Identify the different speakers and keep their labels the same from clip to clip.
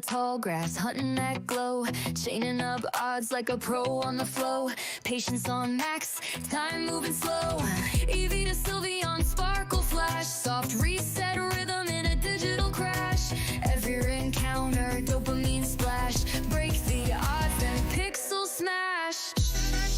Speaker 1: the tall grass, hunting that glow, chaining up odds like a pro on the flow. Patience on max, time moving slow. Eevee to Sylveon, sparkle flash, soft reset rhythm in a digital crash. Every encounter, dopamine splash, break the odds, then pixel smash.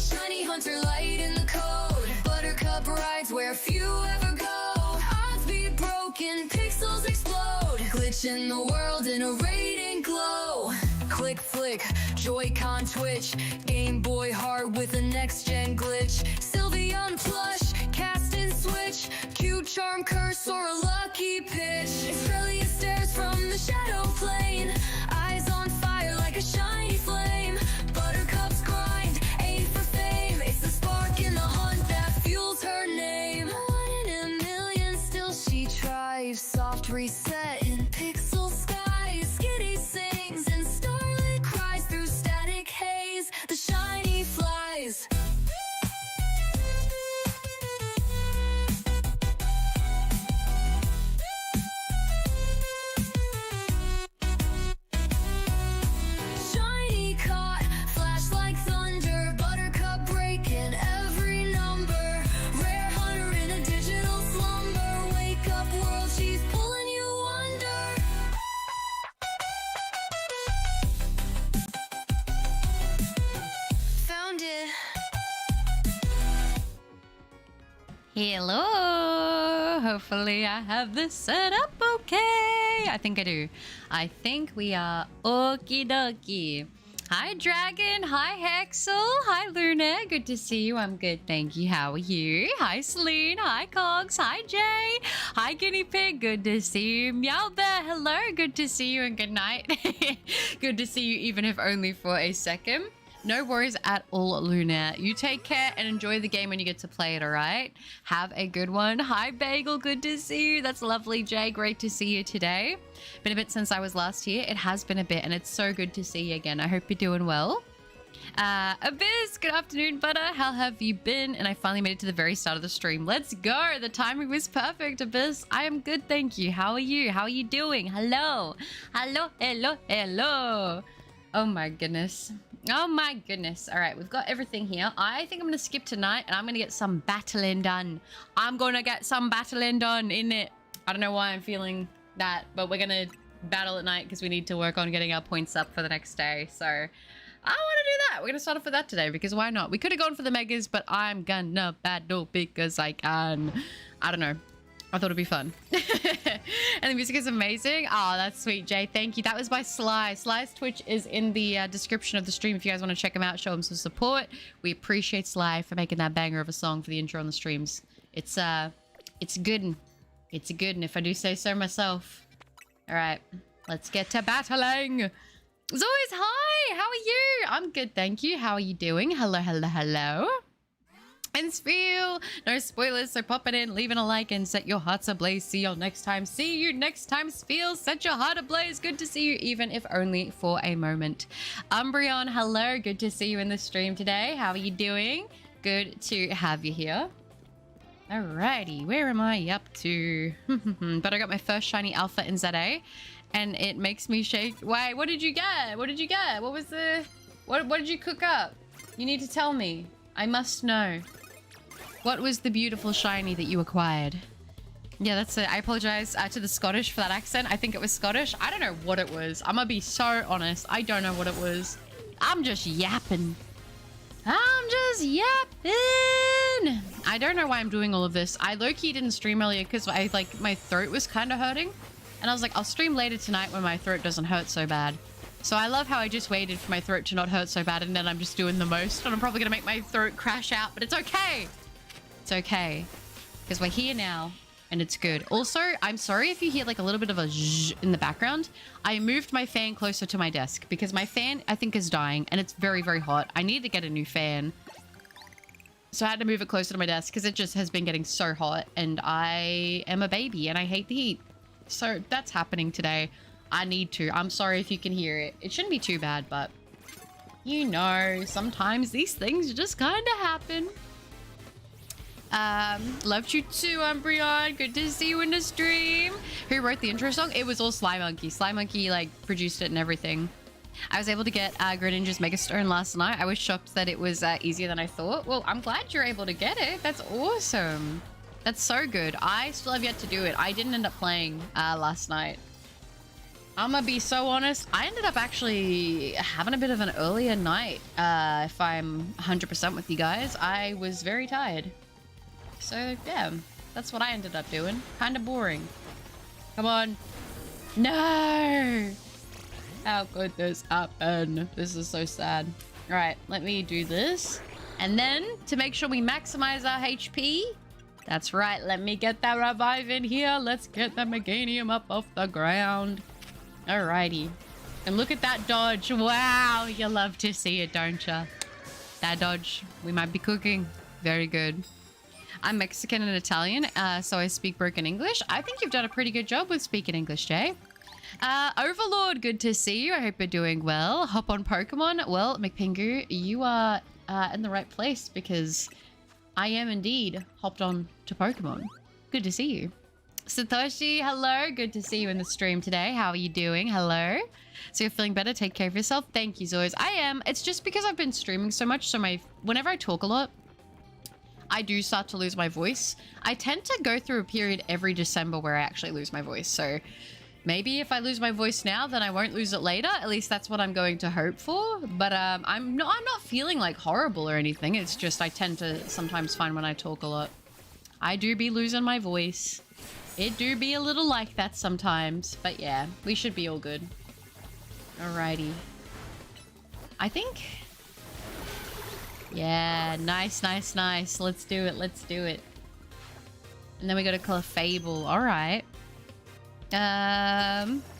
Speaker 1: Shiny hunter light in the code, Buttercup rides where few ever go. Odds be broken, pixels explode, glitch in the world in a radiant glow. Click flick, Joy-Con twitch, Game Boy heart with a next-gen glitch. Sylveon plush, cast and switch, cute charm curse or a lucky pitch. Expelliarmus stares from the shadow plane, eyes on fire like a shiny flame. Buttercup's grind, aim for fame, it's the spark in the hunt that fuels her name. One in a million, still she tries, soft reset in pixel skies. Skitty sings and starlit cries through static haze, the shiny flies. Shiny caught, flash like thunder, Buttercup breaking every number. Rare hunter in a digital slumber, wake up world, she's pulling you under. Found it.
Speaker 2: Hello. Hopefully I have this set up okay. I think I do. I think we are okie dokie. Hi Dragon. Hi Hexel. Hi Luna. Good to see you. I'm good, thank you. How are you? Hi Celine. Hi Cogs. Hi Jay. Hi Guinea Pig. Good to see you. Meow Bear. Hello. Good to see you and good night. Good to see you even if only for a second. No worries at all, Luna. You take care and enjoy the game when you get to play it, all right? Have a good one. Hi, Bagel. Good to see you. That's lovely, Jay. Great to see you today. Been a bit since I was last here. It has been a bit, and it's so good to see you again. I hope you're doing well. Abyss, good afternoon, Butter. How have you been? And I finally made it to the very start of the stream. Let's go. The timing was perfect, Abyss. I am good, thank you. How are you? How are you doing? Hello. Hello, hello, hello. Oh, my goodness. Oh my goodness. All right, we've got everything here. I think I'm going to skip tonight and I'm going to get some battling done. I'm going to get some battling done in it. I don't know why I'm feeling that, but we're going to battle at night because we need to work on getting our points up for the next day. So I want to do that. We're going to start off with that today because why not? We could have gone for the megas, but I'm gonna battle because I can. I don't know. I thought it'd be fun. And the music is amazing. Oh, that's sweet, Jay. Thank you. That was by Sly. Sly's Twitch is in the description of the stream. If you guys want to check him out, show him some support. We appreciate Sly for making that banger of a song for the intro on the streams. It's good. It's good, and if I do say so myself. All right, let's get to battling. As always, hi. How are you? I'm good, thank you. How are you doing? Hello, hello, hello. And Spiel, no spoilers, so pop it in, leaving a like, and set your hearts ablaze. See you next time. See you next time, Spiel. Set your heart ablaze. Good to see you, even if only for a moment. Umbreon, hello. Good to see you in the stream today. How are you doing? Good to have you here. Alrighty, where am I up to? But I got my first shiny alpha in ZA, and it makes me shake. Wait, what did you get? What did you get? What was the... What did you cook up? You need to tell me. I must know. What was the beautiful shiny that you acquired? Yeah, that's it. I apologize to the Scottish for that accent. I think it was Scottish. I don't know what it was. I'm gonna be so honest. I don't know what it was. I'm just yapping. I'm just yapping. I don't know why I'm doing all of this. I low-key didn't stream earlier because my throat was kind of hurting. And I was like, I'll stream later tonight when my throat doesn't hurt so bad. So I love how I just waited for my throat to not hurt so bad, and then I'm just doing the most. And I'm probably gonna make my throat crash out, but it's okay. It's okay. Because we're here now, and it's good. Also, I'm sorry if you hear like a little bit of a zhuzh in the background. I moved my fan closer to my desk because my fan, I think, is dying, and it's very, very hot. I need to get a new fan. So I had to move it closer to my desk because it just has been getting so hot, and I am a baby, and I hate the heat. So that's happening today. I need to. I'm sorry if you can hear it. It shouldn't be too bad, but you know, sometimes these things just kind of happen. Loved you too, Umbreon. Good to see you in the stream. Who wrote the intro song? It was all Sly Monkey. Sly Monkey like produced it and everything. I was able to get Greninja's Mega Stone last night. I was shocked that it was easier than I thought. Well, I'm glad you're able to get it. That's awesome. That's so good. I still have yet to do it. I didn't end up playing last night. I'm gonna be so honest. I ended up actually having a bit of an earlier night. If I'm 100% with you guys, I was very tired. So yeah, that's what I ended up doing. Kind of boring. Come on. No! How could this happen? This is so sad. All right, let me do this. And then to make sure we maximize our HP, that's right, let me get that revive in here. Let's get that Meganium up off the ground. Alrighty. And look at that dodge. Wow, you love to see it, don't you? That dodge. We might be cooking. Very good. I'm Mexican and Italian, so I speak broken English. I think you've done a pretty good job with speaking English, Jay. Overlord, good to see you. I hope you're doing well. Hop on Pokemon. Well, McPingu, you are in the right place because I am indeed hopped on to Pokemon. Good to see you. Satoshi, hello. Good to see you in the stream today. How are you doing? Hello. So you're feeling better? Take care of yourself. Thank you, Zoys. I am. It's just because I've been streaming so much, so whenever I talk a lot, I do start to lose my voice. I tend to go through a period every December where I actually lose my voice. So maybe if I lose my voice now, then I won't lose it later. At least that's what I'm going to hope for. But I'm not feeling like horrible or anything. It's just I tend to sometimes find when I talk a lot, I do be losing my voice. It do be a little like that sometimes. But yeah, we should be all good. Alrighty. I think... yeah, nice, nice, nice. Let's do it, let's do it. And then we got to call a Fable. Alright.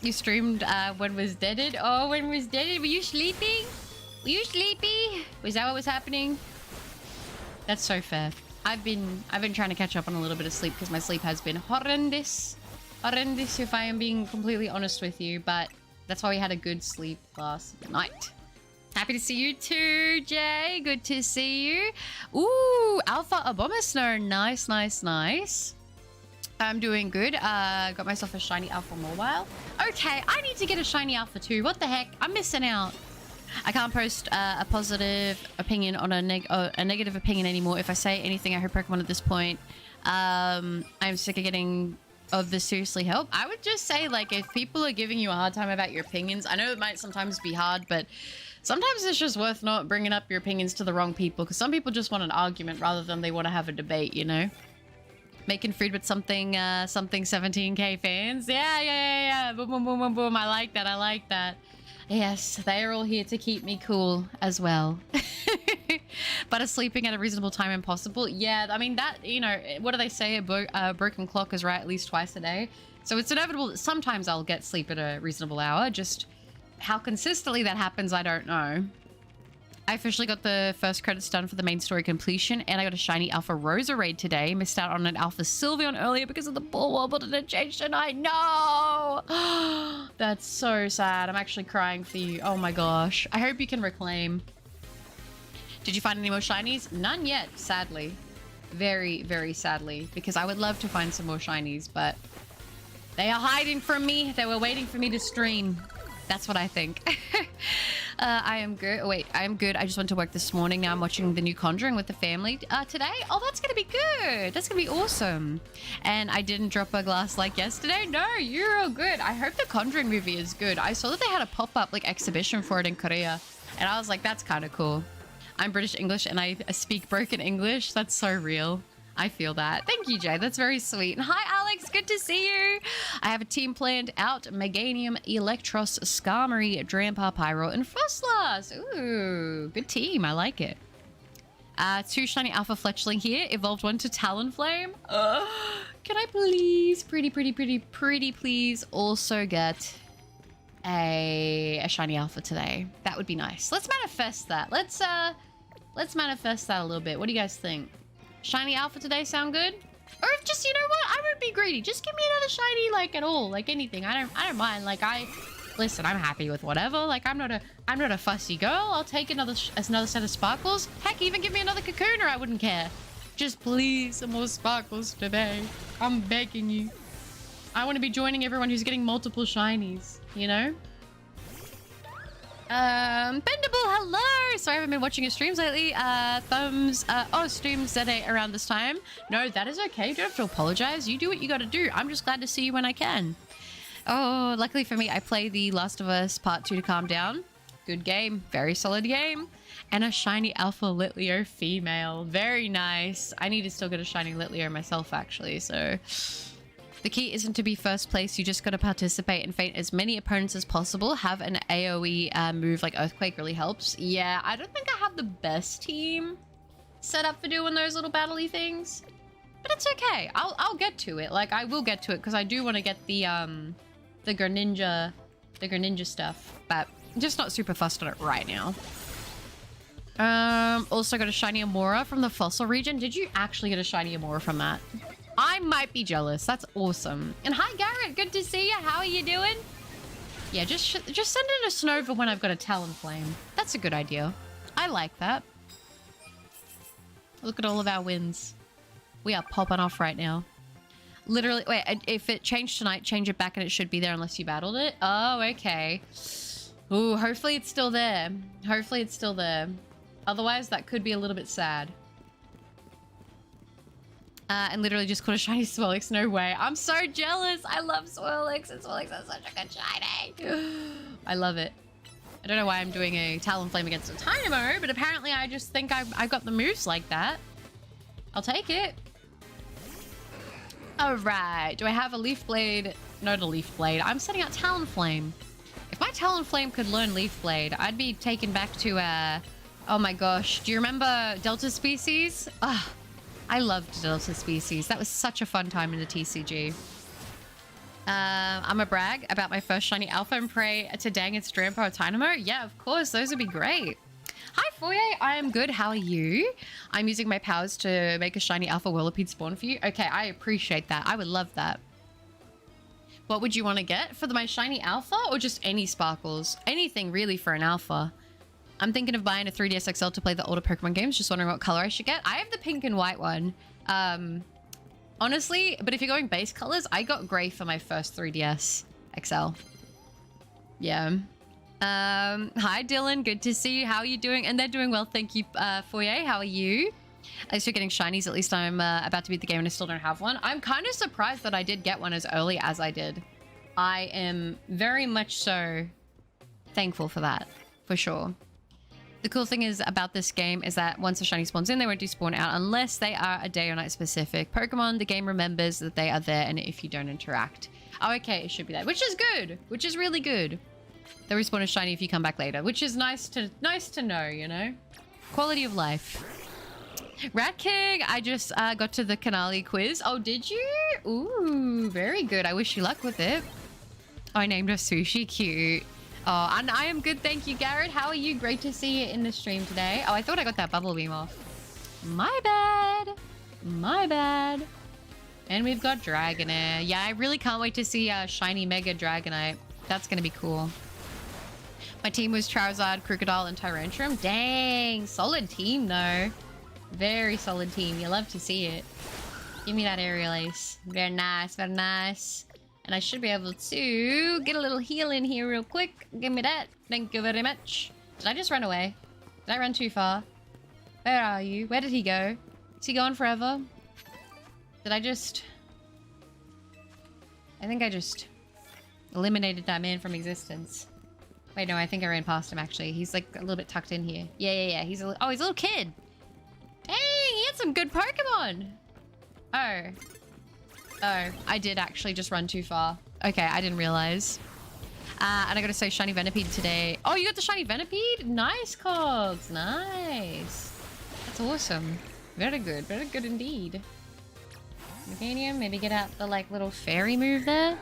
Speaker 2: You streamed when was deaded? Oh, when was deaded? Were you sleeping? Were you sleepy? Was that what was happening? That's so fair. I've been trying to catch up on a little bit of sleep because my sleep has been horrendous. Horrendous if I am being completely honest with you, but that's why we had a good sleep last night. Happy to see you too, Jay. Good to see you. Ooh, Alpha Abomasnow. Nice, nice, nice. I'm doing good. Got myself a shiny Alpha Mobile. Okay, I need to get a shiny Alpha too. What the heck? I'm missing out. I can't post a positive opinion on a negative opinion anymore. If I say anything, I hurt Pokemon at this point. I'm sick of this seriously help. I would just say, like, if people are giving you a hard time about your opinions, I know it might sometimes be hard, but sometimes it's just worth not bringing up your opinions to the wrong people, because some people just want an argument rather than they want to have a debate, you know? Making food with something 17k fans. Yeah. Boom, boom, boom, boom, boom. I like that. I like that. Yes, they are all here to keep me cool as well. But is sleeping at a reasonable time impossible? Yeah, I mean, that, you know, what do they say? A broken clock is right at least twice a day. So it's inevitable that sometimes I'll get sleep at a reasonable hour. Just how consistently that happens, I don't know. I officially got the first credits done for the main story completion, and I got a shiny Alpha Roserade today. Missed out on an Alpha Sylveon earlier because of the ball wobble and it changed tonight. No! That's so sad. I'm actually crying for you. Oh my gosh. I hope you can reclaim. Did you find any more shinies? None yet, sadly. Very, very sadly, because I would love to find some more shinies, but they are hiding from me. They were waiting for me to stream. That's what I think. I am good. Oh, wait, I am good. I just went to work this morning. Now I'm watching the new Conjuring with the family today. Oh, that's going to be good. That's going to be awesome. And I didn't drop a glass like yesterday. No, you're all good. I hope the Conjuring movie is good. I saw that they had a pop-up like exhibition for it in Korea. And I was like, that's kind of cool. I'm British English and I speak broken English. That's so real. I feel that. Thank you, Jay. That's very sweet. And hi, Alex. Good to see you. I have a team planned out. Meganium, Electros, Skarmory, Drampa, Pyro, and Frostlass. Ooh, good team. I like it. 2 shiny Alpha Fletchling here. Evolved one to Talonflame. Can I please, pretty please also get a shiny Alpha today? That would be nice. Let's manifest that. Let's manifest that a little bit. What do you guys think? Shiny Alpha today sound good? Or if just, you know what? I would be greedy. Just give me another shiny, like, at all. Like, anything. I don't mind. Like, listen, I'm happy with whatever. Like, I'm not a fussy girl. I'll take another set of sparkles. Heck, even give me another Kakuna. I wouldn't care. Just please some more sparkles today. I'm begging you. I want to be joining everyone who's getting multiple shinies, you know? Bendable, hello! Sorry, I haven't been watching your streams lately. Streams that around this time. No, that is okay. You don't have to apologize. You do what you gotta do. I'm just glad to see you when I can. Oh, luckily for me, I play The Last of Us Part 2 to calm down. Good game. Very solid game. And a shiny Alpha Litleo female. Very nice. I need to still get a shiny Litleo myself, actually, so... The key isn't to be first place, you just gotta participate and faint as many opponents as possible. Have an AoE move like Earthquake really helps. Yeah, I don't think I have the best team set up for doing those little battle-y things. But it's okay. I'll get to it. Like, I will get to it because I do want to get the Greninja stuff. But I'm just not super fussed on it right now. Also got a shiny Amora from the Fossil region. Did you actually get a shiny Amora from that? I might be jealous. That's awesome. And hi, Garrett. Good to see you. How are you doing? Yeah, just send in a Snova when I've got a Talonflame. That's a good idea. I like that. Look at all of our wins. We are popping off right now. Literally, wait, if it changed tonight, change it back and it should be there unless you battled it. Oh, okay. Ooh, hopefully it's still there. Hopefully it's still there. Otherwise, that could be a little bit sad. And literally just caught a shiny Swirlix. No way. I'm so jealous. I love Swirlix. And Swirlix has such a good shiny. I love it. I don't know why I'm doing a Talonflame against a Tynamo, but apparently I just think I've got the moves like that. I'll take it. All right. Do I have a Leaf Blade? Not a Leaf Blade. I'm setting out Talonflame. If my Talonflame could learn Leaf Blade, I'd be taken back to, oh my gosh. Do you remember Delta Species? Ah. I loved Delta Species. That was such a fun time in the TCG. I'm a brag about my first shiny Alpha and pray to dang its Drampo or Tynamo. Yeah, of course. Those would be great. Hi, Foyer. I am good. How are you? I'm using my powers to make a shiny Alpha Whirlipede spawn for you. Okay, I appreciate that. I would love that. What would you want to get for my shiny Alpha or just any sparkles? Anything really for an Alpha. I'm thinking of buying a 3DS XL to play the older Pokemon games. Just wondering what color I should get. I have the pink and white one. Honestly, but if you're going base colors, I got gray for my first 3DS XL. Yeah. Hi, Dylan. Good to see you. How are you doing? And they're doing well. Thank you, Foyer. How are you? At least you're getting shinies. At least I'm about to beat the game and I still don't have one. I'm kind of surprised that I did get one as early as I did. I am very much so thankful for that, for sure. The cool thing is about this game is that once a shiny spawns in, they won't do spawn out unless they are a day or night specific Pokemon. The game remembers that they are there, and if you don't interact. Oh, okay, it should be that, which is good, which is really good. They respawn a shiny if you come back later, which is nice to know, you know? Quality of life. Rat King, I just got to the Canali quiz. Oh, did you? Ooh, very good. I wish you luck with it. Oh, I named her Sushi. Cute. Oh, and I am good, thank you, Garrett. How are you? Great to see you in the stream today. Oh, I thought I got that bubble beam off. My bad. My bad. And we've got Dragonair. Yeah, I really can't wait to see shiny Mega Dragonite. That's going to be cool. My team was Charizard, Krookodile, and Tyrantrum. Dang, solid team, though. Very solid team. You love to see it. Give me that Aerial Ace. Very nice, very nice. And I should be able to get a little heal in here real quick. Give me that. Thank you very much. Did I just run away? Did I run too far? Where are you? Where did he go? Is he gone forever? Did I just... I think I just eliminated that man from existence. Wait, no, I think I ran past him, actually. He's, like, a little bit tucked in here. Yeah. He's a little kid. Dang, he had some good Pokemon. Oh, I did actually just run too far. Okay, I didn't realize. And I gotta say shiny Venipede today. Oh, you got the shiny Venipede? Nice, Cogs. Nice. That's awesome. Very good indeed. Meganium, maybe get out the, like, little fairy move there.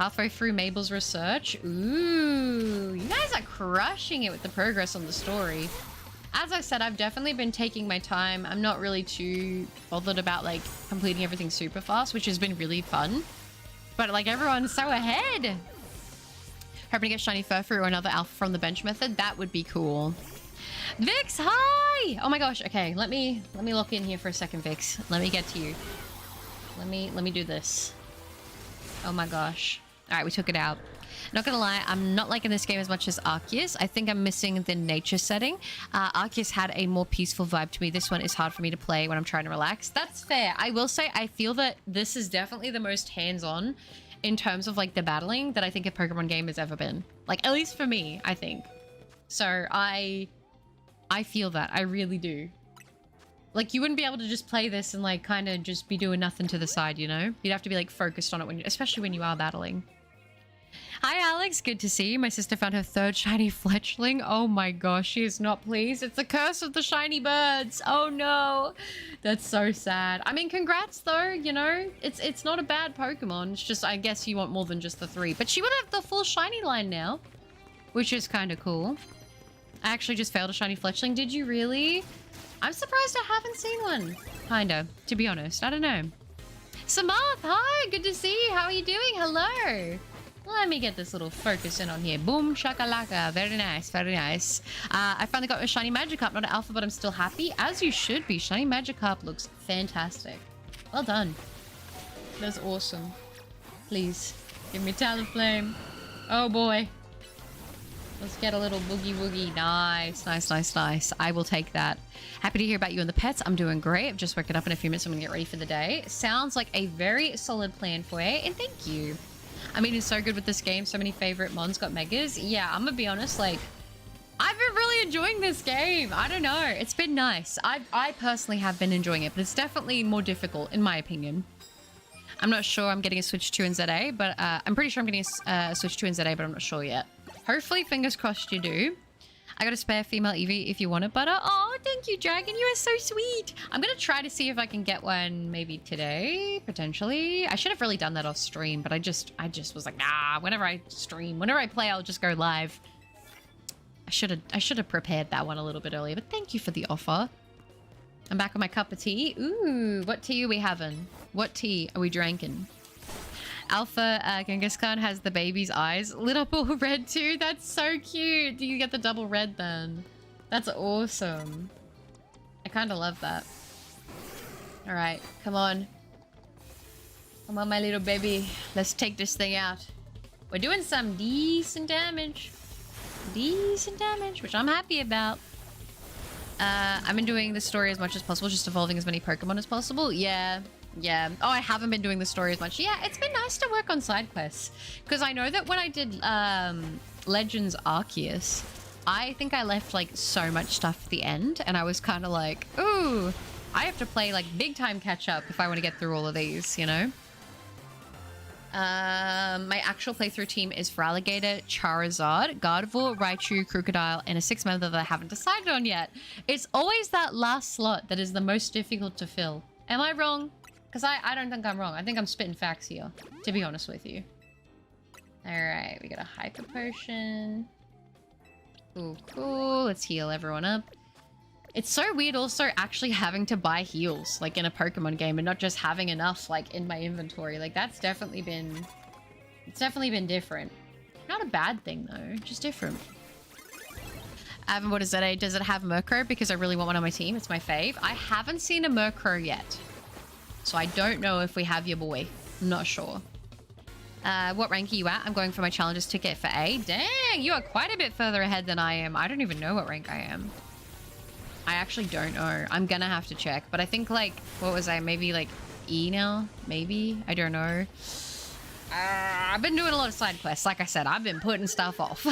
Speaker 2: Halfway through Mabel's research. Ooh, you guys are crushing it with the progress on the story. As I said, I've definitely been taking my time. I'm not really too bothered about, like, completing everything super fast, which has been really fun. But, like, everyone's so ahead. Hoping to get shiny Furfrou or another Alpha from the bench method. That would be cool. Vix, hi! Hi! Oh my gosh, okay, let me lock in here for a second, Vix. Let me get to you. Let me do this. Oh my gosh. Alright, we took it out. Not gonna lie, I'm not liking this game as much as Arceus. I think I'm missing the nature setting. Arceus had a more peaceful vibe to me. This one is hard for me to play when I'm trying to relax. That's fair. I will say I feel that this is definitely the most hands-on in terms of like the battling that I think a Pokemon game has ever been. Like, at least for me, I think. So I feel that. I really do. Like, you wouldn't be able to just play this and like kind of just be doing nothing to the side, you know? You'd have to be like focused on it when you, especially when you are battling. Hi Alex, good to see you. My sister found her third shiny fletchling. Oh my gosh, she is not pleased. It's the curse of the shiny birds. Oh no. That's so sad. I mean, congrats though, you know? It's not a bad Pokemon. It's just, I guess you want more than just the 3. But she would have the full shiny line now, which is kind of cool. I actually just failed a shiny fletchling. Did you really? I'm surprised I haven't seen one. Kinda, to be honest. I don't know. Samath, hi, good to see you. How are you doing? Hello. Let me get this little focus in on here. Boom, shakalaka. Very nice, very nice. I finally got a shiny Magikarp, not an alpha, but I'm still happy. As you should be. Shiny Magikarp looks fantastic. Well done. That's awesome. Please, give me Talonflame. Oh boy. Let's get a little boogie woogie. Nice, nice, nice, nice. I will take that. Happy to hear about you and the pets. I'm doing great. I've just woken up in a few minutes. I'm gonna get ready for the day. Sounds like a very solid plan for you, and thank you. I mean, it's so good with this game. So many favorite mons got megas. Yeah, I'm gonna be honest, like, I've been really enjoying this game. I don't know. It's been nice. I personally have been enjoying it, but it's definitely more difficult, in my opinion. I'm not sure I'm getting a Switch 2 in ZA, but I'm pretty sure I'm getting a Switch 2 in ZA, but I'm not sure yet. Hopefully, fingers crossed you do. I got a spare female Eevee if you want it, butter. Oh, thank you, Dragon. You are so sweet. I'm going to try to see if I can get one maybe today, potentially. I should have really done that off stream, but I just was like, nah, whenever I stream, whenever I play, I'll just go live. I should have prepared that one a little bit earlier, but thank you for the offer. I'm back with my cup of tea. Ooh, what tea are we having? What tea are we drinking? Alpha Genghis Khan has the baby's eyes lit up all red too. That's so cute. Do you get the double red then? That's awesome. I kind of love that. All right, come on. Come on, my little baby. Let's take this thing out. We're doing some decent damage. Decent damage, which I'm happy about. I've been doing the story as much as possible, just evolving as many Pokemon as possible. Yeah. Yeah. Oh, I haven't been doing the story as much. Yeah, it's been nice to work on side quests. Because I know that when I did Legends Arceus, I think I left like so much stuff at the end. And I was kind of like, ooh, I have to play like big time catch up if I want to get through all of these, you know? My actual playthrough team is Feraligatr, Charizard, Gardevoir, Raichu, Crocodile, and a 6-member that I haven't decided on yet. It's always that last slot that is the most difficult to fill. Am I wrong? Because I don't think I'm wrong. I think I'm spitting facts here, to be honest with you. Alright, we got a Hyper Potion. Ooh, cool. Let's heal everyone up. It's so weird also actually having to buy heals, like in a Pokemon game, and not just having enough, like, in my inventory. Like, that's definitely been... It's definitely been different. Not a bad thing, though. Just different. I haven't bought a ZA. Does it have Murkrow? Because I really want one on my team. It's my fave. I haven't seen a Murkrow yet. So I don't know if we have your boy. I'm not sure. What rank are you at? I'm going for my challenges ticket for A. Dang, you are quite a bit further ahead than I am. I don't even know what rank I am. I actually don't know. I'm gonna have to check. But I think, like, what was I? Maybe, like, E now? Maybe? I don't know. I've been doing a lot of side quests. Like I said, I've been putting stuff off.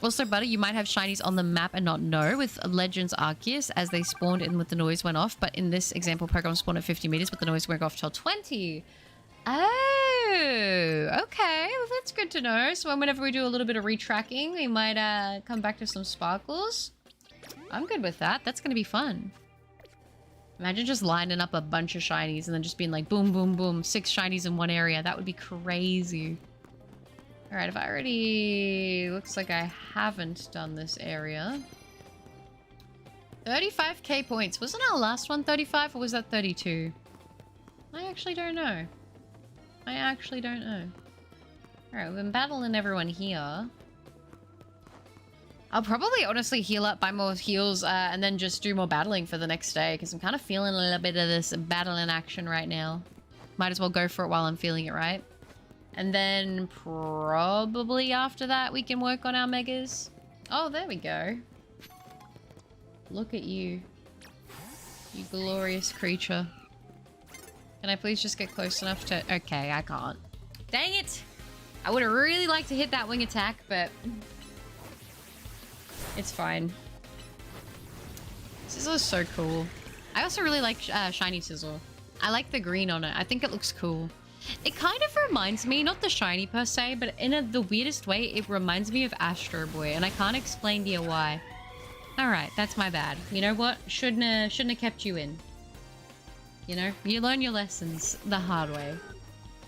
Speaker 2: Also, Butter, you might have shinies on the map and not know with Legends Arceus as they spawned in with the noise went off. But in this example, Pokemon spawned at 50 meters, but the noise went off till 20. Oh, okay. Well, that's good to know. So whenever we do a little bit of retracking, we might come back to some sparkles. I'm good with that. That's going to be fun. Imagine just lining up a bunch of shinies and then just being like, boom, boom, boom, 6 shinies in one area. That would be crazy. All right, if I already... Looks like I haven't done this area. 35k points. Wasn't our last one 35 or was that 32? I actually don't know. I actually don't know. All right, we've been battling everyone here. I'll probably honestly heal up, buy more heals, and then just do more battling for the next day because I'm kind of feeling a little bit of this battling action right now. Might as well go for it while I'm feeling it, right? And then probably after that we can work on our megas. Oh, there we go. Look at you. You glorious creature. Can I please just get close enough to... Okay, I can't. Dang it! I would have really liked to hit that wing attack, but... It's fine. Sizzle is so cool. I also really like Shiny Sizzle. I like the green on it. I think it looks cool. It kind of reminds me, not the shiny per se, but in the weirdest way, it reminds me of Astro Boy, and I can't explain to you why. Alright, that's my bad. You know what? Shouldn't have kept you in. You know? You learn your lessons the hard way.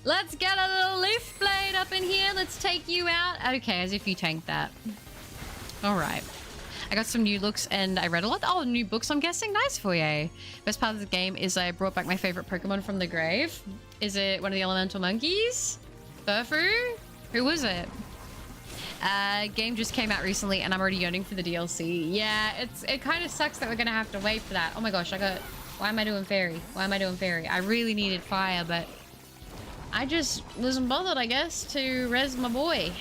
Speaker 2: Let's get a little Leaf Blade up in here. Let's take you out. Okay, as if you tanked that. Alright. I got some new looks and I read a lot. Oh, new books, I'm guessing. Nice for you. Best part of the game is I brought back my favorite Pokemon from the grave. Is it one of the elemental monkeys? Furfu? Who was it? Game just came out recently and I'm already yearning for the DLC. Yeah, it kind of sucks that we're gonna have to wait for that. Oh my gosh, why am I doing fairy? Why am I doing fairy? I really needed fire, but I just wasn't bothered, I guess, to res my boy.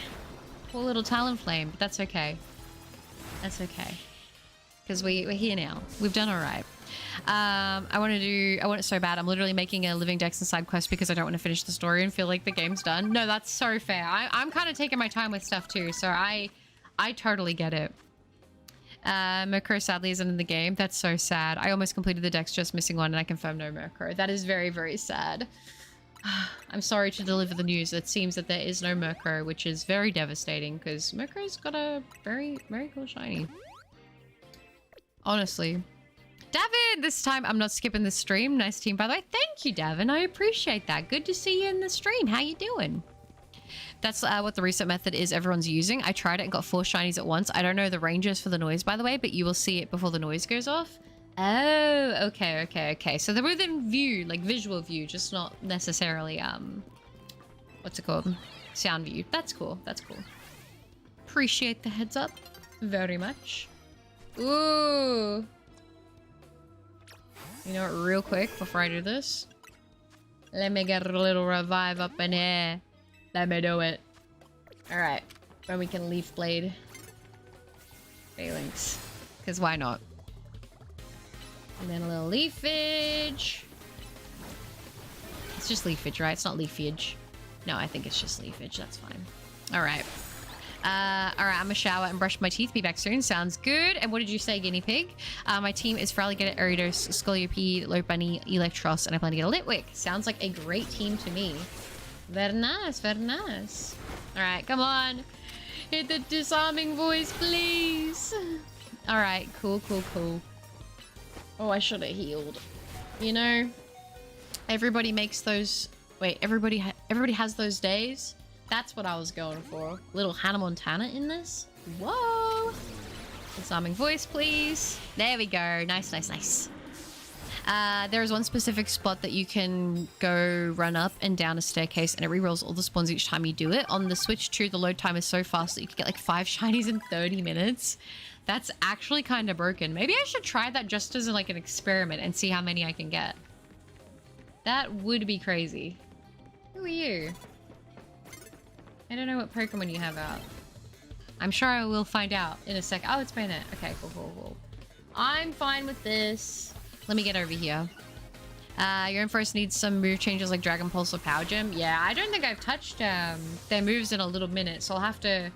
Speaker 2: Poor little Talonflame, but that's okay. That's okay. Because we're here now. We've done all right. I want it so bad. I'm literally making a Living Dex and side quest because I don't want to finish the story and feel like the game's done. No, that's so fair. I'm kind of taking my time with stuff too, so I totally get it. Murkrow sadly isn't in the game. That's so sad. I almost completed the Dex, just missing one, and I confirmed no Murkrow. That is very, very sad. I'm sorry to deliver the news. It seems that there is no Murkrow, which is very devastating because Murkrow's got a very, very cool shiny. Honestly. Davin, this time I'm not skipping the stream. Nice team, by the way. Thank you, Davin. I appreciate that. Good to see you in the stream. How you doing? That's what the reset method is everyone's using. I tried it and got 4 shinies at once. I don't know the ranges for the noise, by the way, but you will see it before the noise goes off. Oh, okay. So they're within view, like visual view, just not necessarily, what's it called? Sound view. That's cool. That's cool. Appreciate the heads up very much. Ooh. You know what, real quick, before I do this, let me get a little revive up in here. Let me do it. Alright. Then we can Leaf Blade Phalanx. Because why not? And then a little leafage. It's just leafage, right? It's not leafage. No, I think it's just leafage. That's fine. Alright. Alright, I'm gonna shower and brush my teeth. Be back soon. Sounds good. And what did you say, guinea pig? My team is Feraligatr, Ariados, Scoliope, Lopunny, Electros, and I plan to get a Litwick. Sounds like a great team to me. Very nice, very nice. Alright, come on. Hit the disarming voice, please. Alright, cool. Oh, I should have healed. You know, everybody makes those... Wait, everybody has those days? That's what I was going for. Little Hannah Montana in this. Whoa! Disarming voice, please. There we go. Nice. There is one specific spot that you can go run up and down a staircase and it rerolls all the spawns each time you do it. On the Switch 2, the load time is so fast that you can get like 5 shinies in 30 minutes. That's actually kind of broken. Maybe I should try that just as like an experiment and see how many I can get. That would be crazy. Who are you? I don't know what Pokemon you have out. I'm sure I will find out in a sec. Oh, it's Bayonet. Okay, cool. I'm fine with this. Let me get over here. Your first needs some move changes like Dragon Pulse or Power Gem. Yeah, I don't think I've touched their moves in a little minute, so I'll have to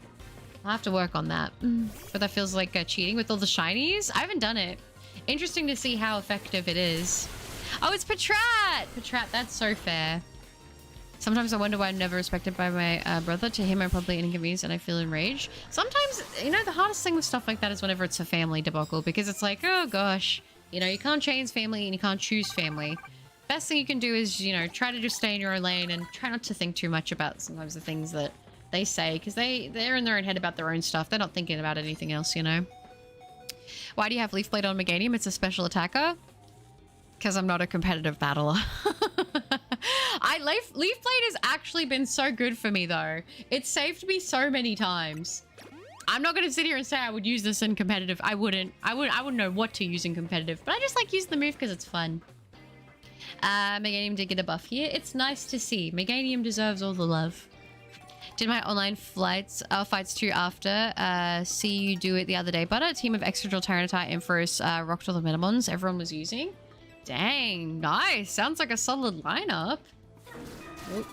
Speaker 2: work on that. But that feels like cheating with all the shinies. I haven't done it. Interesting to see how effective it is. Oh, it's Patrat! Patrat, that's so fair. Sometimes I wonder why I'm never respected by my brother. To him, I'm probably an inconvenience and I feel enraged. Sometimes, you know, the hardest thing with stuff like that is whenever it's a family debacle, because it's like, oh gosh, you know, you can't change family and you can't choose family. Best thing you can do is, you know, try to just stay in your own lane and try not to think too much about sometimes the things that they say, because they're in their own head about their own stuff. They're not thinking about anything else, you know. Why do you have Leaf Blade on Meganium? It's a special attacker. Because I'm not a competitive battler. Leaf Blade has actually been so good for me though. It saved me so many times. I'm not gonna sit here and say I would use this in competitive. I wouldn't know what to use in competitive, but I just like using the move because it's fun. Meganium did get a buff here. It's nice to see. Meganium deserves all the love. Did my online fights too after. See you do it the other day. But a team of Excadrill, Tyranitar, Ampharos, Rockdall, and Metamons everyone was using. Dang, nice. Sounds like a solid lineup. Oh,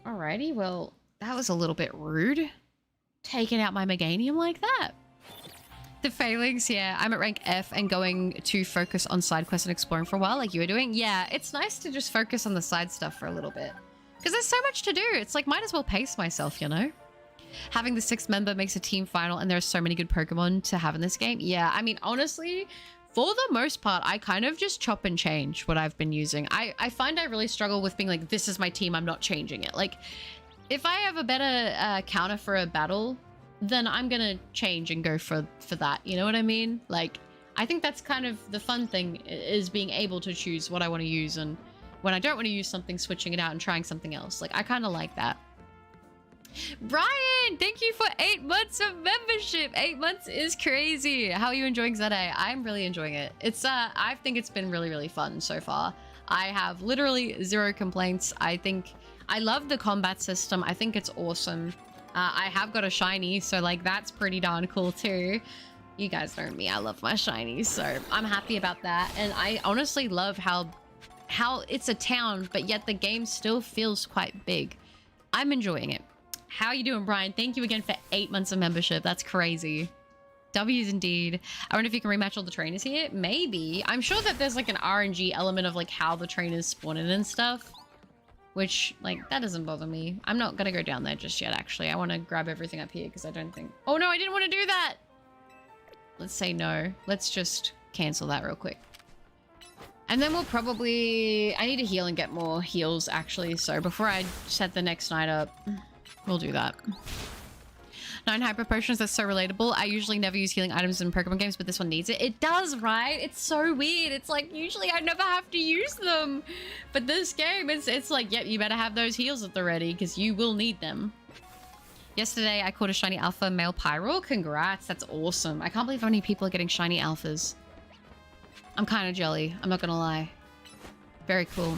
Speaker 2: alrighty, well, that was a little bit rude. Taking out my Meganium like that. The failings, yeah. I'm at rank F and going to focus on side quests and exploring for a while like you were doing. Yeah, it's nice to just focus on the side stuff for a little bit. Because there's so much to do. It's like, might as well pace myself, you know? Having the 6th member makes a team final and there are so many good Pokemon to have in this game. Yeah, I mean, honestly, for the most part, I kind of just chop and change what I've been using. I find I really struggle with being like, this is my team, I'm not changing it. Like, if I have a better counter for a battle, then I'm gonna change and go for that. You know what I mean? Like, I think that's kind of the fun thing, is being able to choose what I want to use, and when I don't want to use something, switching it out and trying something else. Like, I kind of like that. Brian, thank you for 8 months of membership. 8 months is crazy. How are you enjoying Zede? I'm really enjoying it. It's I think it's been really, really fun so far. I have literally 0 complaints. I think I love the combat system. I think it's awesome. I have got a shiny, so like that's pretty darn cool too. You guys know me, I love my shinies, so I'm happy about that. And I honestly love how it's a town, but yet the game still feels quite big. I'm enjoying it. How are you doing, Brian? Thank you again for 8 months of membership. That's crazy. W's indeed. I wonder if you can rematch all the trainers here. Maybe. I'm sure that there's like an RNG element of like how the trainers spawn in and stuff. Which, like, that doesn't bother me. I'm not gonna go down there just yet, actually. I want to grab everything up here because I don't think... Oh, no, I didn't want to do that! Let's say no. Let's just cancel that real quick. And then we'll probably... I need to heal and get more heals, actually. So before I set the next night up, we'll do that. 9 hyper potions, that's so relatable. I usually never use healing items in Pokemon games, but this one needs it. It does, right? It's so weird. It's like, usually I never have to use them. But this game, it's like, yep, you better have those heals at the ready, because you will need them. Yesterday, I caught a shiny alpha male Pyroar. Congrats, that's awesome. I can't believe how many people are getting shiny alphas. I'm kind of jelly, I'm not gonna lie. Very cool.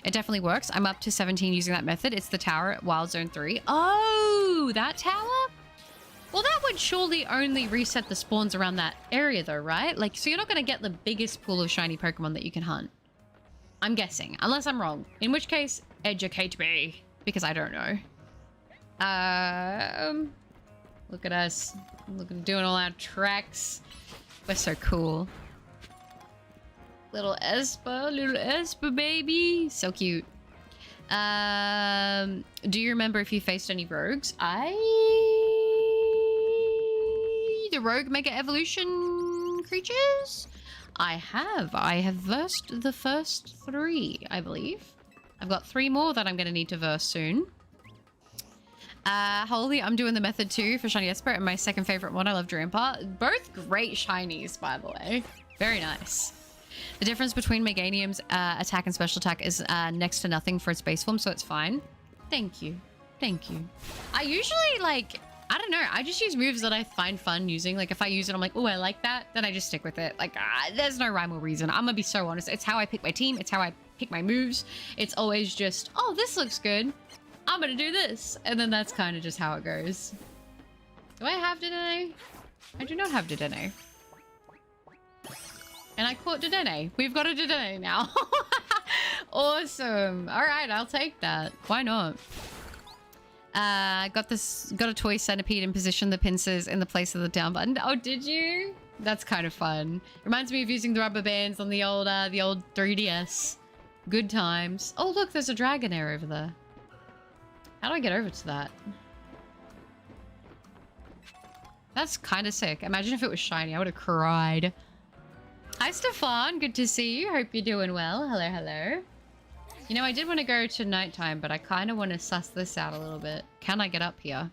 Speaker 2: It definitely works. I'm up to 17 using that method. It's the tower at Wild Zone 3. Oh, that tower? Well, that would surely only reset the spawns around that area though, right? Like, so you're not going to get the biggest pool of shiny Pokemon that you can hunt. I'm guessing, unless I'm wrong. In which case, educate me, because I don't know. Look at us. Look at doing all our tracks. We're so cool. Little Esper baby. So cute. Do you remember if you faced any rogues? The rogue mega evolution creatures? I have versed the first 3, I believe. I've got 3 more that I'm going to need to verse soon. Holy, I'm doing the method too for Shiny Esper, and my second favorite one, I love Drampa. Both great shinies, by the way. Very nice. The difference between Meganium's attack and special attack is next to nothing for its base form, so it's fine. Thank you. Thank you. I usually, like, I don't know, I just use moves that I find fun using. Like, if I use it, I'm like, oh, I like that, then I just stick with it. Like, there's no rhyme or reason. I'm gonna be so honest. It's how I pick my team. It's how I pick my moves. It's always just, oh, this looks good. I'm gonna do this. And then that's kind of just how it goes. Do I have Dedenne? I do not have Dedenne. And I caught Dedenne. We've got a Dedenne now. Awesome. All right, I'll take that. Why not? Got a toy centipede and positioned the pincers in the place of the down button. Oh, did you? That's kind of fun. Reminds me of using the rubber bands on the old 3DS. Good times. Oh, look, there's a Dragonair over there. How do I get over to that? That's kind of sick. Imagine if it was shiny. I would have cried. Hi, Stefan. Good to see you. Hope you're doing well. Hello, hello. You know, I did want to go to nighttime, but I kind of want to suss this out a little bit. Can I get up here?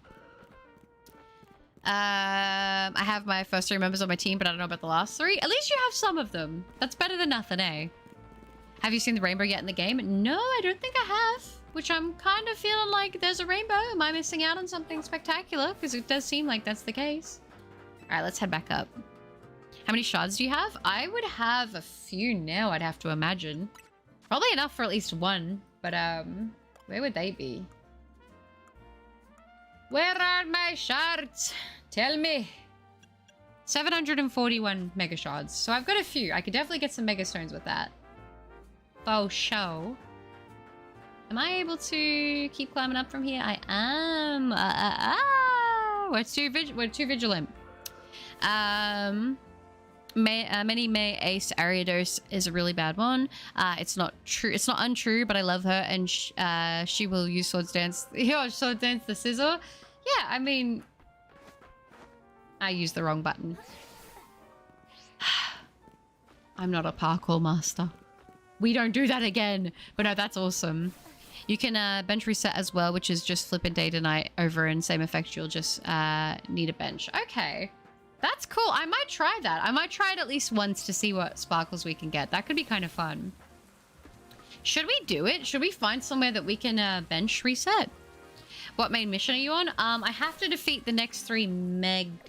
Speaker 2: I have my first 3 members on my team, but I don't know about the last 3. At least you have some of them. That's better than nothing, eh? Have you seen the rainbow yet in the game? No, I don't think I have. Which I'm kind of feeling like there's a rainbow. Am I missing out on something spectacular? Because it does seem like that's the case. All right, let's head back up. How many shards do you have? I would have a few now, I'd have to imagine. Probably enough for at least one, but where would they be? Where are my shards? Tell me. 741 mega shards. So I've got a few. I could definitely get some mega stones with that. Oh, show. Am I able to keep climbing up from here? I am. We're too vigilant. Many May Ace Ariados is a really bad one. It's not true. It's not untrue, but I love her, and she will use Swords Dance. Yeah, Swords Dance the scissor. Yeah, I mean, I used the wrong button. I'm not a parkour master. We don't do that again. But no, that's awesome. You can bench reset as well, which is just flip it day to night over, and same effect. You'll just need a bench. Okay. That's cool. I might try that. I might try it at least once to see what sparkles we can get. That could be kind of fun. Should we do it? Should we find somewhere that we can bench reset? What main mission are you on? I have to defeat the next 3 megas,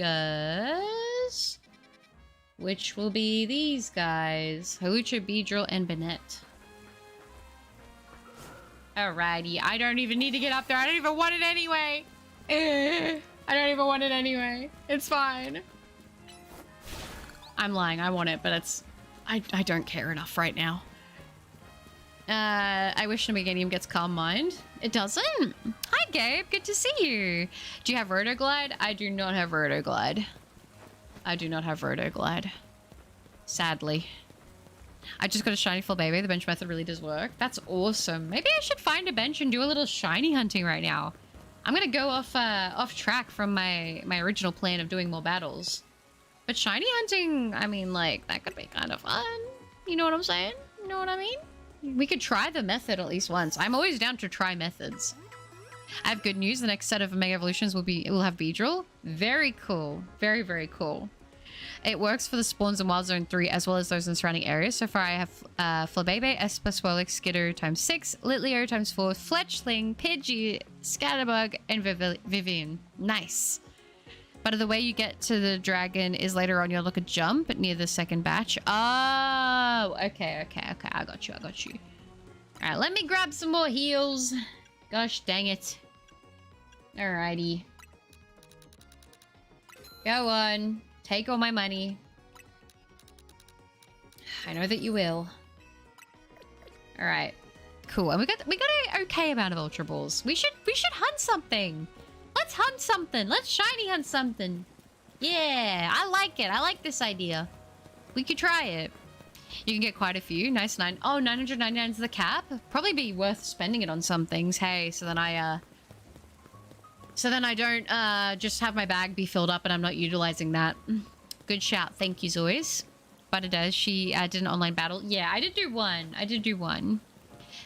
Speaker 2: which will be these guys. Hawlucha, Beedrill, and Banette. Alrighty. I don't even need to get up there. I don't even want it anyway. I don't even want it anyway. It's fine. I'm lying. I want it, but it's... I don't care enough right now. I wish Nameganium gets Calm Mind. It doesn't. Hi, Gabe. Good to see you. Do you have Rotoglide? I do not have Rotoglide. I do not have Rotoglide. Sadly. I just got a shiny full baby. The bench method really does work. That's awesome. Maybe I should find a bench and do a little shiny hunting right now. I'm gonna go off track from my original plan of doing more battles. But shiny hunting, I mean, like, that could be kind of fun. You know what I'm saying? You know what I mean? We could try the method at least once. I'm always down to try methods. I have good news. The next set of Mega Evolutions will have Beedrill. Very cool. Very, very cool. It works for the spawns in Wild Zone 3 as well as those in surrounding areas. So far I have Flabebe, Esper, Swirlix, Skiddo times 6, Litleo times 4, Fletchling, Pidgey, Scatterbug, and Vivian. Nice. But the way you get to the dragon is later on. You'll look at jump near the second batch. Oh, okay. I got you. All right, let me grab some more heals. Gosh dang it. Alrighty. Go on. Take all my money. I know that you will. Alright. Cool. And we got an okay amount of Ultra Balls. We should hunt something. Let's hunt something. Let's shiny hunt something. Yeah, I like it. I like this idea. We could try it. You can get quite a few. Nice 9. Oh, 999 is the cap. Probably be worth spending it on some things. Hey, so then I don't just have my bag be filled up and I'm not utilizing that. Good shout. Thank you, Zois. But it does. She did an online battle. Yeah, I did do one.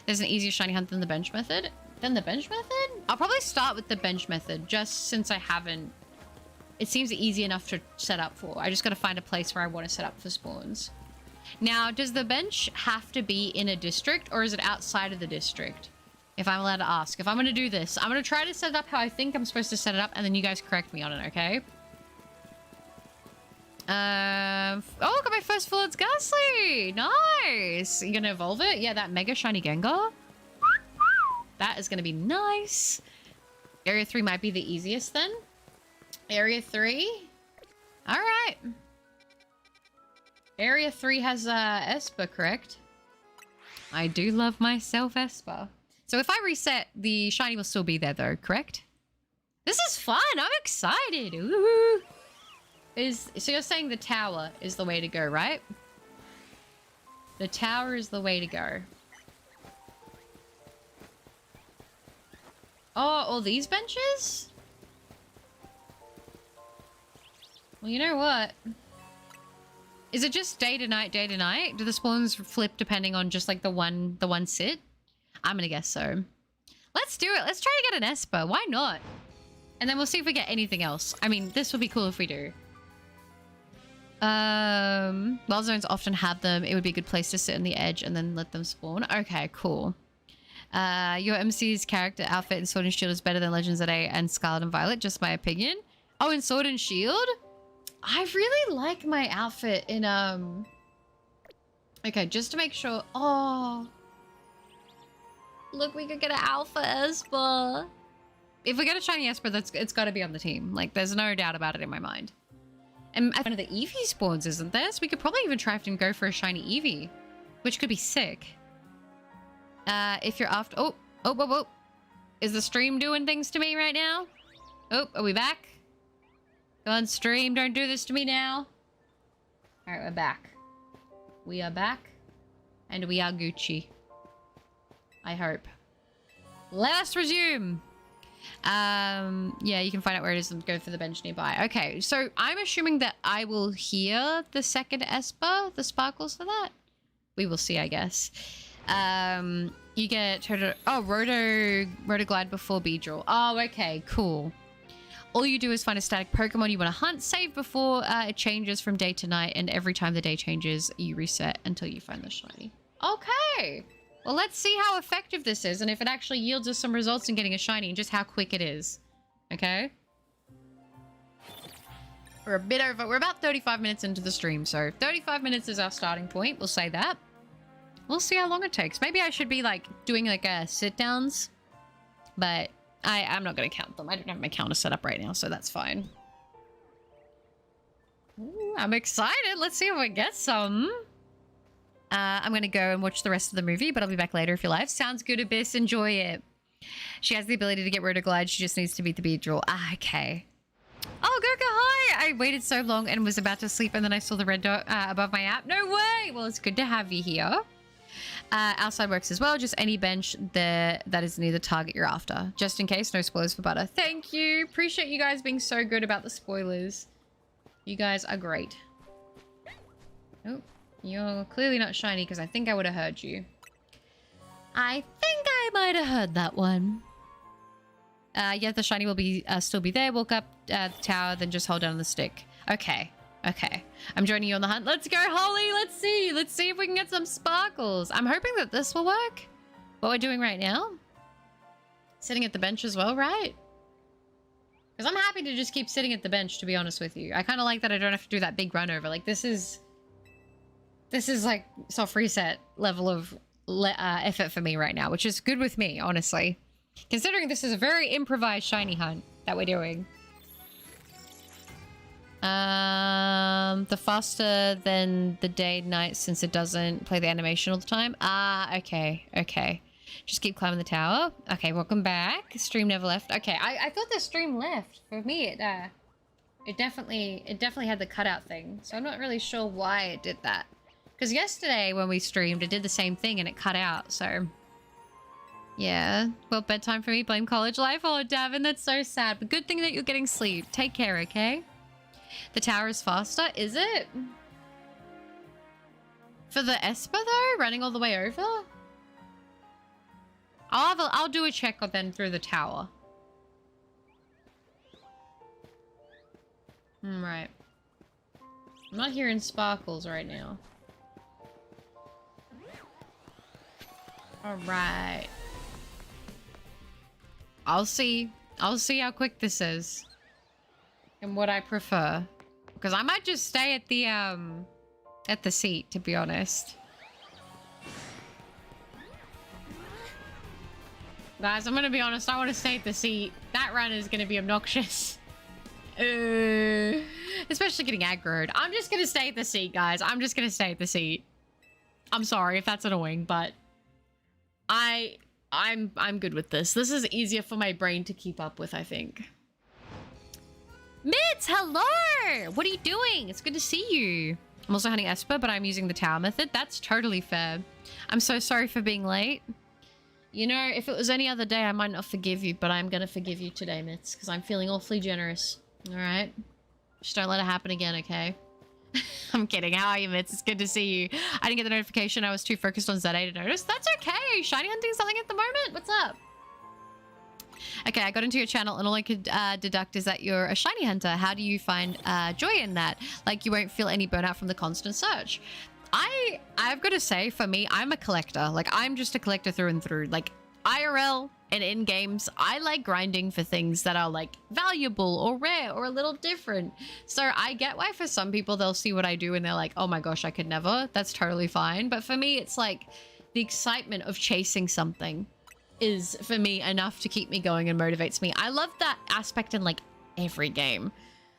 Speaker 2: There's an easier shiny hunt than the bench method. I'll probably start with the bench method just since I haven't. It seems easy enough to set up for. I just got to find a place where I want to set up for spawns. Now, does the bench have to be in a district or is it outside of the district? If I'm allowed to ask. If I'm going to do this, I'm going to try to set it up how I think I'm supposed to set it up and then you guys correct me on it, okay? Oh, got my first full It's Ghastly! Nice! You gonna evolve it? Yeah, that Mega Shiny Gengar. That is gonna be nice. Area 3 might be the easiest then. Area 3? Alright. Area 3 has Esper, correct? I do love myself Esper. So if I reset, the shiny will still be there though, correct? This is fun! I'm excited! Ooh. So you're saying the tower is the way to go, right? The tower is the way to go. Oh, all these benches? Well, you know what? Is it just day to night, day to night? Do the spawns flip depending on just like the one sit? I'm gonna guess so. Let's do it. Let's try to get an Esper. Why not? And then we'll see if we get anything else. I mean, this would be cool if we do. Wild zones often have them. It would be a good place to sit on the edge and then let them spawn. Okay, cool. Your MC's character outfit in Sword and Shield is better than Legends at 8 and Scarlet and Violet, just my opinion. Oh, in Sword and Shield? I really like my outfit in okay, just to make sure. Oh, look, we could get an alpha Esper. If we get a shiny Esper, it's got to be on the team. Like, there's no doubt about it in my mind. And one of the Eevee spawns, isn't there? So we could probably even try and go for a shiny Eevee, which could be sick. If you're after... Oh. Is the stream doing things to me right now? Oh, are we back? Go on, stream. Don't do this to me now. All right, we're back. We are back. And we are Gucci. I hope. Let us resume. Yeah, you can find out where it is and go for the bench nearby. Okay, so I'm assuming that I will hear the second Esper, the sparkles for that. We will see, I guess. You get Rotoglide before Beedrill. Oh, okay, cool. All you do is find a static Pokemon you want to hunt, save before it changes from day to night, and every time the day changes, you reset until you find the shiny. Okay. Well, let's see how effective this is, and if it actually yields us some results in getting a shiny, and just how quick it is. Okay? We're about 35 minutes into the stream, so 35 minutes is our starting point. We'll say that. We'll see how long it takes. Maybe I should be, like, doing, like, sit-downs, but I'm not going to count them. I don't have my counter set up right now, so that's fine. Ooh, I'm excited. Let's see if we get some. I'm going to go and watch the rest of the movie, but I'll be back later if you like. Sounds good, Abyss. Enjoy it. She has the ability to get Rotoglide. She just needs to beat the Beedrill. Ah, okay. Oh, Gurka, hi! I waited so long and was about to sleep, and then I saw the red dot above my app. No way! Well, it's good to have you here. Outside works as well. Just any bench that is near the target you're after. Just in case. No spoilers for butter. Thank you. Appreciate you guys being so good about the spoilers. You guys are great. Oh. You're clearly not shiny because I think I would have heard you. I think I might have heard that one. Yeah, the shiny will be still be there. Walk up the tower, then just hold down the stick. Okay. Okay. I'm joining you on the hunt. Let's go, Holly. Let's see. Let's see if we can get some sparkles. I'm hoping that this will work. What we're doing right now. Sitting at the bench as well, right? Because I'm happy to just keep sitting at the bench, to be honest with you. I kind of like that I don't have to do that big run over. Like, this is like soft reset level of effort for me right now, which is good with me, honestly. Considering this is a very improvised shiny hunt that we're doing. The faster than the day night since it doesn't play the animation all the time. Ah, okay, okay. Just keep climbing the tower. Okay, welcome back. Stream never left. Okay, I thought the stream left. For me, it definitely had the cutout thing. So I'm not really sure why it did that. Because yesterday when we streamed, it did the same thing and it cut out, so... Yeah. Well, bedtime for me. Blame college life. Oh, Davin, that's so sad. But good thing that you're getting sleep. Take care, okay? The tower is faster, is it? For the Esper, though? Running all the way over? I'll do a check then through the tower. Right. I'm not hearing sparkles right now. Alright. I'll see how quick this is. And what I prefer. Because I might just stay at the seat, to be honest. Guys, I'm gonna be honest, I want to stay at the seat. That run is gonna be obnoxious. Especially getting aggroed. I'm just gonna stay at the seat, guys. I'm just gonna stay at the seat. I'm sorry if that's annoying, but I'm good with this. This is easier for my brain to keep up with, I think. Mitz, hello! What are you doing? It's good to see you. I'm also hunting Esper, but I'm using the tower method. That's totally fair. I'm so sorry for being late. You know, if it was any other day, I might not forgive you, but I'm gonna forgive you today, Mitz, because I'm feeling awfully generous. All right? Just don't let it happen again, okay? I'm kidding. How are you, Mitz? It's good to see you. I didn't get the notification. I was too focused on ZA to notice. That's okay. Shiny hunting something at the moment. What's up? Okay, I got into your channel and all I could deduct is that you're a shiny hunter. How do you find joy in that? Like, you won't feel any burnout from the constant search. I've got to say, for me, I'm a collector. Like, I'm just a collector through and through. Like, IRL, And in games, I like grinding for things that are like valuable or rare or a little different. So I get why for some people they'll see what I do and they're like, oh my gosh, I could never. That's totally fine. But for me, it's like the excitement of chasing something is for me enough to keep me going and motivates me. I love that aspect in like every game.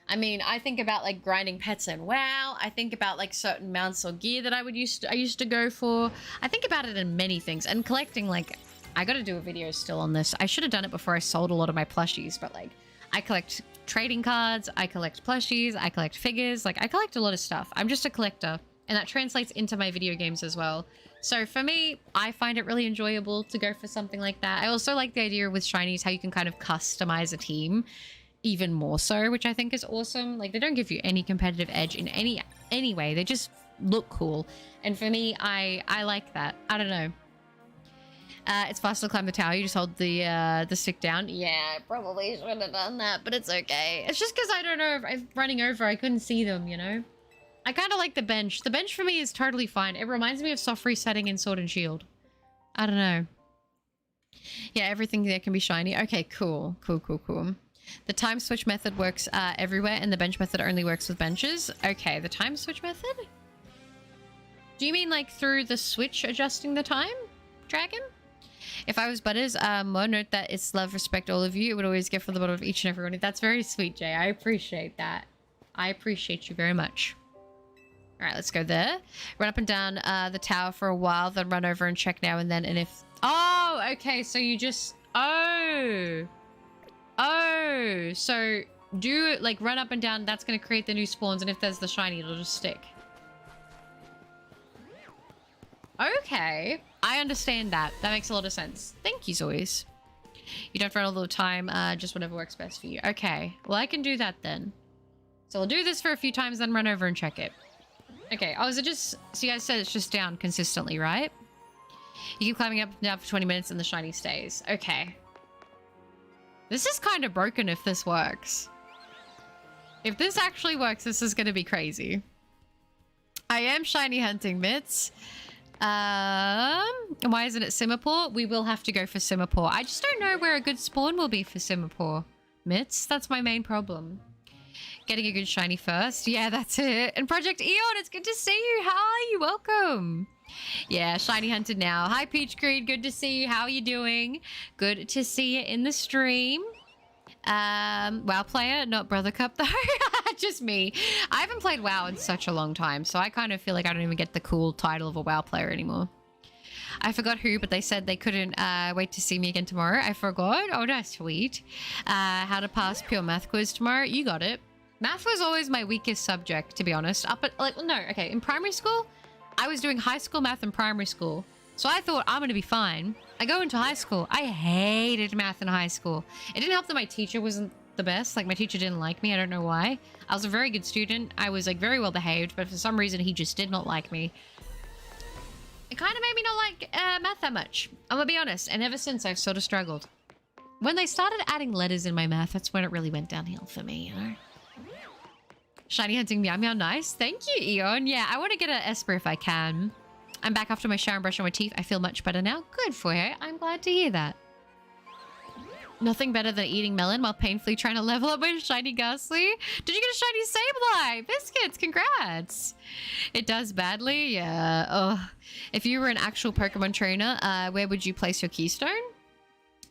Speaker 2: I mean, I think about like grinding pets in WoW. I think about like certain mounts or gear that I used to go for. I think about it in many things, and collecting, like, I got to do a video still on this. I should have done it before I sold a lot of my plushies, but like I collect trading cards, I collect plushies, I collect figures, like I collect a lot of stuff. I'm just a collector, and that translates into my video games as well. So for me, I find it really enjoyable to go for something like that. I also like the idea with shinies, how you can kind of customize a team even more so, which I think is awesome. Like, they don't give you any competitive edge in any way. They just look cool. And for me, I like that. I don't know. It's faster to climb the tower. You just hold the stick down. Yeah, I probably should have done that, but it's okay. It's just because I don't know if I'm running over. I couldn't see them, you know? I kind of like the bench. The bench for me is totally fine. It reminds me of soft resetting in Sword and Shield. I don't know. Yeah, everything there can be shiny. Okay, cool. Cool. The time switch method works everywhere, and the bench method only works with benches. Okay, the time switch method? Do you mean like through the switch adjusting the time, Dragon? If I was Butters, more note that it's love, respect, all of you. It would always get from the bottom of each and every one. That's very sweet, Jay. I appreciate that. I appreciate you very much. All right, let's go there. Run up and down the tower for a while, then run over and check now and then. And if... Oh, okay. So you just... Oh, so do like run up and down. That's going to create the new spawns. And if there's the shiny, it'll just stick. Okay. I understand that. That makes a lot of sense. Thank you, Zois. You don't run all the time. Just whatever works best for you. Okay. Well, I can do that then. So I'll do this for a few times, then run over and check it. Okay. Oh, is it just... So you guys said it's just down consistently, right? You keep climbing up and down for 20 minutes and the shiny stays. Okay. This is kind of broken if this works. If this actually works, this is going to be crazy. I am shiny hunting, Mitts. Why isn't it Singapore? We will have to go for Singapore. I just don't know where a good spawn will be for Singapore, Mitts. That's my main problem. Getting a good shiny first. Yeah, that's it. And Project Eon, it's good to see you. How are you? Welcome. Yeah, shiny hunted now. Hi, Peach Creed. Good to see you. How are you doing? Good to see you in the stream. WoW player, not Brother Cup though. Just me. I haven't played WoW in such a long time, so I kind of feel like I don't even get the cool title of a WoW player anymore. I forgot who, but they said they couldn't wait to see me again tomorrow. I forgot. Oh, that's sweet. How to pass pure math quiz tomorrow. You got it. Math was always my weakest subject, to be honest. Up at, like, no, okay, in primary school, I was doing high school math in primary school. So I thought I'm going to be fine. I go into high school. I hated math in high school. It didn't help that my teacher wasn't the best. Like, my teacher didn't like me. I don't know why. I was a very good student. I was, like, very well behaved. But for some reason, he just did not like me. It kind of made me not like math that much. I'm going to be honest. And ever since, I've sort of struggled. When they started adding letters in my math, that's when it really went downhill for me, you know? Shiny hunting Meow Meow, nice. Thank you, Eon. Yeah, I want to get an Esper if I can. I'm back after my shower and brush on my teeth. I feel much better now. Good for you. I'm glad to hear that. Nothing better than eating melon while painfully trying to level up my shiny Ghastly. Did you get a shiny Sableye? Biscuits, congrats. It does badly, yeah. Oh, if you were an actual Pokemon trainer, where would you place your keystone?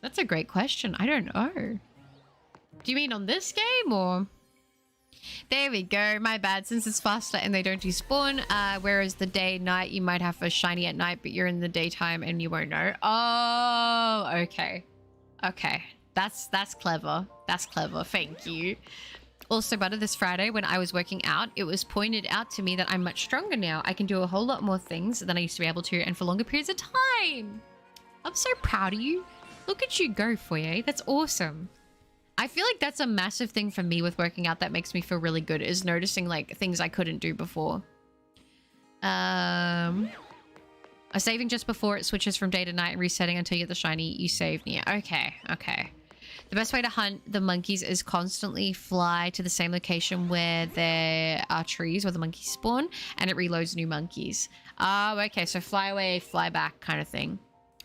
Speaker 2: That's a great question. I don't know. Do you mean on this game or... There we go. My bad. Since it's faster and they don't despawn, whereas the day night you might have a shiny at night, but you're in the daytime and you won't know. Oh, okay. Okay. That's clever. That's clever. Thank you. Also, Butter, this Friday when I was working out, it was pointed out to me that I'm much stronger now. I can do a whole lot more things than I used to be able to, and for longer periods of time. I'm so proud of you. Look at you go, Foyer. That's awesome. I feel like that's a massive thing for me with working out that makes me feel really good, is noticing like things I couldn't do before. A saving just before it switches from day to night and resetting until you get the shiny you save near. Okay, okay. The best way to hunt the monkeys is constantly fly to the same location where there are trees where the monkeys spawn, and it reloads new monkeys. Oh, okay. So fly away, fly back kind of thing.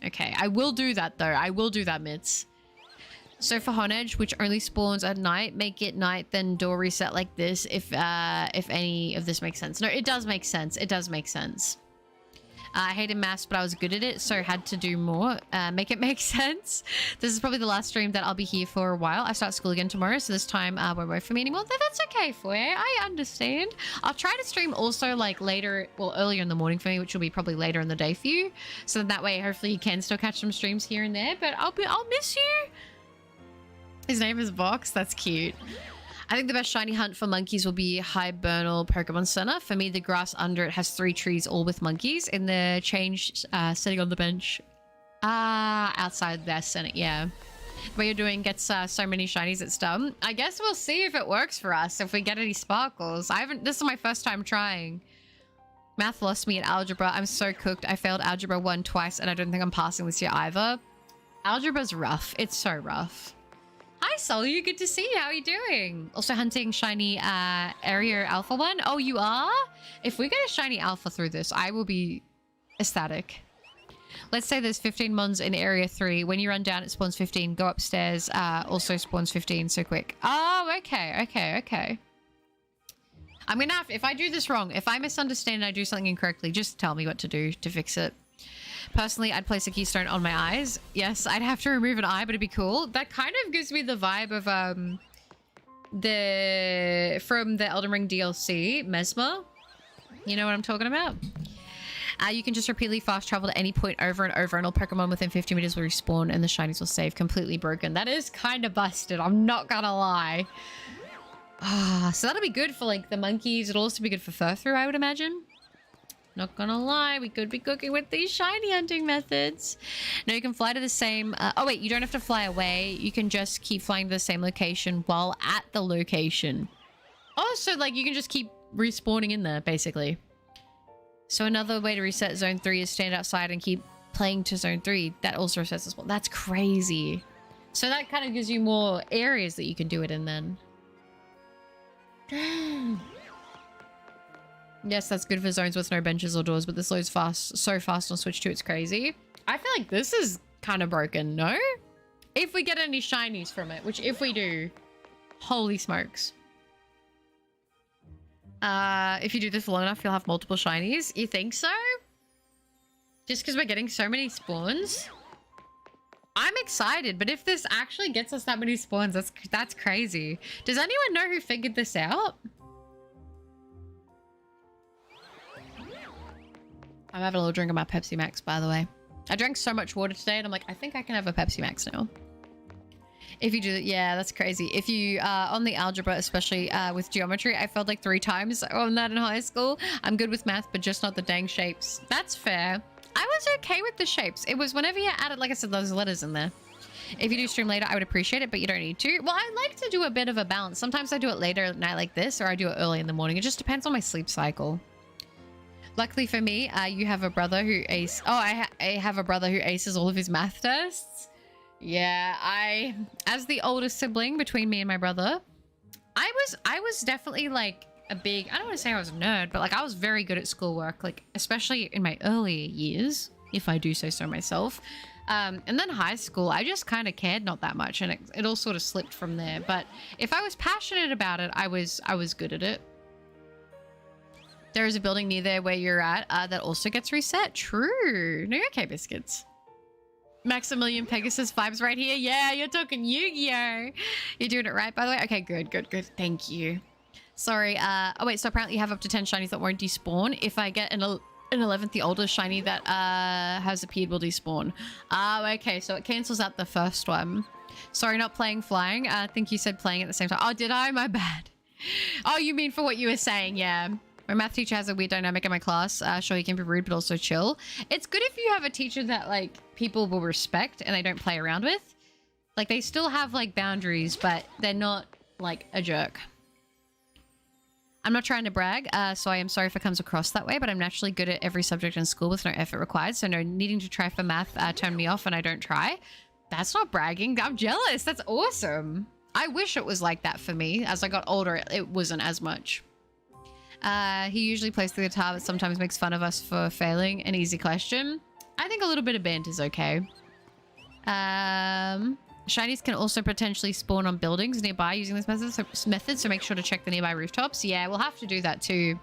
Speaker 2: Okay, I will do that though. I will do that, Mitz. So for Honedge, which only spawns at night, make it night, then door reset like this, if any of this makes sense. No, it does make sense. It does make sense. I hated maths, but I was good at it, so had to do more. Make it make sense. This is probably the last stream that I'll be here for a while. I start school again tomorrow, so this time won't work for me anymore. That's okay, Foy. I understand. I'll try to stream also like later, well, earlier in the morning for me, which will be probably later in the day for you. So that way, hopefully you can still catch some streams here and there, but I'll miss you. His name is Vox. That's cute. I think the best shiny hunt for monkeys will be Hibernal Pokemon Center. For me, the grass under it has 3 trees, all with monkeys. In the change, sitting on the bench outside their Senate. Yeah. The way you're doing gets so many shinies, it's dumb. I guess we'll see if it works for us, if we get any sparkles. This is my first time trying. Math lost me in algebra. I'm so cooked. I failed algebra 1 twice, and I don't think I'm passing this year either. Algebra's rough. It's so rough. Hi, Sully. Good to see you. How are you doing? Also hunting shiny area alpha 1. Oh, you are? If we get a shiny alpha through this, I will be ecstatic. Let's say there's 15 mons in area 3. When you run down, it spawns 15. Go upstairs, also spawns 15 so quick. Oh, okay. I'm gonna have, if I do this wrong, if I misunderstand and I do something incorrectly, just tell me what to do to fix it. Personally, I'd place a keystone on my eyes. Yes, I'd have to remove an eye, but it'd be cool. That kind of gives me the vibe of from the Elden Ring DLC, Mesmer. You know what I'm talking about? You can just repeatedly fast travel to any point over and over, and all Pokemon within 50 meters will respawn, and the shinies will save. Completely broken. That is kind of busted. I'm not gonna lie. So that'll be good for like the monkeys. It'll also be good for Furthrough, I would imagine. Not gonna lie, we could be cooking with these shiny hunting methods. No, you can fly to the same... oh, wait, you don't have to fly away. You can just keep flying to the same location while at the location. Oh, so, like, you can just keep respawning in there, basically. So another way to reset Zone 3 is stand outside and keep playing to Zone 3. That also resets as well. That's crazy. So that kind of gives you more areas that you can do it in then. Yes, that's good for zones with no benches or doors, but this loads fast, so fast on Switch 2, it's crazy. I feel like this is kind of broken, no? If we get any shinies from it, which if we do, holy smokes. If you do this long enough, you'll have multiple shinies. You think so? Just because we're getting so many spawns? I'm excited, but if this actually gets us that many spawns, that's crazy. Does anyone know who figured this out? I'm having a little drink of my Pepsi Max, by the way. I drank so much water today, and I'm like, I think I can have a Pepsi Max now. If you do that, yeah, that's crazy. If you, on the algebra, especially with geometry, I failed like 3 times on that in high school. I'm good with math, but just not the dang shapes. That's fair. I was okay with the shapes. It was whenever you added, like I said, those letters in there. If you do stream later, I would appreciate it, but you don't need to. Well, I like to do a bit of a balance. Sometimes I do it later at night like this, or I do it early in the morning. It just depends on my sleep cycle. Luckily for me, you have a brother who I have a brother who aces all of his math tests. Yeah, as the oldest sibling between me and my brother, I was definitely like a big, I don't want to say I was a nerd, but like I was very good at schoolwork, like especially in my earlier years, if I do say so myself. And then high school, I just kind of cared not that much, and it all sort of slipped from there. But if I was passionate about it, I was good at it. There is a building near there where you're at that also gets reset. True. No, okay, biscuits. Maximilian Pegasus vibes right here. Yeah, you're talking Yu-Gi-Oh! You're doing it right, by the way. Okay, good. Thank you. Sorry. Oh, wait. So apparently you have up to 10 shinies that won't despawn. If I get an 11th, the oldest shiny that has appeared will despawn. Oh, okay. So it cancels out the first one. Sorry, not playing flying. I think you said playing at the same time. Oh, did I? My bad. Oh, you mean for what you were saying? Yeah. My math teacher has a weird dynamic in my class. Sure, you can be rude, but also chill. It's good if you have a teacher that, like, people will respect and they don't play around with. Like, they still have, like, boundaries, but they're not, like, a jerk. I'm not trying to brag, so I am sorry if it comes across that way, but I'm naturally good at every subject in school with no effort required, so no needing to try for math turned me off and I don't try. That's not bragging. I'm jealous. That's awesome. I wish it was like that for me. As I got older, it wasn't as much. He usually plays the guitar, but sometimes makes fun of us for failing an easy question. I think a little bit of band is okay. Shinies can also potentially spawn on buildings nearby using this method, so make sure to check the nearby rooftops. Yeah, we'll have to do that too.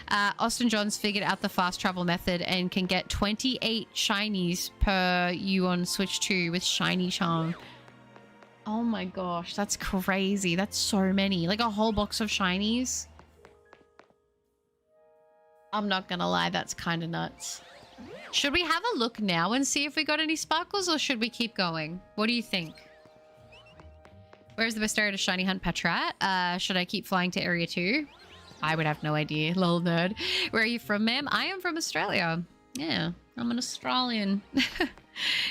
Speaker 2: Austin Johns figured out the fast travel method and can get 28 shinies per you on Switch 2 with Shiny Charm. Oh my gosh, that's crazy. That's so many. Like a whole box of shinies. I'm not gonna lie, that's kind of nuts. Should we have a look now and see if we got any sparkles, or should we keep going? What do you think? Where's the best area to shiny hunt Patrat? Should I keep flying to area 2? I would have no idea. Lol nerd. Where are you from, ma'am? I am from Australia. Yeah, I'm an Australian.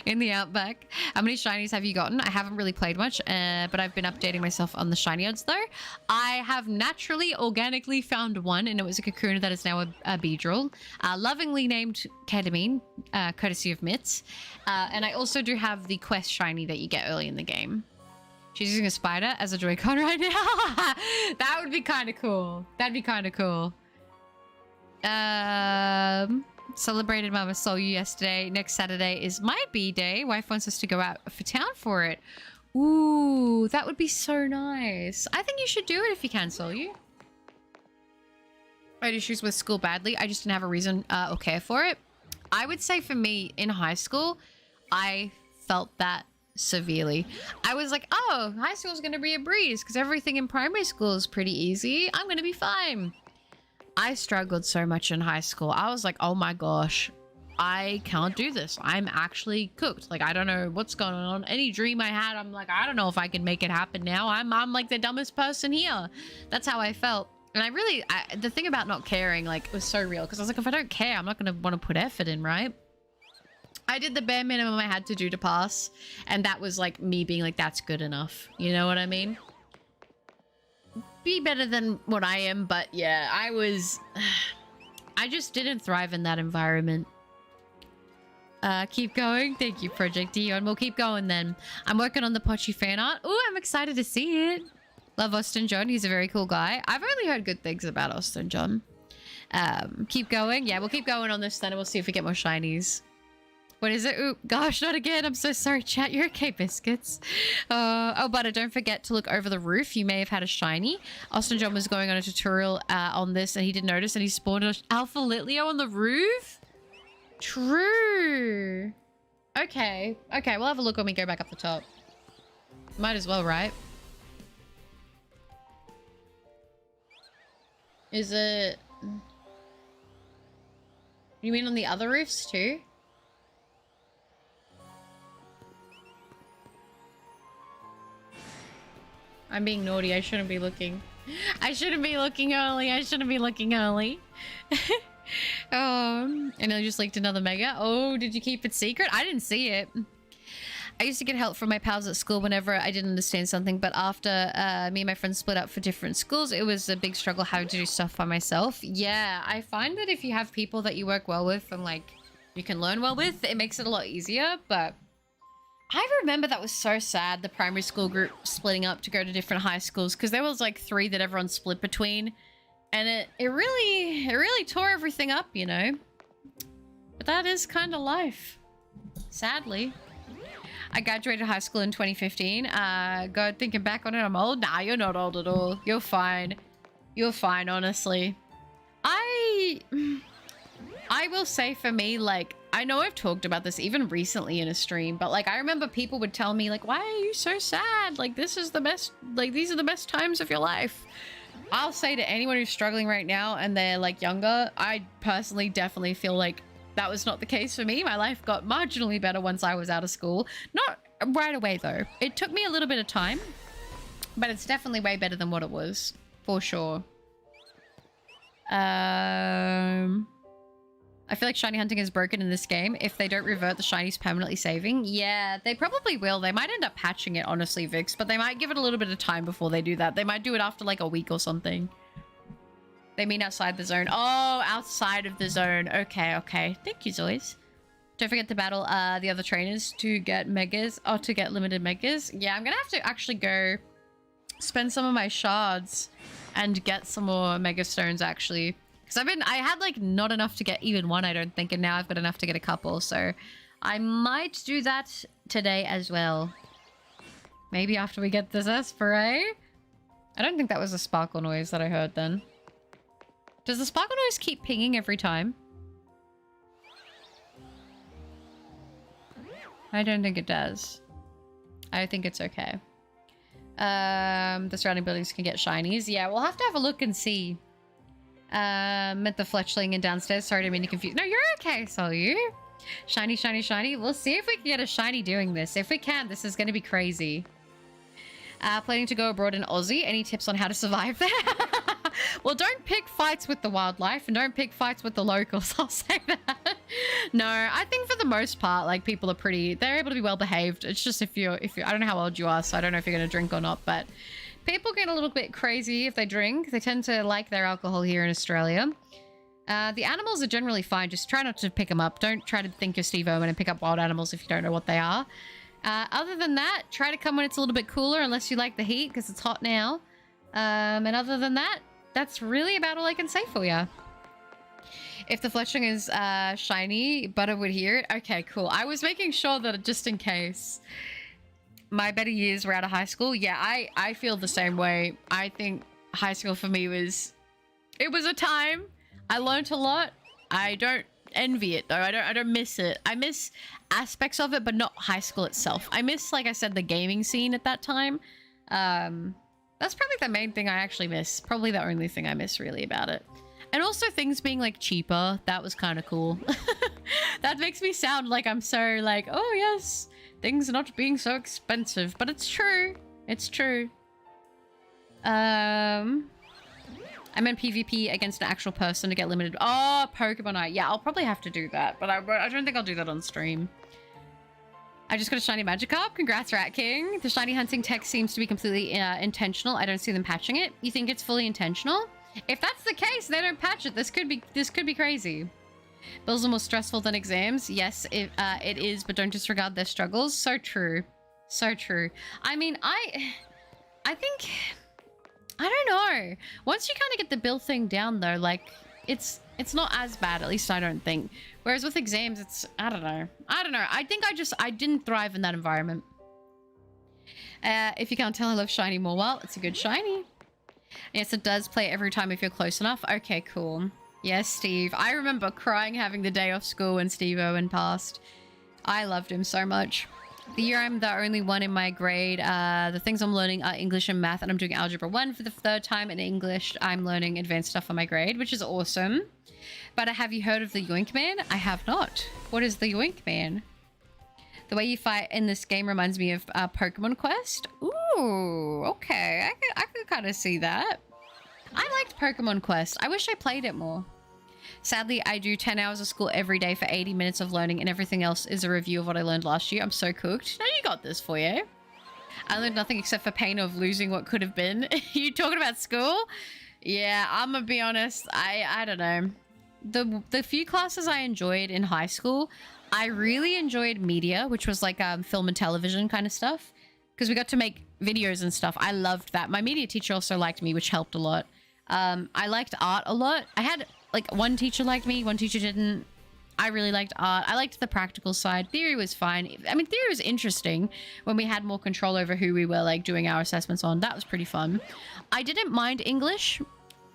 Speaker 2: In the outback. How many shinies have you gotten? I haven't really played much, but I've been updating myself on the shiny odds though. I have naturally, organically found one, and it was a Kakuna that is now a Beedrill. Lovingly named Ketamine, courtesy of Mitts. And I also do have the quest shiny that you get early in the game. She's using a spider as a Joy-Con right now. That would be kind of cool. That'd be kind of cool. Celebrated Mama Saw You yesterday. Next Saturday is my B-day. Wife wants us to go out for town for it. Ooh, that would be so nice. I think you should do it if you can, Soul You. I had issues with school badly. I just didn't have a reason or care for it. I would say for me, in high school, I felt that severely. I was like, oh, high school is going to be a breeze because everything in primary school is pretty easy. I'm going to be fine. I struggled so much in high school. I was like, oh my gosh, I can't do this. I'm actually cooked. Like, I don't know what's going on. Any dream I had, I'm like, I don't know if I can make it happen now. I'm like the dumbest person here. That's how I felt. And the thing about not caring, like, was so real. Because I was like, if I don't care, I'm not going to want to put effort in, right? I did the bare minimum I had to do to pass. And that was like me being like, that's good enough. You know what I mean? Be better than what I am, but yeah, I just didn't thrive in that environment. Keep going. Thank you, Project Dion. We'll keep going then. I'm working on the Pochi fan art. Oh, I'm excited to see it. Love Austin John. He's a very cool guy. I've only heard good things about Austin John. Keep going. Yeah, we'll keep going on this then, and we'll see if we get more shinies. What is it? Ooh, gosh, not again. I'm so sorry, chat. You're okay, biscuits. Oh, but don't forget to look over the roof. You may have had a shiny. Austin John was going on a tutorial on this, and he didn't notice, and he spawned an Alpha Litleo on the roof? True. Okay. Okay, we'll have a look when we go back up the top. Might as well, right? Is it... You mean on the other roofs too? I'm being naughty. I shouldn't be looking. I shouldn't be looking early. I shouldn't be looking early. And I just leaked another mega. Oh, did you keep it secret? I didn't see it. I used to get help from my pals at school whenever I didn't understand something, but after me and my friends split up for different schools, it was a big struggle having to do stuff by myself. Yeah, I find that if you have people that you work well with and like you can learn well with, it makes it a lot easier, but I remember that was so sad, the primary school group splitting up to go to different high schools, because there was like 3 that everyone split between, and it really tore everything up, you know? But that is kind of life, sadly. I graduated high school in 2015. God, thinking back on it, I'm old. Nah, you're not old at all. You're fine. You're fine, honestly. I will say for me, like, I know I've talked about this even recently in a stream, but like I remember people would tell me like, why are you so sad? Like this is the best, like these are the best times of your life. I'll say to anyone who's struggling right now and they're like younger, I personally definitely feel like that was not the case for me. My life got marginally better once I was out of school. Not right away though. It took me a little bit of time, but it's definitely way better than what it was, for sure. I feel like shiny hunting is broken in this game. If they don't revert the shinies permanently saving. Yeah, they probably will. They might end up patching it, honestly, Vix, but they might give it a little bit of time before they do that. They might do it after like a week or something. They mean outside the zone. Oh, outside of the zone. Okay, okay. Thank you, Zoys. Don't forget to battle the other trainers to get megas, or to get limited megas. Yeah, I'm gonna have to actually go spend some of my shards and get some more mega stones, actually. Because I had like not enough to get even one, I don't think, and now I've got enough to get a couple. So I might do that today as well. Maybe after we get this Esperay. I don't think that was a sparkle noise that I heard then. Does the sparkle noise keep pinging every time? I don't think it does. I think it's okay. The surrounding buildings can get shinies. Yeah, we'll have to have a look and see. At the fletchling and downstairs. Sorry to mean to confuse. No, you're okay, so you. Shiny, shiny, shiny. We'll see if we can get a shiny doing this. If we can, this is going to be crazy. Planning to go abroad in Aussie. Any tips on how to survive there? Well, don't pick fights with the wildlife and don't pick fights with the locals. I'll say that. No, I think for the most part, like, people are they're able to be well behaved. It's just if you're, I don't know how old you are, so I don't know if you're going to drink or not, but people get a little bit crazy if they drink. They tend to like their alcohol here in Australia. The animals are generally fine. Just try not to pick them up. Don't try to think you're Steve Irwin and pick up wild animals if you don't know what they are. Other than that, try to come when it's a little bit cooler unless you like the heat because it's hot now. And other than that, that's really about all I can say for you. If the fletchling is shiny, Butter would hear it. Okay, cool. I was making sure that just in case. My better years were out of high school. Yeah, I feel the same way. I think high school for me was a time. I learned a lot. I don't envy it though. I don't miss it. I miss aspects of it, but not high school itself. I miss, like I said, the gaming scene at that time. That's probably the main thing I actually miss. Probably the only thing I miss really about it. And also things being like cheaper. That was kind of cool. That makes me sound like I'm so like, oh yes, things not being so expensive, but it's true. It's true. I meant PvP against an actual person to get limited. Oh, Pokemon Eye. Yeah, I'll probably have to do that, but I don't think I'll do that on stream. I just got a shiny Magikarp. Congrats, Rat King. The shiny hunting tech seems to be completely intentional. I don't see them patching it. You think it's fully intentional? If that's the case, they don't patch it. This could be crazy. Bills are more stressful than exams. Yes, it is, but don't disregard their struggles. So true. So true. I mean, I think, I don't know. Once you kind of get the bill thing down though, like it's not as bad, at least I don't think. Whereas with exams, it's, I don't know. I think I didn't thrive in that environment. If you can't tell, I love shiny Morwell. It's a good shiny. Yes, it does play every time if you're close enough. Okay, cool. Yes, Steve. I remember crying having the day off school when Steve Owen passed. I loved him so much. The year I'm the only one in my grade, the things I'm learning are English and math, and I'm doing Algebra 1 for the 3rd time. In English, I'm learning advanced stuff for my grade, which is awesome. But have you heard of the Yoink Man? I have not. What is the Yoink Man? The way you fight in this game reminds me of Pokemon Quest. Ooh, okay. I could kind of see that. I liked Pokemon Quest. I wish I played it more. Sadly, I do 10 hours of school every day for 80 minutes of learning, and everything else is a review of what I learned last year. I'm so cooked. No, you got this for you. I learned nothing except for pain of losing what could have been. You talking about school? Yeah, I'm gonna be honest. I don't know. The few classes I enjoyed in high school, I really enjoyed media, which was like film and television kind of stuff, because we got to make videos and stuff. I loved that. My media teacher also liked me, which helped a lot. I liked art a lot. I had like one teacher liked me, one teacher didn't. I really liked art. I liked the practical side. Theory was fine. I mean, theory was interesting when we had more control over who we were like doing our assessments on. That was pretty fun. I didn't mind English.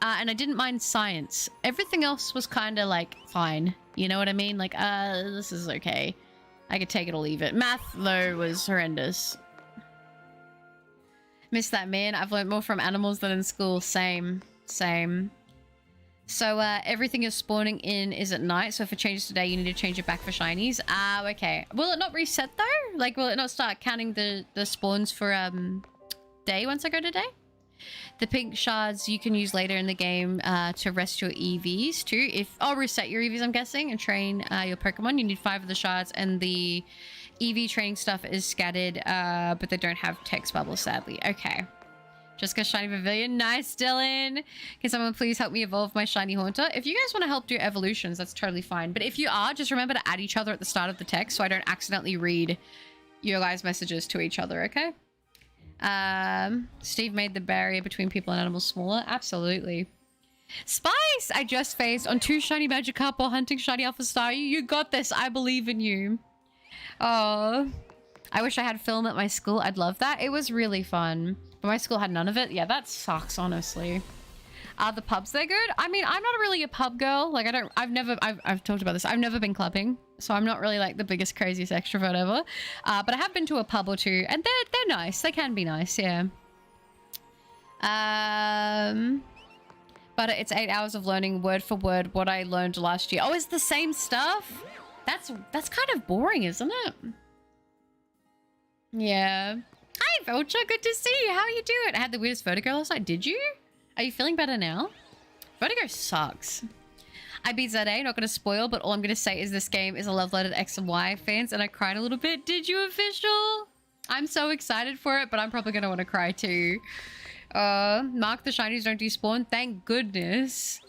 Speaker 2: And I didn't mind science. Everything else was kind of like fine. You know what I mean? Like, this is okay. I could take it or leave it. Math, though, was horrendous. Miss that, man. I've learned more from animals than in school. Same. Same. So, everything you're spawning in is at night. So if it changes today, you need to change it back for shinies. Okay. Will it not reset, though? Like, will it not start counting the spawns for, day once I go to day? The pink shards you can use later in the game to rest your EVs too. Reset your EVs, I'm guessing, and train your Pokemon. You need 5 of the shards, and the EV training stuff is scattered, but they don't have text bubbles, sadly. Okay. Just got shiny Pavilion. Nice, Dylan. Can someone please help me evolve my shiny Haunter? If you guys want to help do evolutions, that's totally fine. But if you are, just remember to add each other at the start of the text so I don't accidentally read your guys' messages to each other, okay? Steve made the barrier between people and animals smaller. Absolutely. Spice! I just faced on 2 shiny Magikarp while hunting shiny Alpha Star. You got this. I believe in you. Oh, I wish I had film at my school. I'd love that. It was really fun. But my school had none of it. Yeah, that sucks, honestly. Are the pubs, they're good? I mean, I'm not really a pub girl. Like, I've talked about this. I've never been clubbing. So I'm not really like the biggest, craziest extrovert ever. But I have been to a pub or two. And they're nice. They can be nice, yeah. But it's 8 hours of learning word for word what I learned last year. Oh, it's the same stuff? That's kind of boring, isn't it? Yeah. Hi, Vulture. Good to see you. How are you doing? I had the weirdest vertigo last night. Did you? Are you feeling better now? Vertigo sucks. I beat ZA, not going to spoil, but all I'm going to say is this game is a love letter to X and Y fans, and I cried a little bit. Did you, official? I'm so excited for it, but I'm probably going to want to cry too. Mark, the shinies don't despawn. Thank goodness.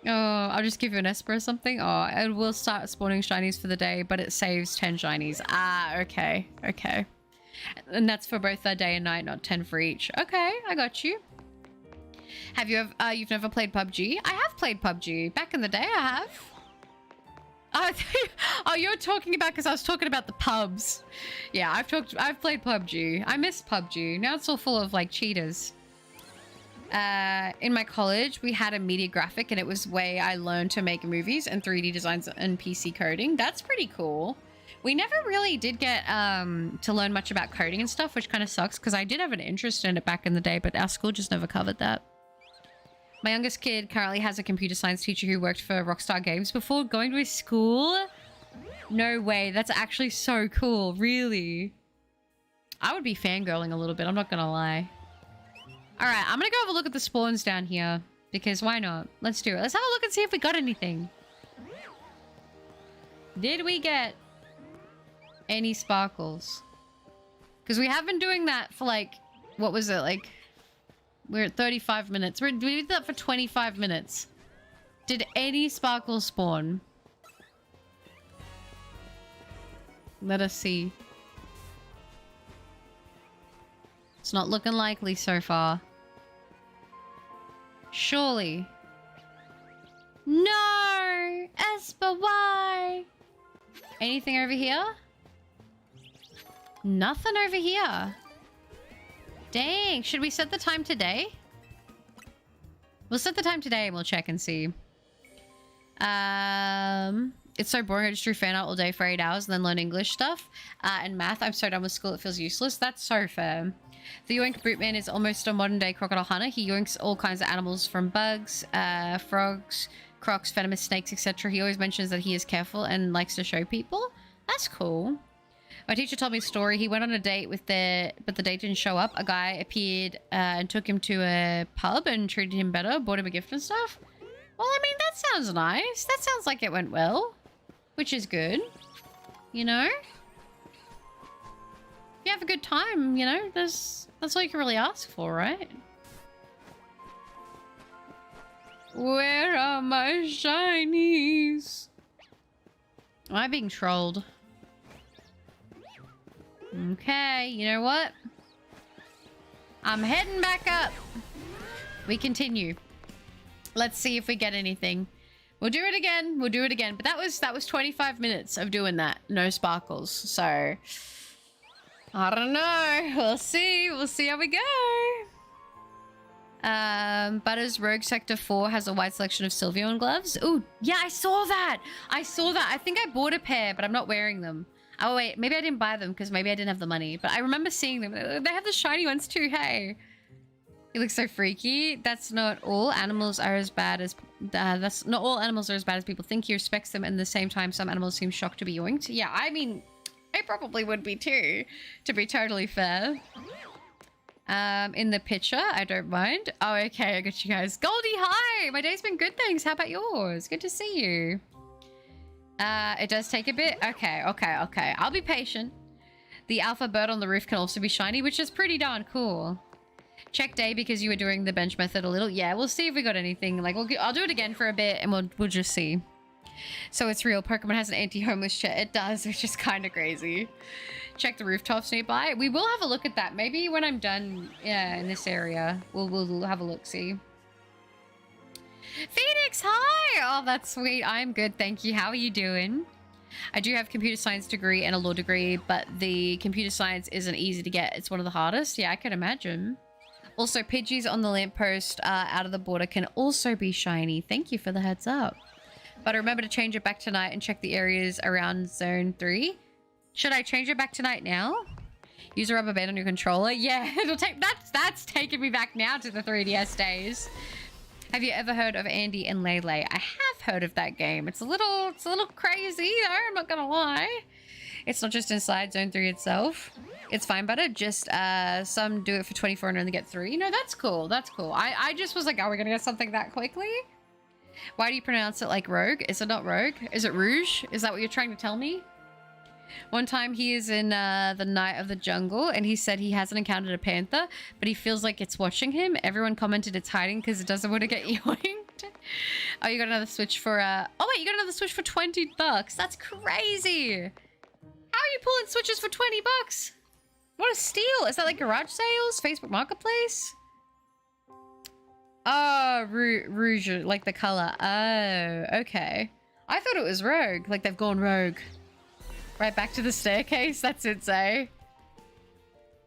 Speaker 2: Oh, I'll just give you an Esper or something. Oh, it will start spawning shinies for the day, but it saves 10 shinies. Ah, okay. Okay. And that's for both day and night, not 10 for each. Okay, I got you. Have you ever, you've never played PUBG? I have played PUBG. Back in the day, I have. Oh, you're talking about, because I was talking about the pubs. Yeah, I've played PUBG. I miss PUBG. Now it's all full of, like, cheaters. In my college, we had a media graphic, and it was way I learned to make movies and 3D designs and PC coding. That's pretty cool. We never really did get to learn much about coding and stuff, which kind of sucks, because I did have an interest in it back in the day, but our school just never covered that. My youngest kid currently has a computer science teacher who worked for Rockstar Games before going to his school. No way. That's actually so cool. Really. I would be fangirling a little bit. I'm not going to lie. All right. I'm going to go have a look at the spawns down here because why not? Let's do it. Let's have a look and see if we got anything. Did we get any sparkles? Because we have been doing that for like, what was it? Like, we're at 35 minutes. We did that for 25 minutes. Did any sparkles spawn? Let us see. It's not looking likely so far. Surely. No! Esper, why? Anything over here? Nothing over here. Dang, should we set the time today? We'll set the time today and we'll check and see. It's so boring. I just drew fan art all day for 8 hours and then learn English stuff and math. I'm so done with school, it feels useless. That's so fair. The Yoink Bruteman is almost a modern day crocodile hunter. He yoinks all kinds of animals from bugs, frogs, crocs, venomous snakes, etc. He always mentions that he is careful and likes to show people. That's cool. My teacher told me a story. He went on a date with but the date didn't show up. A guy appeared and took him to a pub and treated him better, bought him a gift and stuff. Well, I mean, that sounds nice. That sounds like it went well, which is good. You know? If you have a good time, you know, that's all you can really ask for, right? Where are my shinies? Am I being trolled? Okay, you know what? I'm heading back up. We continue. Let's see if we get anything. We'll do it again. We'll do it again. But that was 25 minutes of doing that. No sparkles. So I don't know. We'll see. We'll see how we go. Butters Rogue Sector 4 has a wide selection of Sylveon gloves. Ooh, yeah, I saw that. I saw that. I think I bought a pair, but I'm not wearing them. Oh, wait. Maybe I didn't buy them because maybe I didn't have the money. But I remember seeing them. They have the shiny ones too, hey. It looks so freaky. That's not all animals are as bad as... that's not all animals are as bad as people think. He respects them, and at the same time, some animals seem shocked to be yoinked. Yeah, I mean, I probably would be too, to be totally fair. In the picture, I don't mind. Oh, okay, I got you guys. Goldie, hi! My day's been good, thanks. How about yours? Good to see you. It does take a bit. Okay. I'll be patient. The alpha bird on the roof can also be shiny, which is pretty darn cool. Check day because you were doing the bench method a little. Yeah, we'll see if we got anything. Like, I'll do it again for a bit and we'll just see. So it's real. Pokemon has an anti-homeless chat. It does, which is kind of crazy. Check the rooftops nearby. We will have a look at that. Maybe when I'm done in this area, we'll have a look, see. Phoenix, hi! Oh, that's sweet. I'm good, thank you. How are you doing? I do have a computer science degree and a law degree, but the computer science isn't easy to get. It's one of the hardest. Yeah, I can imagine. Also, Pidgeys on the lamppost out of the border can also be shiny. Thank you for the heads up. But remember to change it back tonight and check the areas around Zone 3. Should I change it back tonight now? Use a rubber band on your controller. Yeah, it'll take that's taken me back now to the 3DS days. Have you ever heard of Andy and Lele? I have heard of that game. It's a little crazy though, I'm not gonna lie. It's not just inside Zone 3 itself. It's fine, but it just some do it for 24 and only get 3. No, that's cool. That's cool. I just was like, are we gonna get something that quickly? Why do you pronounce it like Rogue? Is it not Rogue? Is it Rouge? Is that what you're trying to tell me? One time he is in the Night of the Jungle and he said he hasn't encountered a panther, but he feels like it's watching him. Everyone commented it's hiding because it doesn't want to get yoinked. Oh, you got another Switch for oh wait, you got another Switch for 20 bucks. That's crazy. How are you pulling Switches for 20 bucks? What a steal. Is that like garage sales? Facebook Marketplace? Oh, Rouge, like the color. Oh, okay. I thought it was Rogue, like they've gone rogue. Right back to the staircase. That's it, Zay.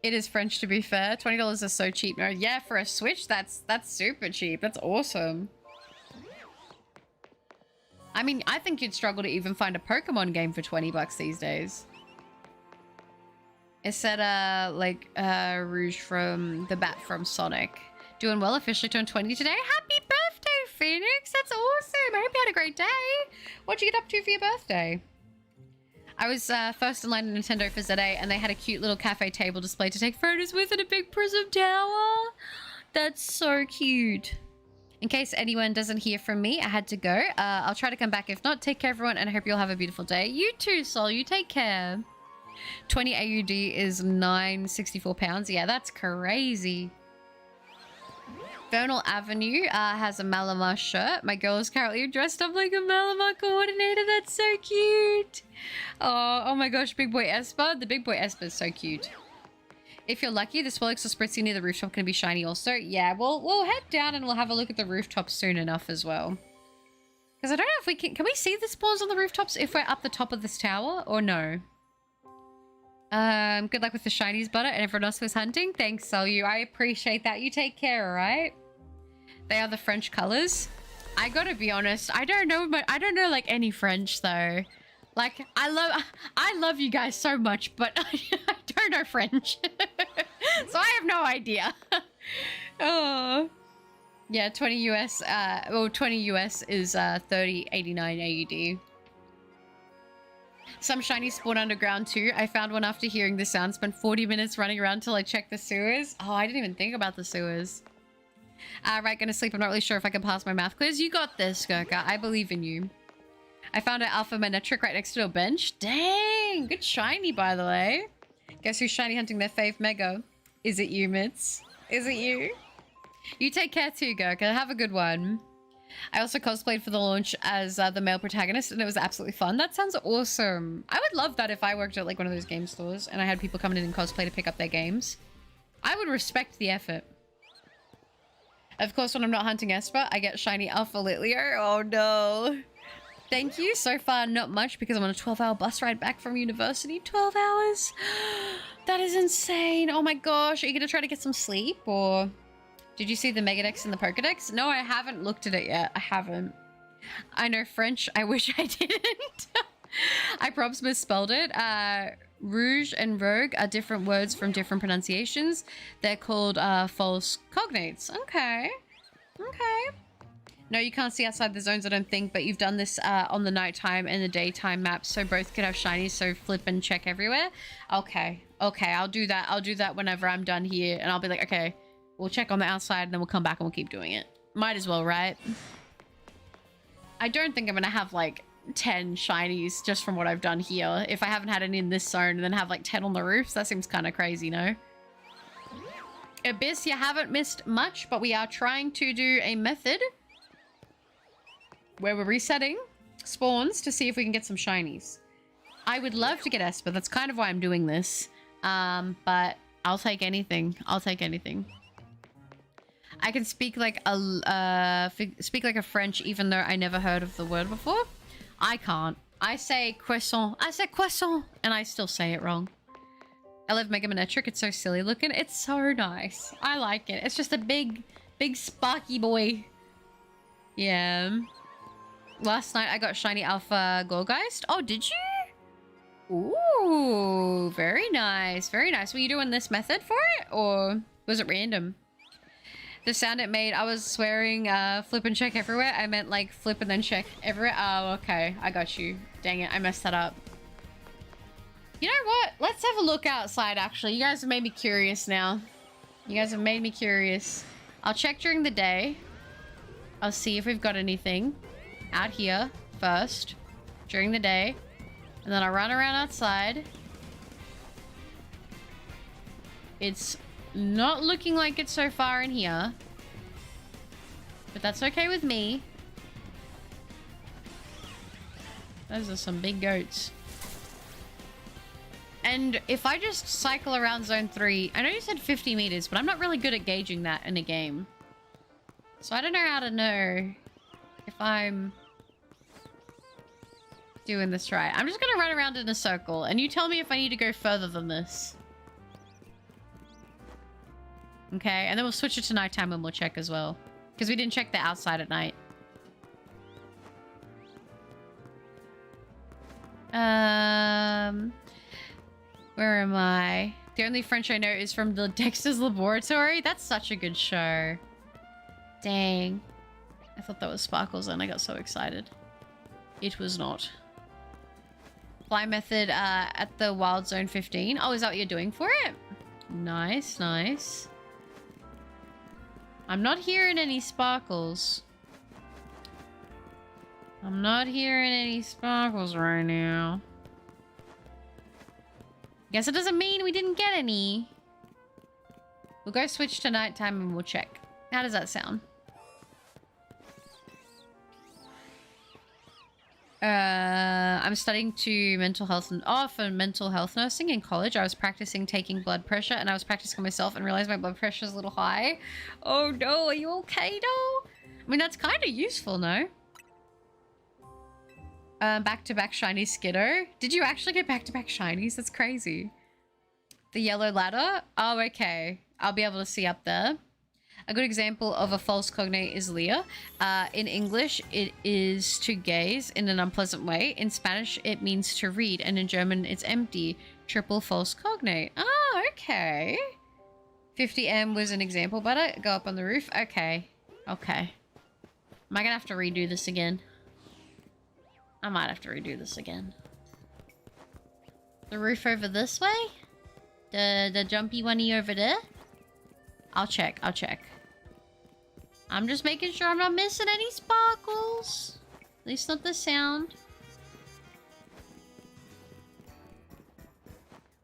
Speaker 2: It is French, to be fair. $20 is so cheap. No, yeah, for a Switch, that's super cheap. That's awesome. I mean, I think you'd struggle to even find a Pokemon game for 20 bucks these days. It said, Rouge from the Bat from Sonic. Doing well, officially turned 20 today. Happy birthday, Phoenix! That's awesome! I hope you had a great day. What'd you get up to for your birthday? I was first in line at Nintendo for ZA, and they had a cute little cafe table display to take photos with and a big prism tower. That's so cute. In case anyone doesn't hear from me, I had to go. I'll try to come back. If not, take care, everyone, and I hope you'll have a beautiful day. You too, Sol. You take care. 20 AUD is 964 pounds. Yeah, that's crazy. Vernal Avenue has a Malamar shirt. My girl is currently dressed up like a Malamar coordinator. That's so cute. Oh my gosh, Big Boy Esper. The Big Boy Esper is so cute. If you're lucky, the Swellix or Spritzy near the rooftop can be shiny also. Yeah, we'll head down and we'll have a look at the rooftop soon enough as well. Because I don't know if we can we see the spawns on the rooftops if we're up the top of this tower or no? Good luck with the shinies, Butter, and everyone else who's hunting. Thanks, Solyu. I appreciate that. You take care, alright? They are the French colors. I gotta be honest, I don't know like any French though. Like I love you guys so much, but I don't know French. So I have no idea. Oh. Yeah, 20 US 20 US is 30.89 AUD. Some shinies spawn underground too. I found one after hearing the sound. Spent 40 minutes running around till I checked the sewers. Oh, I didn't even think about the sewers. Right, gonna sleep. I'm not really sure if I can pass my math quiz. You got this, Gurka. I believe in you. I found an Alpha Manetric right next to a bench. Dang! Good shiny, by the way. Guess who's shiny hunting their fave Mega? Is it you, Mitz? Is it you? You take care too, Gurka. Have a good one. I also cosplayed for the launch as the male protagonist, and it was absolutely fun. That sounds awesome. I would love that if I worked at like one of those game stores and I had people coming in and cosplay to pick up their games. I would respect the effort. Of course, when I'm not hunting Esper, I get shiny Alpha Litleo. Oh no. Thank you. So far, not much because I'm on a 12-hour bus ride back from university. 12 hours? That is insane. Oh my gosh. Are you going to try to get some sleep or... Did you see the Megadex and the Pokedex? No, I haven't looked at it yet. I haven't. I know French. I wish I didn't. I probs misspelled it. Rouge and Rogue are different words from different pronunciations. They're called false cognates. Okay. Okay. No, you can't see outside the zones, I don't think, but you've done this on the nighttime and the daytime maps, so both could have shinies, so flip and check everywhere. Okay. Okay, I'll do that. I'll do that whenever I'm done here, and I'll be like, okay, we'll check on the outside, and then we'll come back and we'll keep doing it. Might as well, right? I don't think I'm gonna have, like, 10 shinies just from what I've done here. If I haven't had any in this zone and then have, like, 10 on the roofs, that seems kind of crazy, no? Abyss, you haven't missed much, but we are trying to do a method where we're resetting spawns to see if we can get some shinies. I would love to get Esper. That's kind of why I'm doing this. But I'll take anything. I'll take anything. I can speak like a speak like a French, even though I never heard of the word before. I can't. I say croissant. I say croissant, and I still say it wrong. I love Mega Manetric. It's so silly looking. It's so nice. I like it. It's just a big sparky boy. Yeah. Last night I got Shiny Alpha Goldgeist. Oh, did you? Ooh, very nice. Very nice. Were you doing this method for it, or was it random? The sound it made, I was swearing flip and check everywhere. I meant like flip and then check everywhere. Oh, okay. I got you. Dang it. I messed that up. You know what? Let's have a look outside, actually. You guys have made me curious now. You guys have made me curious. I'll check during the day. I'll see if we've got anything out here first during the day. And then I'll run around outside. It's not looking like it's so far in here. But that's okay with me. Those are some big goats. And if I just cycle around zone 3... I know you said 50 meters, but I'm not really good at gauging that in a game. So I don't know how to know if I'm doing this right. I'm just gonna run around in a circle, and you tell me if I need to go further than this. Okay, and then we'll switch it to nighttime and we'll check as well. Because we didn't check the outside at night. Where am I? The only French I know is from the Dexter's Laboratory. That's such a good show. Dang. I thought that was Sparkles and I got so excited. It was not. Fly method at the Wild Zone 15. Oh, is that what you're doing for it? Nice, nice. I'm not hearing any sparkles. I'm not hearing any sparkles right now. Guess it doesn't mean we didn't get any. We'll go switch to nighttime and we'll check. How does that sound? I'm studying to mental health and for mental health nursing in college. I was practicing taking blood pressure and I was practicing myself and realized my blood pressure is a little high. Oh no, are you okay though? I mean, that's kind of useful, no? Back-to-back shiny Skiddo. Did you actually get back-to-back shinies? That's crazy. The yellow ladder? Oh, okay. I'll be able to see up there. A good example of a false cognate is Leah. In English, it is to gaze in an unpleasant way. In Spanish, it means to read. And in German, it's empty. Triple false cognate. Oh, okay. 50M was an example, but go up on the roof. Okay. Okay. Am I gonna have to redo this again? I might have to redo this again. The roof over this way? The jumpy one-y over there? I'll check. I'll check. I'm just making sure I'm not missing any sparkles. At least not the sound.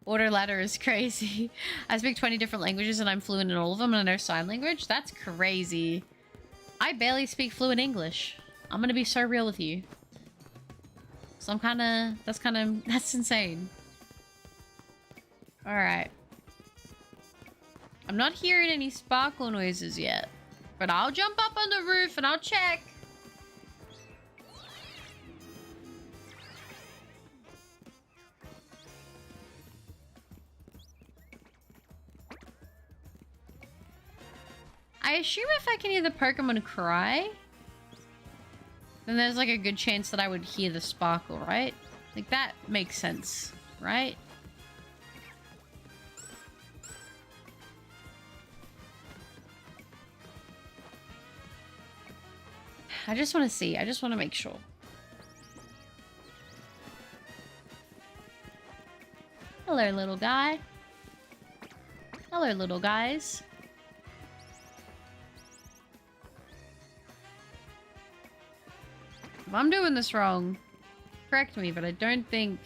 Speaker 2: Order ladder is crazy. I speak 20 different languages and I'm fluent in all of them and I know sign language. That's crazy. I barely speak fluent English. I'm gonna be so real with you. So I'm that's insane. Alright. I'm not hearing any sparkle noises yet. But I'll jump up on the roof and I'll check. I assume if I can hear the Pokemon cry, then there's like a good chance that I would hear the sparkle, right? Like that makes sense, right? I just want to see. I just want to make sure. Hello, little guy. Hello, little guys. If I'm doing this wrong, correct me, but I don't think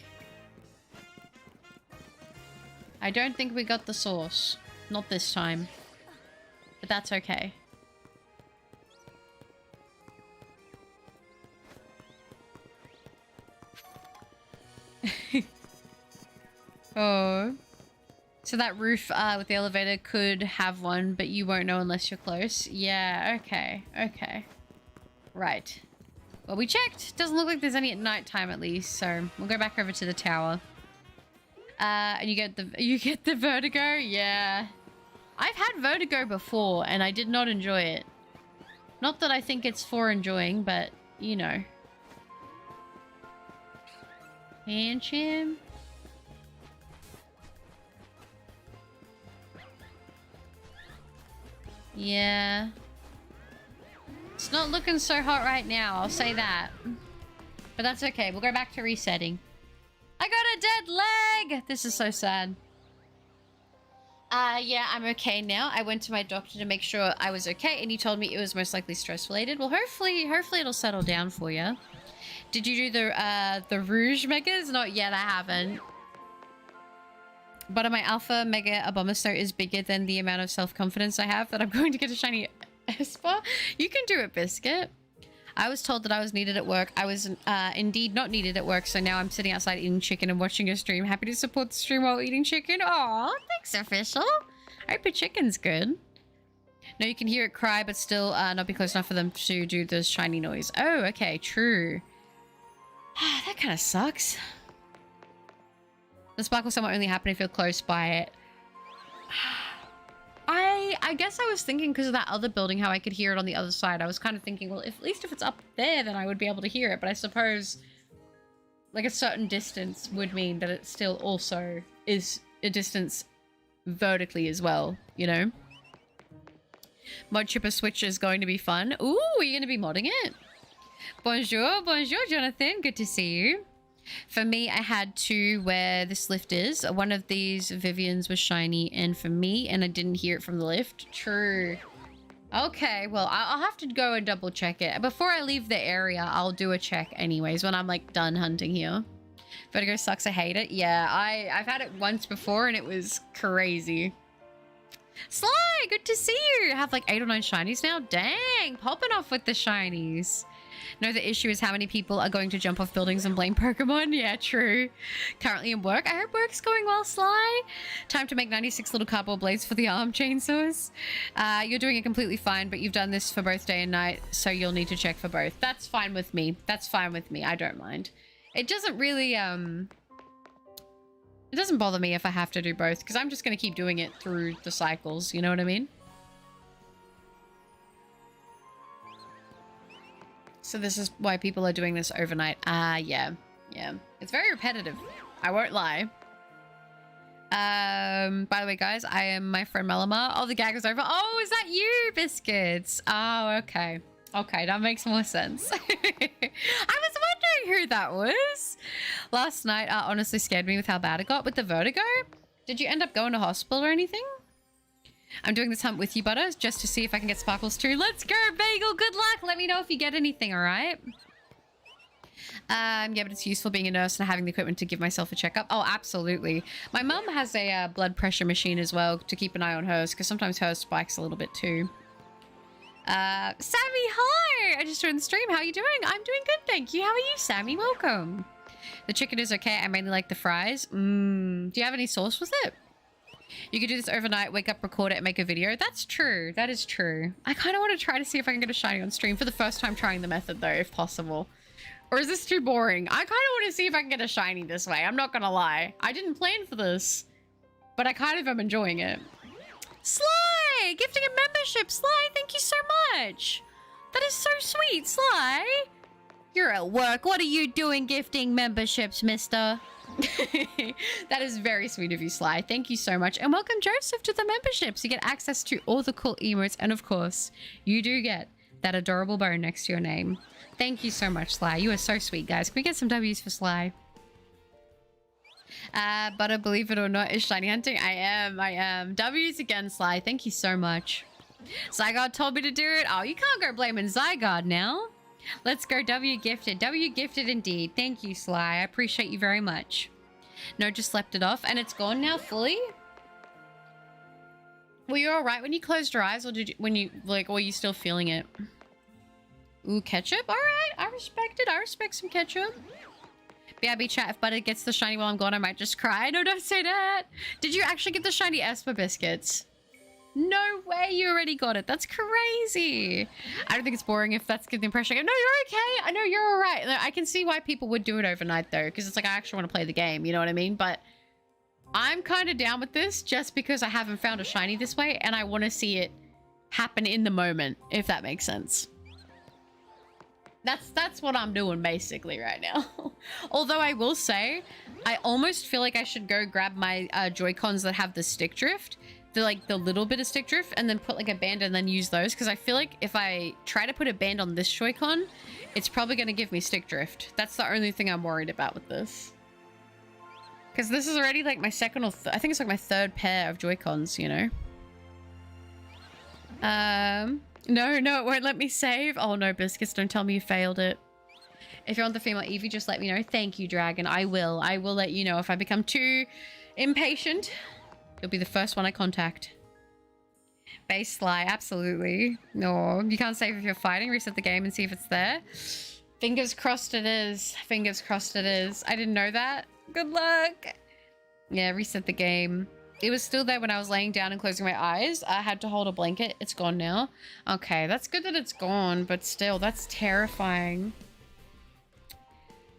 Speaker 2: we got the source. Not this time. But that's okay. Oh. So that roof with the elevator could have one, but you won't know unless you're close. Yeah, okay, okay. Right. Well, we checked. Doesn't look like there's any at night time at least, so we'll go back over to the tower. And you get the vertigo? Yeah. I've had vertigo before, and I did not enjoy it. Not that I think it's for enjoying, but, you know. Pancham? Yeah. It's not looking so hot right now, I'll say that. But that's okay, we'll go back to resetting. I got a dead leg! This is so sad. Yeah, I'm okay now. I went to my doctor to make sure I was okay, and he told me it was most likely stress related. Well, hopefully it'll settle down for you. Did you do the Rouge Megas? Not yet, I haven't. But my Alpha Mega Abomasnow is bigger than the amount of self-confidence I have that I'm going to get a shiny Esper. You can do it, Biscuit. I was told that I was needed at work. I was indeed not needed at work, so now I'm sitting outside eating chicken and watching your stream. Happy to support the stream while eating chicken. Aw, thanks, official. I hope your chicken's good. No, you can hear it cry, but still not be close enough for them to do the shiny noise. Oh, okay, true. That kind of sucks. The sparkle somewhat only happen if you're close by it. I guess I was thinking because of that other building how I could hear it on the other side. I was kind of thinking, well, at least if it's up there, then I would be able to hear it. But I suppose like a certain distance would mean that it still also is a distance vertically as well, you know? Mod Chipper Switch is going to be fun. Ooh, are you going to be modding it? Bonjour, bonjour, Jonathan. Good to see you. For me, I had to where this lift is. One of these Vivians was shiny, and for me, and I didn't hear it from the lift. True. Okay, well, I'll have to go and double check it. Before I leave the area, I'll do a check anyways when I'm like done hunting here. Vertigo sucks, I hate it. Yeah, I've had it once before and it was crazy. Sly, good to see you. I have like 8 or 9 shinies now. Dang, popping off with the shinies. No, the issue is how many people are going to jump off buildings and blame Pokemon. Yeah, true. Currently in work. I hope work's going well, Sly. Time to make 96 little cardboard blades for the arm chainsaws. You're doing it completely fine, but you've done this for both day and night, so you'll need to check for both. That's fine with me. That's fine with me. I don't mind. It doesn't really, it doesn't bother me if I have to do both, because I'm just going to keep doing it through the cycles. You know what I mean? So this is why people are doing this overnight. Yeah. Yeah. It's very repetitive. I won't lie. By the way, guys, I am my friend Melamar. Oh, the gag was over. Oh, is that you, Biscuits? Oh, okay. Okay, that makes more sense. I was wondering who that was. Last night honestly scared me with how bad it got with the vertigo. Did you end up going to hospital or anything? I'm doing this hunt with you, Butters, just to see if I can get sparkles too. Let's go, Bagel. Good luck. Let me know if you get anything, all right? Yeah, but it's useful being a nurse and having the equipment to give myself a checkup. Oh, absolutely. My mum has a blood pressure machine as well to keep an eye on hers, because sometimes hers spikes a little bit too. Sammy, hi! I just joined the stream. How are you doing? I'm doing good, thank you. How are you, Sammy? Welcome. The chicken is okay. I mainly like the fries. Do you have any sauce with it? You could do this overnight, wake up, record it, and make a video. That's true. That is true. I kind of want to try to see if I can get a shiny on stream for the first time trying the method, though, if possible. Or is this too boring? I kind of want to see if I can get a shiny this way. I'm not going to lie. I didn't plan for this, but I kind of am enjoying it. Sly! Gifting a membership! Sly, thank you so much! That is so sweet, Sly! You're at work. What are you doing gifting memberships, mister? That is very sweet of you, Sly. Thank you so much. And welcome, Joseph, to the memberships. You get access to all the cool emotes. And of course, you do get that adorable bow next to your name. Thank you so much, Sly. You are so sweet, guys. Can we get some W's for Sly? Butter, believe it or not, is shiny hunting. I am. W's again, Sly. Thank you so much. Zygarde told me to do it. Oh, you can't go blaming Zygarde now. Let's go, W gifted. W gifted indeed. Thank you, Sly. I appreciate you very much. No, just slept it off. And it's gone now fully? Were you alright when you closed your eyes? Or did you, were you still feeling it? Ooh, ketchup? Alright, I respect it. I respect some ketchup. BRB chat, if Butter gets the shiny while I'm gone, I might just cry. No, don't say that. Did you actually get the shiny Esper biscuits? No way you already got it. That's crazy. I don't think it's boring if that's giving the impression. No, you're okay. I know you're all right. I can see why people would do it overnight though, because it's like, I actually want to play the game. You know what I mean? But I'm kind of down with this just because I haven't found a shiny this way and I want to see it happen in the moment, if that makes sense. That's what I'm doing basically right now. Although I will say, I almost feel like I should go grab my Joy-Cons that have the stick drift, the little bit of stick drift, and then put like a band and then use those, because I feel like if I try to put a band on this Joy-Con, it's probably going to give me stick drift. That's the only thing I'm worried about with this. Because this is already like my second or I think it's like my third pair of Joy-Cons, you know? No, it won't let me save. Oh no, Biscuits, don't tell me you failed it. If you want the female Eevee, just let me know. Thank you, Dragon. I will let you know if I become too impatient. You'll be the first one I contact. Base Sly, absolutely. No, you can't save if you're fighting. Reset the game and see if it's there. Fingers crossed it is. Fingers crossed it is. I didn't know that. Good luck. Yeah, reset the game. It was still there when I was laying down and closing my eyes. I had to hold a blanket. It's gone now. Okay, that's good that it's gone, but still, that's terrifying.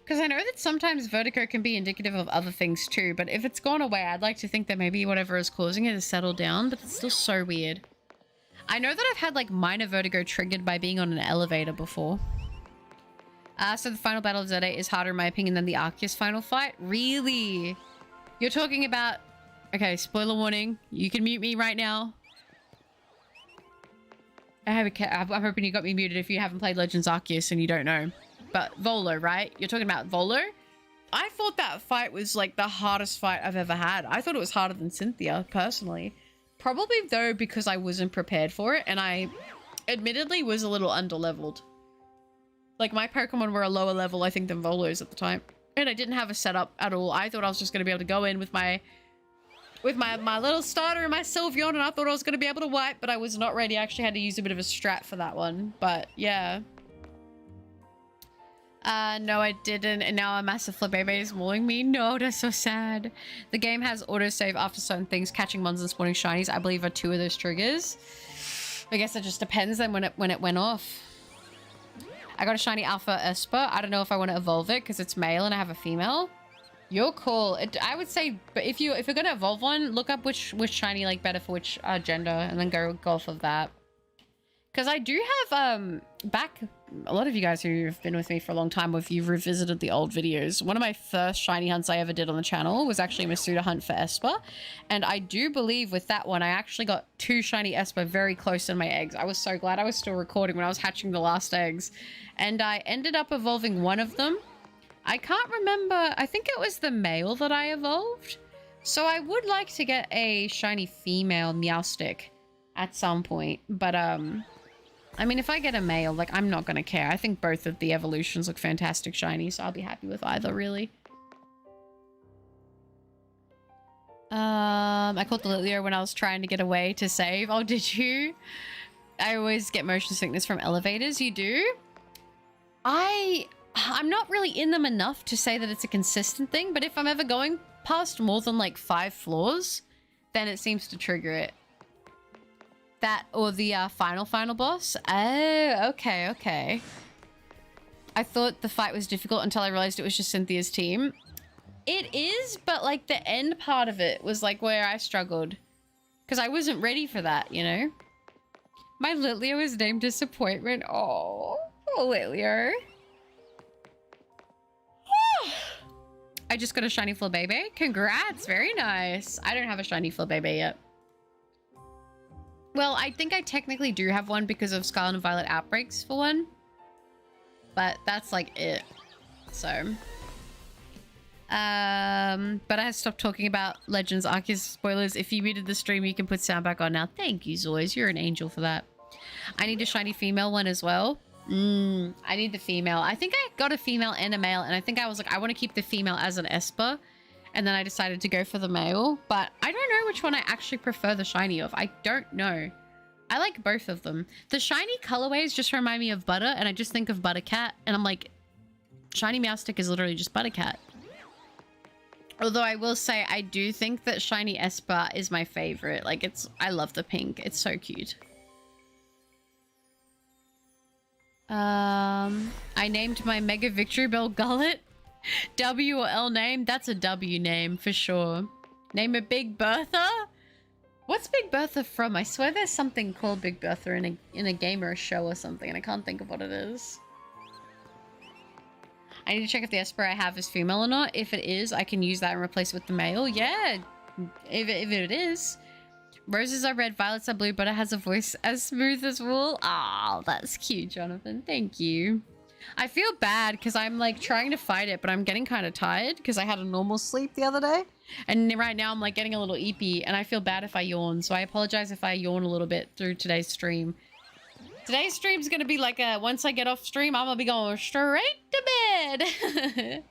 Speaker 2: Because I know that sometimes vertigo can be indicative of other things too, but if it's gone away, I'd like to think that maybe whatever is causing it has settled down, but it's still so weird. I know that I've had like minor vertigo triggered by being on an elevator before. So the final battle of Z8 is harder in my opinion than the Arceus final fight. Really? You're talking about... Okay, spoiler warning. You can mute me right now. I'm hoping you got me muted if you haven't played Legends Arceus and you don't know. But Volo, right? You're talking about Volo? I thought that fight was like the hardest fight I've ever had. I thought it was harder than Cynthia, personally. Probably though because I wasn't prepared for it and I admittedly was a little underleveled. Like my Pokemon were a lower level, I think, than Volo's at the time. And I didn't have a setup at all. I thought I was just going to be able to go in with my little starter and my Sylveon, and I thought I was going to be able to wipe, but I was not ready. I actually had to use a bit of a strat for that one. But yeah. No, I didn't. And now a massive Flabébé is mauling me. No, that's so sad. The game has autosave after certain things. Catching mons and spawning shinies, I believe, are 2 of those triggers. I guess it just depends then when it went off. I got a shiny Alpha Esper. I don't know if I want to evolve it because it's male and I have a female. You're cool. I would say, but if you're gonna evolve one, look up which shiny like better for which gender, and then go off of that. Because I do have back a lot of you guys who have been with me for a long time, if you've revisited the old videos, one of my first shiny hunts I ever did on the channel was actually a Masuda hunt for Esper, and I do believe with that one I actually got 2 shiny Esper very close in my eggs. I was so glad I was still recording when I was hatching the last eggs, and I ended up evolving one of them. I can't remember. I think it was the male that I evolved. So I would like to get a shiny female Meowstic at some point. But, I mean, if I get a male, like, I'm not going to care. I think both of the evolutions look fantastic shiny, so I'll be happy with either, really. I caught the Litleo when I was trying to get away to save. Oh, did you? I always get motion sickness from elevators. You do? I'm not really in them enough to say that it's a consistent thing, but if I'm ever going past more than like 5 floors, then it seems to trigger it. That or the final boss. Oh, okay. I thought the fight was difficult until I realized it was just Cynthia's team. It is, but like the end part of it was like where I struggled. Because I wasn't ready for that, you know? My Litleo is named Disappointment. Oh, Litleo. I just got a shiny Flabébé. Congrats, very nice. I don't have a shiny Flabébé yet. Well, I think I technically do have one because of Scarlet and Violet outbreaks for one. But that's like it. So. But I have stopped talking about Legends Arceus spoilers. If you muted the stream, you can put sound back on now. Thank you, Zoys. You're an angel for that. I need a shiny female one as well. I need the female. I think I got a female and a male, and I think I was like, I want to keep the female as an Esper, and then I decided to go for the male, but I don't know which one I actually prefer the shiny of. I don't know. I like both of them. The shiny colorways just remind me of Butter, and I just think of Buttercat, and I'm like, Shiny Meowstic is literally just Buttercat. Although I will say, I do think that Shiny Esper is my favorite. Like, I love the pink. It's so cute. I named my Mega Victory Bell Gullet. W or L name? That's a W name for sure. Name it Big Bertha? What's Big Bertha from? I swear there's something called Big Bertha in a game or a show or something, and I can't think of what it is. I need to check if the Esper I have is female or not. If it is, I can use that and replace it with the male. Yeah, if it is. Roses are red, violets are blue, but it has a voice as smooth as wool. Oh, that's cute, Jonathan. Thank you. I feel bad because I'm like trying to fight it, but I'm getting kind of tired because I had a normal sleep the other day. And right now I'm like getting a little eepy and I feel bad if I yawn. So I apologize if I yawn a little bit through today's stream. Today's stream's going to be like once I get off stream, I'm going to be going straight to bed.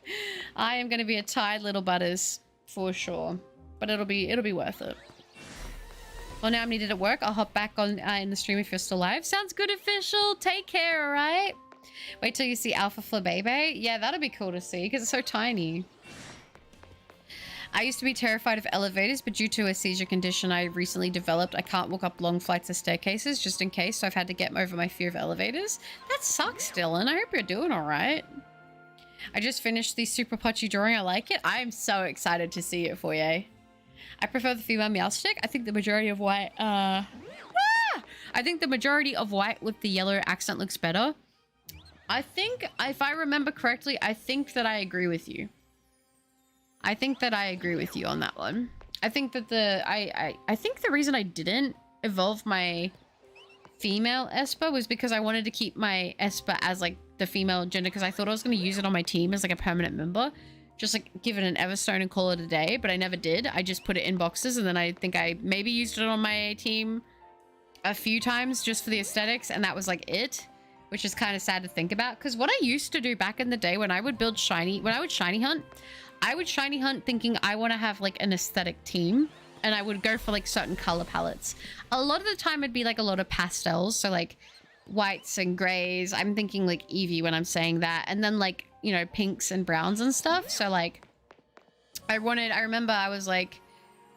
Speaker 2: I am going to be a tired little butters for sure, but it'll be worth it. Well, now I'm needed at work. I'll hop back on in the stream if you're still live. Sounds good, official. Take care, all right? Wait till you see Alpha Flabebe. Yeah, that'll be cool to see because it's so tiny. I used to be terrified of elevators, but due to a seizure condition I recently developed, I can't walk up long flights of staircases just in case, so I've had to get over my fear of elevators. That sucks, Dylan. I hope you're doing all right. I just finished the Super Puchy drawing. I like it. I'm so excited to see it for you. I prefer the female Meowstic. I think the majority of white, I think the majority of white with the yellow accent looks better. I think, if I remember correctly, I think that I agree with you. I think that I agree with you on that one. I think that I think the reason I didn't evolve my female Esper was because I wanted to keep my Esper as like the female gender because I thought I was going to use it on my team as like a permanent member. Just like give it an Everstone and call it a day, but I never did. I just put it in boxes and then I think I maybe used it on my team a few times just for the aesthetics and that was like it, which is kind of sad to think about because what I used to do back in the day when I would build shiny, when I would shiny hunt, I would shiny hunt thinking I want to have like an aesthetic team and I would go for like certain color palettes. A lot of the time it'd be like a lot of pastels, so like whites and grays. I'm thinking like Eevee when I'm saying that, and then like, you know, pinks and browns and stuff. So like I remember I was like,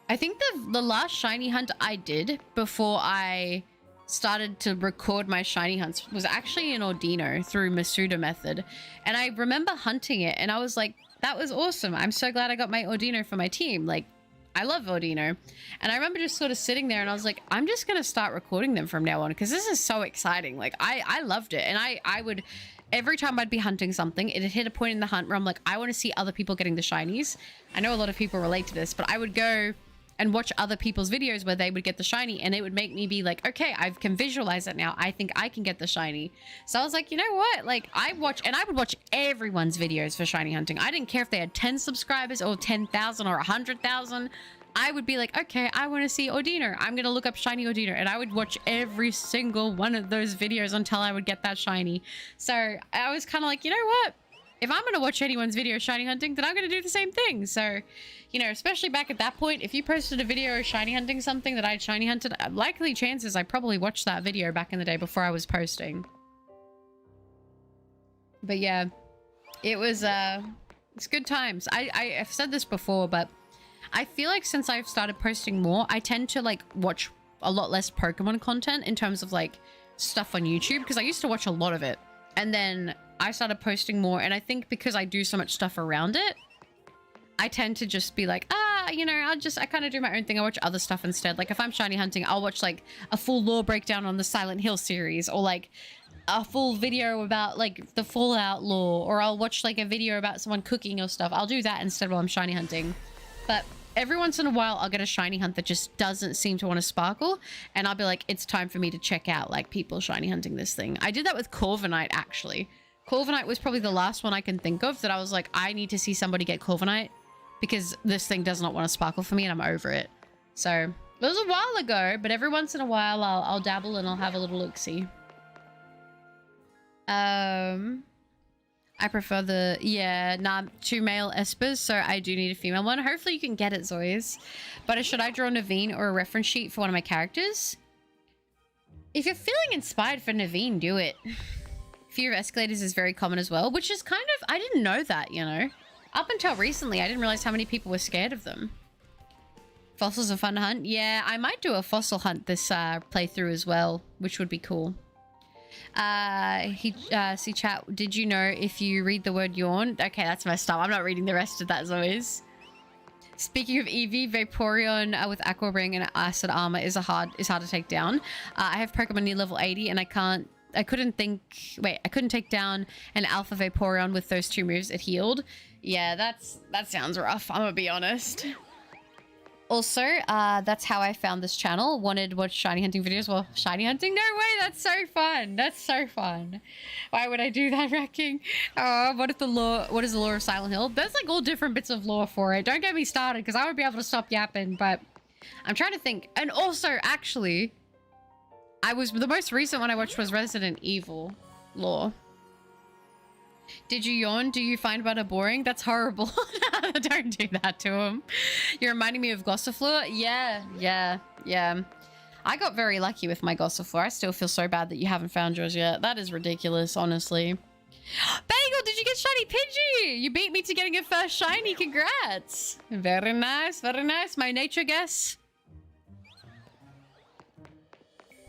Speaker 2: I think the last shiny hunt I did before I started to record my shiny hunts was actually in Ordino through Masuda method. And I remember hunting it and I was like, that was awesome. I'm so glad I got my Ordino for my team. Like, I love Ordino. And I remember just sort of sitting there and I was like, I'm just going to start recording them from now on because this is so exciting. Like, I loved it. And I would, every time I'd be hunting something, it had hit a point in the hunt where I'm like, I want to see other people getting the shinies. I know a lot of people relate to this, but I would go and watch other people's videos where they would get the shiny and it would make me be like, okay, I can visualize it now. I think I can get the shiny. So I was like, you know what? Like I would watch everyone's videos for shiny hunting. I didn't care if they had 10 subscribers or 10,000 or 100,000. I would be like, okay, I want to see Ordino. I'm going to look up shiny Ordino and I would watch every single one of those videos until I would get that shiny. So I was kind of like, you know what? If I'm going to watch anyone's video shiny hunting, then I'm going to do the same thing. So, you know, especially back at that point, if you posted a video of shiny hunting something that I'd shiny hunted, likely chances I probably watched that video back in the day before I was posting. But yeah, it was, it's good times. I've said this before, but I feel like since I've started posting more, I tend to like watch a lot less Pokemon content in terms of like stuff on YouTube, because I used to watch a lot of it. And then I started posting more, and I think because I do so much stuff around it, I tend to just be like, you know, I kind of do my own thing. I watch other stuff instead. Like if I'm shiny hunting, I'll watch like a full lore breakdown on the Silent Hill series, or like a full video about like the Fallout lore, or I'll watch like a video about someone cooking or stuff. I'll do that instead while I'm shiny hunting. But every once in a while, I'll get a shiny hunt that just doesn't seem to want to sparkle, and I'll be like, it's time for me to check out like people shiny hunting this thing. I did that with Corviknight actually. Corviknight was probably the last one I can think of that I was like, I need to see somebody get Corviknight because this thing does not want to sparkle for me and I'm over it. So it was a while ago, but every once in a while I'll dabble and I'll have a little look-see. I prefer the, two male espers, so I do need a female one. Hopefully you can get it, Zoyas. But should I draw Naveen or a reference sheet for one of my characters? If you're feeling inspired for Naveen, do it. Fear of escalators is very common as well, which is kind of, I didn't know that, you know. Up until recently, I didn't realize how many people were scared of them. Fossils are fun to hunt. Yeah, I might do a fossil hunt this playthrough as well, which would be cool. See chat, did you know if you read the word yawn? Okay, that's messed up. I'm not reading the rest of that as always. Speaking of Eevee, Vaporeon with Aqua Ring and Acid Armor is hard to take down. I have Pokemon near level 80 and I couldn't take down an Alpha Vaporeon with those 2 moves it healed. Yeah, that sounds rough, I'm gonna be honest. Also, that's how I found this channel. Wanted to watch shiny hunting videos. Well, shiny hunting? No way, that's so fun. That's so fun. Why would I do that, Wrecking? What is the lore of Silent Hill? There's like all different bits of lore for it. Don't get me started because I won't be able to stop yapping, but I'm trying to think. And also, actually, the most recent one I watched was Resident Evil lore. Did you yawn? Do you find butter boring? That's horrible. Don't do that to him. You're reminding me of Gossifleur. Yeah. I got very lucky with my Gossifleur. I still feel so bad that you haven't found yours yet. That is ridiculous, honestly. Bagel, did you get shiny Pidgey? You beat me to getting your first shiny. Congrats. Very nice, very nice. My nature guess?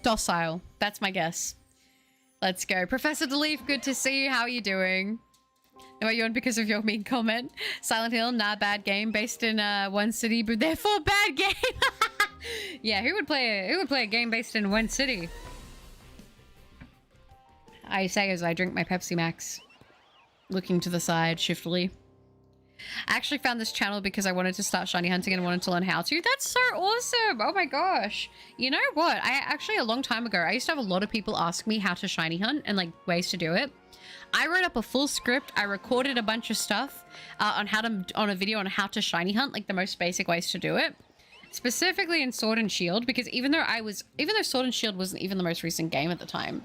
Speaker 2: Docile. That's my guess. Let's go. Professor DeLeaf, good to see you. How are you doing? No, you on because of your mean comment. Silent Hill, nah, bad game. Based in one city, but therefore bad game. Yeah, who would play a game based in one city? I say as I drink my Pepsi Max. Looking to the side, shiftily. I actually found this channel because I wanted to start shiny hunting and wanted to learn how to. That's so awesome. Oh my gosh. You know what? A long time ago, I used to have a lot of people ask me how to shiny hunt and like ways to do it. I wrote up a full script. I recorded a bunch of stuff on a video on how to shiny hunt, like the most basic ways to do it. Specifically in Sword and Shield, because even though Sword and Shield wasn't even the most recent game at the time,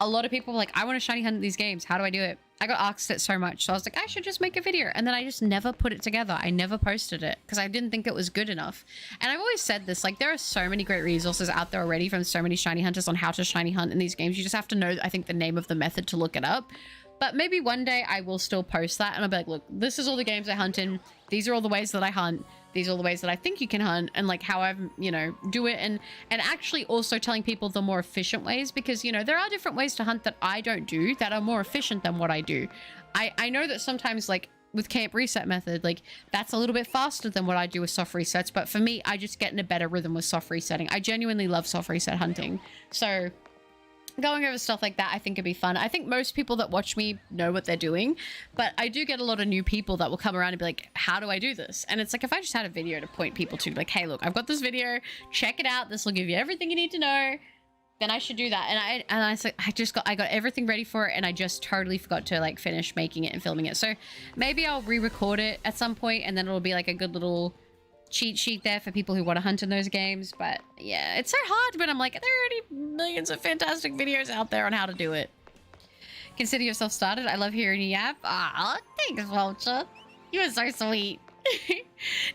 Speaker 2: a lot of people were like, I want to shiny hunt these games. How do I do it? I got asked it so much. So I was like, I should just make a video. And then I just never put it together. I never posted it because I didn't think it was good enough. And I've always said this, like there are so many great resources out there already from so many shiny hunters on how to shiny hunt in these games. You just have to know, I think, the name of the method to look it up. But maybe one day I will still post that and I'll be like, look, this is all the games I hunt in. These are all the ways that I hunt. These are all the ways that I think you can hunt and like how I've, you know, do it. And actually also telling people the more efficient ways, because, you know, there are different ways to hunt that I don't do that are more efficient than what I do. I know that sometimes like with camp reset method, like that's a little bit faster than what I do with soft resets. But for me, I just get in a better rhythm with soft resetting. I genuinely love soft reset hunting. So going over stuff like that, I think it'd be fun. I think most people that watch me know what they're doing, but I do get a lot of new people that will come around and be like, how do I do this? And it's like, if I just had a video to point people to, like, hey, look, I've got this video, check it out. This will give you everything you need to know. Then I should do that. And I got everything ready for it, and I just totally forgot to like finish making it and filming it. So maybe I'll re-record it at some point, and then it'll be like a good little cheat sheet there for people who want to hunt in those games. But yeah, it's so hard when I'm like, there are already millions of fantastic videos out there on how to do it. Consider yourself started. I love hearing you yap. Ah, thanks, Vulture. You are so sweet.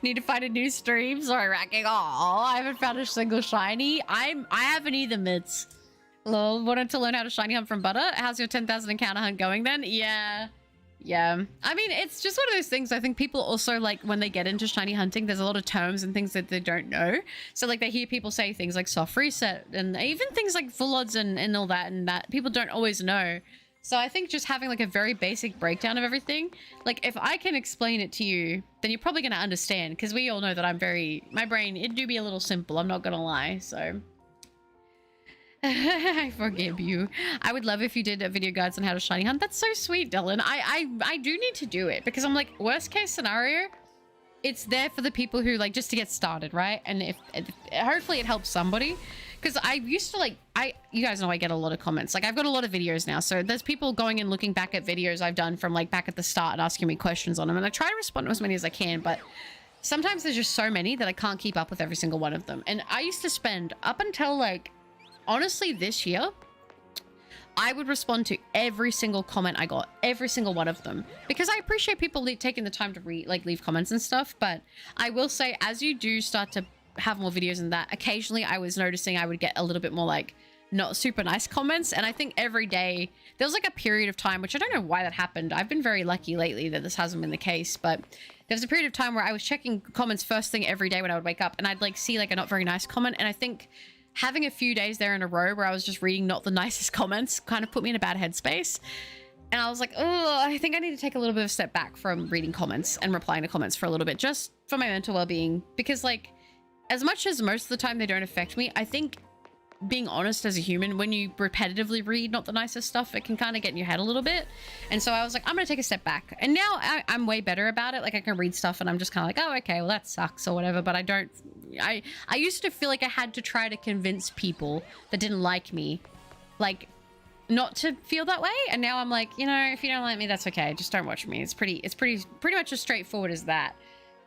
Speaker 2: Need to find a new stream. Sorry, Racking. Oh, I haven't found a single shiny. I haven't either, Mitts. Lol, wanted to learn how to shiny hunt from Butter. How's your 10,000 encounter hunt going then? Yeah. I mean, it's just one of those things. I think people also, like, when they get into shiny hunting, there's a lot of terms and things that they don't know. So, like, they hear people say things like soft reset and even things like full odds and all that, and that people don't always know. So I think just having like a very basic breakdown of everything, like if I can explain it to you, then you're probably going to understand, because we all know that my brain, it do be a little simple. I'm not going to lie. So I forgive you. I would love if you did video guides on how to shiny hunt. That's so sweet, Dylan. I do need to do it, because I'm like, worst case scenario, it's there for the people who like just to get started, right? And if hopefully it helps somebody. Because I used to like, you guys know I get a lot of comments. Like I've got a lot of videos now. So there's people going and looking back at videos I've done from like back at the start and asking me questions on them. And I try to respond to as many as I can. But sometimes there's just so many that I can't keep up with every single one of them. And I used to spend up until like, honestly this year, I would respond to every single comment I got, every single one of them. Because I appreciate people taking the time to leave comments and stuff. But I will say, as you do start to have more videos than that, occasionally I was noticing I would get a little bit more like not super nice comments. And I think every day there was like a period of time, which I don't know why that happened. I've been very lucky lately that this hasn't been the case, but there was a period of time where I was checking comments first thing every day when I would wake up, and I'd like see like a not very nice comment. And I think having a few days there in a row where I was just reading not the nicest comments kind of put me in a bad headspace. And I was like, oh, I think I need to take a little bit of a step back from reading comments and replying to comments for a little bit, just for my mental well-being. Because like, as much as most of the time they don't affect me, I think being honest as a human, when you repetitively read not the nicest stuff, it can kind of get in your head a little bit. And so I was like, I'm gonna take a step back. And now I'm way better about it. Like I can read stuff and I'm just kind of like, oh, okay, well that sucks or whatever. But I used to feel like I had to try to convince people that didn't like me, like, not to feel that way. And now I'm like, you know, if you don't like me, that's okay, just don't watch me. It's pretty much as straightforward as that.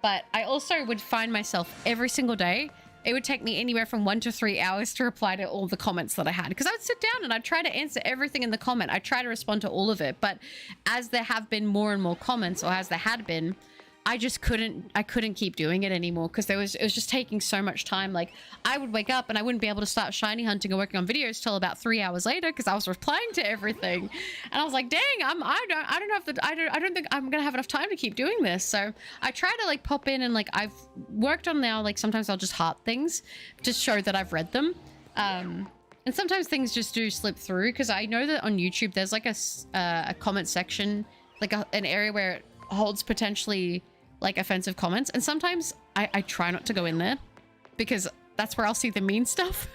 Speaker 2: But I also would find myself every single day, it would take me anywhere from 1 to 3 hours to reply to all the comments that I had, because I would sit down and I'd try to answer everything in the comment. I try to respond to all of it, but as there have been more and more comments, or as there had been, I couldn't keep doing it anymore, because it was just taking so much time. Like I would wake up and I wouldn't be able to start shiny hunting or working on videos till about 3 hours later, because I was replying to everything. And I was like, dang, I don't think I'm gonna have enough time to keep doing this. So I try to like pop in, and like I've worked on now, like sometimes I'll just heart things to show that I've read them. And sometimes things just do slip through, because I know that on YouTube there's like a comment section, like an area where it holds potentially like offensive comments, and sometimes I try not to go in there, because that's where I'll see the mean stuff.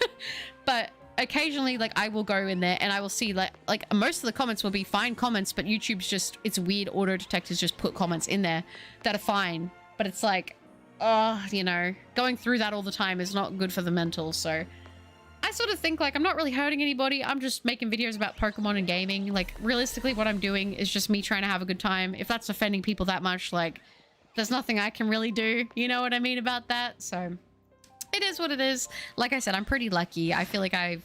Speaker 2: But occasionally, like I will go in there and I will see like most of the comments will be fine comments, but YouTube's just, it's weird, auto detectors just put comments in there that are fine, but it's like, you know, going through that all the time is not good for the mental. So I sort of think like I'm not really hurting anybody. I'm just making videos about Pokemon and gaming. Like realistically, what I'm doing is just me trying to have a good time. If that's offending people that much, like there's nothing I can really do. You know what I mean about that? So it is what it is. Like I said, I'm pretty lucky. I feel like I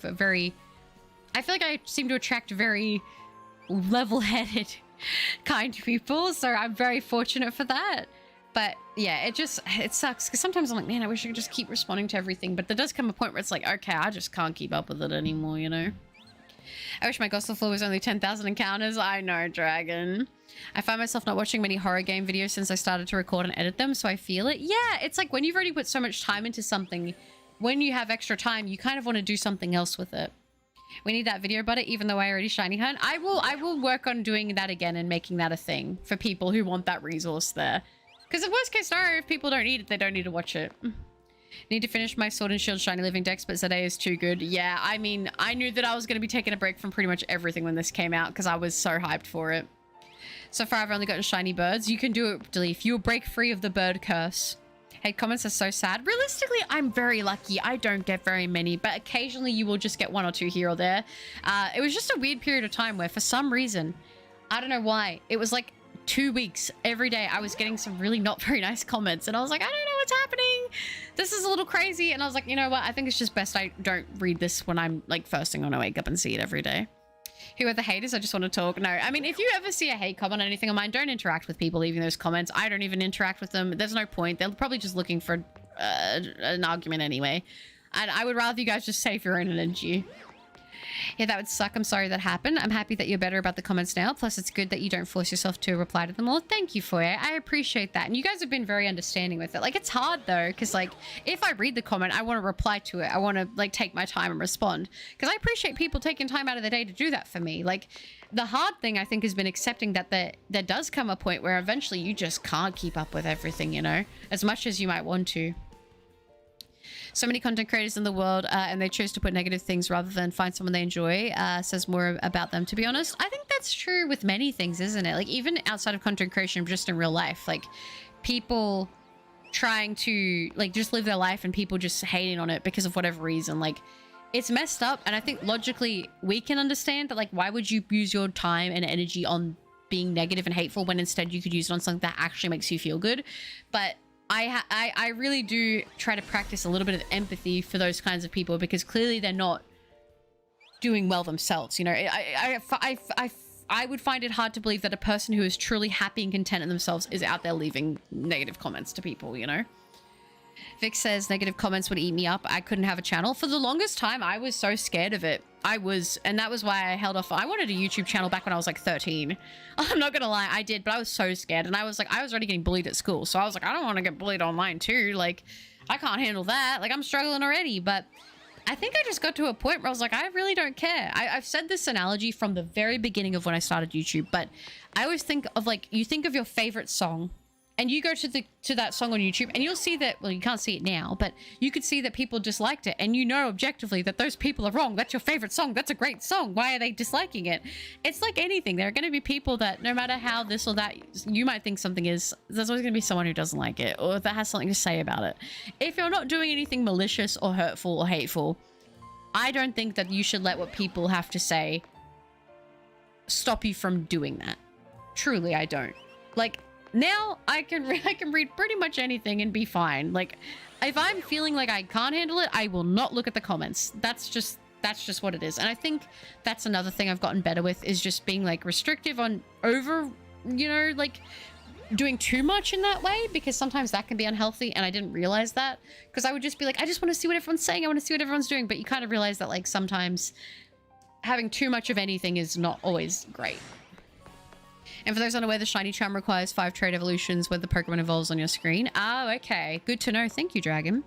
Speaker 2: seem to attract very level-headed kind people. So I'm very fortunate for that. But yeah, it sucks, because sometimes I'm like, man, I wish I could just keep responding to everything. But there does come a point where it's like, okay, I just can't keep up with it anymore, you know? I wish my gospel floor was only 10,000 encounters. I know, Dragon. I find myself not watching many horror game videos since I started to record and edit them, so I feel it. Yeah, it's like when you've already put so much time into something, when you have extra time, you kind of want to do something else with it. We need that video about it, even though I already shiny hunt. I will work on doing that again and making that a thing for people who want that resource there. Because the worst case scenario, if people don't need it, they don't need to watch it. Need to finish my Sword and Shield Shiny Living Dex, but Zade is too good. Yeah, I mean, I knew that I was going to be taking a break from pretty much everything when this came out, because I was so hyped for it. So far, I've only gotten shiny birds. You can do it, Leaf. You'll break free of the bird curse. Hey, comments are so sad. Realistically, I'm very lucky. I don't get very many, but occasionally you will just get 1 or 2 here or there. It was just a weird period of time where, for some reason, I don't know why, it was like 2 weeks every day I was getting some really not very nice comments, and I was like, I don't know what's happening. This is a little crazy. And I was like, you know what? I think it's just best I don't read this when I'm like first thing when I wake up and see it every day. Who are the haters? I just want to talk. No, I mean, if you ever see a hate comment or anything on mine, don't interact with people leaving those comments. I don't even interact with them. There's no point. They're probably just looking for an argument anyway. And I would rather you guys just save your own energy. Yeah, that would suck. I'm sorry that happened. I'm happy that you're better about the comments now. Plus, it's good that you don't force yourself to reply to them all. Thank you for it. I appreciate that. And you guys have been very understanding with it. Like, it's hard, though, because, like, if I read the comment, I want to reply to it. I want to, like, take my time and respond. Because I appreciate people taking time out of their day to do that for me. Like, the hard thing, I think, has been accepting that there does come a point where eventually you just can't keep up with everything, you know, as much as you might want to. So many content creators in the world, and they choose to put negative things rather than find someone they enjoy, says more about them, to be honest. I think that's true with many things, isn't it? Like, even outside of content creation, just in real life, like, people trying to, like, just live their life and people just hating on it because of whatever reason. Like, it's messed up, and I think logically we can understand that, like, why would you use your time and energy on being negative and hateful when instead you could use it on something that actually makes you feel good? But I really do try to practice a little bit of empathy for those kinds of people, because clearly they're not doing well themselves. You know, I would find it hard to believe that a person who is truly happy and content in themselves is out there leaving negative comments to people, you know? Vic says negative comments would eat me up. I couldn't have a channel. For the longest time, I was so scared of it. And that was why I held off. I wanted a YouTube channel back when I was like 13. I'm not gonna lie, I did, but I was so scared. And I was already getting bullied at school. So I was like, I don't want to get bullied online too. Like, I can't handle that. Like, I'm struggling already. But I think I just got to a point where I was like, I really don't care. I've said this analogy from the very beginning of when I started YouTube, but I always think of like, you think of your favorite song and you go to that song on YouTube and you'll see that, well, you can't see it now, but you could see that people disliked it, and you know objectively that those people are wrong. That's your favorite song. That's a great song. Why are they disliking it? It's like anything. There are going to be people that no matter how this or that you might think something is, there's always going to be someone who doesn't like it or that has something to say about it. If you're not doing anything malicious or hurtful or hateful, I don't think that you should let what people have to say stop you from doing that. Truly, I don't. Like, now I can read pretty much anything and be fine. Like, if I'm feeling like I can't handle it, I will not look at the comments. That's just what it is. And I think that's another thing I've gotten better with, is just being like restrictive on like doing too much in that way, because sometimes that can be unhealthy, and I didn't realize that, because I would just be like, I just want to see what everyone's saying, I want to see what everyone's doing, but you kind of realize that like sometimes having too much of anything is not always great. And for those unaware, the shiny charm requires 5 trade evolutions where the Pokemon evolves on your screen. Oh, okay. Good to know. Thank you, Dragon.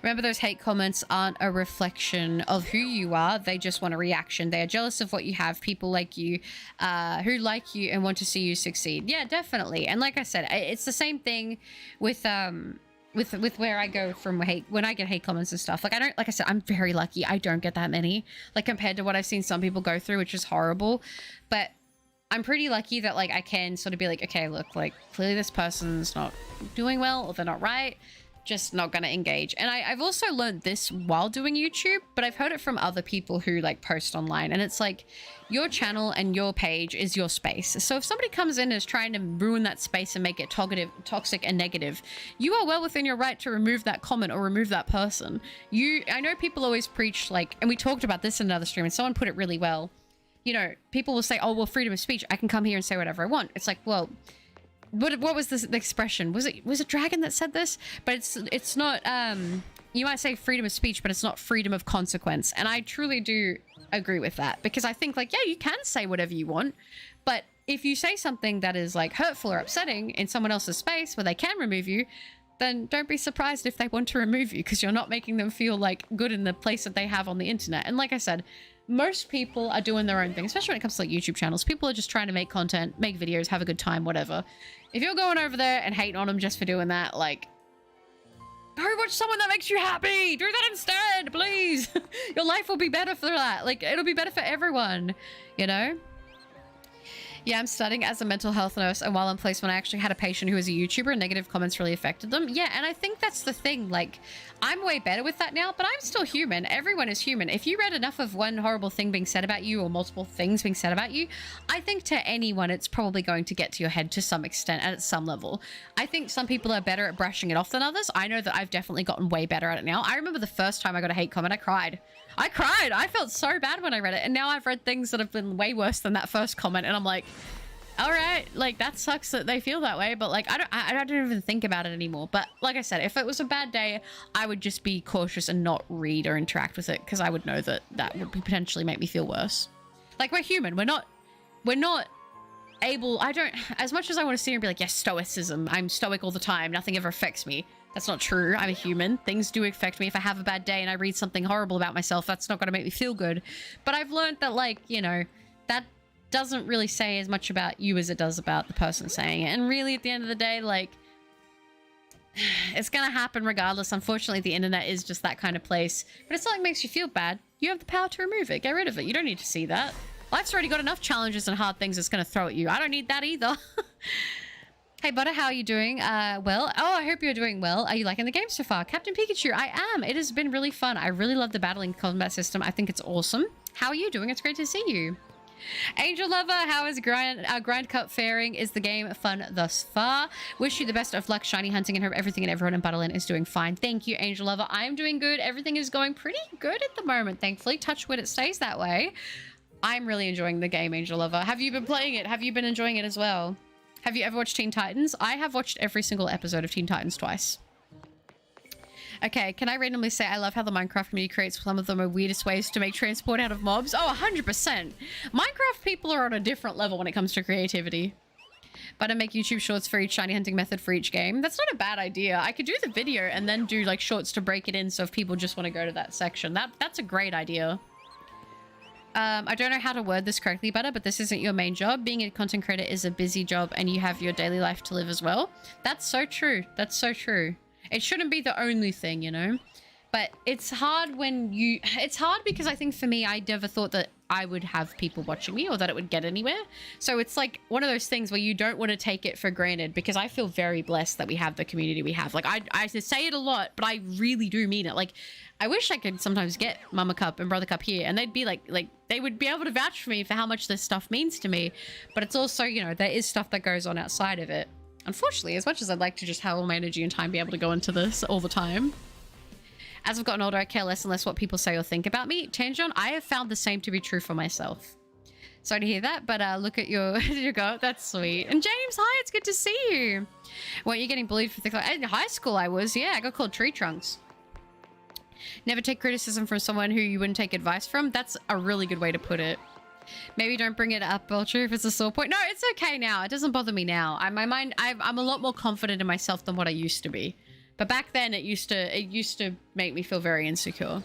Speaker 2: Remember, those hate comments aren't a reflection of who you are. They just want a reaction. They are jealous of what you have. People like you, who like you and want to see you succeed. Yeah, definitely. And like I said, it's the same thing with where I go from hate, when I get hate comments and stuff. Like, I said, I'm very lucky. I don't get that many, like, compared to what I've seen some people go through, which is horrible. But I'm pretty lucky that like I can sort of be like, okay, look, like clearly this person's not doing well, or they're not right, just not gonna engage. And I've also learned this while doing YouTube, but I've heard it from other people who like post online, and it's like, your channel and your page is your space. So if somebody comes in and is trying to ruin that space and make it toxic and negative, you are well within your right to remove that comment or remove that person. I know people always preach like, and we talked about this in another stream, and someone put it really well. You know, people will say, oh, well, freedom of speech, I can come here and say whatever I want. It's like, well, what was the expression? Was it Dragon that said this? But it's not, you might say freedom of speech, but it's not freedom of consequence. And I truly do agree with that, because I think like, yeah, you can say whatever you want, but if you say something that is like hurtful or upsetting in someone else's space where they can remove you, then don't be surprised if they want to remove you, because you're not making them feel like good in the place that they have on the internet. And like I said, most people are doing their own thing, especially when it comes to like YouTube channels. People are just trying to make content, make videos, have a good time, whatever. If you're going over there and hating on them just for doing that, like, go watch someone that makes you happy. Do that instead, please. Your life will be better for that. Like, it'll be better for everyone, you know? Yeah, I'm studying as a mental health nurse, and while in placement, I actually had a patient who was a YouTuber, and negative comments really affected them. Yeah, and I think that's the thing. Like, I'm way better with that now, but I'm still human. Everyone is human. If you read enough of one horrible thing being said about you, or multiple things being said about you, I think to anyone, it's probably going to get to your head to some extent, at some level. I think some people are better at brushing it off than others. I know that I've definitely gotten way better at it now. I remember the first time I got a hate comment, I cried. I felt so bad when I read it, and now I've read things that have been way worse than that first comment, and I'm like, all right, like, that sucks that they feel that way, but like, I don't even think about it anymore. But like I said, if it was a bad day, I would just be cautious and not read or interact with it, because I would know that that would potentially make me feel worse. Like, we're human. We're not able, as much as I want to sit here and be like, yes, stoicism, I'm stoic all the time, nothing ever affects me. That's not true. I'm a human. Things do affect me. If I have a bad day and I read something horrible about myself, that's not going to make me feel good. But I've learned that, like, you know, that doesn't really say as much about you as it does about the person saying it. And really, at the end of the day, like, it's going to happen regardless. Unfortunately, the internet is just that kind of place. But it's not like it makes you feel bad. You have the power to remove it. Get rid of it. You don't need to see that. Life's already got enough challenges and hard things it's going to throw at you. I don't need that either. Hey, Butter, how are you doing? Well, oh, I hope you're doing well. Are you liking the game so far? Captain Pikachu, I am. It has been really fun. I really love the battling combat system. I think it's awesome. How are you doing? It's great to see you. Angel Lover, how is Grind Cup faring? Is the game fun thus far? Wish you the best of luck shiny hunting, and hope everything and everyone in Battleland is doing fine. Thank you, Angel Lover. I am doing good. Everything is going pretty good at the moment, thankfully. Touch wood, it stays that way. I'm really enjoying the game, Angel Lover. Have you been playing it? Have you been enjoying it as well? Have you ever watched Teen Titans? I have watched every single episode of Teen Titans twice. Okay, can I randomly say I love how the Minecraft community creates some of the weirdest ways to make transport out of mobs? Oh, 100%. Minecraft people are on a different level when it comes to creativity. But I make YouTube shorts for each shiny hunting method for each game. That's not a bad idea. I could do the video and then do like shorts to break it in, so if people just want to go to that section. That's a great idea. I don't know how to word this correctly better, but this isn't your main job. Being a content creator is a busy job and you have your daily life to live as well. That's so true. That's so true. It shouldn't be the only thing, you know? But it's hard when you... It's hard because I think for me, I never thought that I would have people watching me or that it would get anywhere. So it's like one of those things where you don't want to take it for granted, because I feel very blessed that we have the community we have. Like, I say it a lot, but I really do mean it. Like, I wish I could sometimes get Mama Cup and Brother Cup here and they'd be like they would be able to vouch for me for how much this stuff means to me. But it's also, you know, there is stuff that goes on outside of it. Unfortunately, as much as I'd like to just have all my energy and time be able to go into this all the time. As I've gotten older, I care less and less what people say or think about me. Tanjon, I have found the same to be true for myself. Sorry to hear that, but look at your go. That's sweet. And James, hi, it's good to see you. Weren't you getting bullied for things like... In high school, I was. Yeah, I got called tree trunks. Never take criticism from someone who you wouldn't take advice from. That's a really good way to put it. Maybe don't bring it up, Belcher, if it's a sore point. No, it's okay now. It doesn't bother me now. I'm a lot more confident in myself than what I used to be. But back then, it used to make me feel very insecure.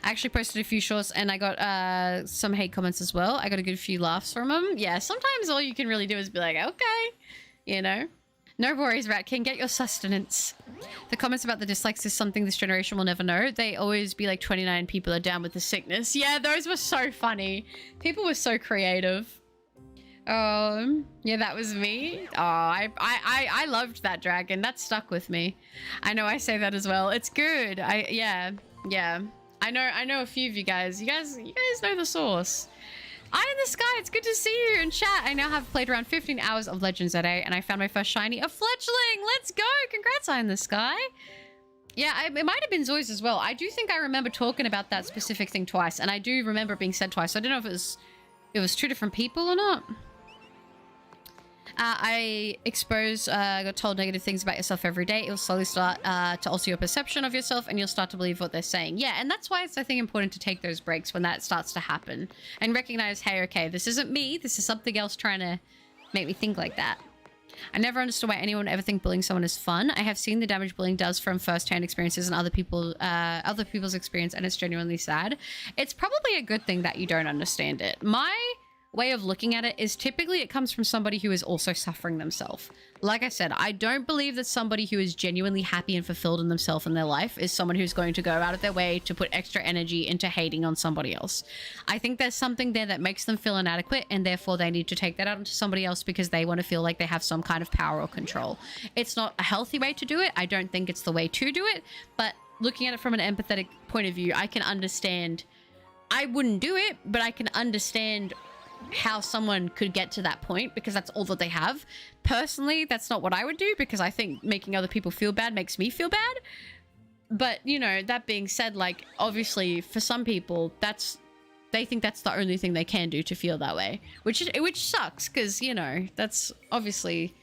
Speaker 2: I actually posted a few shorts and I got some hate comments as well. I got a good few laughs from them. Yeah, sometimes all you can really do is be like, okay, you know. No worries, Rat King. Get your sustenance. The comments about the dislikes is something this generation will never know. They always be like 29 people are down with the sickness. Yeah, those were so funny. People were so creative. Yeah, that was me. Oh, I loved that dragon. That stuck with me. I know I say that as well. It's good. Yeah. I know a few of you guys. You guys know the source. Eye in the sky, it's good to see you in chat. I now have played around 15 hours of Legends at 8 and I found my first shiny, a fledgling. Let's go. Congrats, Eye in the sky. Yeah, it might have been Zoi's as well. I do think I remember talking about that specific thing twice, and I do remember it being said twice. I don't know if it was two different people or not. I got told negative things about yourself every day. It will slowly start to alter your perception of yourself and you'll start to believe what they're saying. Yeah, and that's why it's, I think, important to take those breaks when that starts to happen and recognize, hey, okay, this isn't me. This is something else trying to make me think like that. I never understood why anyone would ever think bullying someone is fun. I have seen the damage bullying does from first-hand experiences and other people's experience, and it's genuinely sad. It's probably a good thing that you don't understand it. My way of looking at it is typically it comes from somebody who is also suffering themselves. Like I said, I don't believe that somebody who is genuinely happy and fulfilled in themselves in their life is someone who's going to go out of their way to put extra energy into hating on somebody else. I think there's something there that makes them feel inadequate and therefore they need to take that out onto somebody else because they want to feel like they have some kind of power or control. It's not a healthy way to do it. I don't think it's the way to do it, but looking at it from an empathetic point of view, I can understand. I wouldn't do it, but I can understand how someone could get to that point because that's all that they have. Personally, that's not what I would do because I think making other people feel bad makes me feel bad. But, you know, that being said, like, obviously for some people, they think that's the only thing they can do to feel that way, which sucks because, you know, that's obviously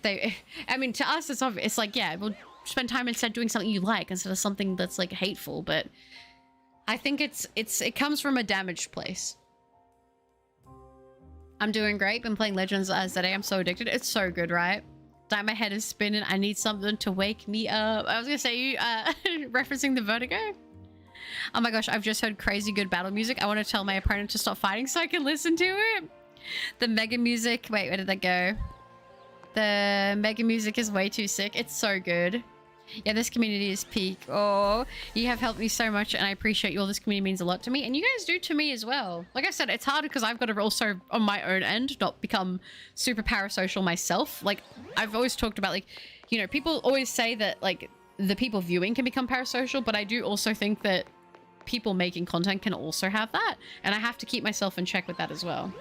Speaker 2: I mean, to us, it's like, yeah, we'll spend time instead doing something you like instead of something that's like hateful. But I think it comes from a damaged place. I'm doing great. Been playing Legends today. I'm so addicted. It's so good, right? Like, my head is spinning. I need something to wake me up. I was gonna say, you referencing the Vertigo? Oh my gosh, I've just heard crazy good battle music. I want to tell my opponent to stop fighting so I can listen to it. The Mega music. Wait, where did that go? The Mega music is way too sick. It's so good. Yeah, this community is peak. Oh, you have helped me so much and I appreciate you all. This community means a lot to me and you guys do to me as well. Like I said, it's hard because I've got to also on my own end not become super parasocial myself. Like I've always talked about, like, you know, people always say that like the people viewing can become parasocial, but I do also think that people making content can also have that, and I have to keep myself in check with that as well.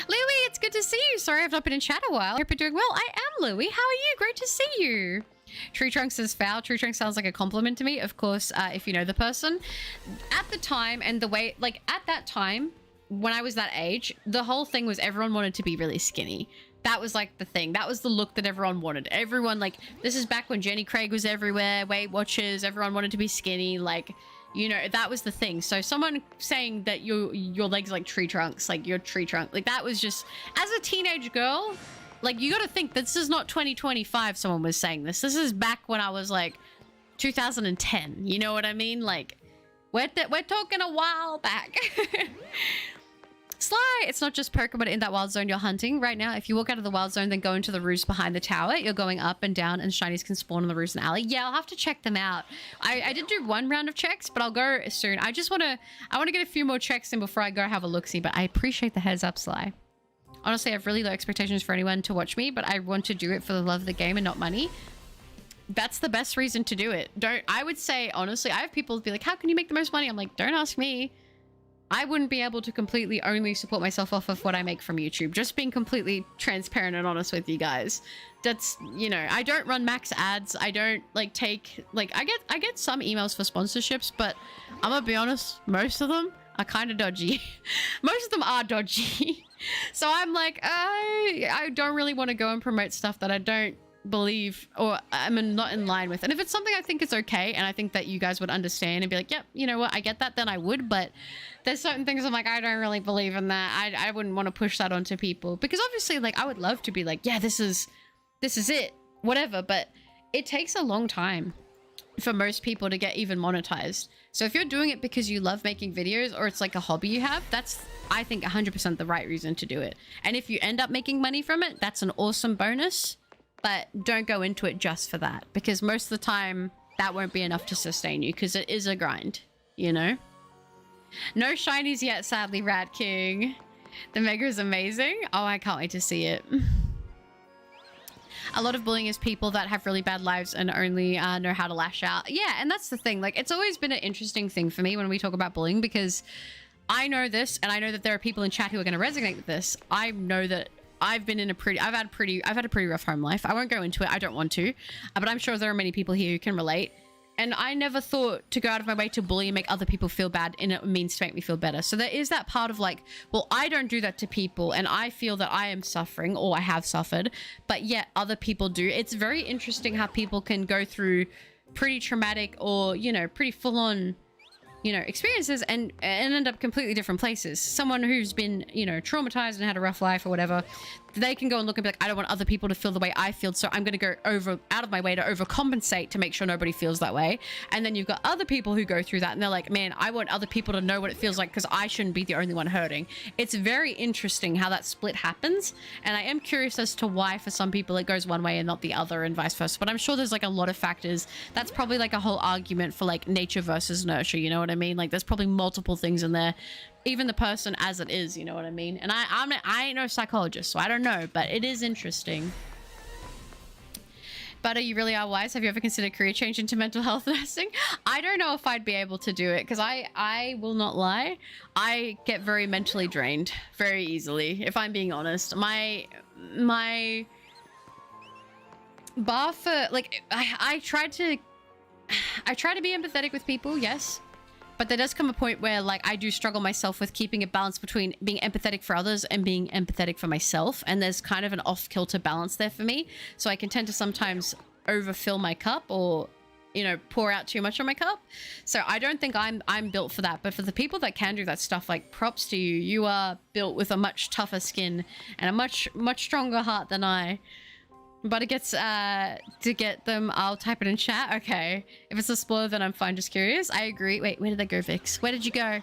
Speaker 2: Louie, it's good to see you. Sorry I've not been in chat a while. Hope you're doing well. I am, Louie. How are you? Great to see you. Tree Trunks is foul. Tree Trunks sounds like a compliment to me. Of course, if you know the person. At the time and the way, like at that time, when I was that age, the whole thing was everyone wanted to be really skinny. That was like the thing. That was the look that everyone wanted. Everyone, like, this is back when Jenny Craig was everywhere, Weight Watchers, everyone wanted to be skinny, like, you know, that was the thing. So someone saying that your legs are like tree trunks, like your tree trunk, like that was just, as a teenage girl, like you got to think this is not 2025 someone was saying this. This is back when I was like 2010, you know what I mean? Like we're talking a while back. Sly, it's not just Pokemon in that wild zone you're hunting right now. If you walk out of the wild zone, then go into the roofs behind the tower, you're going up and down, and shinies can spawn on the roofs and alley. Yeah, I'll have to check them out. I did do one round of checks, but I'll go soon. I want to get a few more checks in before I go have a look-see, but I appreciate the heads up, Sly. Honestly, I have really low expectations for anyone to watch me, but I want to do it for the love of the game and not money. That's the best reason to do it. I would say, honestly, I have people be like, how can you make the most money? I'm like, don't ask me. I wouldn't be able to completely only support myself off of what I make from YouTube. Just being completely transparent and honest with you guys. That's, you know, I don't run max ads. I don't like take, like, I get some emails for sponsorships, but I'm gonna be honest, most of them are kind of dodgy. Most of them are dodgy. So I'm like, I don't really want to go and promote stuff that I don't believe or I'm not in line with. And if it's something I think is okay and I think that you guys would understand and be like, yep, you know what, I get that, then I would. But there's certain things I'm like, I don't really believe in that. I wouldn't want to push that onto people, because obviously, like, I would love to be like, yeah, this is it, whatever, but it takes a long time for most people to get even monetized. So if you're doing it because you love making videos or it's like a hobby you have, that's, I think, 100% the right reason to do it. And if you end up making money from it, that's an awesome bonus. But don't go into it just for that, because most of the time that won't be enough to sustain you, because it is a grind, you know? No shinies yet, sadly, Rat King. The Mega is amazing. Oh, I can't wait to see it. A lot of bullying is people that have really bad lives and only know how to lash out. Yeah, and that's the thing. Like, it's always been an interesting thing for me when we talk about bullying, because I know this, and I know that there are people in chat who are going to resonate with this. I know that I've been in I've had a pretty rough home life. I won't go into it. I don't want to, but I'm sure there are many people here who can relate. And I never thought to go out of my way to bully and make other people feel bad in a means to make me feel better. So there is that part of like, well, I don't do that to people and I feel that I am suffering or I have suffered, but yet other people do. It's very interesting how people can go through pretty traumatic or, you know, pretty full-on, you know, experiences and end up completely different places. Someone who's been, you know, traumatized and had a rough life or whatever, they can go and look and be like, I don't want other people to feel the way I feel, so I'm going to go out of my way to overcompensate to make sure nobody feels that way. And then you've got other people who go through that and they're like, man, I want other people to know what it feels like because I shouldn't be the only one hurting. It's very interesting how that split happens, and I am curious as to why for some people it goes one way and not the other and vice versa. But I'm sure there's like a lot of factors. That's probably like a whole argument for like nature versus nurture, you know what I mean? Like there's probably multiple things in there. Even the person as it is, you know what I mean? And I ain't no psychologist, so I don't know, but it is interesting. Butter, you really are wise. Have you ever considered career change into mental health nursing? I don't know if I'd be able to do it, because I will not lie. I get very mentally drained very easily, if I'm being honest. My bar for, like, I try to be empathetic with people, yes. But there does come a point where, like, I do struggle myself with keeping a balance between being empathetic for others and being empathetic for myself. And there's kind of an off-kilter balance there for me. So I can tend to sometimes overfill my cup or, you know, pour out too much on my cup. So I don't think I'm built for that. But for the people that can do that stuff, like, props to you. You are built with a much tougher skin and a much stronger heart than I. But it gets, to get them, I'll type it in chat. Okay. If it's a spoiler, then I'm fine. Just curious. I agree. Wait, where did they go, Vix? Where did you go?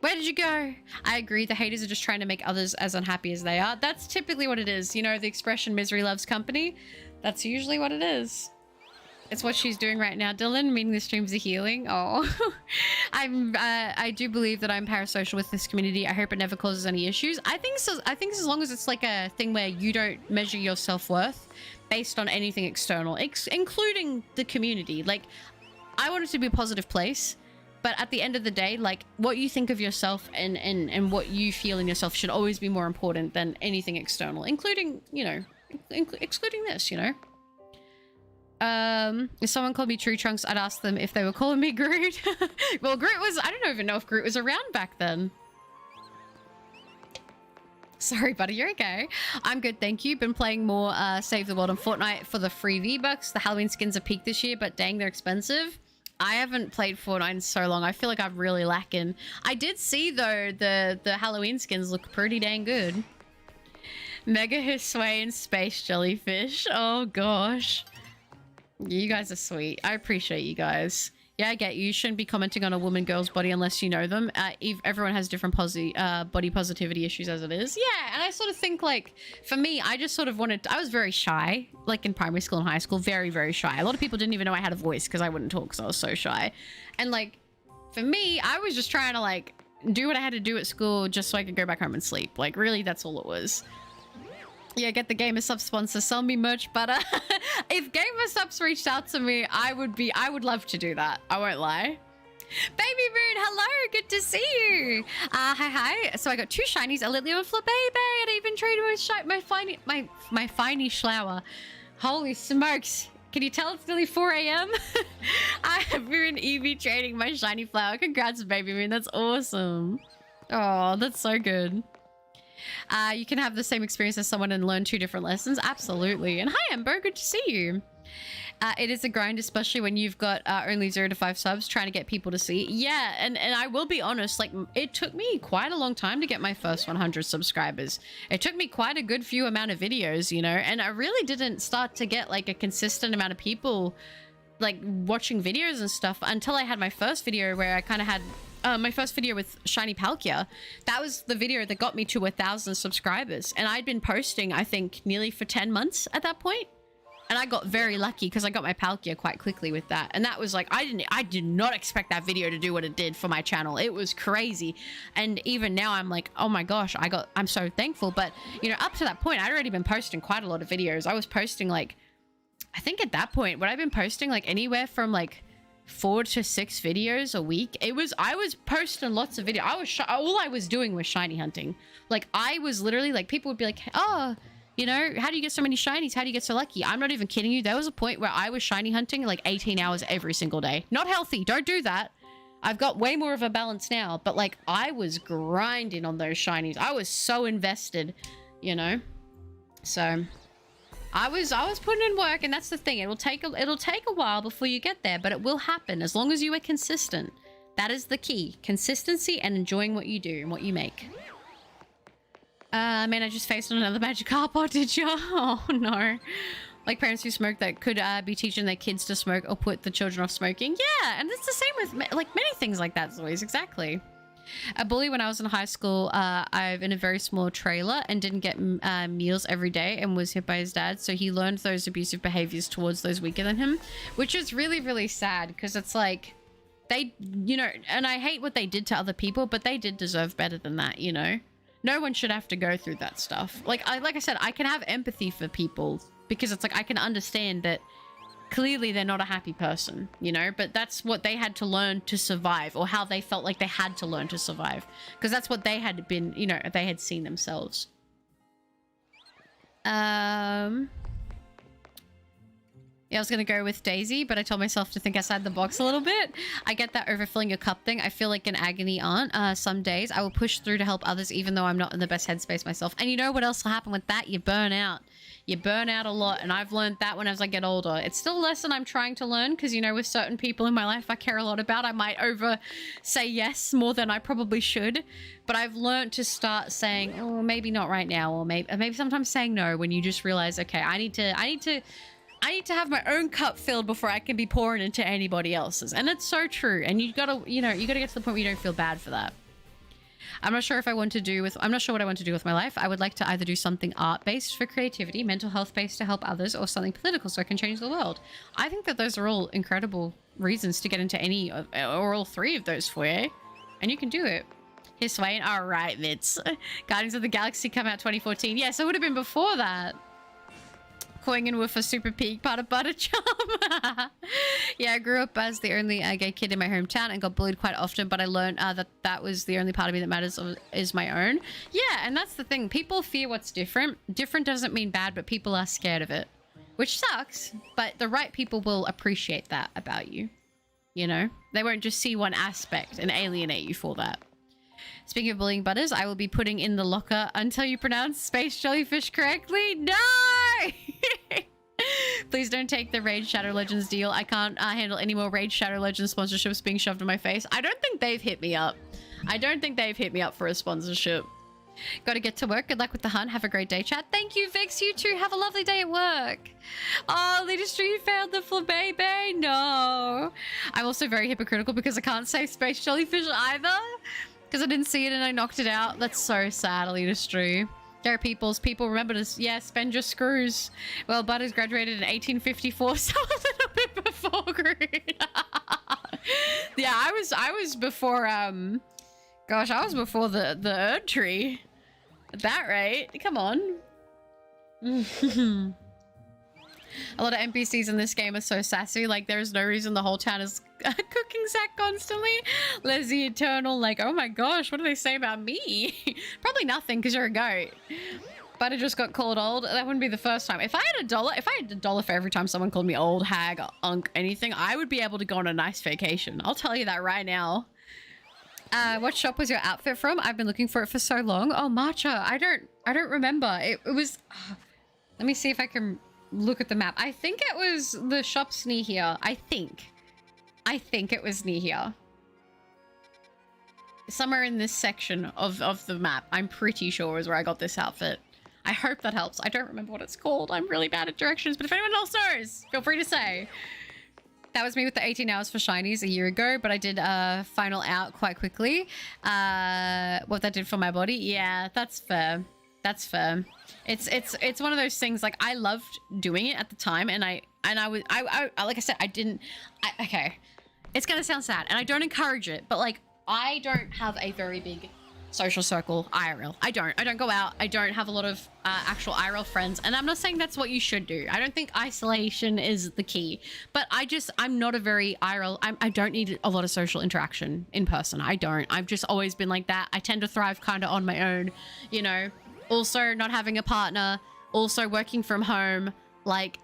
Speaker 2: Where did you go? I agree. The haters are just trying to make others as unhappy as they are. That's typically what it is. You know, the expression misery loves company. That's usually what it is. It's what she's doing right now. Dylan, meaning the streams are healing. Oh, I do believe that I'm parasocial with this community. I hope it never causes any issues. I think so. I think as long as it's like a thing where you don't measure your self-worth based on anything external, including the community. Like, I want it to be a positive place, but at the end of the day, like, what you think of yourself and what you feel in yourself should always be more important than anything external, including, you know, excluding this, you know. If someone called me Tree Trunks, I'd ask them if they were calling me Groot. Well, Groot was, I don't even know if Groot was around back then. Sorry, buddy, you're okay. I'm good, thank you. Been playing more Save the World on Fortnite for the free V-Bucks. The Halloween skins are peaked this year, but dang, they're expensive. I haven't played Fortnite in so long. I feel like I'm really lacking. I did see, though, the Halloween skins look pretty dang good. Mega Hisway and Space Jellyfish. Oh, gosh. You guys are sweet. I appreciate you guys. Yeah, I get you. You shouldn't be commenting on a woman girl's body unless you know them. Everyone has different body positivity issues as it is. Yeah, and I sort of think, like, for me, I just sort of wanted I was very shy, like in primary school and high school, very, very shy. A lot of people didn't even know I had a voice because I wouldn't talk because I was so shy. And, like, for me, I was just trying to, like, do what I had to do at school just so I could go back home and sleep. Like, really, that's all it was. Yeah, get the Gamer Subs sponsor, sell me merch, but if Gamer Subs reached out to me, I would love to do that. I won't lie. Baby Moon, hello, good to see you. Hi. So I got 2 shinies, a Litleo and Flabebe, and I even traded my finey Schlower. Holy smokes. Can you tell it's nearly 4 a.m.? I have been EV trading my shiny flower. Congrats, Baby Moon, that's awesome. Oh, that's so good. You can have the same experience as someone and learn 2 different lessons. Absolutely. And hi, Ember. Good to see you. It is a grind, especially when you've got only 0 to 5 subs trying to get people to see. Yeah, and I will be honest, like, it took me quite a long time to get my first 100 subscribers. It took me quite a good few amount of videos, you know, and I really didn't start to get, like, a consistent amount of people, like, watching videos and stuff until I had my first video where I kind of had... my first video with Shiny Palkia. That was the video that got me to 1,000 subscribers. And I'd been posting, I think, nearly for 10 months at that point. And I got very lucky because I got my Palkia quite quickly with that. And that was like, I did not expect that video to do what it did for my channel. It was crazy. And even now I'm like, oh my gosh, I'm so thankful. But, you know, up to that point, I'd already been posting quite a lot of videos. I was posting like, I think at that point, would I have been posting like anywhere from like 4 to 6 videos a week? I was posting lots of videos. All I was doing was shiny hunting. Like, I was literally like, people would be like, oh, you know, how do you get so many shinies? How do you get so lucky? I'm not even kidding you. There was a point where I was shiny hunting like 18 hours every single day. Not healthy. Don't do that. I've got way more of a balance now, but like, I was grinding on those shinies. I was so invested, you know? So I was putting in work, and that's the thing. It'll take a while before you get there, but it will happen as long as you are consistent. That is the key. Consistency and enjoying what you do and what you make. Man, I just faced on another Magikarp, did you? Oh no. Like parents who smoke that could be teaching their kids to smoke or put the children off smoking. Yeah, and it's the same with like many things like that, Zoe. Exactly. A bully when I was in high school, I've in a very small trailer and didn't get meals every day and was hit by his dad. So he learned those abusive behaviors towards those weaker than him, which is really, really sad because it's like they, you know, and I hate what they did to other people, but they did deserve better than that, you know? No one should have to go through that stuff. Like I said, I can have empathy for people because it's like I can understand that clearly they're not a happy person, you know, but that's what they had to learn to survive, or how they felt like they had to learn to survive, because that's what they had been, you know, they had seen themselves. Yeah, I was gonna go with Daisy, but I told myself to think outside the box a little bit. I get that overfilling your cup thing. I feel like an agony aunt. Some days I will push through to help others even though I'm not in the best headspace myself. And you know what else will happen with that? You burn out. You burn out a lot, and I've learned that when as I get older. It's still a lesson I'm trying to learn because, you know, with certain people in my life I care a lot about, I might over say yes more than I probably should. But I've learned to start saying, oh, maybe not right now, or maybe sometimes saying no when you just realize, okay, I need to have my own cup filled before I can be pouring into anybody else's. And it's so true. And you gotta get to the point where you don't feel bad for that. I'm not sure what I want to do with my life. I would like to either do something art-based for creativity, mental health-based to help others, or something political so I can change the world. I think that those are all incredible reasons to get into any or all 3 of those for you. And you can do it. Here's Swain. All right, Mitz. Guardians of the Galaxy come out 2014. Yes, it would have been before that. Going in with a super peak part of Butterchum. Yeah, I grew up as the only gay kid in my hometown and got bullied quite often, but I learned that was the only part of me that matters is my own. Yeah, and that's the thing. People fear what's different. Different doesn't mean bad, but people are scared of it, which sucks, but the right people will appreciate that about you. You know? They won't just see one aspect and alienate you for that. Speaking of bullying Butters, I will be putting in the locker until you pronounce space jellyfish correctly. No! Please don't take the Raid Shadow Legends deal. I can't handle any more Raid Shadow Legends sponsorships being shoved in my face. I don't think they've hit me up. I don't think they've hit me up for a sponsorship. Got to get to work. Good luck with the hunt. Have a great day, chat. Thank you, Vix. You too. Have a lovely day at work. Oh, Leaderstream, you failed the flabebe. No. I'm also very hypocritical because I can't say space jellyfish either. Because I didn't see it and I knocked it out. That's so sad, Leaderstream. There are people remember to, yeah, spend your screws. Well, Butters graduated in 1854, so a little bit before Groot. Yeah, I was before, gosh, I was before the Erd Tree. At that rate, come on. A lot of NPCs in this game are so sassy, like there's no reason the whole town is cooking Zack constantly. Leslie Eternal, like, oh my gosh, what do they say about me? Probably nothing, because you're a goat. But I just got called old. That wouldn't be the first time. If I had a dollar for every time someone called me old, hag, unk, anything, I would be able to go on a nice vacation. I'll tell you that right now. What shop was your outfit from? I've been looking for it for so long. Oh, Matcha. I don't remember. It was... let me see if I can look at the map. I think it was the shops near here. I think it was near here. Somewhere in this section of the map. I'm pretty sure is where I got this outfit. I hope that helps. I don't remember what it's called. I'm really bad at directions, but if anyone else knows, feel free to say. That was me with the 18 hours for shinies a year ago, but I did final out quite quickly. What that did for my body, yeah, that's fair. That's fair. It's one of those things, like, I loved doing it at the time, and I like I said, okay, it's gonna sound sad, and I don't encourage it, but like, I don't have a very big social circle IRL. I don't go out. I don't have a lot of actual IRL friends, and I'm not saying that's what you should do. I don't think isolation is the key, but I'm not a very IRL. I don't need a lot of social interaction in person. I don't. I've just always been like that. I tend to thrive kind of on my own, you know. Also, not having a partner, also working from home, like,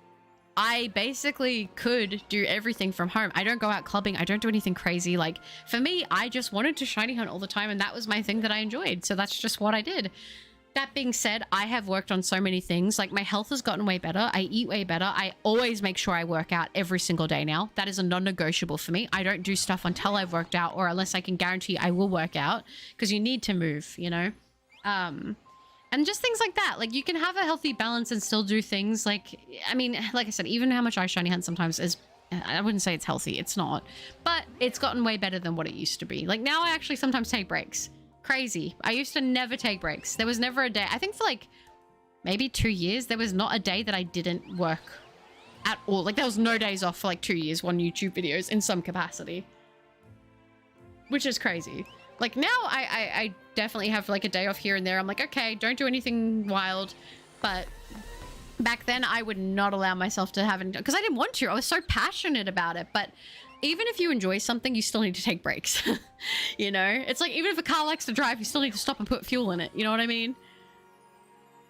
Speaker 2: I basically could do everything from home. I don't go out clubbing. I don't do anything crazy. Like, for me, I just wanted to shiny hunt all the time, and that was my thing that I enjoyed. So that's just what I did. That being said, I have worked on so many things. Like, my health has gotten way better. I eat way better. I always make sure I work out every single day now. That is a non-negotiable for me. I don't do stuff until I've worked out, or unless I can guarantee I will work out, because you need to move, you know? And just things like that. Like, you can have a healthy balance and still do things like, I mean, like I said, even how much I shiny hunt sometimes is, I wouldn't say it's healthy. It's not. But it's gotten way better than what it used to be. Like, now I actually sometimes take breaks. Crazy. I used to never take breaks. There was never a day. I think for like maybe 2 years, there was not a day that I didn't work at all. Like, there was no days off for like 2 years on YouTube videos in some capacity. Which is crazy. Like, now I definitely have like a day off here and there. I'm like, okay, don't do anything wild. But back then I would not allow myself to have it, because I didn't want to. I was so passionate about it. But even if you enjoy something, you still need to take breaks. You know? It's like, even if a car likes to drive, you still need to stop and put fuel in it. You know what I mean?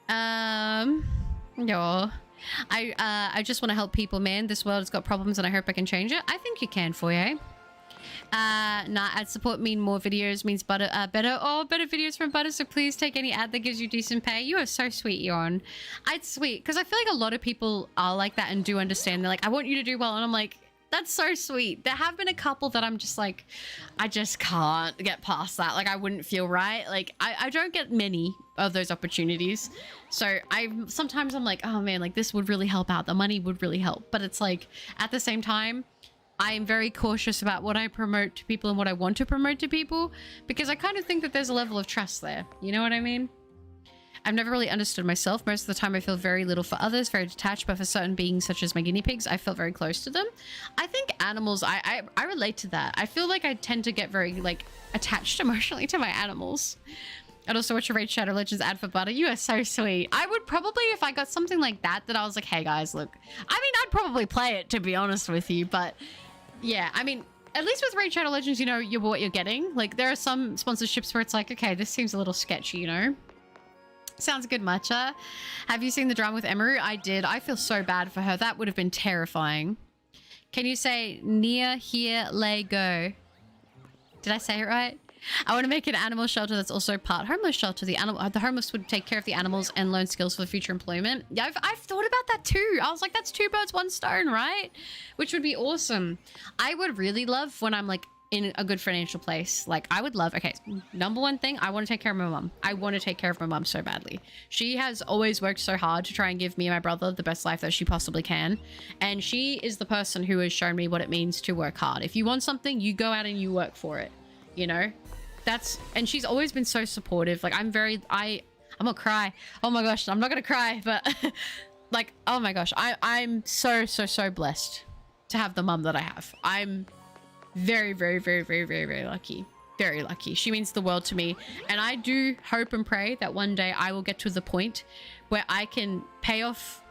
Speaker 2: No. I just want to help people, man. This world has got problems and I hope I can change it. I think you can, Foye. Nah, ad support mean more videos means better videos from Butter, so please take any ad that gives you decent pay. You are so sweet, Yawn. It's sweet, because I feel like a lot of people are like that and do understand. They're like, I want you to do well, and I'm like, that's so sweet. There have been a couple that I'm just like, I just can't get past that. Like, I wouldn't feel right. Like, I don't get many of those opportunities. So sometimes I'm like, oh man, like, this would really help out. The money would really help. But it's like, at the same time, I am very cautious about what I promote to people and what I want to promote to people, because I kind of think that there's a level of trust there. You know what I mean? I've never really understood myself. Most of the time I feel very little for others, very detached, but for certain beings such as my guinea pigs, I felt very close to them. I think animals, I relate to that. I feel like I tend to get very, like, attached emotionally to my animals. I'd also watch a Raid Shadow Legends ad for Butter. You are so sweet. I would probably, if I got something like that I was like, hey guys, look. I mean, I'd probably play it, to be honest with you, but yeah, I mean, at least with Raid Shadow Legends, you know what you're getting. Like, there are some sponsorships where it's like, okay, this seems a little sketchy, you know? Sounds good, Matcha. Have you seen the drama with Emeru? I did. I feel so bad for her. That would have been terrifying. Can you say near, here, lay, go? Did I say it right? I want to make an animal shelter that's also part homeless shelter. The homeless would take care of the animals and learn skills for future employment. Yeah, I've thought about that too. I was like, that's two birds, one stone, right? Which would be awesome. I would really love when I'm like in a good financial place. Like I would love, okay, number one thing, I want to take care of my mom. I want to take care of my mom so badly. She has always worked so hard to try and give me and my brother the best life that she possibly can. And she is the person who has shown me what it means to work hard. If you want something, you go out and you work for it, you know? And she's always been so supportive. Like I'm gonna cry. Oh my gosh, I'm not gonna cry, but like, oh my gosh, I'm so blessed to have the mom that I have. I'm very lucky. Very lucky. She means the world to me. And I do hope and pray that one day I will get to the point where I can pay off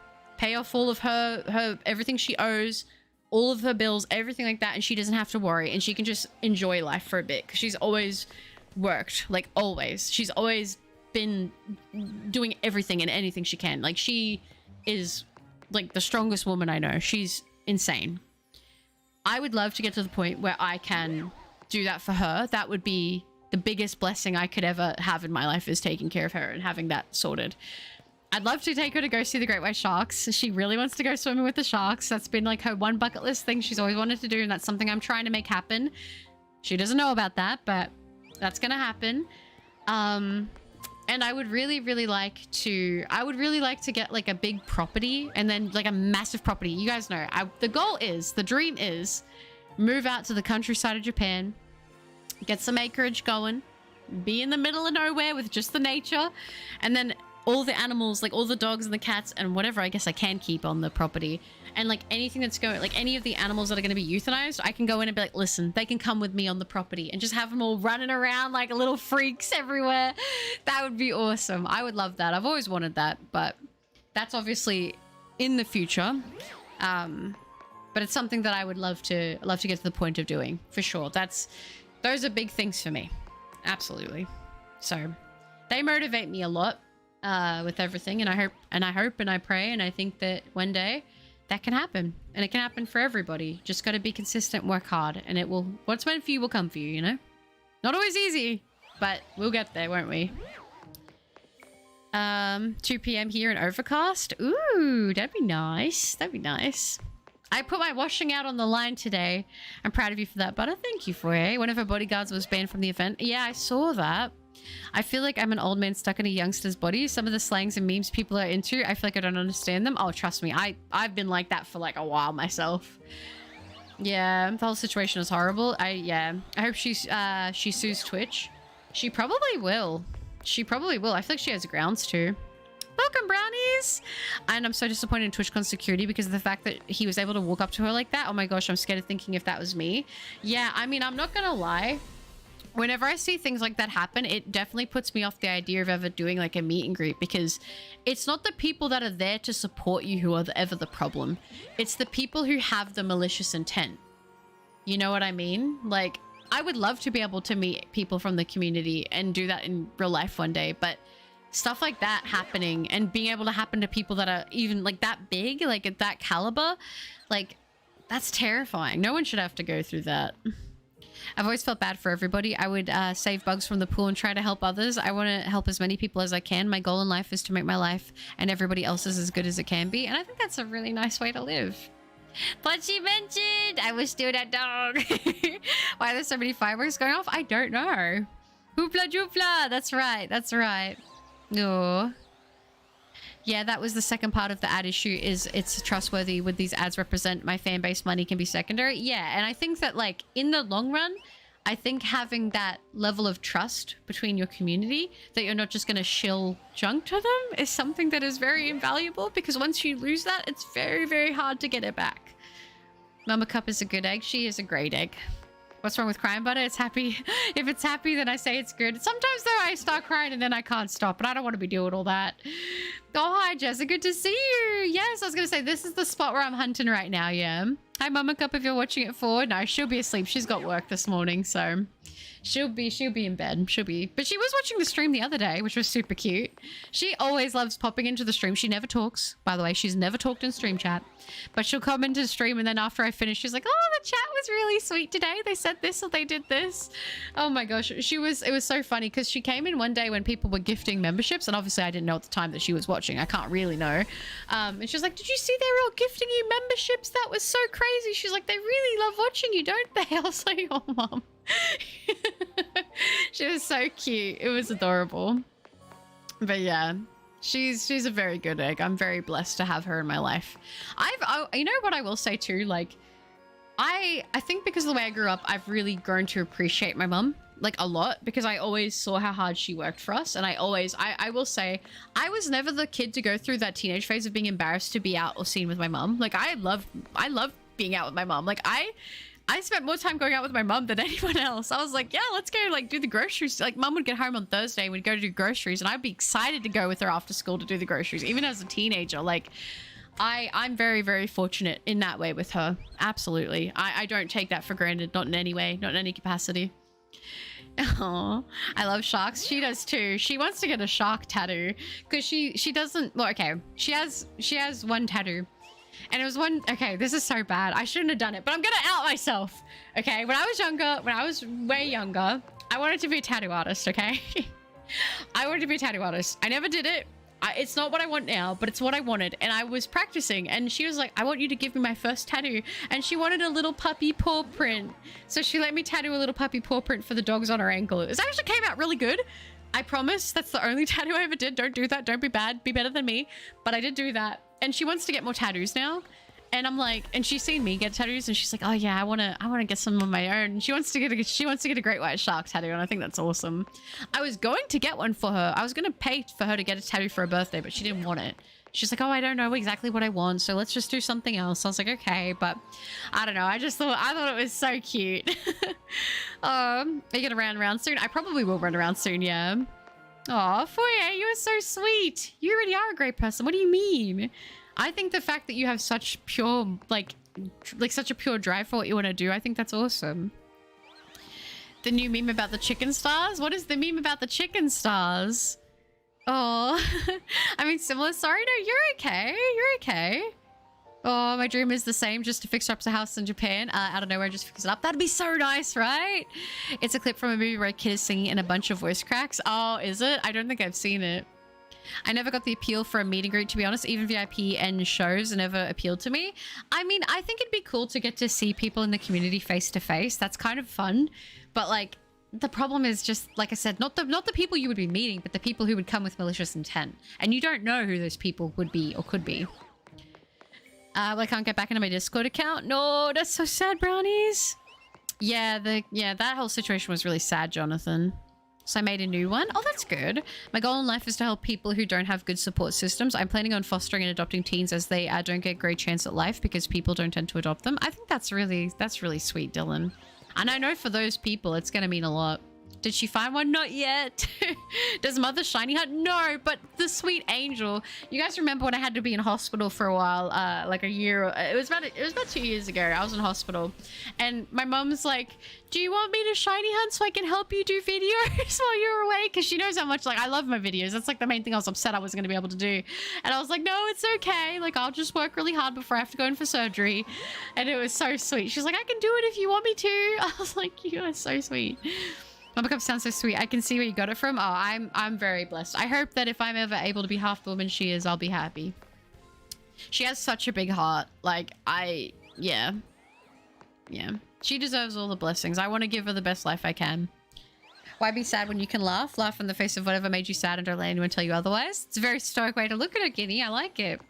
Speaker 2: all of her everything she owes, all of her bills, everything like that, and she doesn't have to worry, and she can just enjoy life for a bit, because she's always worked, like always. She's always been doing everything and anything she can. Like she is like the strongest woman I know. She's insane. I would love to get to the point where I can do that for her. That would be the biggest blessing I could ever have in my life, is taking care of her and having that sorted. I'd love to take her to go see the great white sharks. She really wants to go swimming with the sharks. That's been like her one bucket list thing she's always wanted to do, and that's something I'm trying to make happen. She doesn't know about that, but that's gonna happen. And I would really like to get like a big property, and then like a massive property. You guys know, the dream is move out to the countryside of Japan, get some acreage going, be in the middle of nowhere with just the nature, and then all the animals, like all the dogs and the cats and whatever I guess I can keep on the property, and like anything that's going, like any of the animals that are going to be euthanized, I can go in and be like, listen, they can come with me on the property, and just have them all running around like little freaks everywhere. That would be awesome. I would love that. I've always wanted that, but that's obviously in the future. But it's something that I would love to get to the point of doing, for sure. Those are big things for me. Absolutely. So they motivate me a lot with everything, and I hope and I pray and I think that one day that can happen, and it can happen for everybody. Just got to be consistent, work hard, and it will, what's meant for you will come for you, you know? Not always easy, but we'll get there, won't we? 2 p.m. here in Overcast. Ooh, that'd be nice. That'd be nice. I put my washing out on the line today. I'm proud of you for that, Butter. Thank you for it. One of her bodyguards was banned from the event. Yeah, I saw that. I feel like I'm an old man stuck in a youngster's body. Some of the slangs and memes people are into, I feel like I don't understand them. Oh, trust me, I've been like that for like a while myself. Yeah, the whole situation is horrible. I hope she sues Twitch. She probably will. She probably will. I feel like she has grounds to. Welcome, brownies! And I'm so disappointed in TwitchCon security because of the fact that he was able to walk up to her like that. Oh my gosh, I'm scared of thinking if that was me. Yeah, I mean, I'm not gonna lie. Whenever I see things like that happen, it definitely puts me off the idea of ever doing like a meet and greet, because it's not the people that are there to support you who are ever the problem. It's the people who have the malicious intent. You know what I mean? Like, I would love to be able to meet people from the community and do that in real life one day, but stuff like that happening and being able to happen to people that are even like that big, like at that caliber, like that's terrifying. No one should have to go through that. I've always felt bad for everybody. I would save bugs from the pool and try to help others. I want to help as many people as I can. My goal in life is to make my life and everybody else's as good as it can be. And I think that's a really nice way to live. But she mentioned I was still that dog. Why are there so many fireworks going off? I don't know. Hoopla doopla. That's right. That's right. No. Yeah, that was the second part of the ad issue, is it's trustworthy. Would these ads represent my fan base? Money can be secondary. Yeah, and I think that like in the long run, I think having that level of trust between your community, that you're not just going to shill junk to them, is something that is very invaluable, because once you lose that, it's very, very hard to get it back. Mama Cup is a good egg. She is a great egg. What's wrong with crying, Butter? It's happy. If it's happy, then I say it's good. Sometimes, though, I start crying and then I can't stop, but I don't want to be doing all that. Oh, hi, Jessica. Good to see you. Yes, I was going to say, this is the spot where I'm hunting right now, yeah. Hi, Mama Cup, if you're watching it forward. No, she'll be asleep. She's got work this morning, so She'll be in bed. But she was watching the stream the other day, which was super cute. She always loves popping into the stream. She never talks, by the way. She's never talked in stream chat. But she'll come into the stream, and then after I finish, she's like, oh, the chat was really sweet today. They said this or they did this. Oh my gosh. It was so funny because she came in one day when people were gifting memberships, and obviously I didn't know at the time that she was watching. I can't really know. And she's like, did you see they were all gifting you memberships? That was so crazy. She's like, they really love watching you, don't they? I was like, oh, mom. She was so cute. It was adorable. But yeah, she's a very good egg. I'm very blessed to have her in my life. You know what I will say too, like I think because of the way I grew up, I've really grown to appreciate my mum like a lot, because I always saw how hard she worked for us. And I will say I was never the kid to go through that teenage phase of being embarrassed to be out or seen with my mum. Like I love being out with my mom. Like I spent more time going out with my mom than anyone else. I was like, yeah, let's go like do the groceries. Like mom would get home on Thursday, we'd go to do groceries, and I'd be excited to go with her after school to do the groceries. Even as a teenager, like I'm very, very fortunate in that way with her. Absolutely. I don't take that for granted. Not in any way, not in any capacity. Oh, I love sharks. She does too. She wants to get a shark tattoo because she doesn't, well, okay. She has one tattoo. And it was one, okay, this is so bad. I shouldn't have done it, but I'm gonna out myself. Okay, when I was way younger, I wanted to be a tattoo artist, okay? I wanted to be a tattoo artist. I never did it. It's not what I want now, but it's what I wanted. And I was practicing, and she was like, I want you to give me my first tattoo. And she wanted a little puppy paw print. So she let me tattoo a little puppy paw print for the dogs on her ankle. It actually came out really good. I promise. That's the only tattoo I ever did. Don't do that. Don't be bad. Be better than me. But I did do that. And she wants to get more tattoos now. And I'm like, and she's seen me get tattoos, and she's like, oh yeah, I wanna get some of my own. And she wants to get a great white shark tattoo, and I think that's awesome. I was going to get one for her. I was gonna pay for her to get a tattoo for her birthday, but she didn't want it. She's like, oh, I don't know exactly what I want, so let's just do something else. I was like, okay, but I don't know. I thought it was so cute. Are you gonna run around soon? I probably will run around soon, yeah. Aw, Foye, you are so sweet. You really are a great person. What do you mean? I think the fact that you have such pure, like such a pure drive for what you want to do, I think that's awesome. The new meme about the chicken stars? What is the meme about the chicken stars? Oh, I mean, similar. Sorry, no, you're okay. You're okay. Oh, my dream is the same, just to fix up the house in Japan. Out of nowhere, just fix it up. That'd be so nice, right? It's a clip from a movie where a kid is singing and a bunch of voice cracks. Oh, is it? I don't think I've seen it. I never got the appeal for a meet and greet, to be honest. Even VIP and shows never appealed to me. I mean, I think it'd be cool to get to see people in the community face to face. That's kind of fun. But like, the problem is just, like I said, not the people you would be meeting, but the people who would come with malicious intent. And you don't know who those people would be or could be. Well, I can't get back into my Discord account. No, that's so sad, brownies. Yeah, that whole situation was really sad, Jonathan. So I made a new one. Oh, that's good. My goal in life is to help people who don't have good support systems. I'm planning on fostering and adopting teens as they don't get a great chance at life because people don't tend to adopt them. I think that's really sweet, Dylan. And I know for those people, it's going to mean a lot. Did she find one? Not yet. Does Mother Shiny Hunt? No, but the sweet angel. You guys remember when I had to be in hospital for a while, like a year? It was about 2 years ago. I was in hospital, and my mom's like, "Do you want me to shiny hunt so I can help you do videos while you're away?" Because she knows how much like I love my videos. That's like the main thing I was upset I wasn't going to be able to do. And I was like, "No, it's okay. Like I'll just work really hard before I have to go in for surgery." And it was so sweet. She's like, "I can do it if you want me to." I was like, "You are so sweet." Mama Cup sounds so sweet. I can see where you got it from. Oh, I'm very blessed. I hope that if I'm ever able to be half the woman she is, I'll be happy. She has such a big heart. Like, yeah. She deserves all the blessings. I want to give her the best life I can. Why be sad when you can laugh? Laugh in the face of whatever made you sad and don't let anyone tell you otherwise. It's a very stoic way to look at it, Guinea. I like it.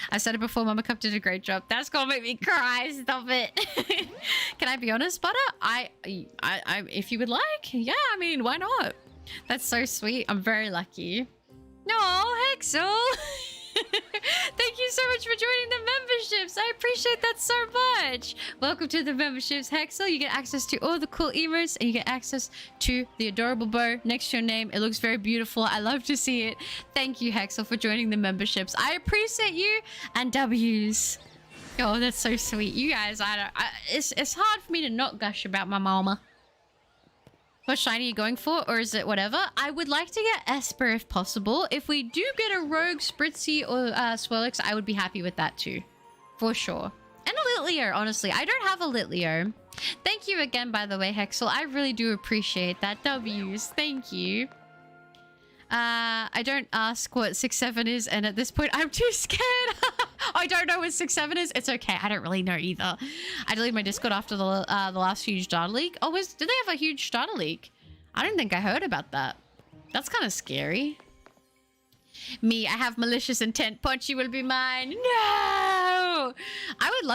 Speaker 2: I said it before, Mama Cup did a great job. That's gonna make me cry. Stop it. Can I be honest, Butter? I if you would like. Yeah, I mean, why not? That's so sweet. I'm very lucky. No, Hexel. Thank you so much for joining the memberships. I appreciate that so much. Welcome to the memberships, Hexel. You get access to all the cool emotes, and you get access to the adorable bow next to your name. It looks very beautiful. I love to see it. Thank you, Hexel, for joining the memberships. I appreciate you and W's. Oh, that's so sweet. You guys, it's hard for me to not gush about my mama. What shiny are you going for? Or is it whatever? I would like to get Esper if possible. If we do get a Rogue, Spritzy, or Swirlix, I would be happy with that too. For sure. And a Litleo, honestly. I don't have a Litleo. Thank you again, by the way, Hexel. I really do appreciate that. W's. Thank you. I don't ask what 6-7 is, and at this point, I'm too scared. I don't know what 6-7 is. It's okay. I don't really know either. I deleted my Discord after the last huge data leak. Oh, did they have a huge data leak? I don't think I heard about that. That's kind of scary. Me, I have malicious intent. Pochi will be mine. No! I would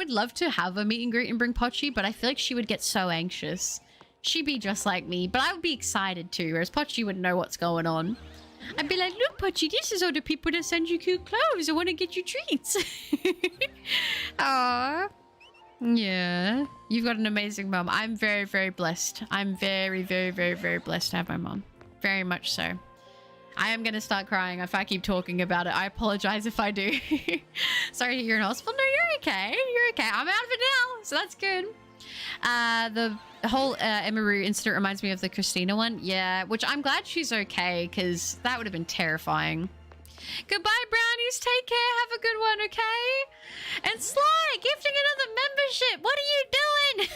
Speaker 2: love to have a meet and greet and bring Pochi, but I feel like she would get so anxious. She'd be just like me, but I would be excited too, whereas Pochi wouldn't know what's going on. I'd be like, look, Pochi, this is all the people that send you cute clothes. I want to get you treats. Aww. Yeah. You've got an amazing mom. I'm very, very blessed. I'm very, very, very, very blessed to have my mom. Very much so. I am going to start crying if I keep talking about it. I apologize if I do. Sorry you're in hospital. No, you're okay. You're okay. I'm out of it now, so that's good. The whole Emiru incident reminds me of the Christina one. Yeah, which I'm glad she's okay, because that would have been terrifying. Goodbye, brownies. Take care. Have a good one, okay? And Sly, gifting another membership. What are you doing?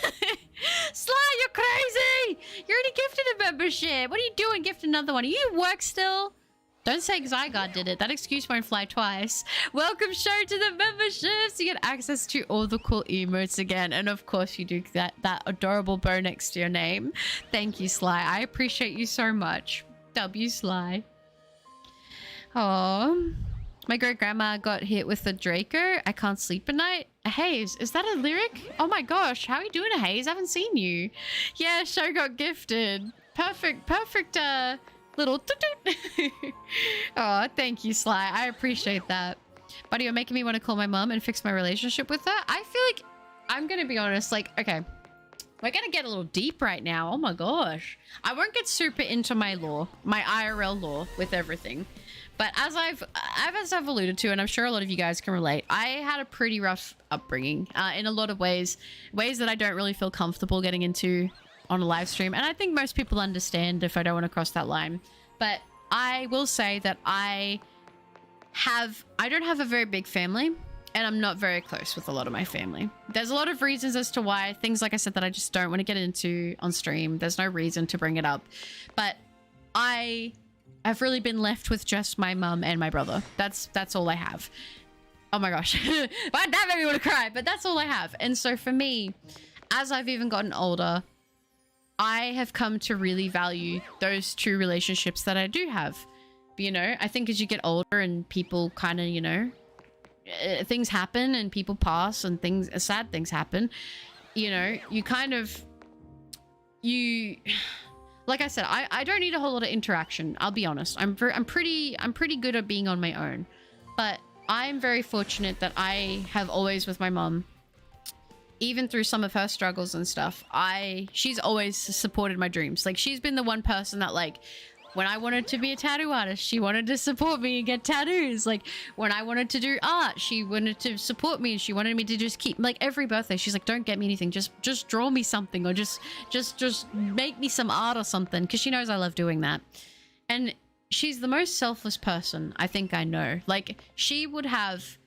Speaker 2: Sly, you're crazy. You already gifted a membership. What are you doing? Gift another one. Are you at work still? Don't say Zygarde did it. That excuse won't fly twice. Welcome, show to the memberships. You get access to all the cool emotes again. And of course, you do that adorable bow next to your name. Thank you, Sly. I appreciate you so much. W, Sly. Oh, my great-grandma got hit with a Draco. I can't sleep at night. A haze. Is that a lyric? Oh my gosh. How are you doing, a haze? I haven't seen you. Yeah, show got gifted. Perfect, little oh, thank you, Sly. I appreciate that. Buddy, you're making me want to call my mom and fix my relationship with her. I feel like I'm gonna be honest, like, okay, we're gonna get a little deep right now. Oh my gosh. I won't get super into my lore, my IRL lore with everything. But as I've alluded to, and I'm sure a lot of you guys can relate, I had a pretty rough upbringing in a lot of ways that I don't really feel comfortable getting into on a live stream. And I think most people understand if I don't want to cross that line. But I will say that I don't have a very big family, and I'm not very close with a lot of my family. There's a lot of reasons as to why, things like I said that I just don't want to get into on stream. There's no reason to bring it up. But I've really been left with just my mum and my brother. That's all I have. Oh my gosh. That made me want to cry, but that's all I have. And so for me, as I've even gotten older, I have come to really value those true relationships that I do have. You know, I think as you get older and people kind of, you know, things happen and people pass and sad things happen, you know, you kind of, like I said, I don't need a whole lot of interaction. I'll be honest. I'm pretty good at being on my own, but I'm very fortunate that I have always with my mom, even through some of her struggles and stuff, she's always supported my dreams. Like, she's been the one person that, like, when I wanted to be a tattoo artist, she wanted to support me and get tattoos. Like, when I wanted to do art, she wanted to support me and she wanted me to just keep, like, every birthday, she's like, don't get me anything. Just draw me something, or just make me some art or something. Cause she knows I love doing that. And she's the most selfless person I think I know. Like, she'd have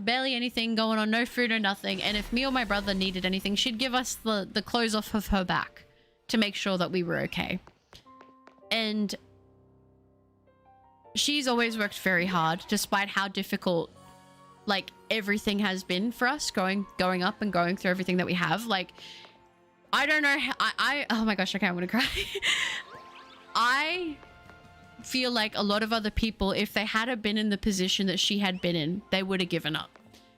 Speaker 2: barely anything going on, no food or nothing. And if me or my brother needed anything, she'd give us the clothes off of her back to make sure that we were okay. And she's always worked very hard, despite how difficult, like, everything has been for us growing up and going through everything that we have. Like, I don't know how, oh my gosh, okay, I'm gonna cry. I feel like a lot of other people, if they had been in the position that she had been in, they would have given up.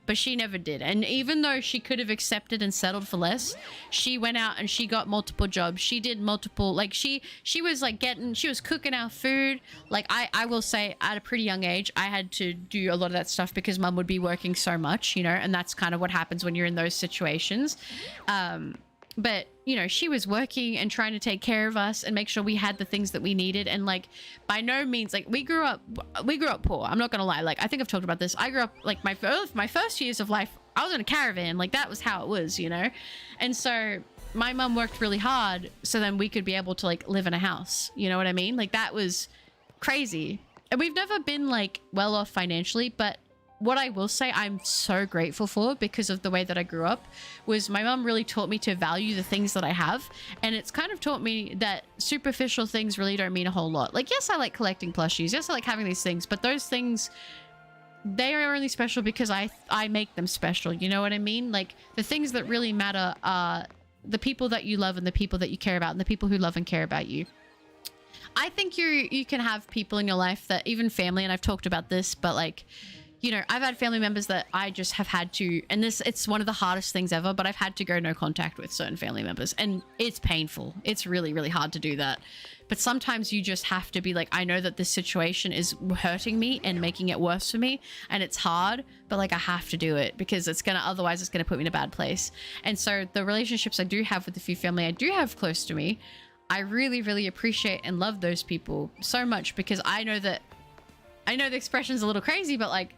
Speaker 2: But she never did. And even though she could have accepted and settled for less, she went out and she got multiple jobs. She did multiple, like, she was like she was cooking our food. Like, I will say at a pretty young age, I had to do a lot of that stuff because mum would be working so much, you know, and that's kind of what happens when you're in those situations. But, you know, she was working and trying to take care of us and make sure we had the things that we needed. And, like, by no means, like, we grew up poor. I'm not gonna lie. Like, I think I've talked about this. I grew up, like, my first years of life, I was in a caravan. Like, that was how it was, you know? And so
Speaker 3: my mom worked really hard so then we could be able to like live in a house. You know what I mean? Like that was crazy. And we've never been like well off financially, but what I will say I'm so grateful for because of the way that I grew up was my mom really taught me to value the things that I have. And it's kind of taught me that superficial things really don't mean a whole lot. Like, yes, I like collecting plushies. Yes, I like having these things, but those things, they are only special because I make them special. You know what I mean? Like the things that really matter are the people that you love and the people that you care about and the people who love and care about you. I think you can have people in your life that even family, and I've talked about this, but like, you know, I've had family members that I just have had to, and it's one of the hardest things ever, but I've had to go no contact with certain family members and it's painful. It's really, really hard to do that. But sometimes you just have to be like, I know that this situation is hurting me and making it worse for me and it's hard, but like I have to do it because otherwise it's going to put me in a bad place. And so the relationships I do have with the few family I do have close to me, I really, really appreciate and love those people so much because I know the expression's a little crazy, but like,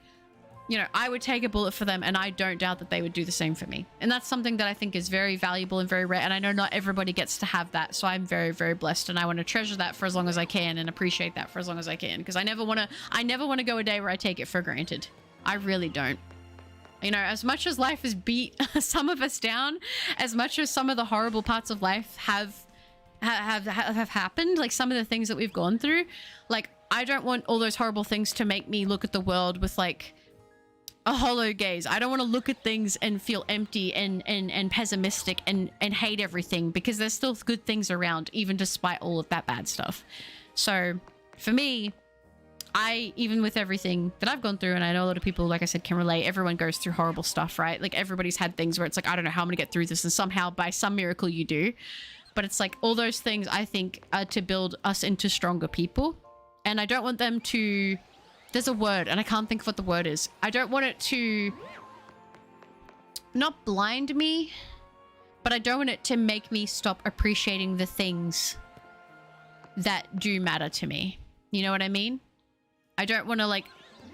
Speaker 3: you know, I would take a bullet for them and I don't doubt that they would do the same for me. And that's something that I think is very valuable and very rare. And I know not everybody gets to have that. So I'm very, very blessed and I want to treasure that for as long as I can and appreciate that for as long as I can. Because I never want to go a day where I take it for granted. I really don't. You know, as much as life has beat some of us down, as much as some of the horrible parts of life have happened, like some of the things that we've gone through, like I don't want all those horrible things to make me look at the world with like a hollow gaze. I don't want to look at things and feel empty and pessimistic and hate everything because there's still good things around even despite all of that bad stuff. So for me, even with everything that I've gone through, and I know a lot of people, like I said, can relate, everyone goes through horrible stuff, right? Like everybody's had things where it's like, I don't know how I'm gonna get through this, and somehow by some miracle you do. But it's like all those things I think are to build us into stronger people. And I don't want them to, there's a word and I can't think of what the word is. I don't want it to not blind me, but I don't want it to make me stop appreciating the things that do matter to me. You know what I mean? I don't want to like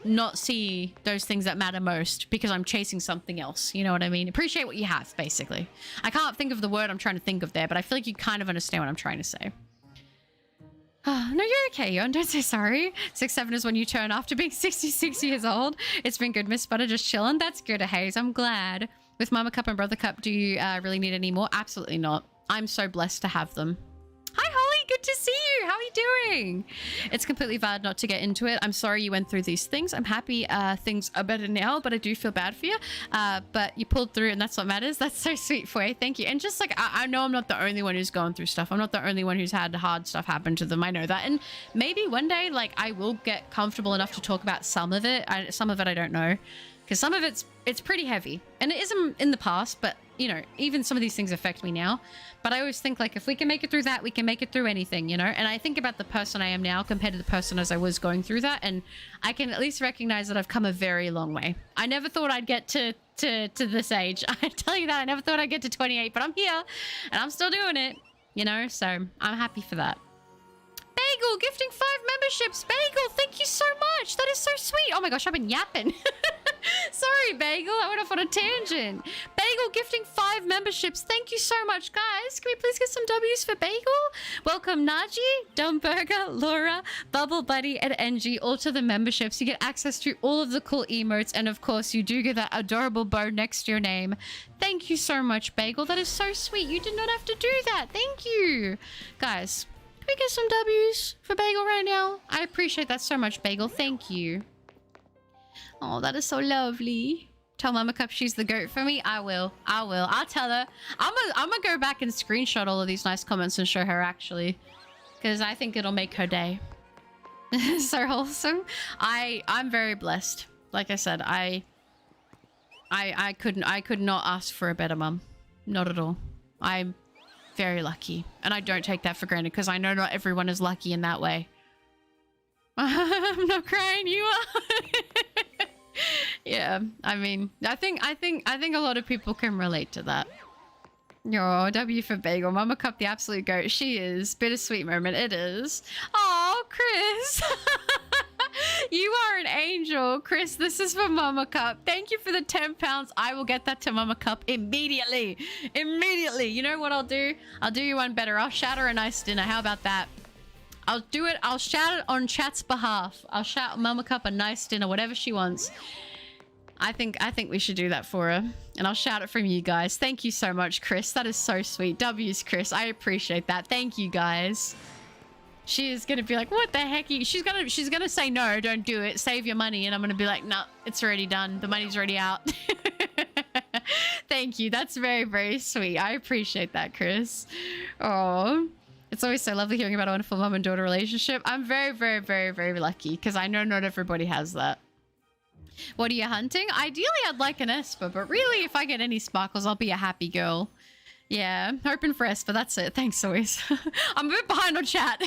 Speaker 3: not see those things that matter most because I'm chasing something else. You know what I mean? Appreciate what you have, basically. I can't think of the word I'm trying to think of there, but I feel like you kind of understand what I'm trying to say. Oh, no, you're okay, Yon. Don't say sorry. 6'7" is when you turn after being 66 years old. It's been good, Miss Butter, just chilling. That's good, Haze. I'm glad. With Mama Cup and Brother Cup, do you really need any more? Absolutely not. I'm so blessed to have them. Hi, Holly. Good to see you. How are you doing? It's completely valid not to get into it. I'm sorry you went through these things. I'm happy things are better now, but I do feel bad for you. But you pulled through and that's what matters. That's so sweet for you. Thank you. And just like, I know I'm not the only one who's going through stuff. I'm not the only one who's had hard stuff happen to them. I know that. And maybe one day, like, I will get comfortable enough to talk about some of it. Some of it I don't know. Because some of it's pretty heavy. And it isn't in the past, but, you know, even some of these things affect me now. But I always think, like, if we can make it through that, we can make it through anything, you know? And I think about the person I am now compared to the person as I was going through that. And I can at least recognize that I've come a very long way. I never thought I'd get to this age. I tell you that. I never thought I'd get to 28, but I'm here. And I'm still doing it, you know? So I'm happy for that. Bagel gifting 5 memberships. Bagel, thank you so much. That is so sweet. Oh my gosh, I've been yapping. Sorry, Bagel. I went off on a tangent. Bagel gifting 5 memberships. Thank you so much, guys. Can we please get some W's for Bagel? Welcome, Naji, Dumbburger, Laura, Bubble Buddy, and NG, all to the memberships. You get access to all of the cool emotes, and of course, you do get that adorable bow next to your name. Thank you so much, Bagel. That is so sweet. You did not have to do that. Thank you. Guys, can we get some W's for Bagel right now? I appreciate that so much, Bagel. Thank you. Oh, that is so lovely. Tell Mama Cup she's the goat for me. I will. I'll tell her. I'm gonna go back and screenshot all of these nice comments and show her, actually. Because I think it'll make her day. So wholesome. I'm very blessed. Like I said, I could not ask for a better mum. Not at all. I'm very lucky. And I don't take that for granted because I know not everyone is lucky in that way. I'm not crying, you are. Yeah, I mean, I think a lot of people can relate to that. Yo, W for Bagel. Mama Cup, the absolute goat. She is. Bittersweet moment. It is. Oh, Chris. You are an angel, Chris. This is for Mama Cup. Thank you for the £10. I will get that to Mama Cup immediately. Immediately. You know what I'll do? I'll do you one better. I'll shout her a nice dinner. How about that? I'll do it. I'll shout it on chat's behalf. I'll shout Mama Cup a nice dinner, whatever she wants. I think we should do that for her. And I'll shout it from you guys. Thank you so much, Chris. That is so sweet. W's, Chris. I appreciate that. Thank you, guys. She is gonna be like, what the heck? She's gonna say no, don't do it. Save your money. And I'm gonna be like, no, it's already done. The money's already out. Thank you. That's very, very sweet. I appreciate that, Chris. Oh. It's always so lovely hearing about a wonderful mom and daughter relationship. I'm very, very, very, very lucky because I know not everybody has that. What are you hunting? Ideally, I'd like an Esper, but really, if I get any sparkles, I'll be a happy girl. Yeah, hoping for Esper. That's it. Thanks, always. I'm a bit behind on chat.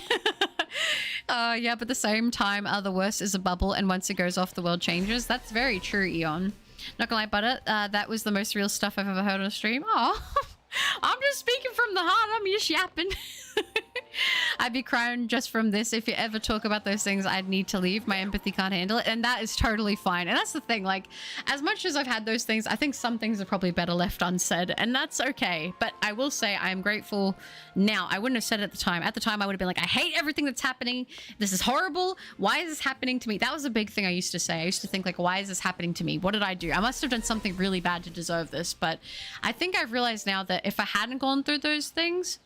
Speaker 3: Yeah, but at the same time, the worst is a bubble, and once it goes off, the world changes. That's very true, Eon. Not gonna lie, Butter. That was the most real stuff I've ever heard on a stream. Oh. I'm just speaking from the heart. I'm just yapping. I'd be crying just from this. If you ever talk about those things, I'd need to leave. My empathy can't handle it. And that is totally fine. And that's the thing. Like, as much as I've had those things, I think some things are probably better left unsaid. And that's okay. But I will say I am grateful now. I wouldn't have said it at the time. At the time, I would have been like, I hate everything that's happening. This is horrible. Why is this happening to me? That was a big thing I used to say. I used to think, like, why is this happening to me? What did I do? I must have done something really bad to deserve this. But I think I've realized now that if I hadn't gone through those things,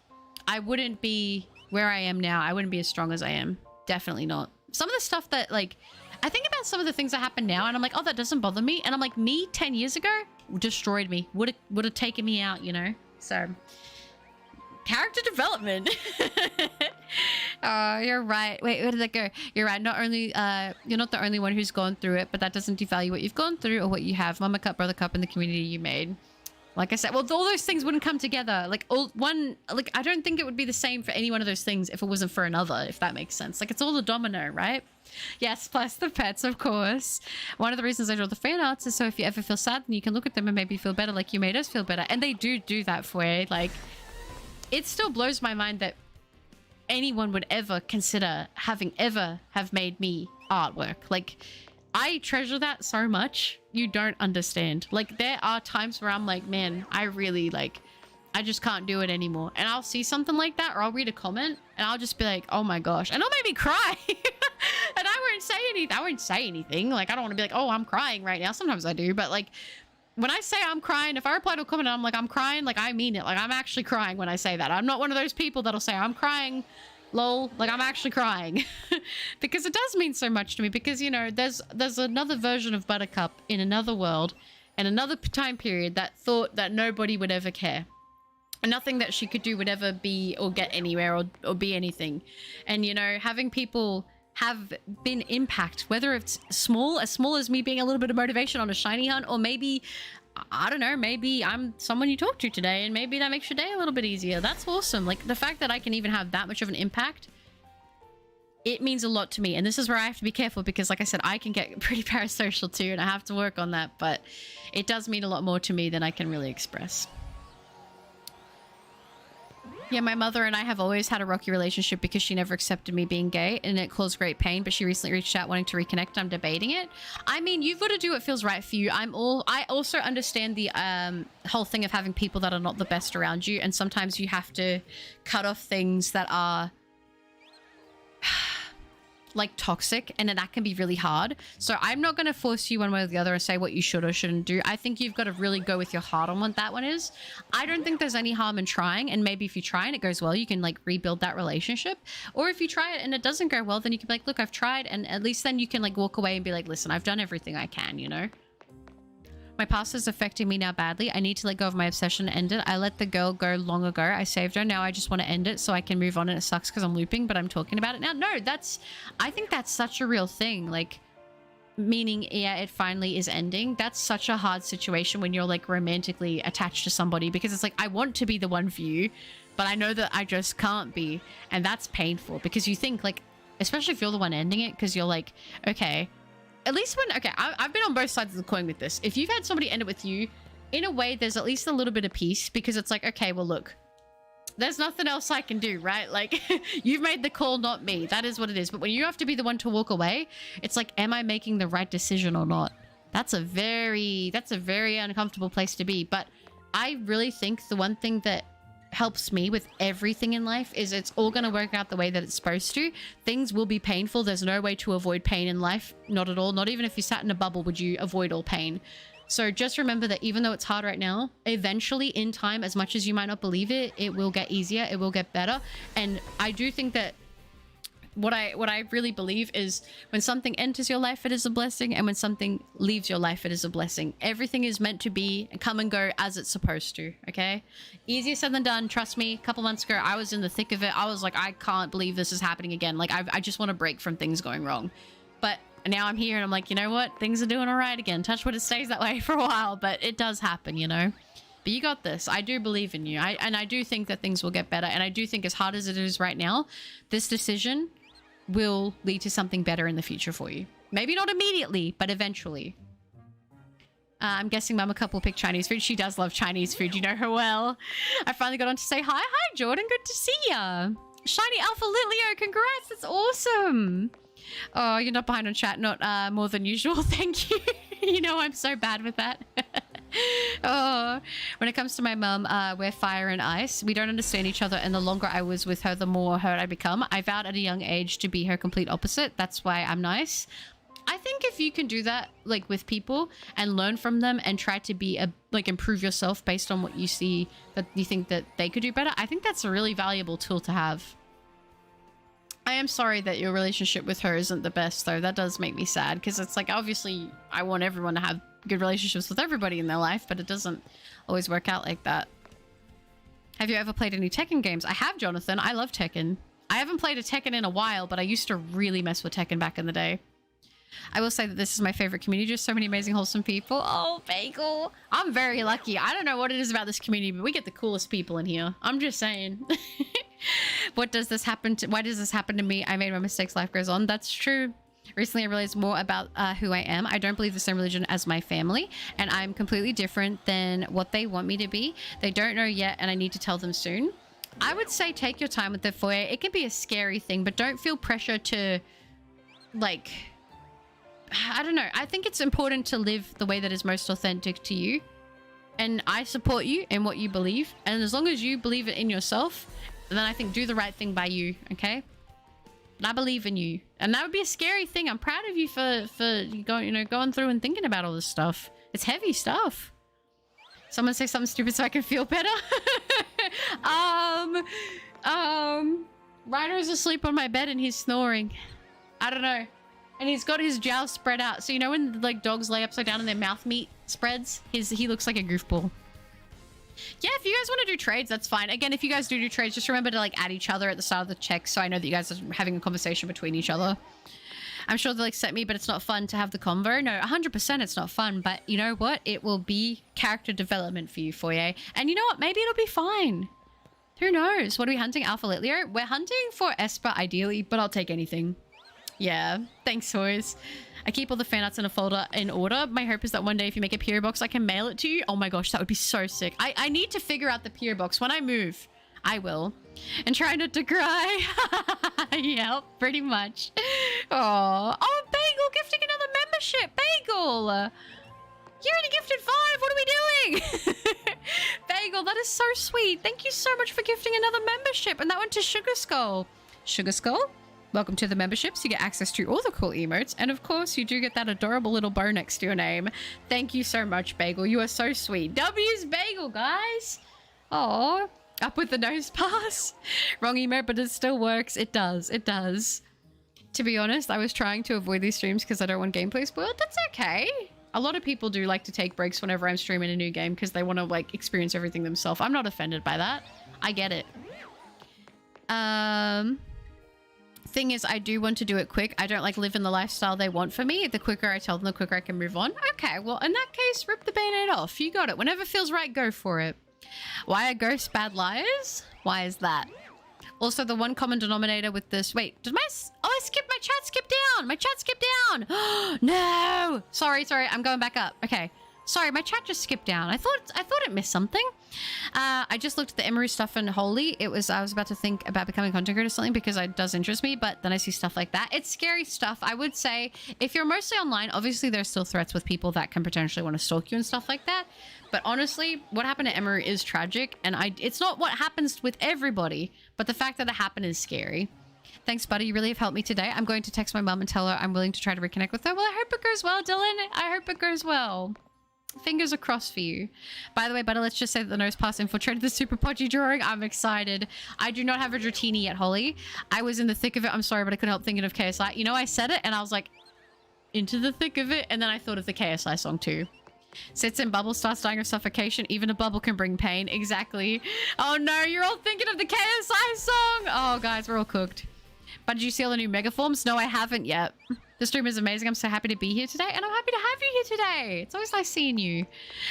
Speaker 3: I wouldn't be where I am now. I wouldn't be as strong as I am. Definitely not. Some of the stuff that, like, I think about some of the things that happen now and I'm like, oh, that doesn't bother me. And I'm like, me 10 years ago destroyed me. Would have taken me out, you know? So, character development. You're right. Wait, where did that go? You're right. Not only, you're not the only one who's gone through it, but that doesn't devalue what you've gone through or what you have. Mama Cup, Brother Cup, and the community you made. Like I said, well, all those things wouldn't come together. Like, I don't think it would be the same for any one of those things if it wasn't for another, if that makes sense. Like, it's all a domino, right? Yes, plus the pets, of course. One of the reasons I draw the fan arts is so if you ever feel sad, then you can look at them and maybe feel better like you made us feel better. And they do that for you. Like, it still blows my mind that anyone would ever consider have made me artwork. Like, I treasure that so much. You don't understand. Like, there are times where I'm like, man, I really, like, I just can't do it anymore. And I'll see something like that, or I'll read a comment, and I'll just be like, oh my gosh. And it'll make me cry. And I won't say anything. Like, I don't want to be like, oh, I'm crying right now. Sometimes I do, but, like, when I say I'm crying, if I reply to a comment and I'm like, I'm crying, like, I mean it. Like, I'm actually crying when I say that. I'm not one of those people that'll say, I'm crying, lol, like, I'm actually crying. Because it does mean so much to me, because, you know, there's another version of Buttercup in another world and another time period that thought that nobody would ever care, and nothing that she could do would ever be or get anywhere or be anything. And, you know, having people have been impact, whether it's as small as me being a little bit of motivation on a shiny hunt, or maybe, I don't know, maybe I'm someone you talk to today and maybe that makes your day a little bit easier. That's awesome. Like, the fact that I can even have that much of an impact, it means a lot to me. And this is where I have to be careful because, like I said, I can get pretty parasocial too, and I have to work on that. But it does mean a lot more to me than I can really express. Yeah, my mother and I have always had a rocky relationship because she never accepted me being gay, and it caused great pain, but she recently reached out wanting to reconnect. I'm debating it. I mean, you've got to do what feels right for you. I also understand the whole thing of having people that are not the best around you, and sometimes you have to cut off things that are like toxic, and that can be really hard. So I'm not going to force you one way or the other and say what you should or shouldn't do. I think you've got to really go with your heart on what that one is. I don't think there's any harm in trying, and maybe if you try and it goes well, you can like rebuild that relationship. Or if you try it and it doesn't go well, then you can be like, look, I've tried, and at least then you can like walk away and be like, listen, I've done everything I can, you know? My past is affecting me now badly. I need to let go of my obsession and end it. I let the girl go long ago. I saved her. Now I just want to end it so I can move on, and it sucks because I'm looping, but I'm talking about it now. No, I think that's such a real thing. Like, meaning, yeah, it finally is ending. That's such a hard situation when you're like romantically attached to somebody, because it's like, I want to be the one for you, but I know that I just can't be. And that's painful because you think like, especially if you're the one ending it, because you're like, okay, at least when, okay, I've been on both sides of the coin with this. If you've had somebody end it with you, in a way, there's at least a little bit of peace, because it's like, okay, well, look, there's nothing else I can do, right? Like, you've made the call, not me. That is what it is. But when you have to be the one to walk away, it's like, am I making the right decision or not? That's a very uncomfortable place to be. But I really think the one thing that helps me with everything in life is it's all going to work out the way that it's supposed to. Things will be painful. There's no way to avoid pain in life. Not at all. Not even if you sat in a bubble would you avoid all pain. So just remember that even though it's hard right now, eventually in time, as much as you might not believe it, it will get easier. It will get better. And I do think that what I really believe is when something enters your life, it is a blessing. And when something leaves your life, it is a blessing. Everything is meant to be and come and go as it's supposed to. Okay. Easier said than done. Trust me. A couple months ago, I was in the thick of it. I was like, I can't believe this is happening again. Like, I just want to break from things going wrong. But now I'm here and I'm like, you know what? Things are doing all right again. Touch wood, it stays that way for a while, but it does happen, you know? But you got this. I do believe in you. And I do think that things will get better. And I do think as hard as it is right now, this decision will lead to something better in the future for you. Maybe not immediately, but eventually. I'm guessing Mama Couple picked Chinese food. She does love Chinese food. You know her well. I finally got on to say hi. Hi, Jordan. Good to see ya. Shiny Alpha Litleo. Congrats. That's awesome. Oh, you're not behind on chat. Not more than usual. Thank you. You know I'm so bad with that. Oh, when it comes to my mum, we're fire and ice. We don't understand each other, and the longer I was with her, the more hurt I become. I vowed at a young age to be her complete opposite. That's why I'm nice. I think if you can do that, like with people, and learn from them, and try to be improve yourself based on what you see that you think that they could do better, I think that's a really valuable tool to have. I am sorry that your relationship with her isn't the best, though. That does make me sad, because it's like, obviously, I want everyone to have good relationships with everybody in their life, but it doesn't always work out like that. Have you ever played any Tekken games? I have, Jonathan. I love Tekken. I haven't played a Tekken in a while, but I used to really mess with Tekken back in the day. I will say that this is my favorite community. Just so many amazing, wholesome people. Oh, Bagel. I'm very lucky. I don't know what it is about this community, but we get the coolest people in here. I'm just saying. Why does this happen to me? I made my mistakes. Life goes on. That's true. Recently, I realized more about who I am. I don't believe the same religion as my family, and I'm completely different than what they want me to be. They don't know yet, and I need to tell them soon. I would say take your time with the foyer. It can be a scary thing, but don't feel pressure to, like, I don't know. I think it's important to live the way that is most authentic to you. And I support you in what you believe. And as long as you believe it in yourself, then I think do the right thing by you, okay? And I believe in you. And that would be a scary thing. I'm proud of you for going through and thinking about all this stuff. It's heavy stuff. Someone say something stupid so I can feel better. Ryder's asleep on my bed and he's snoring. I don't know. And he's got his jowls spread out. So you know when like dogs lay upside down and their mouth meat spreads? He looks like a goofball. Yeah, if you guys want to do trades, that's fine. Again, if you guys do trades, just remember to like add each other at the start of the check so I know that you guys are having a conversation between each other. I'm sure they'll accept me, but it's not fun to have the convo. No, 100% it's not fun, but you know what? It will be character development for you, Foyer. And you know what? Maybe it'll be fine. Who knows? What are we hunting? Alpha Litleo? We're hunting for Esper ideally, but I'll take anything. Yeah, thanks, Toys. I keep all the fan arts in a folder in order. My hope is that one day if you make a PO box, I can mail it to you. Oh my gosh, that would be so sick. I need to figure out the PO box. When I move, I will. And try not to cry. Yep, pretty much. Oh, Bagel gifting another membership. Bagel! You already gifted 5. What are we doing? Bagel, that is so sweet. Thank you so much for gifting another membership. And that went to Sugar Skull. Sugar Skull? Welcome to the memberships. You get access to all the cool emotes. And of course, you do get that adorable little bow next to your name. Thank you so much, Bagel. You are so sweet. W's Bagel, guys. Oh, up with the nose pass. Wrong emote, but it still works. It does. It does. To be honest, I was trying to avoid these streams because I don't want gameplay spoiled. That's okay. A lot of people do like to take breaks whenever I'm streaming a new game because they want to like experience everything themselves. I'm not offended by that. I get it. Thing is, I do want to do it quick. I don't like live in the lifestyle they want for me. The quicker I tell them, the quicker I can move on. Okay, well, in that case, rip the band-aid off. You got it. Whenever feels right, go for it. Why are ghosts bad liars? Why is that? Also, the one common denominator with this... Wait, did my... Oh, I skipped. My chat skipped down. My chat skipped down. No. Sorry. I'm going back up. Okay. Sorry, my chat just skipped down. I thought it missed something. I just looked at the Emery stuff in Holy. I was about to think about becoming content creator or something because it does interest me, but then I see stuff like that. It's scary stuff. I would say if you're mostly online, obviously there's still threats with people that can potentially want to stalk you and stuff like that. But honestly, what happened to Emery is tragic, and it's not what happens with everybody, but the fact that it happened is scary. Thanks, buddy. You really have helped me today. I'm going to text my mom and tell her I'm willing to try to reconnect with her. Well, I hope it goes well, Dylan. I hope it goes well. Fingers are crossed for you. By the way, buddy, let's just say that the nose pass infiltrated the super podgy drawing. I'm excited. I do not have a Dratini yet, Holly. I was in the thick of it. I'm sorry, but I couldn't help thinking of KSI. You know, I said it and I was like, into the thick of it. And then I thought of the KSI song too. Sits in bubble, starts dying of suffocation. Even a bubble can bring pain. Exactly. Oh no, you're all thinking of the KSI song. Oh, guys, we're all cooked. But did you see all the new megaforms? No, I haven't yet. The stream is amazing. I'm so happy to be here today, and I'm happy to have you here today. It's always nice seeing you.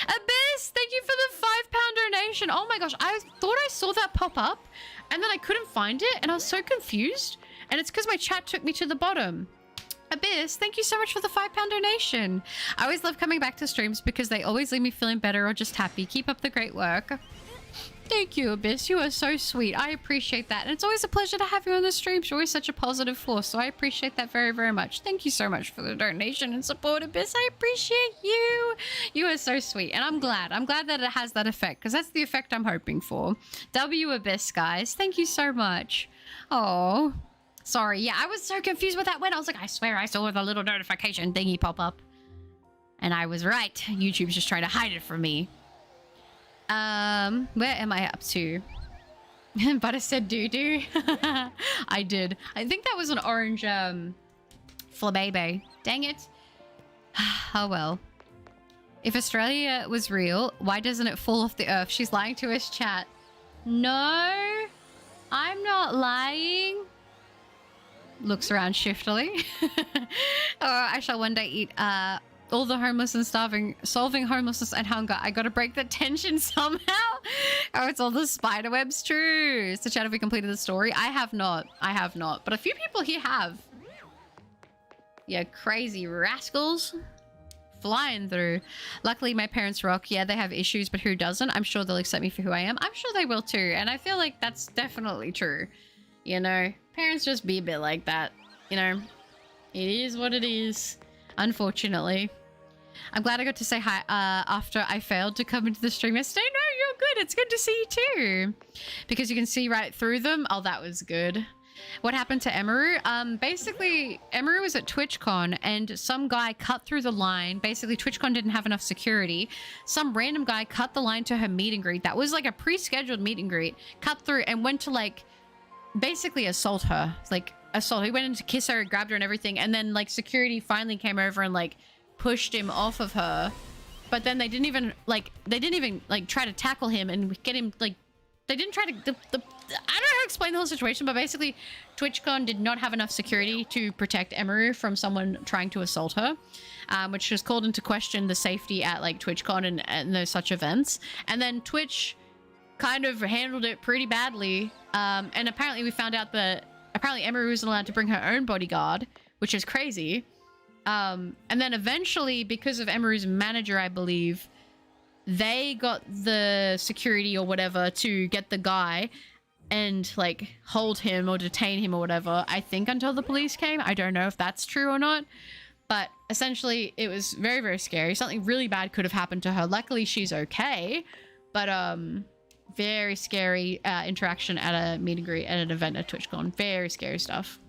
Speaker 3: Abyss, thank you for the £5 donation. Oh my gosh, I thought I saw that pop up, and then I couldn't find it, and I was so confused. And it's because my chat took me to the bottom. Abyss, thank you so much for the £5 donation. I always love coming back to streams because they always leave me feeling better or just happy. Keep up the great work. Thank you, Abyss. You are so sweet. I appreciate that. And it's always a pleasure to have you on the streams. You're always such a positive force. So I appreciate that very, very much. Thank you so much for the donation and support, Abyss. I appreciate you. You are so sweet. And I'm glad. I'm glad that it has that effect because that's the effect I'm hoping for. W Abyss, guys. Thank you so much. Oh, sorry. Yeah, I was so confused with that when I was like, I swear I saw the little notification thingy pop up. And I was right. YouTube's just trying to hide it from me. Where am I up to? But I said doo-doo. I did. I think that was an orange, flabebe. Dang it. Oh well. If Australia was real, why doesn't it fall off the earth? She's lying to us, chat. No, I'm not lying. Looks around shiftily. I shall one day eat, all the homeless and starving, solving homelessness and hunger. I gotta break the tension somehow. Oh, it's all the spider webs. True. So chat, have we completed the story? I have not. I have not. But a few people here have. Yeah, crazy rascals. Flying through. Luckily, my parents rock. Yeah, they have issues, but who doesn't? I'm sure they'll accept me for who I am. I'm sure they will too. And I feel like that's definitely true. You know, parents just be a bit like that. You know, it is what it is. Unfortunately. I'm glad I got to say hi after I failed to come into the stream yesterday. No, you're good. It's good to see you too. Because you can see right through them. Oh, that was good. What happened to Emaru? Basically, Emaru was at TwitchCon and some guy cut through the line. Basically, TwitchCon didn't have enough security. Some random guy cut the line to her meet and greet. That was like a pre-scheduled meet and greet. Cut through and went to like basically assault her. Like assault. He went in to kiss her, grabbed her and everything. And then like security finally came over and like pushed him off of her. But then they didn't even like try to tackle him and get him like they didn't try to I don't know how to explain the whole situation, but basically TwitchCon did not have enough security to protect Emaru from someone trying to assault her, which has called into question the safety at like TwitchCon and those such events. And then Twitch kind of handled it pretty badly. And apparently we found out that apparently Emaru isn't allowed to bring her own bodyguard, which is crazy. And then eventually, because of Emaru's manager, I believe, they got the security or whatever to get the guy and like hold him or detain him or whatever, I think, until the police came. I don't know if that's true or not, but essentially it was very, very scary. Something really bad could have happened to her. Luckily she's okay, but very scary interaction at a meet and greet at an event at TwitchCon. Very scary stuff.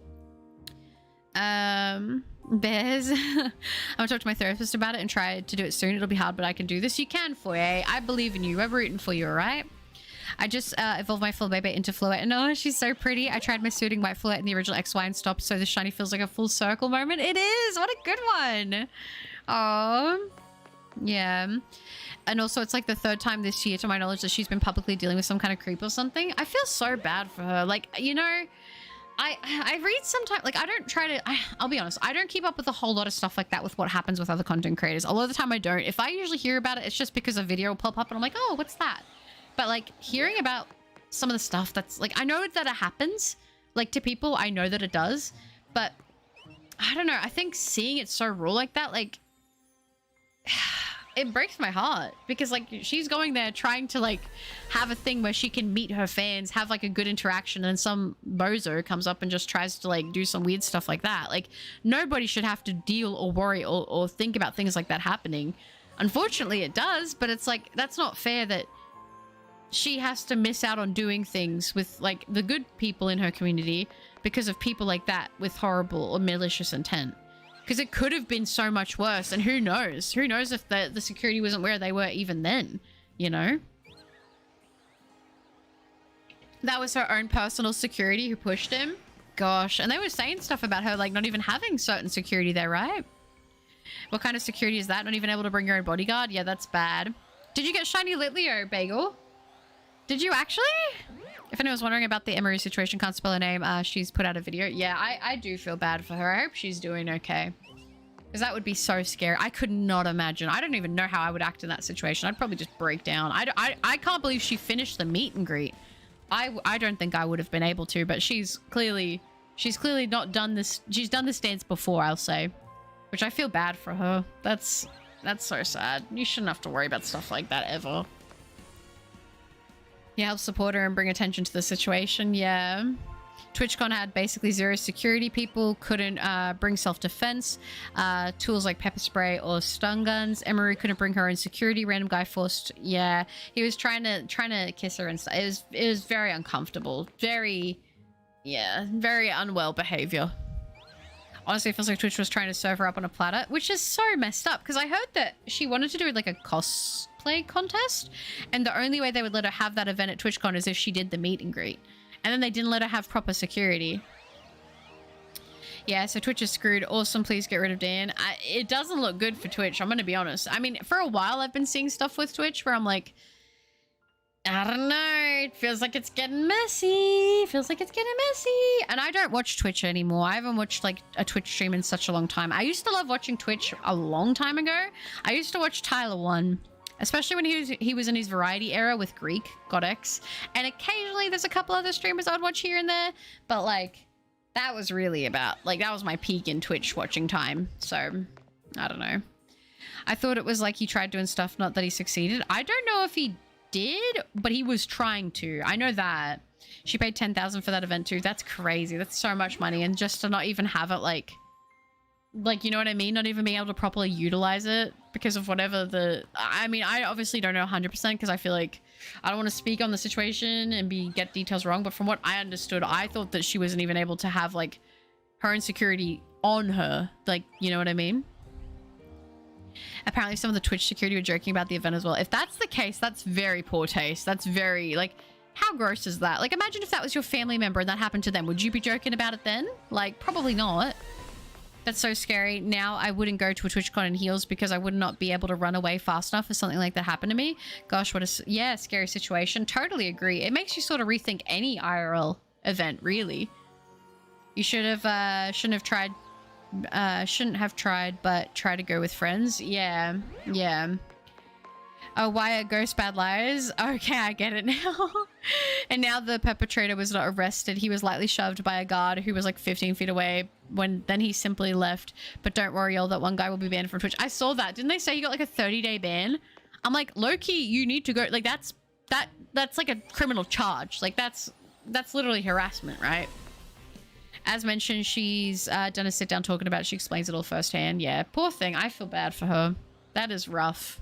Speaker 3: Bears. I'm gonna talk to my therapist about it and try to do it soon. It'll be hard, but I can do this. You can, Foye. I believe in you. We're rooting for you, alright? I just evolved my Flabebe into Fluette. And oh, she's so pretty. I tried my suiting white Fluette in the original XY and stopped, so the shiny feels like a full circle moment. It is! What a good one! Oh, yeah. And also, it's like the third time this year, to my knowledge, that she's been publicly dealing with some kind of creep or something. I feel so bad for her. Like, you know, I read sometimes, like, I don't try to, I'll be honest, I don't keep up with a whole lot of stuff like that with what happens with other content creators. A lot of the time I don't. If I usually hear about it, it's just because a video will pop up and I'm like, oh, what's that? But like hearing about some of the stuff that's like, I know that it happens, like to people, I know that it does, but I don't know. I think seeing it so raw like that, like, it breaks my heart because like she's going there trying to like have a thing where she can meet her fans, have like a good interaction, and some bozo comes up and just tries to like do some weird stuff like that. Like nobody should have to deal or worry or think about things like that happening. Unfortunately it does, but it's like that's not fair that she has to miss out on doing things with like the good people in her community because of people like that with horrible or malicious intent. Because it could have been so much worse, and who knows? Who knows if the security wasn't where they were even then, you know? That was her own personal security who pushed him. Gosh, and they were saying stuff about her, like, not even having certain security there, right? What kind of security is that? Not even able to bring your own bodyguard? Yeah, that's bad. Did you get shiny Litleo, Bagel? Did you actually? If anyone's wondering about the Emery situation, can't spell her name, she's put out a video. Yeah, I do feel bad for her. I hope she's doing okay. Because that would be so scary. I could not imagine. I don't even know how I would act in that situation. I'd probably just break down. I can't believe she finished the meet and greet. I don't think I would have been able to, but she's clearly not done this. She's done this dance before, I'll say. Which I feel bad for her. That's so sad. You shouldn't have to worry about stuff like that ever. You help support her and bring attention to the situation. Yeah. TwitchCon had basically zero security. People couldn't bring self-defense. Tools like pepper spray or stun guns. Emery couldn't bring her own security. Random guy forced. Yeah. He was trying to kiss her and stuff. It was very uncomfortable. Very unwell behavior. Honestly, it feels like Twitch was trying to serve her up on a platter, which is so messed up because I heard that she wanted to do like a cosplay contest, and the only way they would let her have that event at TwitchCon is if she did the meet and greet, and then they didn't let her have proper security. Yeah, so Twitch is screwed. Awesome, please get rid of Dan. It doesn't look good for Twitch, I'm gonna be honest. I mean, for a while I've been seeing stuff with Twitch where I'm like, I don't know, it feels like it's getting messy. And I don't watch Twitch anymore. I haven't watched like a Twitch stream in such a long time. I used to love watching Twitch a long time ago. I used to watch Tyler One, especially when he was in his variety era with Greek, Godex. And occasionally there's a couple other streamers I'd watch here and there. But like, that was really about, like, that was my peak in Twitch watching time. So, I don't know. I thought it was like he tried doing stuff, not that he succeeded. I don't know if he did, but he was trying to. I know that. She paid 10,000 for that event too. That's crazy. That's so much money, and just to not even have it like you know what I mean, not even being able to properly utilize it because of whatever the I mean, I obviously don't know 100% because I feel like I don't want to speak on the situation and get details wrong, but from what I understood, I thought that she wasn't even able to have like her own security on her, like, you know what I mean. Apparently some of the Twitch security were joking about the event as well. If that's the case, that's very poor taste. That's very, like, how gross is that? Like, imagine if that was your family member and that happened to them. Would you be joking about it then? Like, probably not. That's so scary. Now I wouldn't go to a TwitchCon in heels because I would not be able to run away fast enough if something like that happened to me. Gosh, what a, yeah, scary situation. Totally agree. It makes you sort of rethink any IRL event, really. You should have, shouldn't have tried, but try to go with friends. Yeah. Oh, why are ghost bad liars? Okay, I get it now. And now the perpetrator was not arrested. He was lightly shoved by a guard who was like 15 feet away. Then he simply left. But don't worry, y'all, that one guy will be banned from Twitch. I saw that. Didn't they say he got like a 30-day ban? I'm like, low-key, you need to go. Like, that's like a criminal charge. Like, that's literally harassment, right? As mentioned, she's done a sit-down talking about it. She explains it all firsthand. Yeah, poor thing. I feel bad for her. That is rough.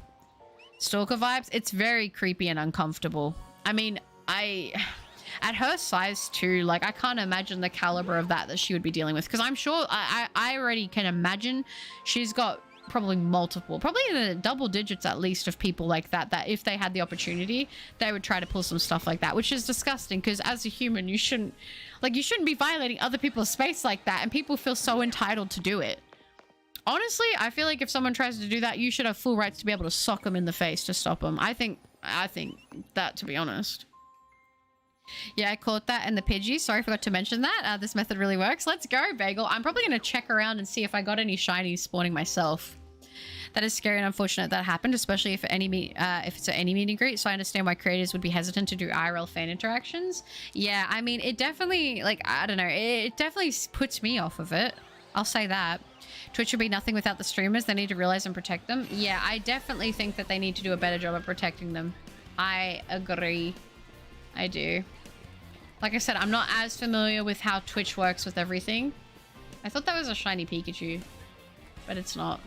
Speaker 3: Stalker vibes. It's very creepy and uncomfortable. I mean, at her size too, like, I can't imagine the caliber of that she would be dealing with. Because I'm sure, I already can imagine she's got probably multiple, probably in the double digits at least of people like that if they had the opportunity, they would try to pull some stuff like that, which is disgusting because as a human, you shouldn't be violating other people's space like that, and people feel so entitled to do it. Honestly, I feel like if someone tries to do that, you should have full rights to be able to sock them in the face to stop them. I think that, to be honest. Yeah, I caught that in the Pidgey. Sorry, I forgot to mention that. This method really works. Let's go, Bagel. I'm probably going to check around and see if I got any shinies spawning myself. That is scary and unfortunate that happened, especially if it's any meet and greet. So I understand why creators would be hesitant to do IRL fan interactions. Yeah, I mean, it definitely, like, I don't know, it definitely puts me off of it. I'll say that. Twitch would be nothing without the streamers. They need to realize and protect them. Yeah, I definitely think that they need to do a better job of protecting them. I agree. I do. Like I said, I'm not as familiar with how Twitch works with everything. I thought that was a shiny Pikachu, but it's not.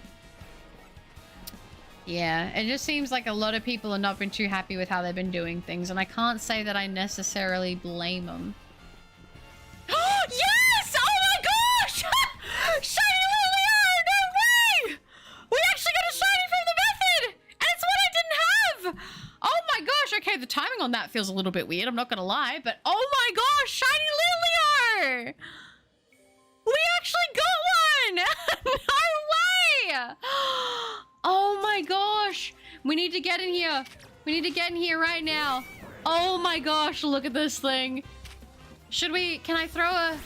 Speaker 3: Yeah, it just seems like a lot of people have not been too happy with how they've been doing things, and I can't say that I necessarily blame them. Yes! Oh my gosh! Shiny Liliar! No way! We actually got a shiny from the method! And it's what I didn't have! Oh my gosh, okay, the timing on that feels a little bit weird, I'm not gonna lie, but oh my gosh, shiny Liliar! We actually got one! No way! Oh my gosh! We need to get in here. We need to get in here right now. Oh my gosh, look at this thing. Should we, can I throw a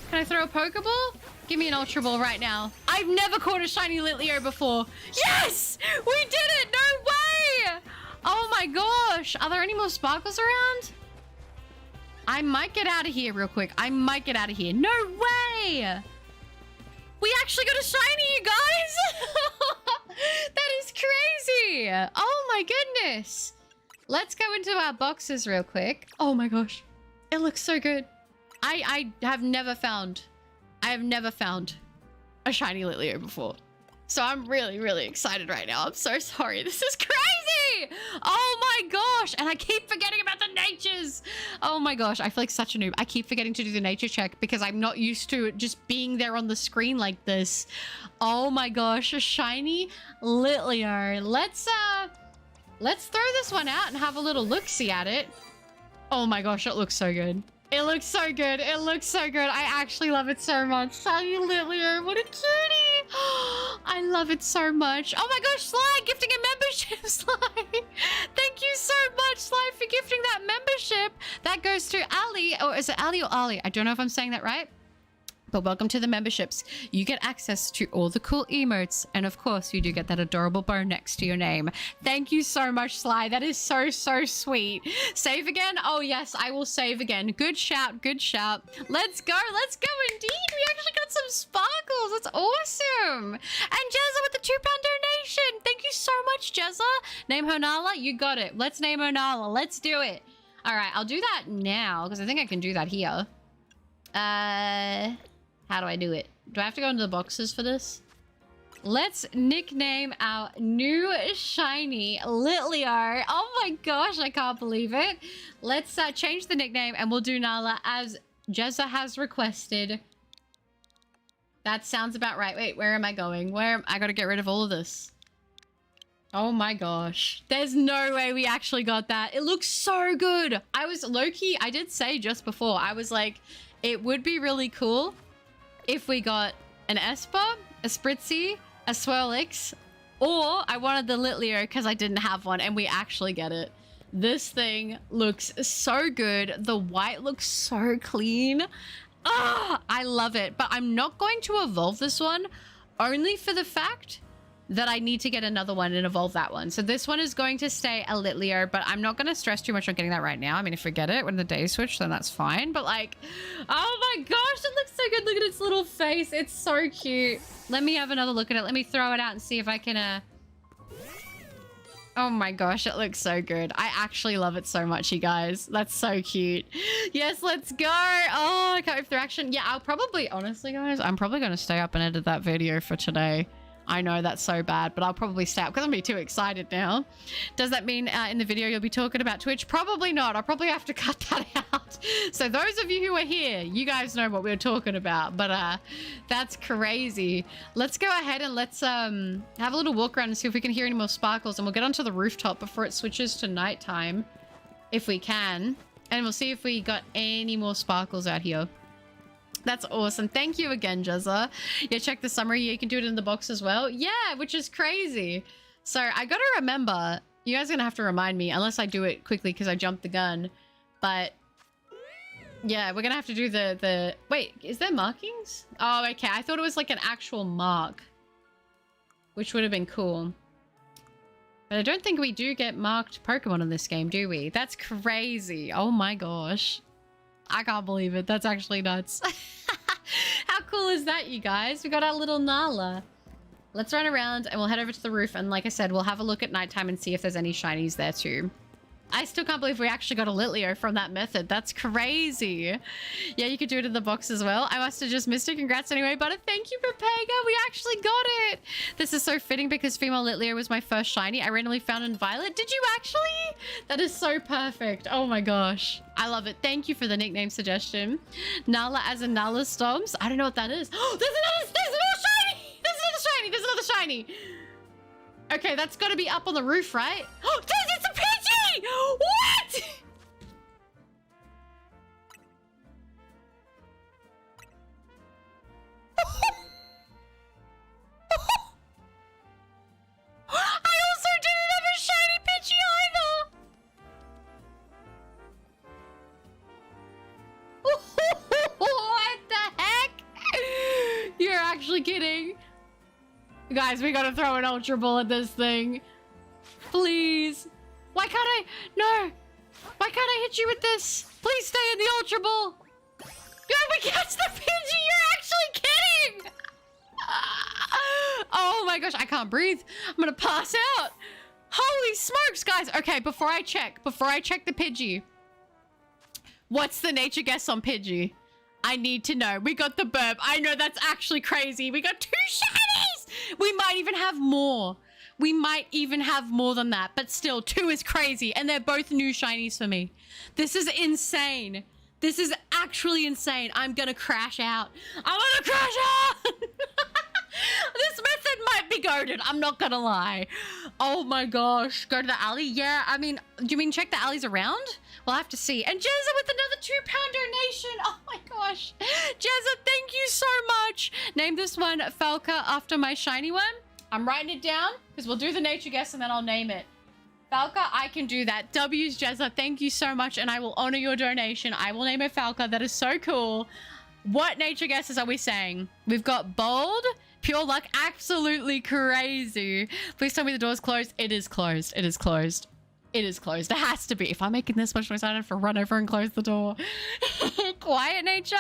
Speaker 3: Pokeball? Give me an Ultra Ball right now. I've never caught a shiny Litleo before. Yes! We did it! No way! Oh my gosh. Are there any more sparkles around? I might get out of here real quick. I might get out of here. No way! We actually got a shiny, you guys! That is crazy! Oh my goodness! Let's go into our boxes real quick. Oh my gosh. It looks so good. I have never found a shiny Litleo before. So I'm really, really excited right now. I'm so sorry. This is crazy! Oh my gosh! And I keep forgetting about the natures! Oh my gosh, I feel like such a noob. I keep forgetting to do the nature check because I'm not used to it just being there on the screen like this. Oh my gosh, a shiny Litleo. Let's throw this one out and have a little look-see at it. Oh my gosh, it looks so good. It looks so good. It looks so good. I actually love it so much. Shiny Litleo, what a cutie. I love it so much. Oh my gosh, Sly, gifting a membership, Sly. Thank you so much, Sly, for gifting that membership. That goes to Ali, or is it Ali or Ali? I don't know if I'm saying that right. But welcome to the memberships. You get access to all the cool emotes. And of course, you do get that adorable bow next to your name. Thank you so much, Sly. That is so, so sweet. Save again? Oh, yes, I will save again. Good shout. Good shout. Let's go. Let's go indeed. We actually got some sparkles. That's awesome. And Jezza with the £2 donation. Thank you so much, Jezza. Name Honala. You got it. Let's name Honala. Let's do it. All right, I'll do that now because I think I can do that here. How do I do it? Do I have to go into the boxes for this? Let's nickname our new shiny Litleo. Oh my gosh, I can't believe it. Let's change the nickname and we'll do Nala as Jezza has requested. That sounds about right. Wait, where am I going? I gotta get rid of all of this. Oh my gosh. There's no way we actually got that. It looks so good. I was low-key, I did say just before, I was like, it would be really cool if we got an Esper, a Spritzee, a Swirlix, or I wanted the Litleo because I didn't have one and we actually get it. This thing looks so good. The white looks so clean. Ah, I love it. But I'm not going to evolve this one only for the fact that I need to get another one and evolve that one. So this one is going to stay a Litleo, but I'm not going to stress too much on getting that right now. I mean, if we get it when the day switch, then that's fine. But like, oh my gosh, it looks so good. Look at its little face. It's so cute. Let me have another look at it. Let me throw it out and see if I can... Oh my gosh, it looks so good. I actually love it so much, you guys. That's so cute. Yes, let's go. Oh, I can't wait for the action. Yeah, I'll probably... Honestly, guys, I'm probably going to stay up and edit that video for today. I know that's so bad, but I'll probably stay up because I'm going to be too excited now. Does that mean in the video you'll be talking about Twitch? Probably not. I'll probably have to cut that out. So those of you who are here, you guys know what we're talking about, but that's crazy. Let's go ahead and let's have a little walk around and see if we can hear any more sparkles, and we'll get onto the rooftop before it switches to nighttime, if we can. And we'll see if we got any more sparkles out here. That's awesome. Thank you again, Jezza. Yeah, check the summary. You can do it in the box as well. Yeah, which is crazy. So I got to remember, you guys are going to have to remind me, unless I do it quickly because I jumped the gun. But yeah, we're going to have to do the... Wait, is there markings? Oh, okay. I thought it was like an actual mark, which would have been cool. But I don't think we do get marked Pokemon in this game, do we? That's crazy. Oh my gosh. I can't believe it. That's actually nuts. How cool is that, you guys? We got our little Nala. Let's run around and we'll head over to the roof. And like I said, we'll have a look at nighttime and see if there's any shinies there too. I still can't believe we actually got a Litleo from that method. That's crazy. Yeah, you could do it in the box as well. I must have just missed it. Congrats anyway, but thank you, Pepega. We actually got it. This is so fitting because female Litleo was my first shiny. I randomly found in Violet. Did you actually? That is so perfect. Oh my gosh. I love it. Thank you for the nickname suggestion. Nala as in Nala Stomps. I don't know what that is. Oh, there's another shiny. There's another shiny. Okay, that's got to be up on the roof, right? Oh, it's a Pidgey! What? I also didn't have a shiny Pidgey either! What the heck? You're actually kidding. Guys, we gotta throw an Ultra Ball at this thing. Please. Why can't I? No. Why can't I hit you with this? Please stay in the Ultra Ball. No, we catch the Pidgey. You're actually kidding. Oh my gosh, I can't breathe. I'm gonna pass out. Holy smokes, guys. Okay, before I check the Pidgey. What's the nature guess on Pidgey? I need to know. We got the burp. I know that's actually crazy. We got 2 shinies. We might even have more. We might even have more than that. But still, 2 is crazy. And they're both new shinies for me. This is insane. This is actually insane. I'm gonna crash out. I'm gonna crash out. This method might be goated. I'm not gonna lie. Oh my gosh. Go to the alley? Yeah, I mean, do you mean check the alleys around? We'll have to see. And Jezza with another £2 donation. Oh my gosh. Jezza, thank you so much. Name this one Falca after my shiny one. I'm writing it down because we'll do the nature guess and then I'll name it. Falca, I can do that. W's Jezza, thank you so much. And I will honor your donation. I will name it Falca. That is so cool. What nature guesses are we saying? We've got bold, pure luck, absolutely crazy. Please tell me the door's closed. It is closed. It is closed. It is closed. It has to be. If I'm making this much noise, I don't have to run over and close the door. Quiet nature.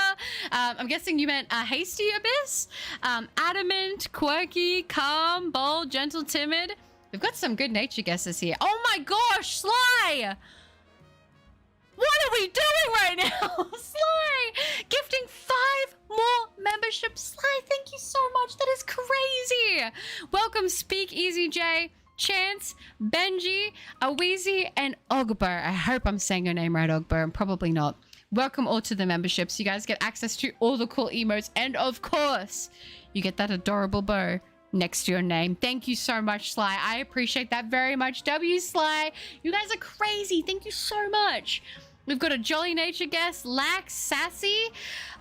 Speaker 3: I'm guessing you meant hasty abyss. Adamant, quirky, calm, bold, gentle, timid. We've got some good nature guesses here. Oh my gosh, Sly! What are we doing right now? Sly! Gifting 5 more memberships. Sly, thank you so much. That is crazy. Welcome, Speak Easy J, Chance, Benji, Aweezy, and Ogbar. I hope I'm saying your name right, Ogbar. I'm probably not. Welcome all to the memberships. You guys get access to all the cool emotes. And of course, you get that adorable bow next to your name. Thank you so much, Sly. I appreciate that very much. W Sly, you guys are crazy. Thank you so much. We've got a jolly nature guess, lax, sassy.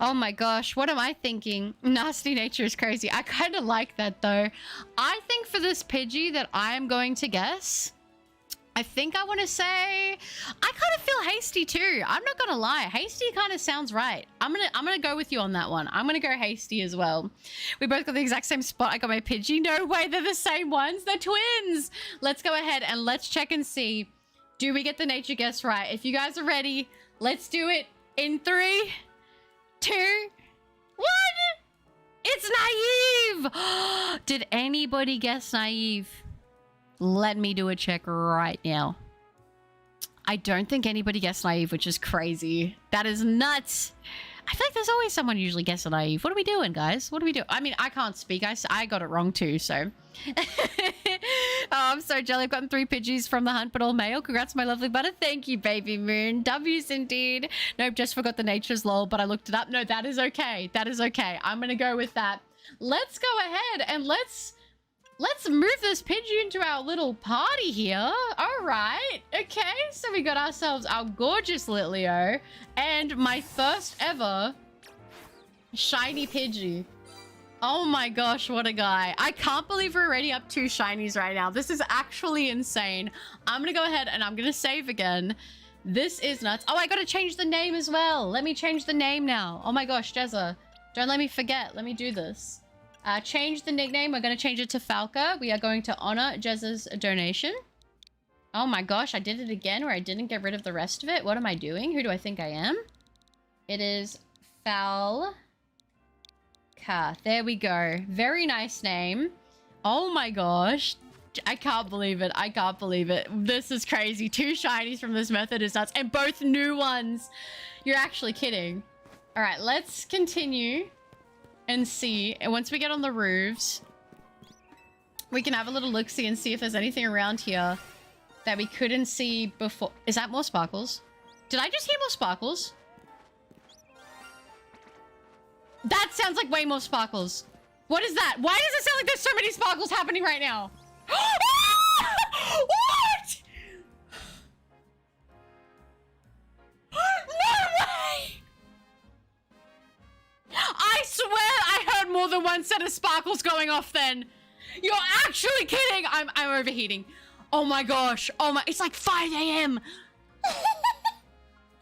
Speaker 3: Oh my gosh, what am I thinking? Nasty nature is crazy. I kind of like that though. I think for this Pidgey that I'm going to guess, I think I want to say, I kind of feel hasty too. I'm not gonna lie, hasty kind of sounds right. I'm gonna go with you on that one. I'm gonna go hasty as well. We both got the exact same spot. I got my Pidgey. No way, they're the same ones. They're twins. Let's go ahead and let's check and see. Do we get the nature guess right? If you guys are ready, let's do it in 3, 2, 1. It's naive. Did anybody guess naive? Let me do a check right now. I don't think anybody guessed naive, which is crazy. That is nuts. I feel like there's always someone usually guessing naive. What are we doing, guys? What do we do? I mean, I can't speak. I got it wrong too, so. Oh, I'm so jelly. I've gotten 3 Pidgeys from the hunt, but all male. Congrats, my lovely butter. Thank you, baby moon. W's indeed. Nope, just forgot the nature's lol, but I looked it up. No, that is okay. That is okay. I'm going to go with that. Let's go ahead and let's move this Pidgey into our little party here. All right. Okay, so we got ourselves our gorgeous Litleo and my first ever shiny Pidgey. Oh my gosh, what a guy. I can't believe we're already up 2 shinies right now. This is actually insane. I'm gonna go ahead and I'm gonna save again. This is nuts. Oh, I gotta change the name as well. Let me change the name now. Oh my gosh, Jezza. Don't let me forget. Let me do this. Change the nickname. We're going to change it to Falca. We are going to honor Jezza's donation. Oh my gosh, I did it again where I didn't get rid of the rest of it. What am I doing? Who do I think I am? It is Falca. There we go. Very nice name. Oh my gosh. I can't believe it. I can't believe it. This is crazy. 2 shinies from this method is nuts. And both new ones. You're actually kidding. All right, let's continue and see. And once we get on the roofs, we can have a little look-see and see if there's anything around here that we couldn't see before. Is that more sparkles? Did I just hear more sparkles? That sounds like way more sparkles. What is that? Why does it sound like there's so many sparkles happening right now? What? No way! I swear I heard more than one set of sparkles going off then. You're actually kidding. I'm overheating. Oh my gosh. Oh my, it's like 5 a.m.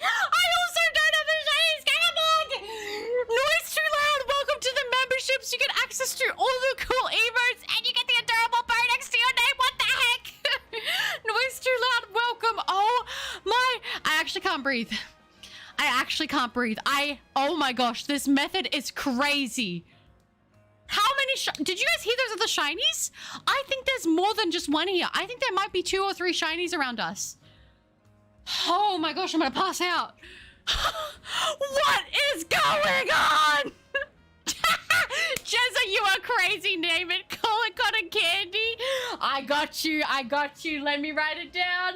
Speaker 3: I also don't have a shiny Skybug! Noise too loud! Welcome to the memberships! You get access to all the cool emotes and you get the adorable bird next to your name! What the heck? Noise too loud! Welcome! Oh my... I actually can't breathe. I actually can't breathe. Oh my gosh, this method is crazy. How many did you guys hear those are the shinies? I think there's more than just one here. I think there might be 2 or 3 shinies around us. Oh my gosh, I'm gonna pass out. What is going on? Jezza, you are crazy. Name it. Call it cotton candy. I got you. I got you. Let me write it down.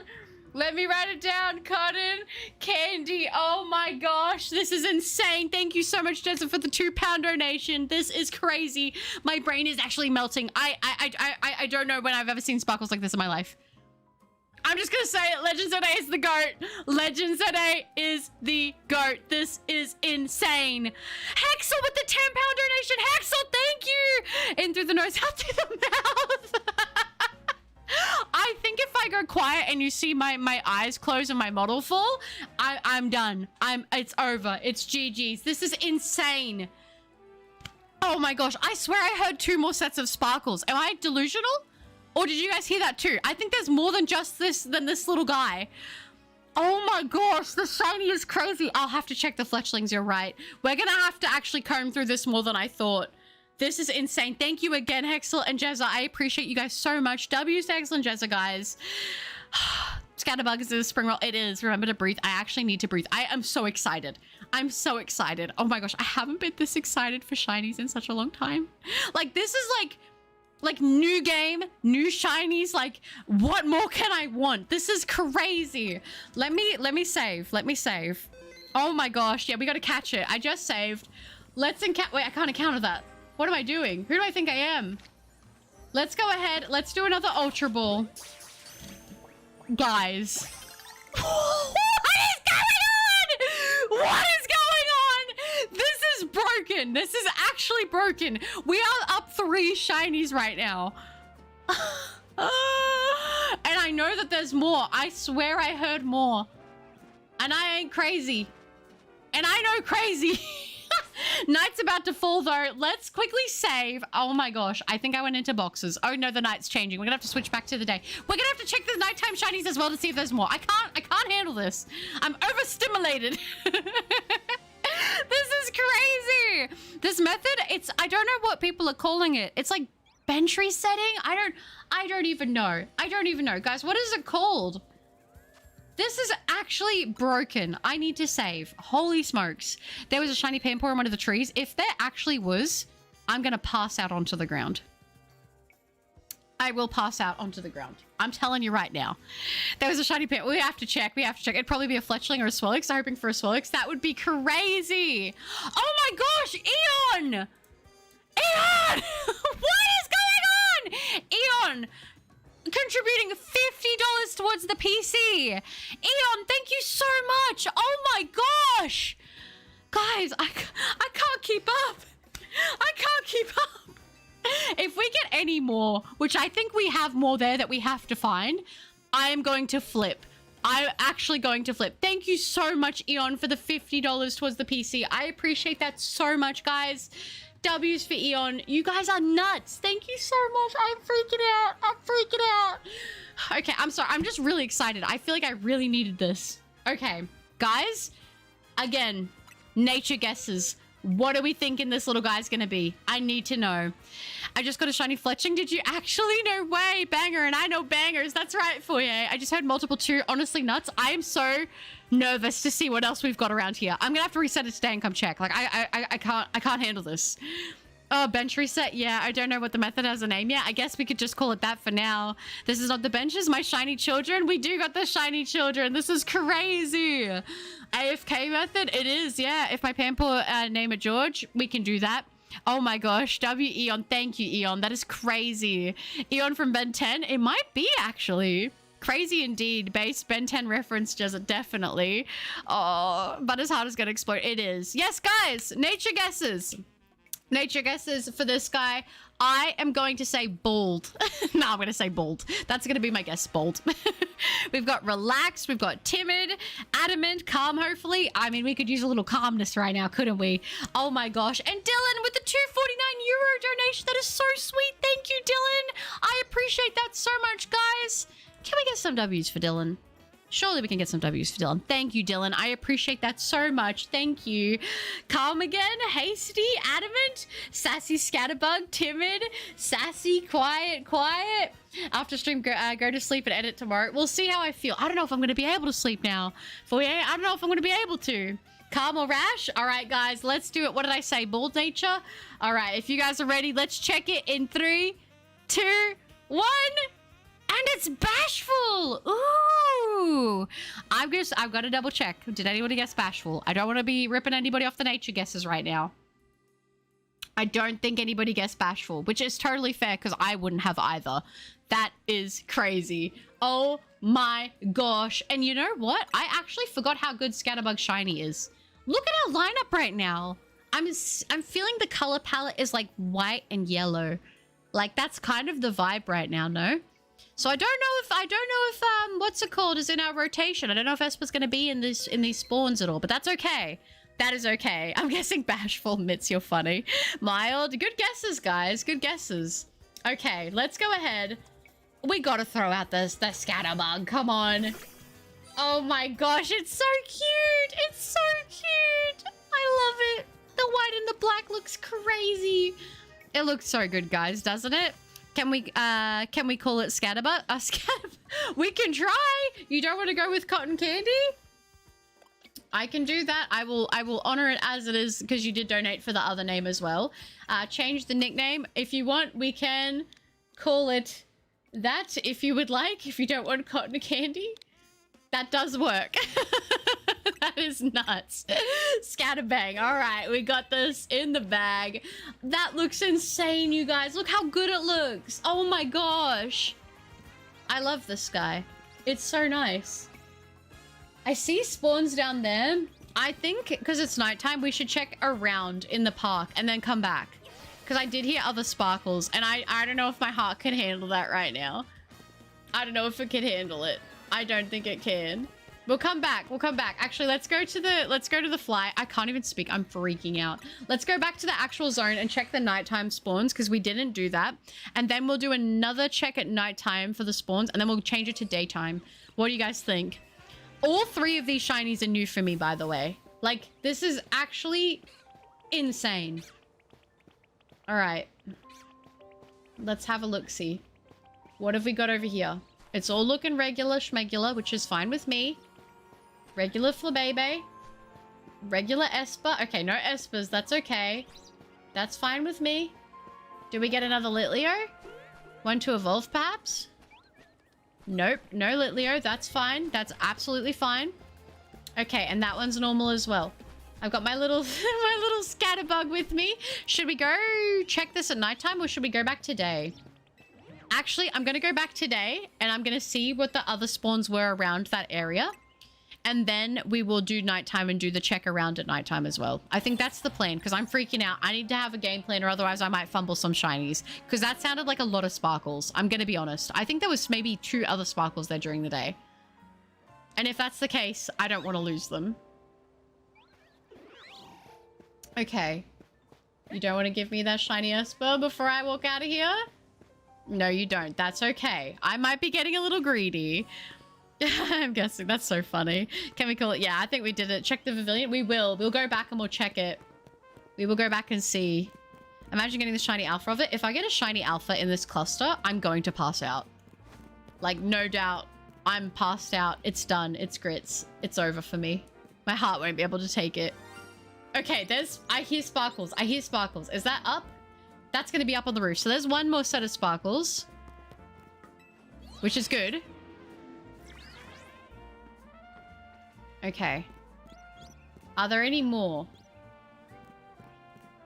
Speaker 3: Let me write it down. Cotton candy. Oh my gosh. This is insane. Thank you so much, Jezza, for the £2 donation. This is crazy. My brain is actually melting. I don't know when I've ever seen sparkles like this in my life. I'm just gonna say it. Legends Today is the GOAT. Legends Today is the GOAT. This is insane. Hexel with the £10 donation. Hexel, thank you. In through the nose, out through the mouth. I think if I go quiet and you see my eyes close and my model fall, I'm done. It's over. It's GG's. This is insane. Oh my gosh. I swear I heard 2 more sets of sparkles. Am I delusional? Or did you guys hear that too? I think there's more than just this little guy. Oh my gosh, the shiny is crazy. I'll have to check the fletchlings, you're right. We're gonna have to actually comb through this more than I thought. This is insane. Thank you again, Hexel and Jezza. I appreciate you guys so much. W's to Hexel and Jezza, guys. Scatterbug is a spring roll. It is. Remember to breathe. I actually need to breathe. I am so excited. I'm so excited. Oh my gosh, I haven't been this excited for shinies in such a long time. Like, this is like new game, new shinies. Like, what more can I want? This is crazy. Let me save. Let me save. Oh my gosh. Yeah, we got to catch it. I just saved. Let's encounter. Wait, I can't encounter that. What am I doing? Who do I think I am? Let's go ahead. Let's do another Ultra Ball. Guys. What is going on? What is going on? This is broken. This is actually broken. We are up 3 shinies right now. And I know that there's more. I swear I heard more. And I ain't crazy. And I know crazy. Night's about to fall though. Let's quickly save. Oh my gosh. I think I went into boxes. Oh no, the night's changing. We're gonna have to switch back to the day. We're gonna have to check the nighttime shinies as well to see if there's more. I can't handle this. I'm overstimulated. This is crazy. This method, I don't know what people are calling it. It's like bench resetting. I don't even know. I don't even know. Guys, what is it called? This is actually broken. I need to save. Holy smokes. There was a shiny Pampor in one of the trees. If there actually was, I'm going to pass out onto the ground. I will pass out onto the ground. I'm telling you right now. There was a shiny Pampor. We have to check. We have to check. It'd probably be a Fletchling or a Swellix. I'm hoping for a Swellix. That would be crazy. Oh my gosh, Eon! Eon! What is going on? Eon! Contributing $50 towards the PC. Eon, thank you so much. Oh my gosh. Guys, I can't keep up. I can't keep up. If we get any more, which I think we have more there that we have to find, I am going to flip. I'm actually going to flip. Thank you so much, Eon, for the $50 towards the PC. I appreciate that so much, guys. W's for Eon. You guys are nuts. Thank you so much. I'm freaking out. I'm freaking out. Okay, I'm sorry. I'm just really excited. I feel like I really needed this. Okay, guys. Again, nature guesses. What are we thinking this little guy's gonna be? I need to know. I just got a shiny Fletching. Did you actually? No way. Banger, and I know bangers. That's right, Foyer. I just heard multiple too. Honestly, nuts. I am so nervous to see what else we've got around here. I'm gonna have to reset it today and come check. Like, I can't handle this. Oh, bench reset. Yeah, I don't know what the method has a name yet. I guess we could just call it that for now. This is not the benches. My shiny children. We do got the shiny children. This is crazy. AFK method. It is. Yeah. If my Pampor name it George, we can do that. Oh my gosh. W Eon. Thank you, Eon. That is crazy. Eon from Ben 10. It might be actually. Crazy indeed. Base Ben 10 reference does it definitely. Oh, but his heart is gonna explode. It is. Yes, guys. Nature guesses. Nature guesses for this guy. I am going to say bald. No, I'm going to say bald. That's going to be my guess, bald. We've got relaxed. We've got timid, adamant, calm, hopefully. I mean, we could use a little calmness right now, couldn't we? Oh my gosh. And Dylan with the €249 donation. That is so sweet. Thank you, Dylan. I appreciate that so much, guys. Can we get some W's for Dylan? Surely we can get some W's for Dylan. Thank you, Dylan. I appreciate that so much. Thank you. Calm again, hasty, adamant, sassy, scatterbug, timid, sassy, quiet. After stream, go to sleep and edit tomorrow. We'll see how I feel. I don't know if I'm going to be able to sleep now. I don't know if I'm going to be able to. Calm or rash? All right, guys, let's do it. What did I say? Bald nature? All right, if you guys are ready, let's check it in 3, 2, 1. And it's bashful. Ooh. I've got to double check. Did anybody guess bashful? I don't want to be ripping anybody off the nature guesses right now. I don't think anybody guessed bashful, which is totally fair because I wouldn't have either. That is crazy. Oh my gosh. And you know what? I actually forgot how good Scatterbug Shiny is. Look at our lineup right now. I'm feeling the color palette is like white and yellow. Like that's kind of the vibe right now, no? So I don't know if what's it called is in our rotation. I don't know if Esper's gonna be in these spawns at all, but that's okay. That is okay. I'm guessing bashful. Mitz, you're funny. Mild. Good guesses, guys. Good guesses. Okay, let's go ahead. We gotta throw out the Scatterbug. Come on. Oh my gosh, it's so cute. It's so cute. I love it. The white and the black looks crazy. It looks so good, guys, doesn't it? Can we call it Scatterbug? We can try. You don't want to go with Cotton Candy? I can do that. I will honor it as it is because you did donate for the other name as well. Change the nickname. If you want, we can call it that if you would like. If you don't want Cotton Candy. That does work. That is nuts. Scatterbang. All right, we got this in the bag. That looks insane, you guys. Look how good it looks. Oh my gosh. I love this guy. It's so nice. I see spawns down there. I think because it's nighttime, we should check around in the park and then come back. Because I did hear other sparkles, and I don't know if my heart can handle that right now. I don't know if it can handle it. I don't think it can. We'll come back. We'll come back. Actually, let's go to the fly. I can't even speak. I'm freaking out. Let's go back to the actual zone and check the nighttime spawns because we didn't do that. And then we'll do another check at nighttime for the spawns, and then we'll change it to daytime. What do you guys think? All 3 of these shinies are new for me, by the way. Like, this is actually insane. All right. Let's have a look-see. What have we got over here? It's all looking regular schmegular, which is fine with me. Regular Flabebe. Regular Esper. Okay, no Espers. That's okay. That's fine with me. Do we get another Litleo? One to evolve, perhaps? Nope. No Litleo. That's fine. That's absolutely fine. Okay, and that one's normal as well. I've got my little my little Scatterbug with me. Should we go check this at nighttime or should we go back today? Actually, I'm going to go back today and I'm going to see what the other spawns were around that area. And then we will do nighttime and do the check around at nighttime as well. I think that's the plan because I'm freaking out. I need to have a game plan or otherwise I might fumble some shinies because that sounded like a lot of sparkles. I'm going to be honest. I think there was maybe 2 other sparkles there during the day. And if that's the case, I don't want to lose them. Okay. You don't want to give me that shiny Esper before I walk out of here? No, you don't. That's okay. I might be getting a little greedy. I'm guessing. That's so funny. Can we call it? Yeah, I think we did it. Check the pavilion. We will. We'll go back and we'll check it. We will go back and see. Imagine getting the shiny alpha of it. If I get a shiny alpha in this cluster, I'm going to pass out. Like, no doubt. I'm passed out. It's done. It's grits. It's over for me. My heart won't be able to take it. Okay, I hear sparkles. I hear sparkles. Is that up? That's going to be up on the roof. So there's one more set of sparkles. Which is good. Okay. Are there any more?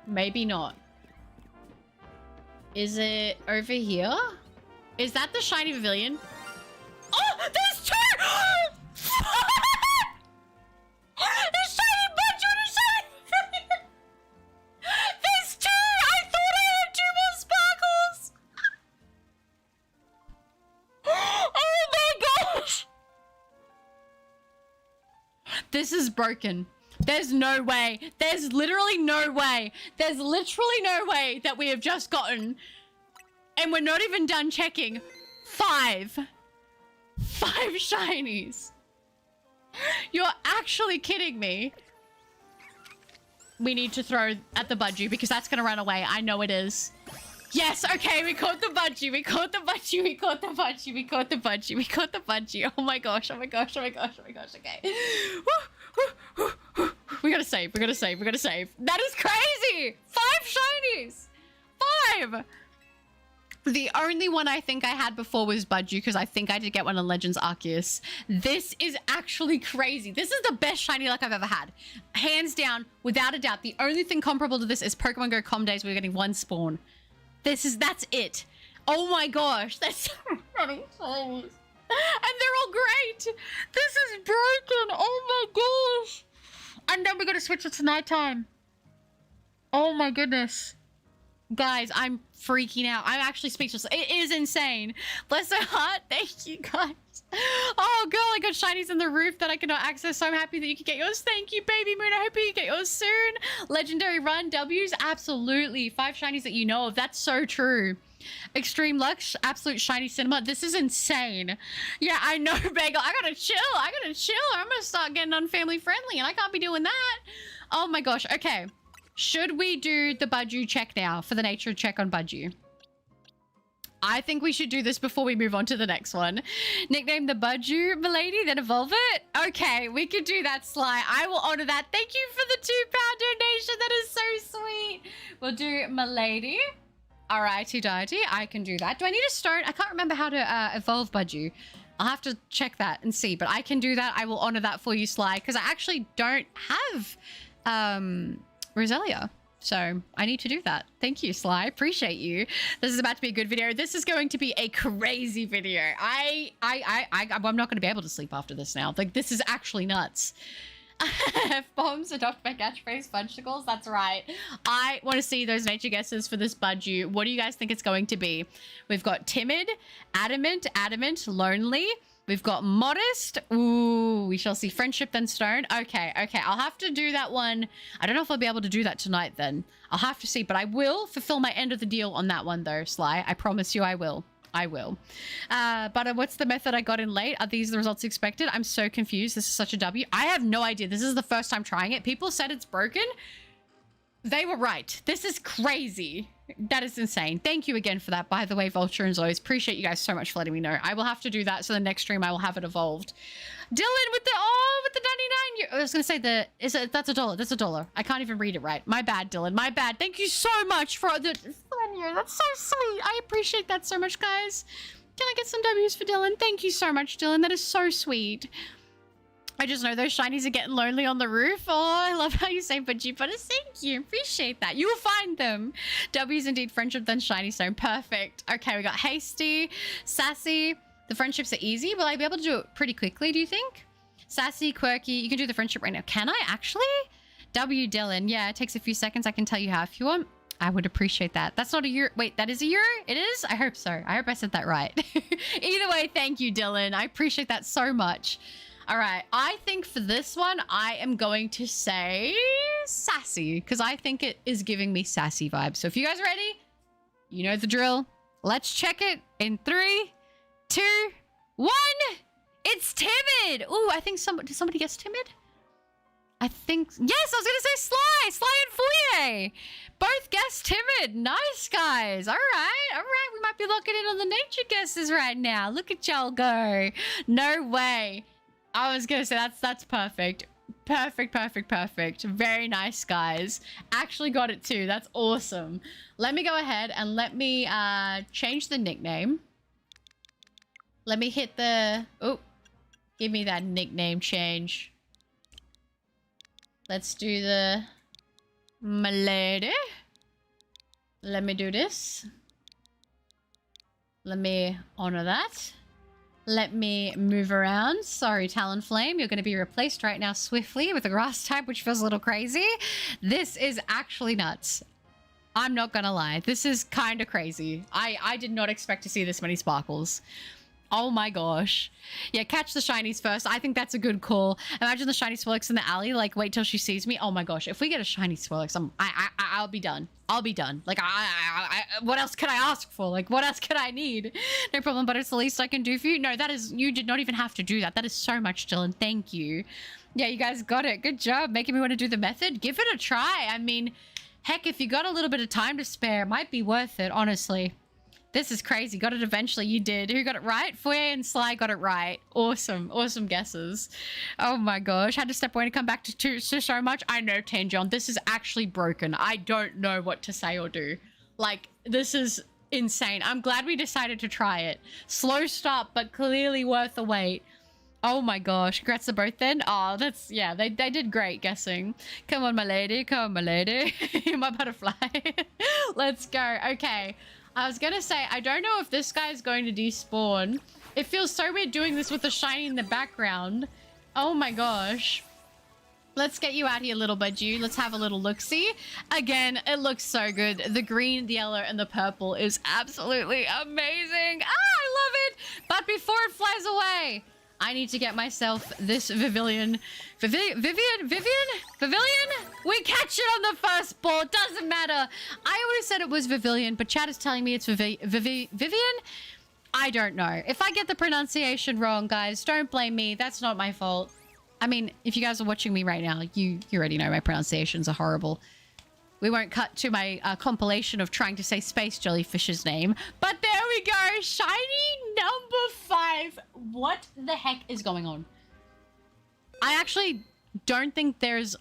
Speaker 3: Maybe not. Is it over here? Is that the shiny pavilion? Oh, there's two! There's shiny bunch on a shiny pavilion! There's two! I thought I had two more sparkles! Oh my gosh! This is broken. There's no way. There's literally no way. There's literally no way that we have just gotten, and we're not even done checking, five shinies. You're actually kidding me. We need to throw at the budgie because that's gonna run away. I know it is. Yes, okay, we caught the budgie. We caught the budgie. We caught the budgie. We caught the budgie. We caught the budgie. Oh my gosh. Oh my gosh. Oh my gosh. Oh my gosh. Okay. We gotta save. We gotta save. We gotta save. That is crazy. 5 shinies. 5. The only one I think I had before was Budgie because I think I did get one on Legends Arceus. This is actually crazy. This is the best shiny luck I've ever had. Hands down, without a doubt. The only thing comparable to this is Pokemon Go Com Days where you're getting 1 spawn. That's it. Oh my gosh. That's so many shinies. And they're all great. This is broken. Oh my gosh. And then we gotta switch it to nighttime. Oh my goodness. Guys, I'm freaking out. I'm actually speechless. It is insane. Bless her heart. Thank you, guys. Oh, girl, I got shinies in the roof that I cannot access, so I'm happy that you can get yours. Thank you, Baby Moon. I hope you get yours soon. Legendary run W's? Absolutely. 5 shinies that you know of. That's so true. Extreme Lux, absolute shiny cinema. This is insane. Yeah, I know, Bagel. I gotta chill. I'm gonna start getting unfamily friendly, and I can't be doing that. Oh my gosh. Okay. Should we do the Budgie check now for the nature check on Budgie? I think we should do this before we move on to the next one. Nickname the Budgie, milady, then evolve it. Okay, we could do that, Sly. I will honor that. Thank you for the £2 donation. That is so sweet. We'll do milady. Alrighty, Diety. I can do that. Do I need a stone? I can't remember how to evolve Budgie. I'll have to check that and see, but I can do that. I will honor that for you, Sly, because I actually don't have Roselia. So I need to do that. Thank you, Sly. Appreciate you. This is about to be a good video. This is going to be a crazy video. I'm not going to be able to sleep after this now. Like, this is actually nuts. F-bombs adopt my catchphrase, Fudgesicles. That's right. I want to see those nature guesses for this Budgie. What do you guys think it's going to be? We've got timid, adamant, lonely. We've got modest. Ooh, we shall see friendship then stone. Okay. I'll have to do that one. I don't know if I'll be able to do that tonight then. I'll have to see, but I will fulfill my end of the deal on that one though, Sly. I promise you I will. But what's the method I got in late? Are these the results expected? I'm so confused. This is such a W. I have no idea. This is the first time trying it. People said it's broken. They were right. This is crazy. That is insane. Thank you again for that, by the way, Vulture and Zoes. Appreciate you guys so much for letting me know. I will have to do that, so the next stream I will have it evolved. Dylan with the 99. I was gonna say that's $1. That's $1. I can't even read it right. My bad, Dylan. My bad. Thank you so much for the That's so sweet. I appreciate that so much, guys. Can I get some W's for Dylan? Thank you so much, Dylan. That is so sweet. I just know those shinies are getting lonely on the roof. Oh, I love how you say Budgie Butters. Thank you. Appreciate that. You will find them. W's indeed friendship, then shiny stone. Perfect. Okay, we got hasty, sassy. The friendships are easy. Will I be able to do it pretty quickly, do you think? Sassy, quirky. You can do the friendship right now. Can I actually? W Dylan. Yeah, it takes a few seconds. I can tell you how if you want. I would appreciate that. That's not a euro. Wait, that is a euro? It is? I hope so. I hope I said that right. Either way, thank you, Dylan. I appreciate that so much. All right, I think for this one, I am going to say sassy because I think it is giving me sassy vibes. So if you guys are ready, you know the drill. Let's check it in 3, 2, 1. It's timid. Ooh, I think did somebody guess timid? I think, yes, I was going to say Sly. Sly and Foyer. Both guessed timid. Nice, guys. All right. We might be locking in on the nature guesses right now. Look at y'all go. No way. I was going to say that's perfect. Perfect. Very nice, guys. Actually got it too. That's awesome. Let me go ahead and let me change the nickname. Let me hit the... Oh, give me that nickname change. Let's do the Milady. Let me do this. Let me honor that. Let me move around. Sorry, Talonflame. You're going to be replaced right now swiftly with a grass type, which feels a little crazy. This is actually nuts. I'm not going to lie. This is kind of crazy. I did not expect to see this many sparkles. Oh my gosh. Yeah, catch the shinies first. I think that's a good call. Imagine the shiny Swirlix in the alley. Like, wait till she sees me. Oh my gosh. If we get a shiny Swirlix, I'll be done. I'll be done. Like, what else could I ask for? Like, what else could I need? No problem, but it's the least I can do for you. No, that is, you did not even have to do that. That is so much, Dylan. Thank you. Yeah, you guys got it. Good job making me want to do the method. Give it a try. I mean, heck, if you got a little bit of time to spare, it might be worth it, honestly. This is crazy. Got it eventually. You did. Who got it right? Foyer and Sly got it right. Awesome. Awesome guesses. Oh my gosh. Had to step away to come back to so much. I know, Tanjon. This is actually broken. I don't know what to say or do. Like, this is insane. I'm glad we decided to try it. Slow start, but clearly worth the wait. Oh my gosh. Congrats to both then. Oh, that's... Yeah, they did great guessing. Come on, my lady. Come on, my lady. My butterfly. Let's go. Okay. I was gonna say, I don't know if this guy is going to despawn. It feels so weird doing this with the shiny in the background. Oh my gosh. Let's get you out here, little budgie. Let's have a little look-see. Again, it looks so good. The green, the yellow, and the purple is absolutely amazing. Ah, I love it. But before it flies away, I need to get myself this Vivillon. Vivian? We catch it on the first ball. Doesn't matter. I always said it was Vivillon, but chat is telling me it's Vivian? I don't know. If I get the pronunciation wrong, guys, don't blame me. That's not my fault. I mean, if you guys are watching me right now, you already know my pronunciations are horrible. We won't cut to my compilation of trying to say Space Jellyfish's name. But there we go. Shiny number 5. What the heck is going on? I actually don't think there's...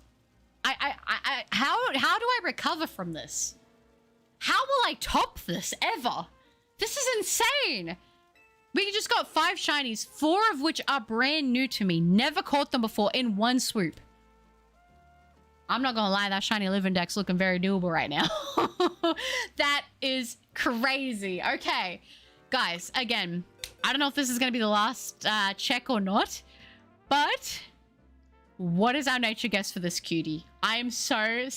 Speaker 3: How do I recover from this? How will I top this ever? This is insane. We just got 5 shinies, 4 of which are brand new to me. Never caught them before in one swoop. I'm not gonna lie, that shiny living deck's looking very doable right now. That is crazy. Okay, guys, again, I don't know if this is gonna be the last check or not, but what is our nature guess for this cutie? I am so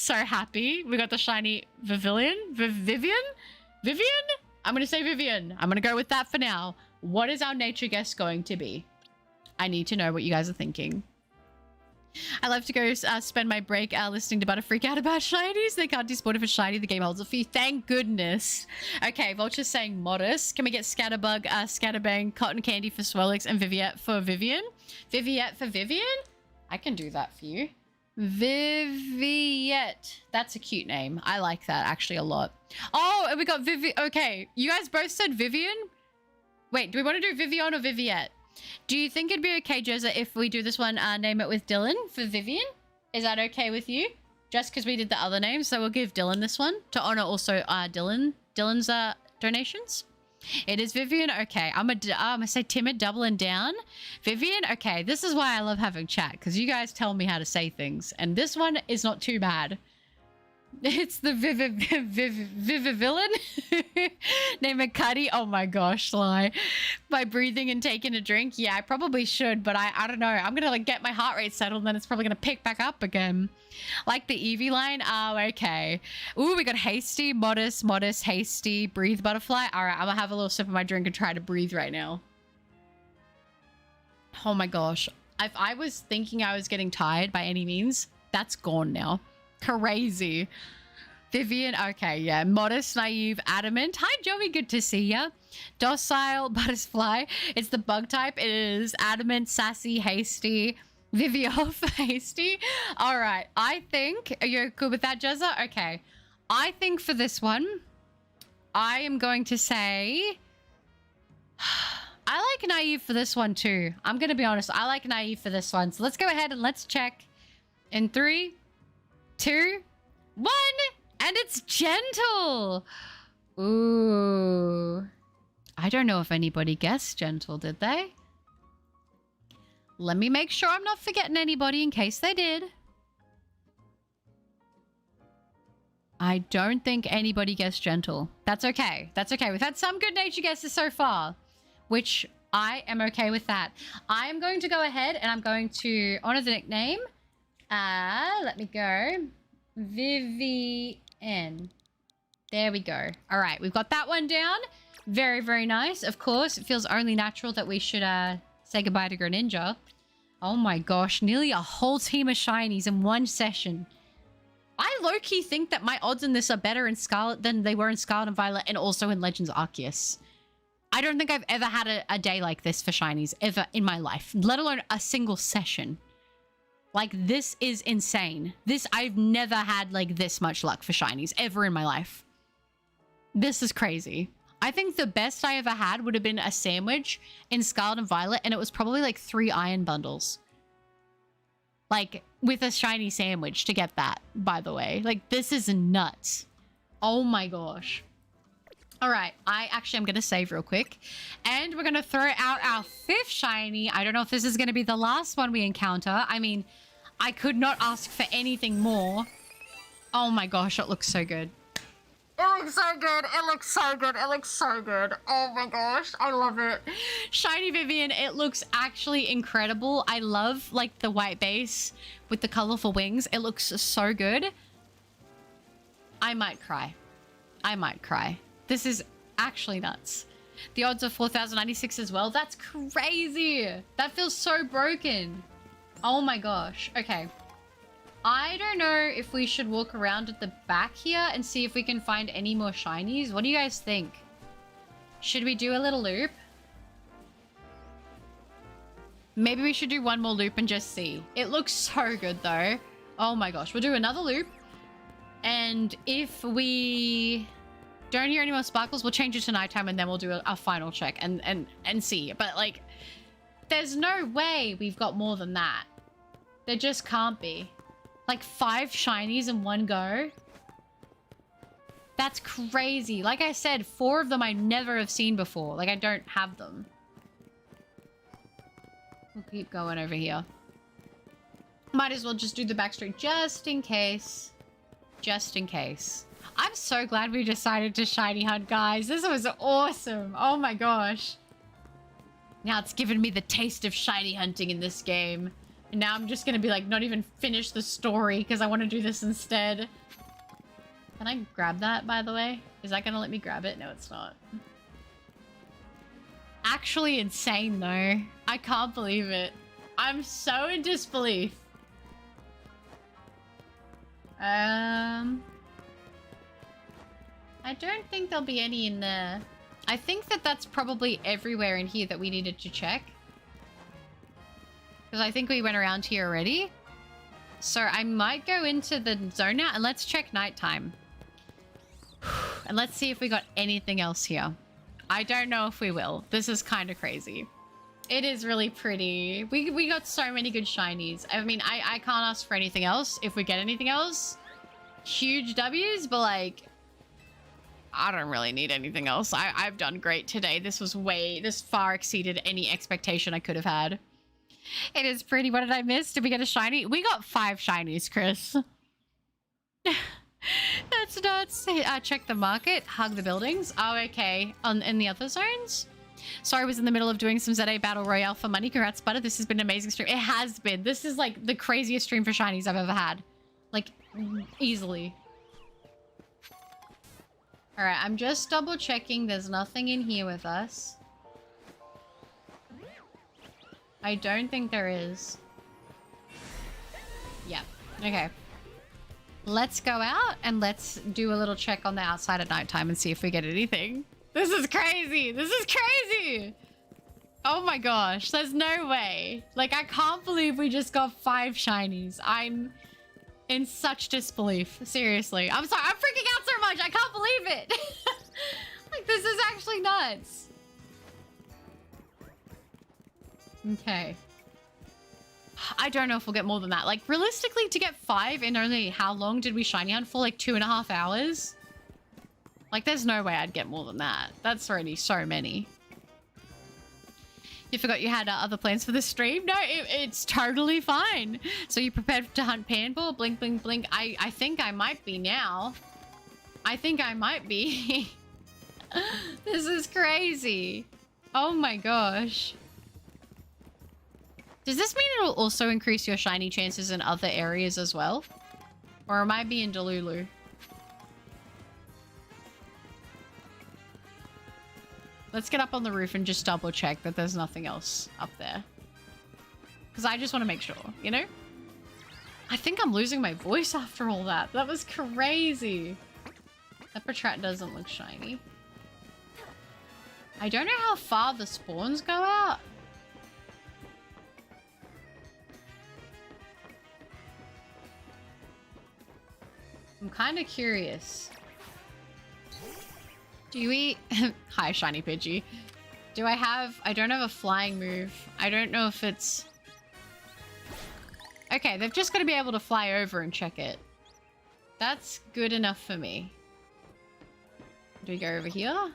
Speaker 3: happy. We got the shiny Vivian? Vivian? I'm gonna say Vivian. I'm gonna go with that for now. What is our nature guess going to be? I need to know what you guys are thinking. I love to go spend my break listening to Butter freak out about shinies. They can't despawn if it's shiny. The game holds a few. Thank goodness. Okay, Vulture's saying modest. Can we get Scatterbug, Scatterbang, Cotton Candy for Swirlix, and Viviette for Vivian? Viviette for Vivian? I can do that for you. Viviette. That's a cute name. I like that actually a lot. Oh, and we got Okay, you guys both said Vivian? Wait, do we want to do Vivian or Viviette? Do you think it'd be okay, Jezza, if we do this one, name it with Dylan for Vivian? Is that okay with you? Just because we did the other names, so we'll give Dylan this one to honor also Dylan's donations. It is Vivian. Okay, I'm gonna say timid, doubling down. Vivian. Okay, this is why I love having chat, because you guys tell me how to say things, and this one is not too bad. It's the Vivivillain. Name it Cuddy. Oh my gosh, Sly. By breathing and taking a drink. Yeah, I probably should, but I don't know. I'm gonna like get my heart rate settled and then it's probably gonna pick back up again. Like the Eevee line. Oh, okay. Ooh, we got hasty, modest, hasty, breathe butterfly. All right, I'm gonna have a little sip of my drink and try to breathe right now. Oh my gosh. If I was thinking I was getting tired by any means, that's gone now. Crazy. Vivian, okay, yeah. Modest, naive, adamant. Hi, Joey, good to see ya. Docile, butterfly. It's the bug type. It is adamant, sassy, hasty. Vivioff, hasty. All right. I think you're good with that, Jezza. Okay. I think for this one, I am going to say I like Naive for this one too. I'm going to be honest. I like Naive for this one. So let's go ahead and let's check in 3, 2, 1. And it's Gentle. Ooh. I don't know if anybody guessed Gentle, did they? Let me make sure I'm not forgetting anybody in case they did. I don't think anybody guessed Gentle. That's okay. That's okay. We've had some good nature guesses so far, which I am okay with that. I am going to go ahead and I'm going to honor the nickname. Let me go. Vivienne. There we go. All right. We've got that one down. Very, very nice. Of course, it feels only natural that we should say goodbye to Greninja. Oh my gosh, nearly a whole team of shinies in one session. I low-key think that my odds in this are better in Scarlet than they were in Scarlet and Violet and also in Legends Arceus. I don't think I've ever had a day like this for shinies ever in my life, let alone a single session. Like, this is insane. I've never had like this much luck for shinies ever in my life. This is crazy. I think the best I ever had would have been a sandwich in Scarlet and Violet, and it was probably like 3 iron bundles. Like, with a shiny sandwich to get that, by the way. Like, this is nuts. Oh my gosh. All right, I actually am going to save real quick. And we're going to throw out our 5th shiny. I don't know if this is going to be the last one we encounter. I mean, I could not ask for anything more. Oh my gosh, it looks so good. It looks so good. It looks so good. It looks so good. Oh my gosh. I love it. Shiny Vivian. It looks actually incredible. I love like the white base with the colorful wings. It looks so good. I might cry. I might cry. This is actually nuts. The odds are 4,096 as well. That's crazy. That feels so broken. Oh my gosh. Okay. I don't know if we should walk around at the back here and see if we can find any more shinies. What do you guys think? Should we do a little loop? Maybe we should do one more loop and just see. It looks so good though. Oh my gosh. We'll do another loop. And if we don't hear any more sparkles, we'll change it to nighttime and then we'll do a final check and see. But like, there's no way we've got more than that. There just can't be. Like 5 shinies in one go. That's crazy. Like I said, 4 of them I never have seen before. Like I don't have them. We'll keep going over here. Might as well just do the back street just in case. Just in case. I'm so glad we decided to shiny hunt, guys. This was awesome. Oh my gosh. Now it's given me the taste of shiny hunting in this game. And now I'm just gonna be like, not even finish the story because I want to do this instead. Can I grab that, by the way? Is that gonna let me grab it? No, it's not. Actually insane, though. I can't believe it. I'm so in disbelief. I don't think there'll be any in there. I think that that's probably everywhere in here that we needed to check. Because I think we went around here already. So I might go into the zone now and let's check nighttime. And let's see if we got anything else here. I don't know if we will. This is kind of crazy. It is really pretty. We got so many good shinies. I mean, I can't ask for anything else. If we get anything else, huge W's, but like, I don't really need anything else. I've done great today. This far exceeded any expectation I could have had. It is pretty. What did I miss? Did we get a shiny? We got 5 shinies, Chris. That's nuts. Check the market. Hug the buildings. Oh, okay. In the other zones? Sorry, I was in the middle of doing some ZA Battle Royale for money. Congrats, Butter. This has been an amazing stream. It has been. This is like the craziest stream for shinies I've ever had. Like, easily. Alright, I'm just double checking. There's nothing in here with us. I don't think there is. Yeah. Okay. Let's go out and let's do a little check on the outside at nighttime and see if we get anything. This is crazy. This is crazy. Oh my gosh, there's no way. Like, I can't believe we just got 5 shinies. I'm in such disbelief. Seriously. I'm sorry, I'm freaking out so much. I can't believe it. Like, this is actually nuts. Okay. I don't know if we'll get more than that. Like, realistically, to get 5 in only how long did we shiny hunt for? Like, 2.5 hours? Like, there's no way I'd get more than that. That's already so many. You forgot you had other plans for the stream? No, it's totally fine. So you prepared to hunt Panball? Blink, blink, blink. I think I might be now. I think I might be. This is crazy. Oh my gosh. Does this mean it'll also increase your shiny chances in other areas as well? Or am I being delulu? Let's get up on the roof and just double check that there's nothing else up there. Because I just want to make sure, you know? I think I'm losing my voice after all that. That was crazy. That Patrat doesn't look shiny. I don't know how far the spawns go out. I'm kind of curious. Do you eat? Hi, Shiny Pidgey. I don't have a flying move. I don't know if it's... Okay, they've just got to be able to fly over and check it. That's good enough for me. Do we go over here?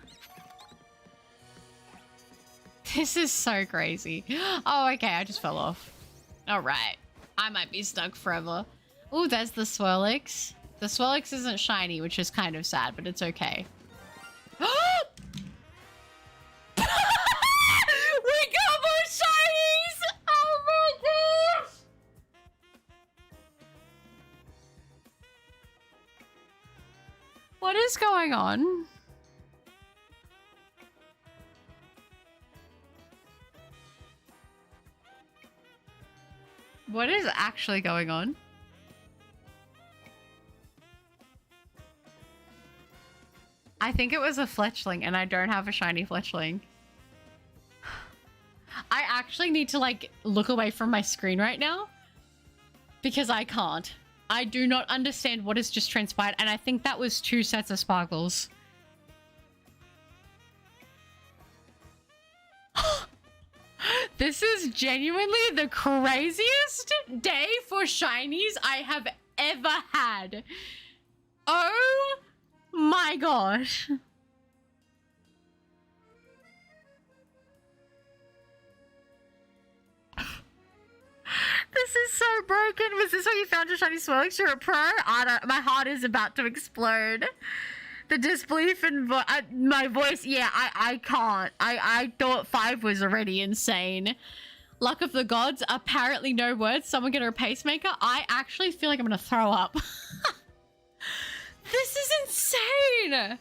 Speaker 3: This is so crazy. Oh, okay, I just fell off. All right. I might be stuck forever. Oh, there's the Swirlix. The Swirlix isn't shiny, which is kind of sad, but it's okay. We got more shinies! Oh my gosh! What is going on? What is actually going on? I think it was a Fletchling, and I don't have a shiny Fletchling. I actually need to, like, look away from my screen right now. Because I can't. I do not understand what has just transpired, and I think that was 2 sets of sparkles. This is genuinely the craziest day for shinies I have ever had. Oh my gosh. This is so broken. Was this where you found your shiny Swirlix? You're a pro? My heart is about to explode. The disbelief in my voice. Yeah, I can't. I thought 5 was already insane. Luck of the gods. Apparently no words. Someone get her a pacemaker. I actually feel like I'm gonna throw up. This is insane.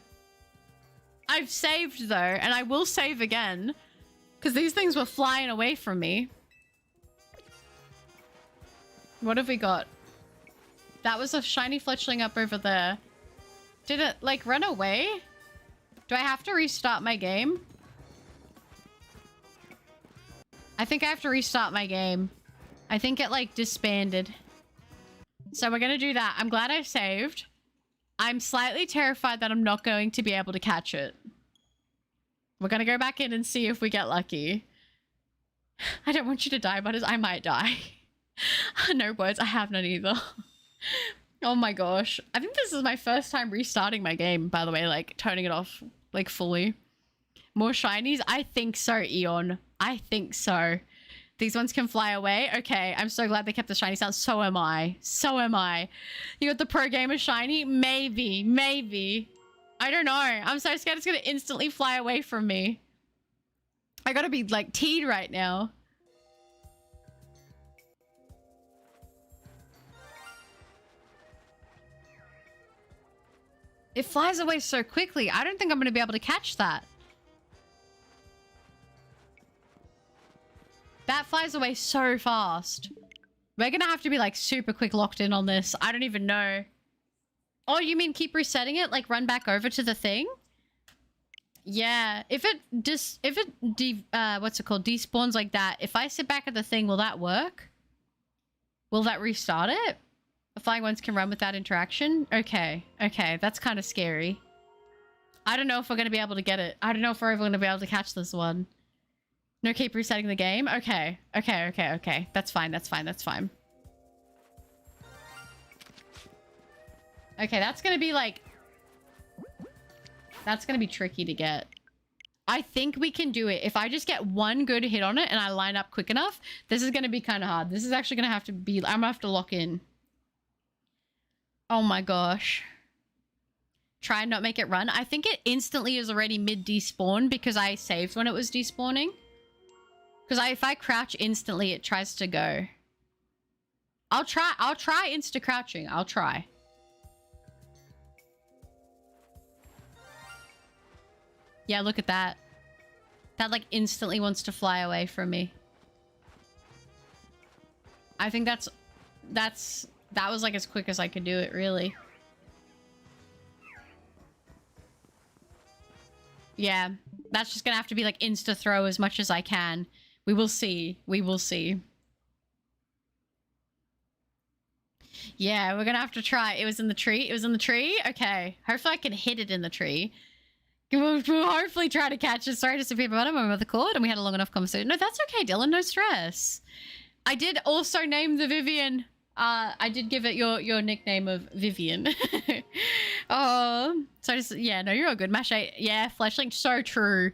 Speaker 3: I've saved though, and I will save again. Because these things were flying away from me. What have we got? That was a shiny Fletchling up over there. Did it, like, run away? Do I have to restart my game? I think I have to restart my game. I think it, like, disbanded. So we're gonna do that. I'm glad I saved. I'm slightly terrified that I'm not going to be able to catch it. We're gonna go back in and see if we get lucky. I don't want you to die, but I might die. No words. I have none either. Oh my gosh. I think this is my first time restarting my game, by the way, like turning it off like fully. More shinies? I think so, Eon. I think so. These ones can fly away. Okay, I'm so glad they kept the shiny sound. So am I. So am I. You got the pro gamer shiny? Maybe. Maybe. I don't know. I'm so scared it's gonna instantly fly away from me. I gotta be like teed right now. It flies away so quickly. I don't think I'm going to be able to catch that. That flies away so fast. We're going to have to be like super quick locked in on this. I don't even know. Oh, you mean keep resetting it? Like run back over to the thing? Yeah, if it what's it called, despawns like that, if I sit back at the thing, will that work? Will that restart it? The flying ones can run without interaction? Okay, okay, that's kind of scary. I don't know if we're going to be able to get it. I don't know if we're ever going to be able to catch this one. No, keep resetting the game? Okay, okay, okay, okay. That's fine, that's fine, that's fine. Okay, that's going to be like... That's going to be tricky to get. I think we can do it. If I just get one good hit on it and I line up quick enough, this is going to be kind of hard. This is actually going to have to be... I'm going to have to lock in. Oh my gosh. Try and not make it run. I think it instantly is already mid-despawn because I saved when it was despawning. Because if I crouch instantly, it tries to go. I'll try insta-crouching. I'll try. Yeah, look at that. That like instantly wants to fly away from me. I think that was like as quick as I could do it, really. Yeah, that's just gonna have to be like insta throw as much as I can. We will see. We will see. Yeah, we're gonna have to try. It was in the tree. It was in the tree. Okay. Hopefully I can hit it in the tree. We'll hopefully try to catch it. Sorry to disappear about him over the cord, and we had a long enough conversation. No, that's okay, Dylan. No stress. I did also name the Vivian. I did give it your nickname of Vivian. Oh, so just, yeah, no, you're all good. Mash 8. Yeah, Fleshling. So true.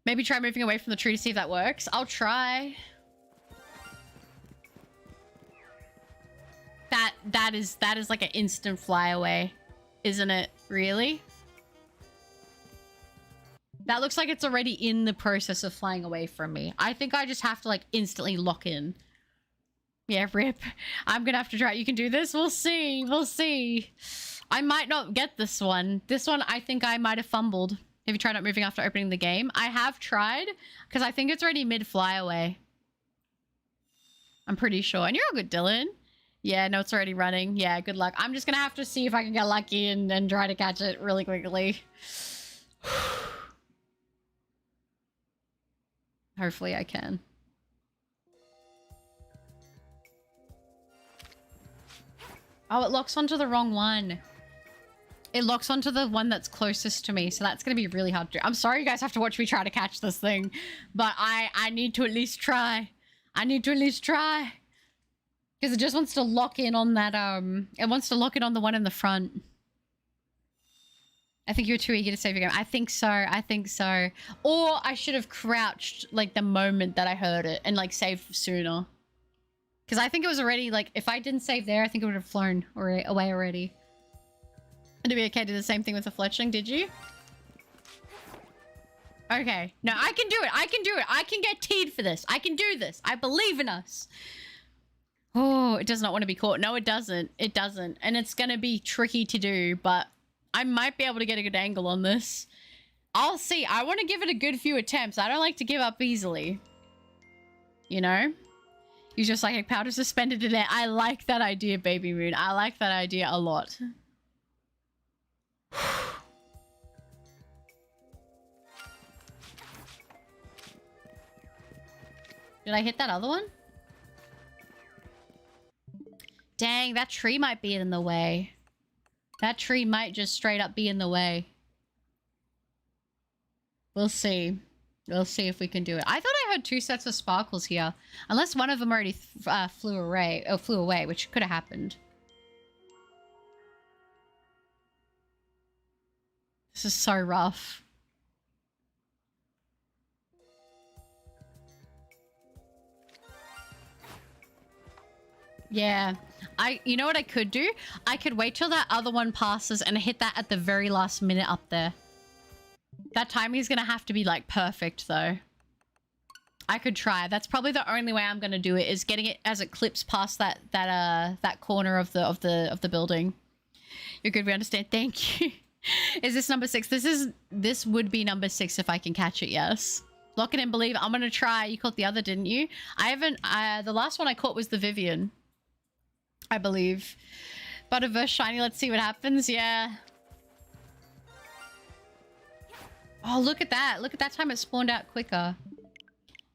Speaker 3: Maybe try moving away from the tree to see if that works. I'll try. That is like an instant fly away, isn't it? Really? That looks like it's already in the process of flying away from me. I think I just have to like instantly lock in. Yeah, rip. I'm gonna have to try. You can do this? We'll see. We'll see. I might not get this one. This one, I think I might have fumbled. Have you tried not moving after opening the game? I have tried, because I think it's already mid-flyaway. I'm pretty sure. And you're all good, Dylan. Yeah, no, it's already running. Yeah, good luck. I'm just gonna have to see if I can get lucky and try to catch it really quickly. Hopefully I can. Oh, it locks onto the wrong one. It locks onto the one that's closest to me, so that's going to be really hard to do. I'm sorry you guys have to watch me try to catch this thing, but I need to at least try. I need to at least try. Because it just wants to lock in on that, it wants to lock in on the one in the front. I think you're too eager to save your game. I think so. I think so. Or I should have crouched, like, the moment that I heard it and, like, saved sooner. Because I think it was already, like, if I didn't save there, I think it would have flown away already. And to be okay, did the same thing with the fletchling, did you? Okay. No, I can do it. I can do it. I can get teed for this. I can do this. I believe in us. Oh, it does not want to be caught. No, it doesn't. It doesn't. And it's going to be tricky to do, but I might be able to get a good angle on this. I'll see. I want to give it a good few attempts. I don't like to give up easily. You know? Use your psychic powder suspended in it. I like that idea, Baby Moon. I like that idea a lot. Did I hit that other one? Dang, that tree might be in the way. That tree might just straight up be in the way. We'll see. We'll see if we can do it. I thought I heard 2 sets of sparkles here. Unless one of them already flew away, which could have happened. This is so rough. Yeah. You know what I could do? I could wait till that other one passes and hit that at the very last minute up there. That timing is gonna have to be like perfect though. I could try. That's probably the only way I'm gonna do it, is getting it as it clips past that corner of the building. You're good, we understand. Thank you. Is this number 6? This would be number 6 if I can catch it, yes. Lock it in, believe. I'm gonna try. You caught the other, didn't you? I haven't the last one I caught was the Vivian, I believe. Butterverse shiny, let's see what happens. Yeah. Oh, look at that. Look at that time it spawned out quicker.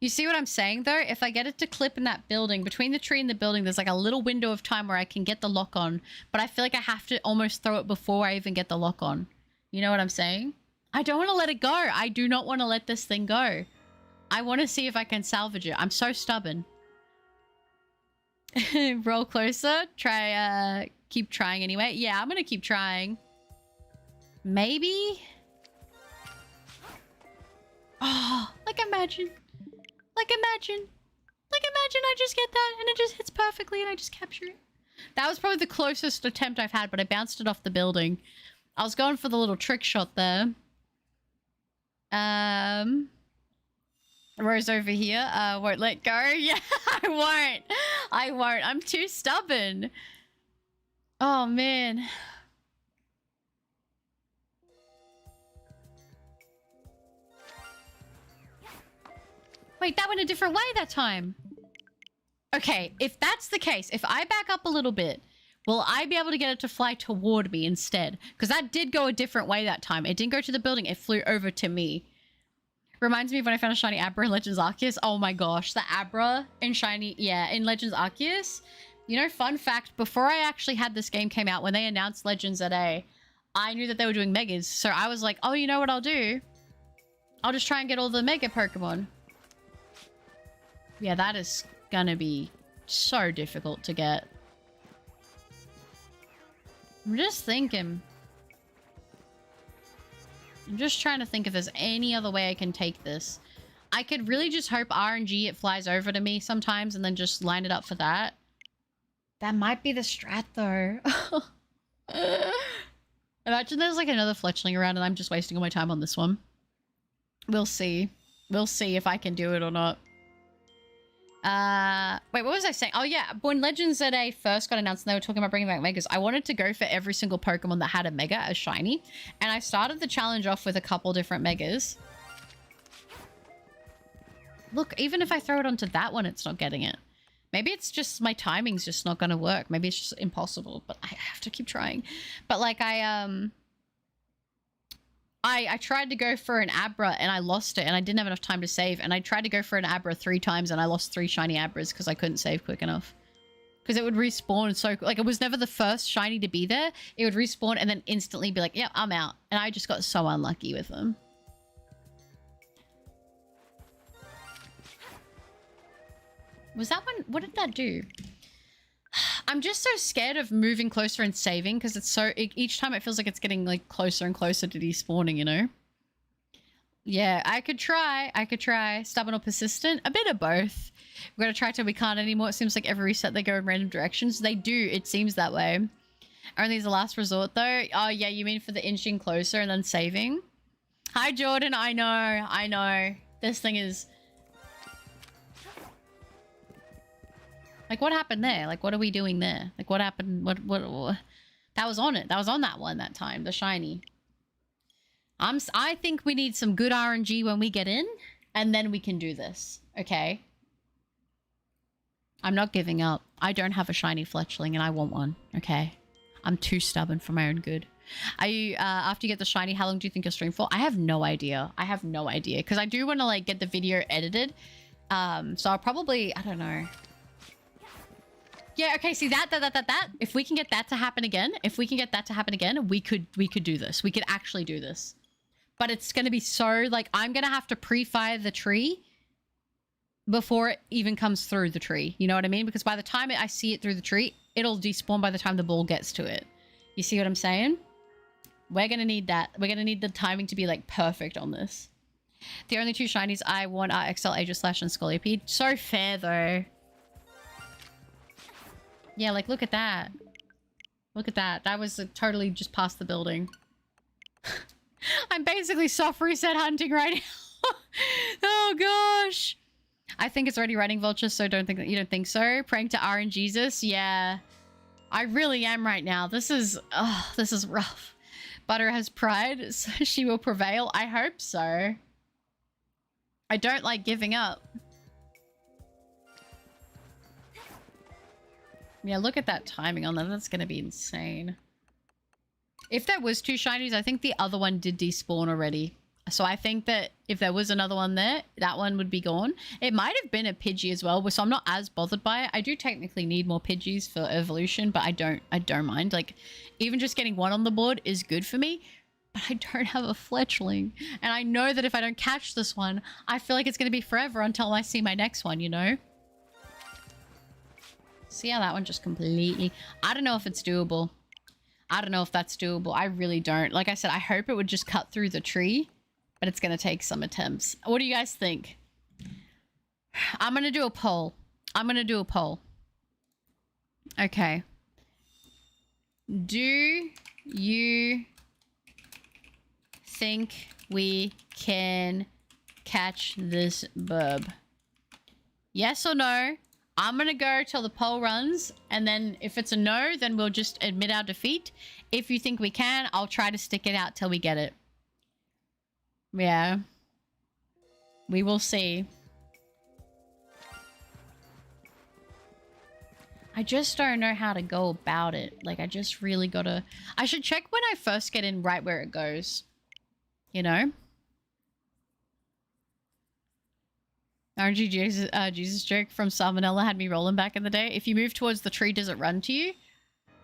Speaker 3: You see what I'm saying, though? If I get it to clip in that building, between the tree and the building, there's like a little window of time where I can get the lock on. But I feel like I have to almost throw it before I even get the lock on. You know what I'm saying? I don't want to let it go. I do not want to let this thing go. I want to see if I can salvage it. I'm so stubborn. Roll closer. Try, keep trying anyway. Yeah, I'm going to keep trying. Maybe? Oh, like imagine. Like imagine I just get that and it just hits perfectly and I just capture it. That was probably the closest attempt I've had, but I bounced it off the building. I was going for the little trick shot there. Rose over here, won't let go. Yeah, I won't. I'm too stubborn. Oh, man. Wait, that went a different way that time. Okay, if that's the case, if I back up a little bit, will I be able to get it to fly toward me instead? Because that did go a different way that time. It didn't go to the building. It flew over to me. Reminds me of when I found a shiny Abra in Legends Arceus. Oh my gosh, the Abra in shiny... Yeah, in Legends Arceus. You know, fun fact, before I actually had this game came out, when they announced Legends ZA, I knew that they were doing Megas. So I was like, oh, you know what I'll do? I'll just try and get all the Mega Pokemon. Yeah, that is gonna be so difficult to get. I'm just thinking. I'm just trying to think if there's any other way I can take this. I could really just hope RNG it flies over to me sometimes and then just line it up for that. That might be the strat though. Imagine there's like another Fletchling around and I'm just wasting all my time on this one. We'll see. We'll see if I can do it or not. Wait, what was I saying? Oh yeah, when Legends ZA first got announced and they were talking about bringing back Megas, I wanted to go for every single Pokemon that had a Mega as shiny. And I started the challenge off with a couple different Megas. Look, even if I throw it onto that one, it's not getting it. Maybe it's just my timing's just not going to work. Maybe it's just impossible, but I have to keep trying. But like I tried to go for an Abra and I lost it and I didn't have enough time to save. And I tried to go for an Abra 3 times and I lost 3 shiny Abras because I couldn't save quick enough. Because it would respawn so... Like, it was never the first shiny to be there. It would respawn and then instantly be like, yep, I'm out. And I just got so unlucky with them. Was that one... What did that do? I'm just so scared of moving closer and saving because it's so... Each time it feels like it's getting like closer and closer to despawning, you know? Yeah, I could try. I could try. Stubborn or persistent? A bit of both. We're going to try till we can't anymore. It seems like every reset they go in random directions. They do. It seems that way. Only as a last resort though. Oh yeah, you mean for the inching closer and then saving? Hi Jordan, I know. I know. This thing is... Like, what happened there? Like, what are we doing there? Like, what happened? What? That was on it. That was on that one that time. The shiny. I think we need some good RNG when we get in. And then we can do this. Okay? I'm not giving up. I don't have a shiny Fletchling and I want one. Okay? I'm too stubborn for my own good. Are you, after you get the shiny, how long do you think you'll stream for? I have no idea. I have no idea. Because I do want to, like, get the video edited. So I'll probably... I don't know. Yeah, okay, see that. If we can get that to happen again, we could do this. We could actually do this. But it's going to be so, like, I'm going to have to pre-fire the tree before it even comes through the tree. You know what I mean? Because by the time I see it through the tree, it'll despawn by the time the ball gets to it. You see what I'm saying? We're going to need that. We're going to need the timing to be, like, perfect on this. The only 2 shinies I want are XL Aegislash and Scolipede. So fair, though. Yeah, like, look at that. Look at that. That was totally just past the building. I'm basically soft reset hunting right now. Oh, gosh. I think it's already running, Vulture, so don't think that you don't think so. Praying to RNGesus. Yeah. I really am right now. This is rough. Butter has pride, so she will prevail. I hope so. I don't like giving up. Yeah, look at that timing on that. That's going to be insane. If there was 2 shinies, I think the other one did despawn already. So I think that if there was another one there, that one would be gone. It might have been a Pidgey as well, so I'm not as bothered by it. I do technically need more Pidgeys for evolution, but I don't mind. Like, even just getting one on the board is good for me, but I don't have a Fletchling. And I know that if I don't catch this one, I feel like it's going to be forever until I see my next one, you know? See how that one just completely... I don't know if it's doable. I don't know if that's doable. I really don't. Like I said, I hope it would just cut through the tree, but it's going to take some attempts. What do you guys think? I'm going to do a poll. Okay. Do you think we can catch this burb? Yes or no? I'm going to go till the poll runs, and then if it's a no, then we'll just admit our defeat. If you think we can, I'll try to stick it out till we get it. Yeah. We will see. I just don't know how to go about it. Like, I just really gotta... I should check when I first get in right where it goes. You know? RNG Jesus joke from Salmonella had me rolling back in the day. If you move towards the tree, does it run to you?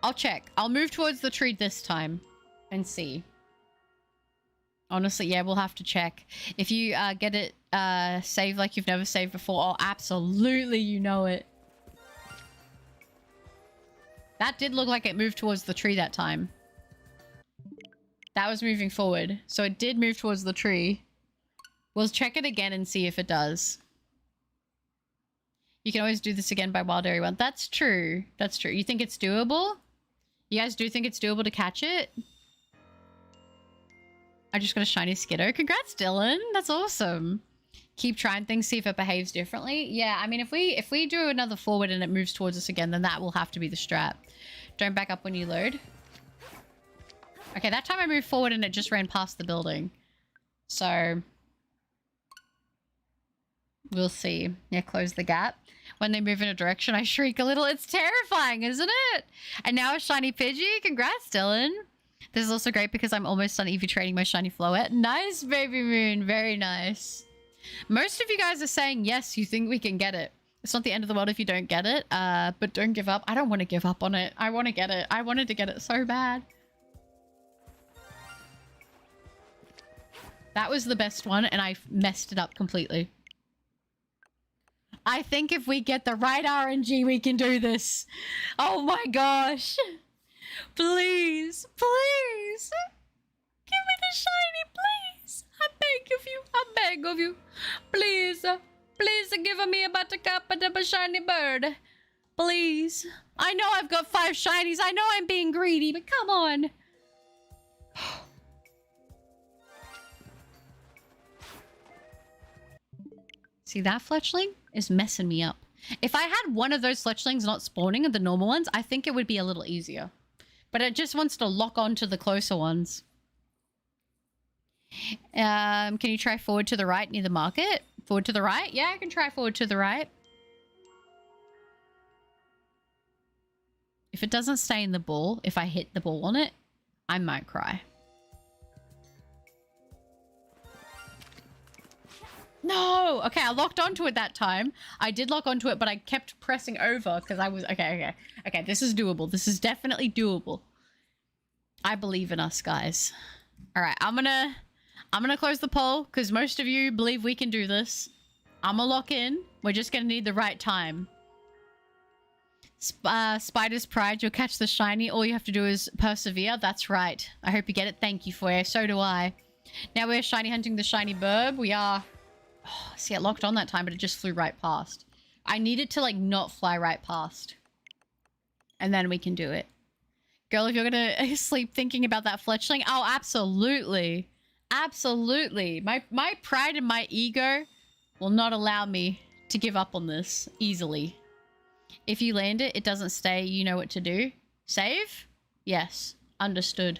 Speaker 3: I'll check. I'll move towards the tree this time and see. Honestly, yeah, we'll have to check. If you get it saved like you've never saved before, oh, absolutely, you know it. That did look like it moved towards the tree that time. That was moving forward. So it did move towards the tree. We'll check it again and see if it does. You can always do this again by Wild Area 1. That's true. That's true. You think it's doable? You guys do think it's doable to catch it? I just got a shiny Skiddo. Congrats, Dylan. That's awesome. Keep trying things, see if it behaves differently. Yeah, I mean, if we do another forward and it moves towards us again, then that will have to be the strat. Don't back up when you load. Okay, that time I moved forward and it just ran past the building. So... we'll see. Yeah, close the gap. When they move in a direction, I shriek a little. It's terrifying, isn't it? And now a shiny Pidgey. Congrats, Dylan. This is also great because I'm almost done EV trading my shiny Floette. Nice, Baby Moon. Very nice. Most of you guys are saying, yes, you think we can get it. It's not the end of the world if you don't get it, but don't give up. I don't want to give up on it. I want to get it. I wanted to get it so bad. That was the best one, and I messed it up completely. I think if we get the right RNG, we can do this. Oh my gosh. Please, please. Give me the shiny, please. I beg of you. I beg of you. Please, please give me a buttercup and a shiny bird. Please. I know I've got 5 shinies. I know I'm being greedy, but come on. See, that Fletchling is messing me up. If I had one of those Fletchlings not spawning and the normal ones, I think it would be a little easier. But it just wants to lock on to the closer ones. Can you try forward to the right near the market? Forward to the right? Yeah, I can try forward to the right. If it doesn't stay in the ball, if I hit the ball on it, I might cry. No! Okay, I locked onto it that time. I did lock onto it, but I kept pressing over because I was... Okay, this is doable. This is definitely doable. I believe in us, guys. All right, I'm gonna close the poll because most of you believe we can do this. I'm gonna lock in. We're just gonna need the right time. Spider's Pride, you'll catch the shiny. All you have to do is persevere. That's right. I hope you get it. Thank you, Foyer. So do I. Now we're shiny hunting the shiny burb. We are... Oh, see, it locked on that time, but it just flew right past. I need it to, like, not fly right past. And then we can do it. Girl, if you're gonna sleep thinking about that Fletchling... Oh, absolutely. Absolutely. My pride and my ego will not allow me to give up on this easily. If you land it, it doesn't stay. You know what to do. Save? Yes. Understood.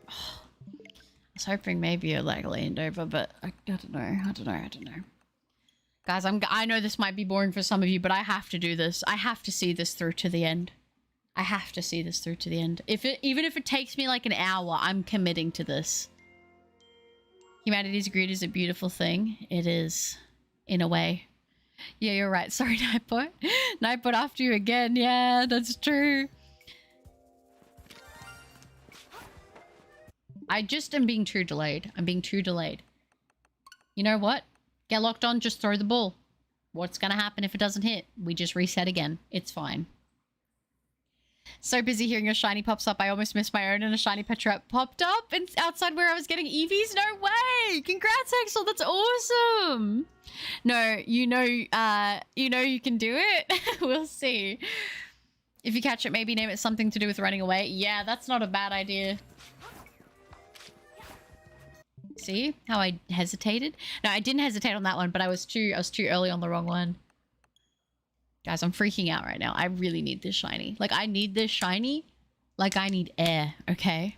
Speaker 3: I was hoping maybe a like land over, but I don't know. Guys, I know this might be boring for some of you, but I have to do this. I have to see this through to the end. I have to see this through to the end. Even if it takes me like an hour, I'm committing to this. Humanity's greed is a beautiful thing. It is, in a way. Yeah, you're right. Sorry, Nightbot. Nightbot after you again. Yeah, that's true. I just am being too delayed. I'm being too delayed. You know what? Get locked on, just throw the ball. What's gonna happen if it doesn't hit? We just reset again. It's fine. So busy hearing your shiny pops up. I almost missed my own and a shiny Petrep popped up and outside where I was getting EVs. No way! Congrats, Axel. That's awesome. No, you know you can do it. We'll see. If you catch it, maybe name it something to do with running away. Yeah, that's not a bad idea. See how I hesitated? No, I didn't hesitate on that one, but I was too early on the wrong one. Guys, I'm freaking out right now. I really need this shiny. Like, I need this shiny like I need air, okay?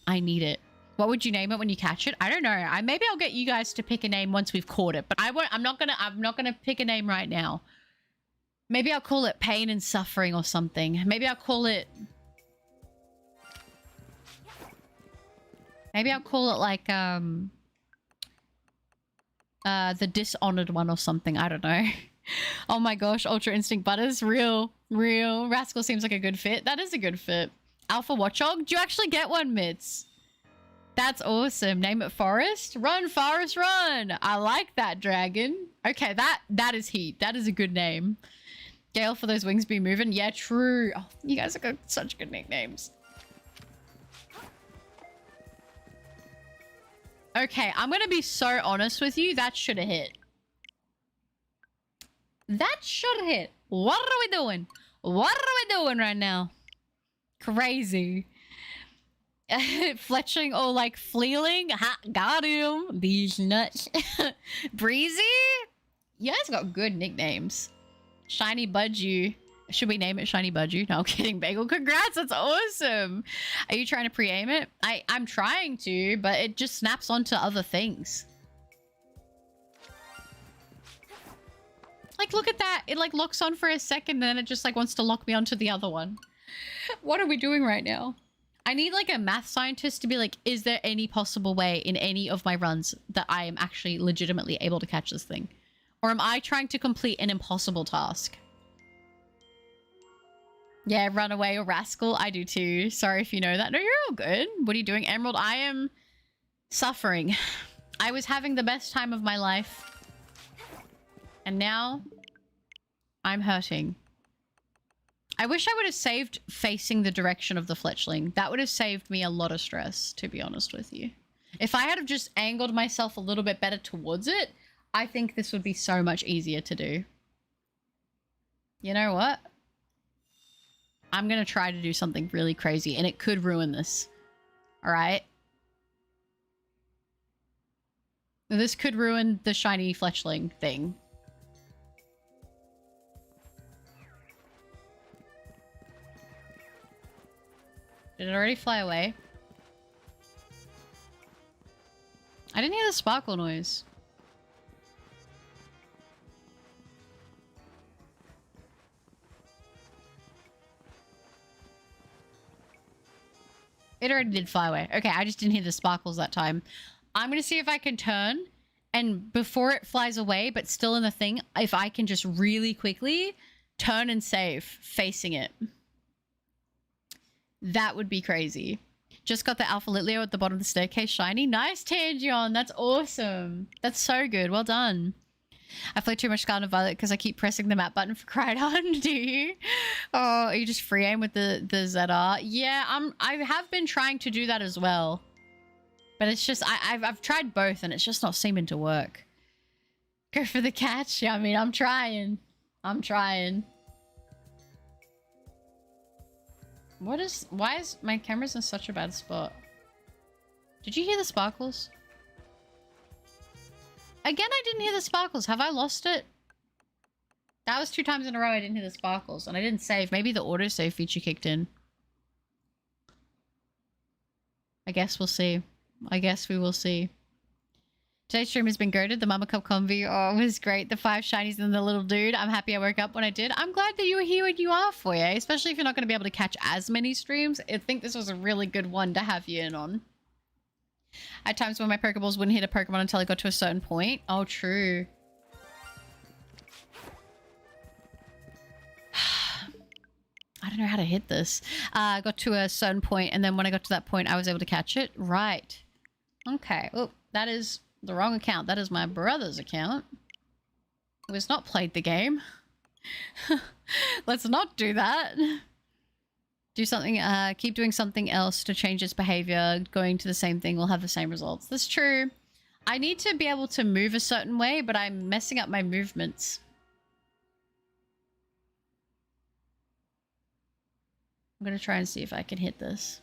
Speaker 3: I need it. What would you name it when you catch it? I don't know. Maybe I'll get you guys to pick a name once we've caught it, but I'm not gonna pick a name right now. Maybe I'll call it Pain and Suffering or something. Maybe I'll call it like the Dishonored one or something. I don't know. Oh my gosh, Ultra Instinct Butters. Real. Rascal seems like a good fit. That is a good fit. Alpha Watchog. Do you actually get one, Mitz? That's awesome. Name it Forest. Run, Forest, run. I like that, Dragon. Okay, that is heat. That is a good name. Gale for those wings be moving. Yeah, true. Oh, you guys have got such good nicknames. Okay, I'm gonna be so honest with you. That should have hit. That should have hit. What are we doing? What are we doing right now? Crazy. Fletching or like fleeling. Ha, got him. These nuts. Breezy? You guys got good nicknames. Shiny Budgie. Should we name it Shiny Budgie? No, I'm kidding. Bagel, congrats. That's awesome. Are you trying to pre-aim it? I'm trying to, but it just snaps onto other things. Like, look at that. It like locks on for a second and then it just like wants to lock me onto the other one. What are we doing right now? I need like a math scientist to be like, is there any possible way in any of my runs that I am actually legitimately able to catch this thing? Or am I trying to complete an impossible task? Yeah, Runaway or Rascal. I do too. Sorry if you know that. No, you're all good. What are you doing, Emerald? I am suffering. I was having the best time of my life. And now I'm hurting. I wish I would have saved facing the direction of the fletchling. That would have saved me a lot of stress, to be honest with you. If I had have just angled myself a little bit better towards it, I think this would be so much easier to do. You know what? I'm going to try to do something really crazy and it could ruin this. All right? This could ruin the shiny fletchling thing. Did it already fly away? I didn't hear the sparkle noise. It already did fly away. Okay, I just didn't hear the sparkles that time. I'm going to see if I can turn. And before it flies away, but still in the thing, if I can just really quickly turn and save facing it. That would be crazy. Just got the Alpha Litleo at the bottom of the staircase shiny. Nice, Tangion. That's awesome. That's so good. Well done. I play too much Scarlet Violet because I keep pressing the map button for Crydon. Do you? Oh, you just free aim with the ZR? Yeah, I have been trying to do that as well. But it's just, I've tried both and it's just not seeming to work. Go for the catch? Yeah, I mean, I'm trying. I'm trying. Why is my camera's in such a bad spot? Did you hear the sparkles? Again, I didn't hear the sparkles. Have I lost it? That was 2 times in a row I didn't hear the sparkles. And I didn't save. Maybe the autosave feature kicked in. I guess we'll see. I guess we will see. Today's stream has been goated. The Mama Cup Convy was great. The 5 shinies and the little dude. I'm happy I woke up when I did. I'm glad that you were here when you are, Foyer. Especially if you're not going to be able to catch as many streams. I think this was a really good one to have you in on. At times when my Pokeballs wouldn't hit a Pokemon until it got to a certain point. Oh, true. I don't know how to hit this. I got to a certain point, and then when I got to that point, I was able to catch it. Right. Okay. Oh, that is the wrong account. That is my brother's account. Who has not played the game. Let's not do that. Do something, keep doing something else to change its behavior. Going to the same thing will have the same results. That's true. I need to be able to move a certain way, but I'm messing up my movements. I'm going to try and see if I can hit this.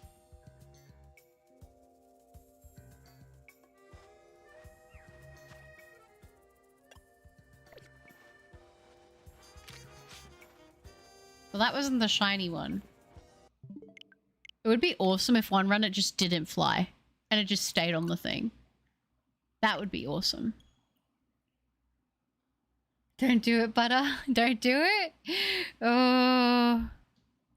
Speaker 3: Well, that wasn't the shiny one. It would be awesome if one run it just didn't fly and it just stayed on the thing. That would be awesome. Don't do it, Butter. Don't do it. Oh,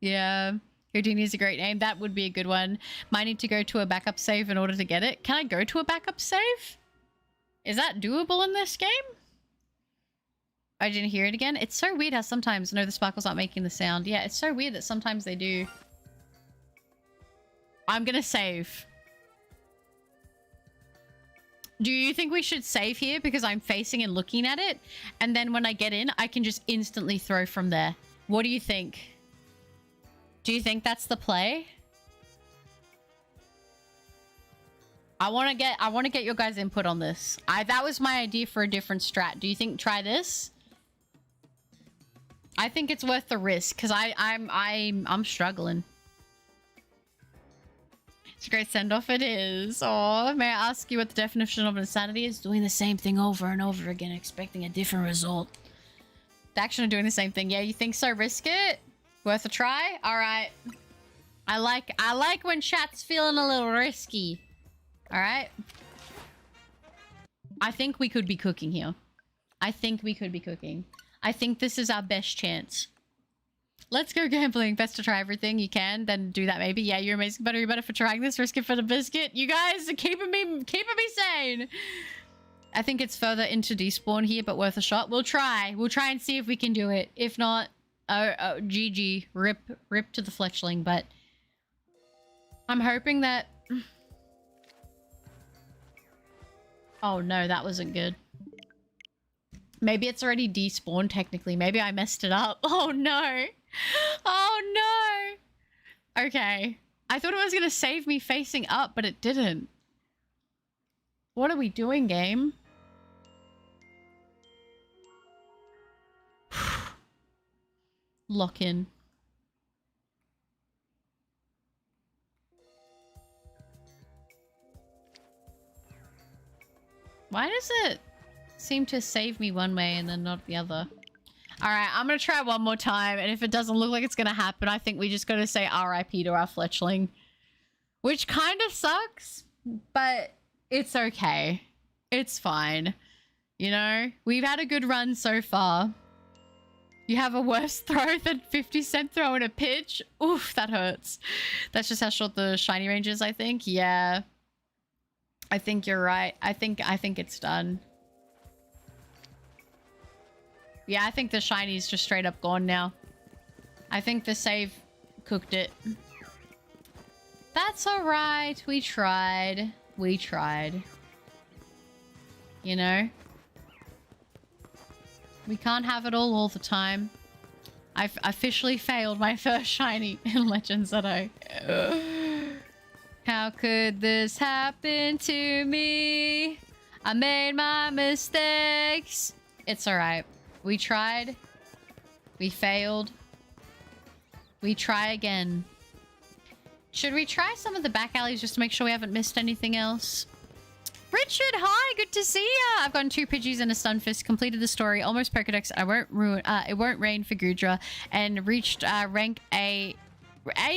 Speaker 3: yeah. Houdini is a great name. That would be a good one. Might need to go to a backup save in order to get it. Can I go to a backup save? Is that doable in this game? I didn't hear it again. It's so weird how sometimes, no, the sparkle's not making the sound. Yeah, it's so weird that sometimes they do. I'm gonna save. Do you think we should save here? Because I'm facing and looking at it. And then when I get in, I can just instantly throw from there. What do you think? Do you think that's the play? I want to get your guys' input on this. That was my idea for a different strat. Do you think try this? I think it's worth the risk because I'm struggling. It's a great send-off. It is. Oh, may I ask you what the definition of insanity is? Doing the same thing over and over again, expecting a different result. The action of doing the same thing. Yeah, you think so? Risk it. Worth a try. All right. I like when chat's feeling a little risky. All right. I think we could be cooking here. I think we could be cooking. I think this is our best chance. Let's go gambling. Best to try everything you can, then do that maybe. Yeah, you're amazing, Butter. You're better for trying this. Risk it for the biscuit. You guys are keeping me sane. I think it's further into despawn here, but worth a shot. We'll try. We'll try and see if we can do it. If not, GG. Rip to the Fletchling. But I'm hoping that... Oh no, that wasn't good. Maybe it's already despawned technically. Maybe I messed it up. Oh no. Oh no. Okay. I thought it was going to save me facing up, but it didn't. What are we doing, game? Lock in. Why does it seem to save me one way and then not the other? All right, I'm going to try one more time. And if it doesn't look like it's going to happen, I think we just got to say RIP to our Fletchling. Which kind of sucks, but it's okay. It's fine. You know, we've had a good run so far. You have a worse throw than 50 Cent throwing a pitch? Oof, that hurts. That's just how short the shiny range is, I think. Yeah. I think you're right. I think it's done. Yeah, I think the shiny's just straight up gone now. I think the save cooked it. That's all right. We tried. We tried. You know? We can't have it all the time. I've officially failed my first shiny in Legends Shadow. How could this happen to me? I made my mistakes. It's all right. We tried. We failed. We try again. Should we try some of the back alleys just to make sure we haven't missed anything else? Richard, hi, good to see ya. I've gotten 2 Pidgeys and a Stunfisk, completed the story, almost Pokedex. It won't rain for Gudra, and reached rank A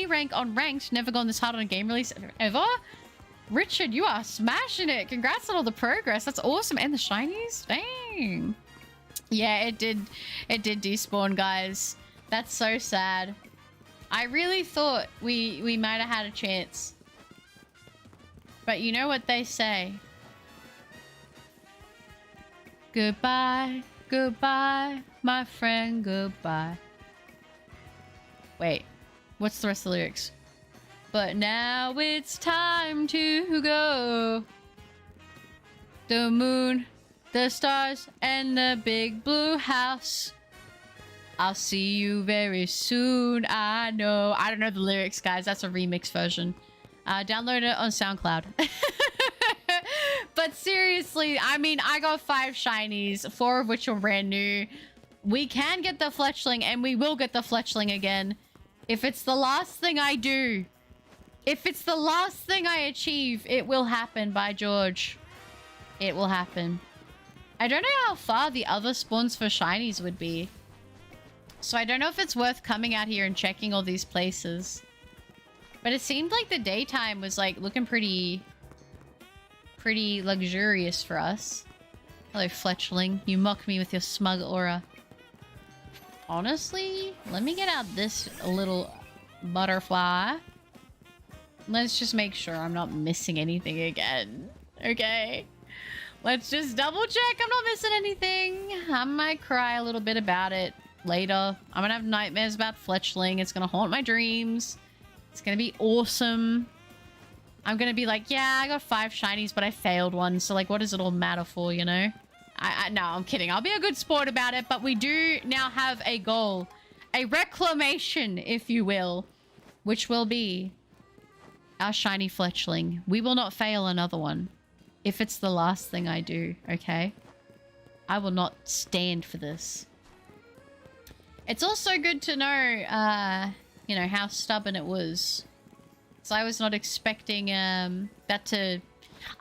Speaker 3: rank on ranked. Never gone this hard on a game release ever. Richard, you are smashing it. Congrats on all the progress. That's awesome. And the shinies? Dang. Yeah, it did despawn, guys. That's so sad. I really thought we might have had a chance. But you know what they say. Goodbye, goodbye, my friend, goodbye. Wait, what's the rest of the lyrics? But now it's time to go. The moon, the stars, and the big blue house. I'll see you very soon, I know. I don't know the lyrics, guys. That's a remix version. Download it on SoundCloud. But seriously, I mean, I got 5 shinies, 4 of which are brand new. We can get the Fletchling, and we will get the Fletchling again. If it's the last thing I do, if it's the last thing I achieve, it will happen, by George. It will happen. I don't know how far the other spawns for shinies would be. So I don't know if it's worth coming out here and checking all these places. But it seemed like the daytime was like looking pretty luxurious for us. Hello, Fletchling. You mock me with your smug aura. Honestly, let me get out this little butterfly. Let's just make sure I'm not missing anything again. Okay? Let's just double check I'm not missing anything. I might cry a little bit about it later. I'm gonna have nightmares about Fletchling. It's gonna haunt my dreams. It's gonna be awesome. I'm gonna be like, yeah, I got 5 shinies, but I failed one. So like, what does it all matter for, you know? No, I'm kidding. I'll be a good sport about it, but we do now have a goal. A reclamation, if you will, which will be our shiny Fletchling. We will not fail another one if it's the last thing I do, okay? I will not stand for this. It's also good to know, you know, how stubborn it was. So I was not expecting that to...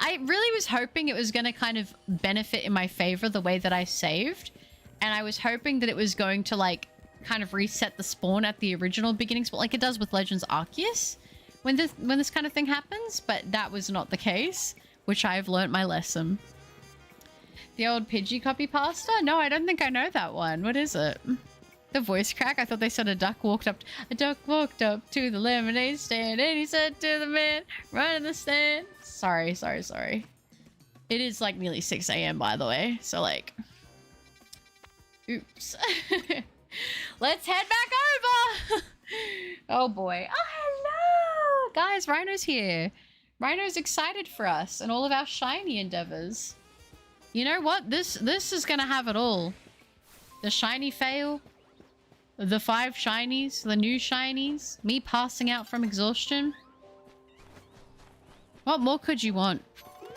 Speaker 3: I really was hoping it was going to kind of benefit in my favor the way that I saved. And I was hoping that it was going to, like, kind of reset the spawn at the original beginning spawn, like it does with Legends Arceus when this kind of thing happens. But that was not the case, which I've learnt my lesson. The old Pidgey copy pasta? No, I don't think I know that one. What is it? The voice crack? I thought they said a duck walked up to the lemonade stand and he said to the man running the stand. Sorry. It is like nearly 6 a.m. by the way. So like, oops. Let's head back over. Oh boy. Oh, hello. Guys, Rhino's here. Rhino's excited for us and all of our shiny endeavors. You know what? This is gonna have it all. The shiny fail. The 5 shinies, the new shinies, me passing out from exhaustion. What more could you want?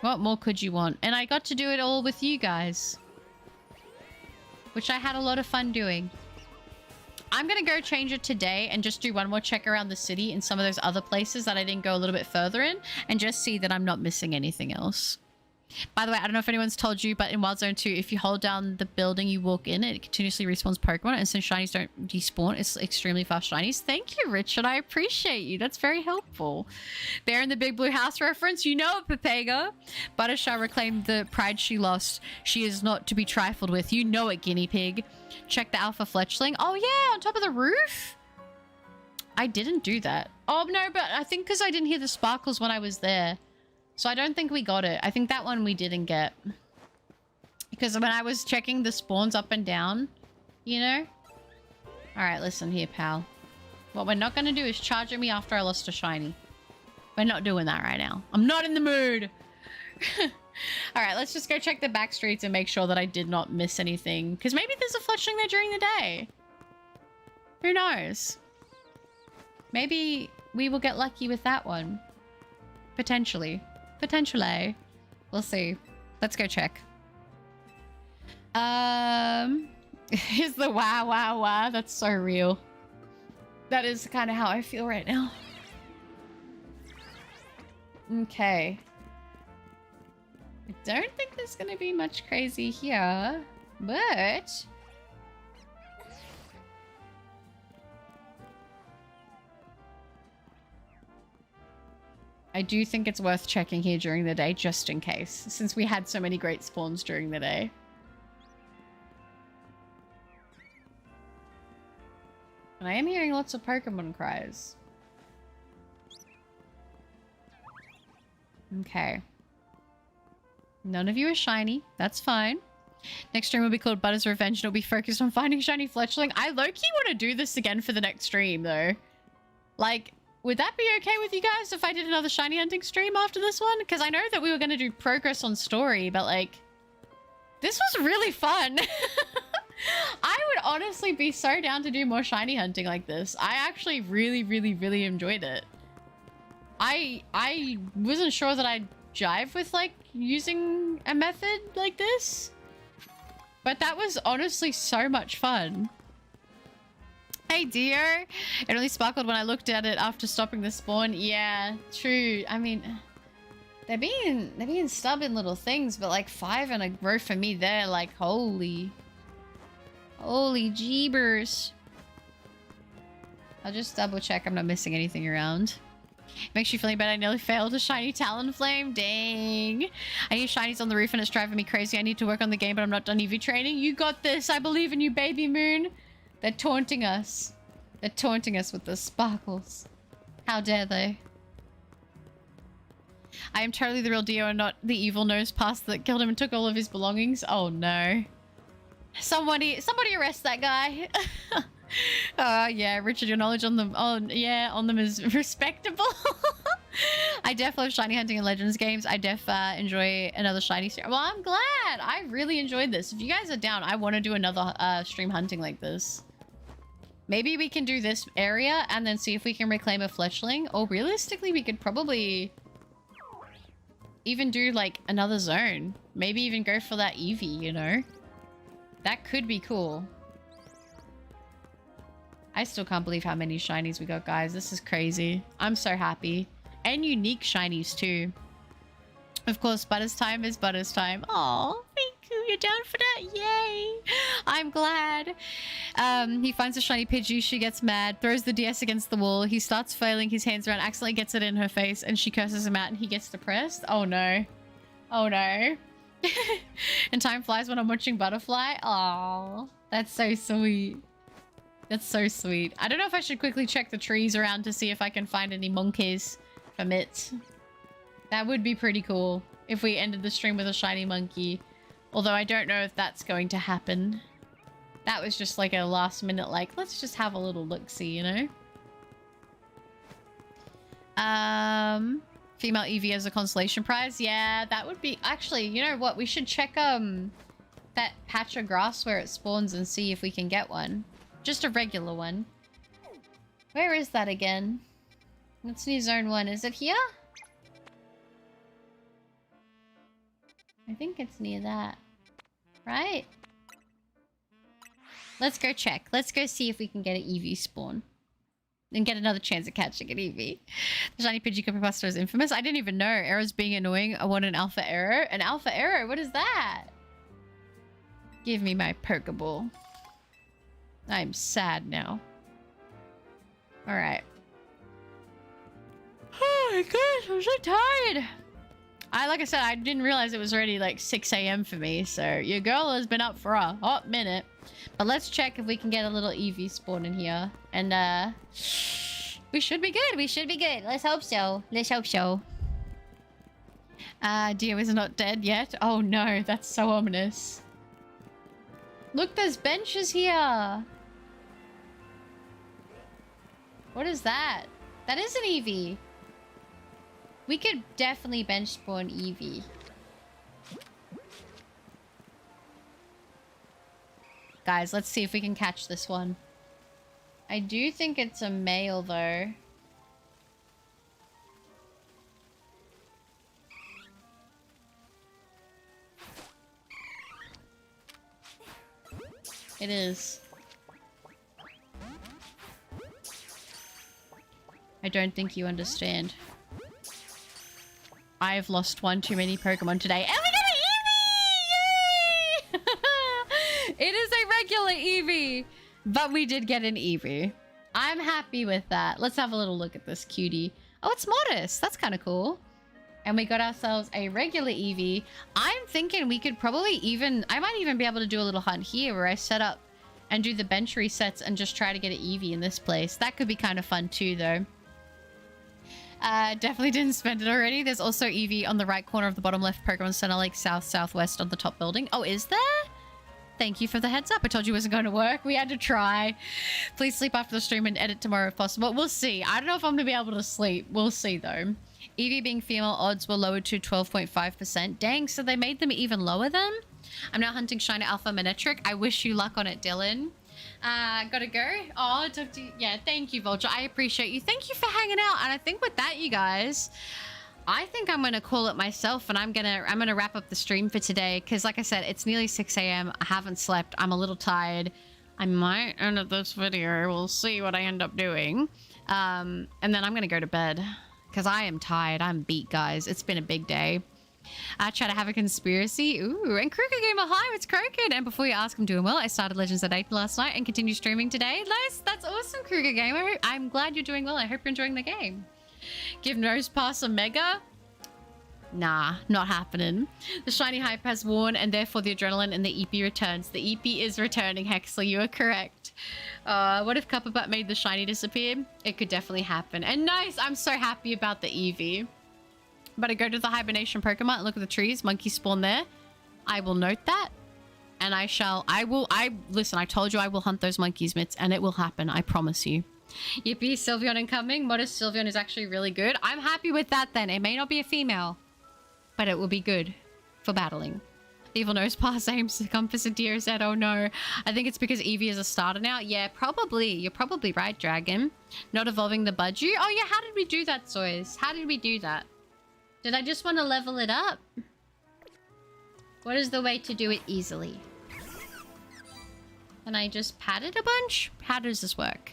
Speaker 3: What more could you want? And I got to do it all with you guys, which I had a lot of fun doing. I'm gonna go change it today and just do one more check around the city in some of those other places that I didn't go a little bit further in and just see that I'm not missing anything else. By the way, I don't know if anyone's told you, but in Wild Zone 2, if you hold down the building you walk in, it continuously respawns Pokemon, and since shinies don't despawn, it's extremely fast shinies. Thank you, Richard. I appreciate you. That's very helpful. There in the Big Blue House reference, you know it, Pepega. Buttershaw reclaimed the pride she lost. She is not to be trifled with. You know it, Guinea Pig. Check the Alpha Fletchling. Oh, yeah, on top of the roof? I didn't do that. Oh, no, but I think because I didn't hear the sparkles when I was there. So I don't think we got it. I think that one we didn't get. Because when I was checking the spawns up and down, you know? Alright, listen here, pal. What we're not going to do is charge at me after I lost a shiny. We're not doing that right now. I'm not in the mood. Alright, let's just go check the back streets and make sure that I did not miss anything. Because maybe there's a Fletchling there during the day. Who knows? Maybe we will get lucky with that one. Potentially. Potentially. We'll see. Let's go check. Here's the wow. That's so real. That is kind of how I feel right now. Okay. I don't think there's gonna be much crazy here, but... I do think it's worth checking here during the day just in case, since we had so many great spawns during the day. And I am hearing lots of Pokemon cries. Okay. None of you are shiny. That's fine. Next stream will be called Butter's Revenge and it'll be focused on finding shiny fletchling. I low-key want to do this again for the next stream though. Like, would that be okay with you guys if I did another shiny hunting stream after this one? Because I know that we were going to do progress on story, but like, this was really fun. I would honestly be so down to do more shiny hunting like this. I actually really enjoyed it. I wasn't sure that I'd jive with like using a method like this, but that was honestly so much fun. Hey dear, it only sparkled when I looked at it after stopping the spawn. Yeah, true. I mean, they're being stubborn little things, but like 5 in a row for me there, like holy jeebers. I'll just double check I'm not missing anything around. Makes you feeling bad. I nearly failed a shiny Talonflame. Dang. I need shinies on the roof and it's driving me crazy. I need to work on the game, but I'm not done EV training. You got this. I believe in you, baby moon. They're taunting us. They're taunting us with the sparkles. How dare they? I am totally the real Dio and not the evil nose past that killed him and took all of his belongings. Oh no. Somebody arrest that guy. Yeah, Richard, your knowledge on them, on them is respectable. I def love shiny hunting in Legends games. I def enjoy another shiny stream. Well, I'm glad. I really enjoyed this. If you guys are down, I want to do another stream hunting like this. Maybe we can do this area and then see if we can reclaim a fletchling. Or realistically, we could probably even do like another zone. Maybe even go for that Eevee, you know? That could be cool. I still can't believe how many shinies we got, guys. This is crazy. I'm so happy. And unique shinies, too. Of course, Butter's time is Butter's time. Oh, thank you. You're down for that? Yay. I'm glad. He finds a shiny Pidgey. She gets mad, throws the DS against the wall. He starts flailing his hands around, accidentally gets it in her face, and she curses him out, and he gets depressed. Oh, no. Oh, no. And time flies when I'm watching Butterfly. Oh, that's so sweet. That's so sweet. I don't know if I should quickly check the trees around to see if I can find any monkeys for Mitz. That would be pretty cool if we ended the stream with a shiny monkey. Although I don't know if that's going to happen. That was just like a last minute, like, let's just have a little look-see, you know? Female Eevee as a consolation prize. Yeah, that would be... Actually, you know what? We should check that patch of grass where it spawns and see if we can get one. Just a regular one. Where is that again? That's near zone 1. Is it here? I think it's near that. Right? Let's go check. Let's go see if we can get an Eevee spawn. And get another chance at catching an Eevee. The shiny Pidgey Creepypasta is infamous. I didn't even know. Arrows being annoying. I want an alpha arrow. An alpha arrow? What is that? Give me my Pokeball. I'm sad now. Alright. Oh my gosh, I'm so tired. Like I said, I didn't realize it was already like 6 a.m. for me, so your girl has been up for a hot minute. But let's check if we can get a little Eevee spawn in here. And we should be good. We should be good. Let's hope so. Let's hope so. Dio is not dead yet. Oh no, that's so ominous. Look, there's benches here. What is that? That is an Eevee. We could definitely bench spawn Eevee. Guys, let's see if we can catch this one. I do think it's a male, though. It is. I don't think you understand. I've lost one too many Pokemon today. And we got an Eevee! Yay! It is a regular Eevee, but we did get an Eevee. I'm happy with that. Let's have a little look at this cutie. Oh, it's modest. That's kind of cool. And we got ourselves a regular Eevee. I'm thinking we could probably even... I might even be able to do a little hunt here where I set up and do the bench resets and just try to get an Eevee in this place. That could be kind of fun too, though. Definitely didn't spend it already. There's also Eevee on the right corner of the bottom left Pokemon Center, like southwest on the top building. Oh, is there? Thank you for the heads up. I told you it wasn't going to work. We had to try. Please sleep after the stream and edit tomorrow if possible. We'll see. I don't know if I'm going to be able to sleep. We'll see, though. Eevee being female odds were lowered to 12.5%. Dang, so they made them even lower then? I'm now hunting Shiny Alpha Manectric. I wish you luck on it, Dylan. Gotta go. Oh, talk to you. Yeah, thank you, Vulture. I appreciate you. Thank you for hanging out. And I think with that, you guys, I think I'm gonna call it myself, and I'm gonna wrap up the stream for today because, like I said, it's nearly 6 a.m. I haven't slept. I'm a little tired. I might end up this video. We'll see what I end up doing. And then I'm gonna go to bed because I am tired. I'm beat, guys. It's been a big day. I try to have a conspiracy. Ooh, and Kruger Gamer, hi, it's Kroken. And before you ask, I'm doing well. I started Legends at 8 last night and continue streaming today. Nice, that's awesome, Kruger Gamer. I'm glad you're doing well. I hope you're enjoying the game. Give Nose Pass a Mega? Nah, not happening. The shiny hype has worn, and therefore the adrenaline and the EP returns. The EP is returning, Hexler. You are correct. What if Cupperbutt made the shiny disappear? It could definitely happen. And nice, I'm so happy about the Eevee. But I go to the hibernation Pokemon and look at the trees. Monkeys spawn there. I will note that. And listen, I told you I will hunt those monkeys, Mitts, and it will happen. I promise you. Yippee, Sylveon incoming. Modest Sylveon is actually really good. I'm happy with that then. It may not be a female, but it will be good for battling. Evil Nose Pass aims to compass a deer said, oh no. I think it's because Eevee is a starter now. Yeah, probably. You're probably right, Dragon. Not evolving the Budgie. Oh yeah, how did we do that, Soys? How did we do that? Did I just want to level it up? What is the way to do it easily? Can I just pat it a bunch? How does this work?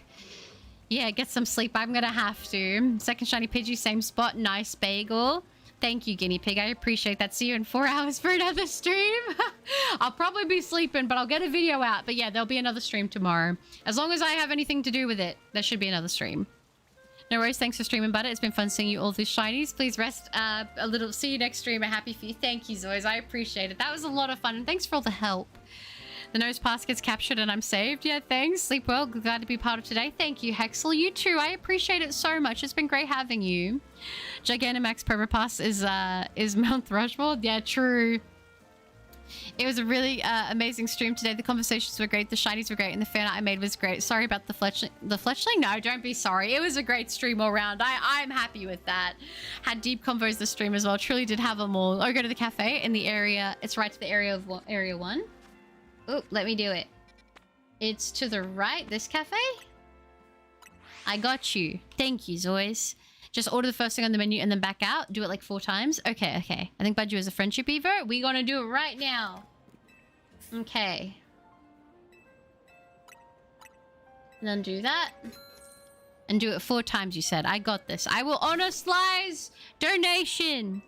Speaker 3: Yeah, get some sleep. I'm gonna have to. Second shiny Pidgey, same spot. Nice bagel. Thank you, Guinea Pig. I appreciate that. See you in 4 hours for another stream. I'll probably be sleeping, but I'll get a video out. But yeah, there'll be another stream tomorrow. As long as I have anything to do with it, there should be another stream. No worries. Thanks for streaming, Butter. It's been fun seeing you all these shinies. Please rest a little. See you next stream. I'm happy for you. Thank you, Zoys. I appreciate it. That was a lot of fun. And thanks for all the help. The Nose Pass gets captured and I'm saved. Yeah, thanks. Sleep well. Glad to be part of today. Thank you, Hexel. You too. I appreciate it so much. It's been great having you. Gigantamax Permapass is Mount Rushmore. Yeah, true. It was a really amazing stream today. The conversations were great. The shinies were great. And the fan art I made was great. Sorry about the fletchling. The fletchling? No, don't be sorry. It was a great stream all around. I'm happy with that. Had deep convos this stream as well. Truly did have them all. Oh, go to the cafe in the area. It's right to the area of area 1. Oh, let me do it. It's to the right. This cafe? I got you. Thank you, Zoys. Just order the first thing on the menu and then back out. Do it like 4 times. Okay, okay. I think Budgie is a friendship Evo. We're gonna do it right now. Okay. And then do that. And do it 4 times, you said. I got this. I will honor Sly's donation.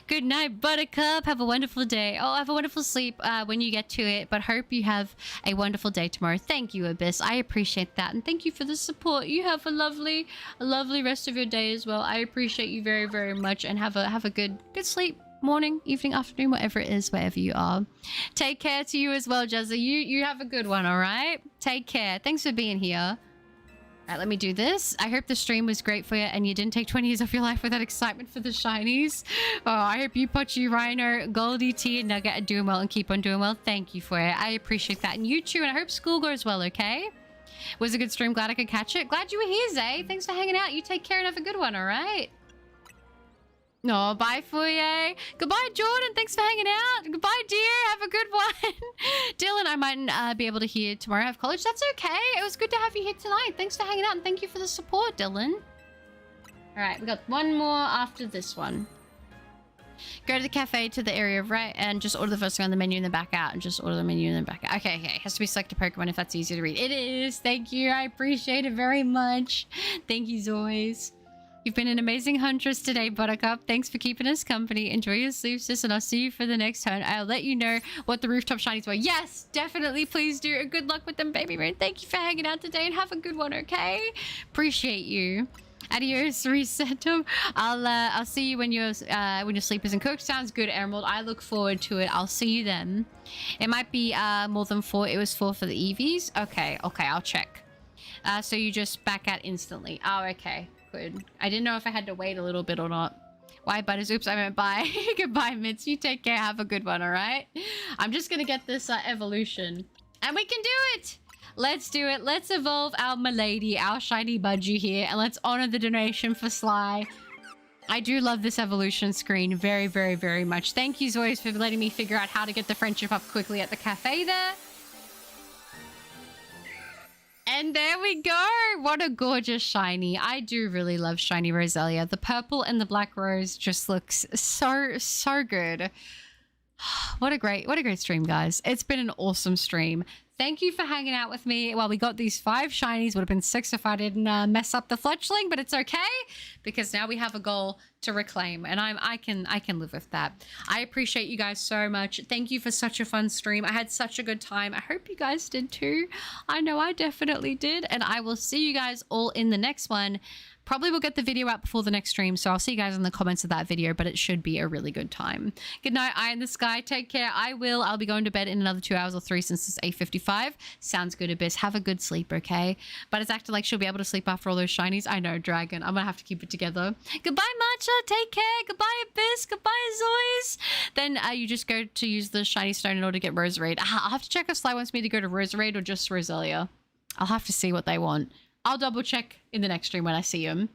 Speaker 3: Good night, Buttercup. Have a wonderful day. Oh, have a wonderful sleep when you get to it. But hope you have a wonderful day tomorrow. Thank you, Abyss. I appreciate that. And thank you for the support. You have a lovely rest of your day as well. I appreciate you very, very much. And have a good sleep. Morning, evening, afternoon, whatever it is, wherever you are. Take care to you as well, Jazza. You have a good one, all right? Take care. Thanks for being here. All right, let me do this. I hope the stream was great for you and you didn't take 20 years off your life with that excitement for the shinies. Oh, I hope you, Pochi, Rhino, Goldie, T, and Nugget are doing well and keep on doing well. Thank you for it. I appreciate that. And you too, and I hope school goes well, okay? Was a good stream. Glad I could catch it. Glad you were here, Zay. Thanks for hanging out. You take care and have a good one, all right? No, bye, Foye. Goodbye, Jordan. Thanks for hanging out. Goodbye, dear. Have a good one. Dylan, I mightn't be able to hear tomorrow. I have college. That's okay. It was good to have you here tonight. Thanks for hanging out and thank you for the support, Dylan. All right, we got one more after this one. Go to the cafe to the area of right and just order the first thing on the menu and then back out and just order the menu and then back out. Okay, okay. It has to be select a Pokemon if that's easy to read. It is. Thank you. I appreciate it very much. Thank you, Zoys. You've been an amazing huntress today, Buttercup. Thanks for keeping us company. Enjoy your sleep, sis, and I'll see you for the next hunt. I'll let you know what the rooftop shinies were. Yes, definitely. Please do. And good luck with them, baby moon. Thank you for hanging out today and have a good one, okay? Appreciate you. Adios, reset. I'll see you when your sleep isn't cooked. Sounds good, Emerald. I look forward to it. I'll see you then. It might be more than 4. It was 4 for the EVs. Okay, I'll check. So you just back out instantly. Oh, okay, good. I didn't know if I had to wait a little bit or not. Why, Butters? Oops, I meant bye. Goodbye, Mitz. You take care. Have a good one, all right? I'm just gonna get this evolution. And we can do it! Let's do it. Let's evolve our milady, our shiny budgie here, and let's honor the donation for Sly. I do love this evolution screen very, very, very much. Thank you, Zoyas, for letting me figure out how to get the friendship up quickly at the cafe there. And there we go. What a gorgeous shiny. I do really love shiny Roselia. The purple and the black rose just looks so good. What a great stream, guys. It's been an awesome stream. Thank you for hanging out with me while we got these 5 shinies. Would have been 6 if I didn't mess up the fletchling, but it's okay because now we have a goal to reclaim, and I can live with that. I appreciate you guys so much. Thank you for such a fun stream. I had such a good time. I hope you guys did too. I know I definitely did, and I will see you guys all in the next one. Probably will get the video out before the next stream, so I'll see you guys in the comments of that video, but it should be a really good time. Good night, Eye in the Sky. Take care. I'll be going to bed in another 2 hours or 3 since it's 8:55. Sounds good, Abyss. Have a good sleep, okay? But it's acting like she'll be able to sleep after all those shinies. I know, Dragon. I'm gonna have to keep it together. Goodbye, Matcha. Take care. Goodbye, Abyss. Goodbye, Zoys. Then you just go to use the shiny stone in order to get Roserade. I'll have to check if Sly wants me to go to Roserade or just Roselia. I'll have to see what they want. I'll double check in the next stream when I see him.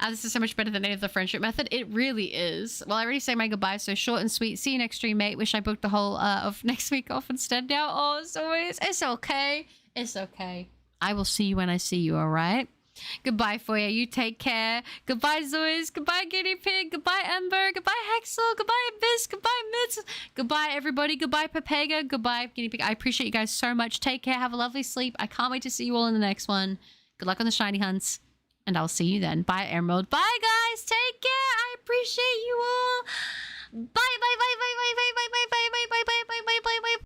Speaker 3: This is so much better than any of the friendship method. It really is. Well, I already say my goodbye, so short and sweet. See you next stream, mate. Wish I booked the whole of next week off instead now. Oh, as always, it's okay. It's okay. I will see you when I see you, all right? Goodbye, Foya. You take care. Goodbye, Zoys. Goodbye, Guinea Pig. Goodbye, Ember. Goodbye, Hexel. Goodbye, Abyss. Goodbye, Mitz. Goodbye, everybody. Goodbye, Pepega. Goodbye, Guinea Pig. I appreciate you guys so much. Take care. Have a lovely sleep. I can't wait to see you all in the next one. Good luck on the shiny hunts, and I'll see you then. Bye, Emerald. Bye, guys. Take care. I appreciate you all. Bye, bye, bye, bye, bye, bye, bye, bye.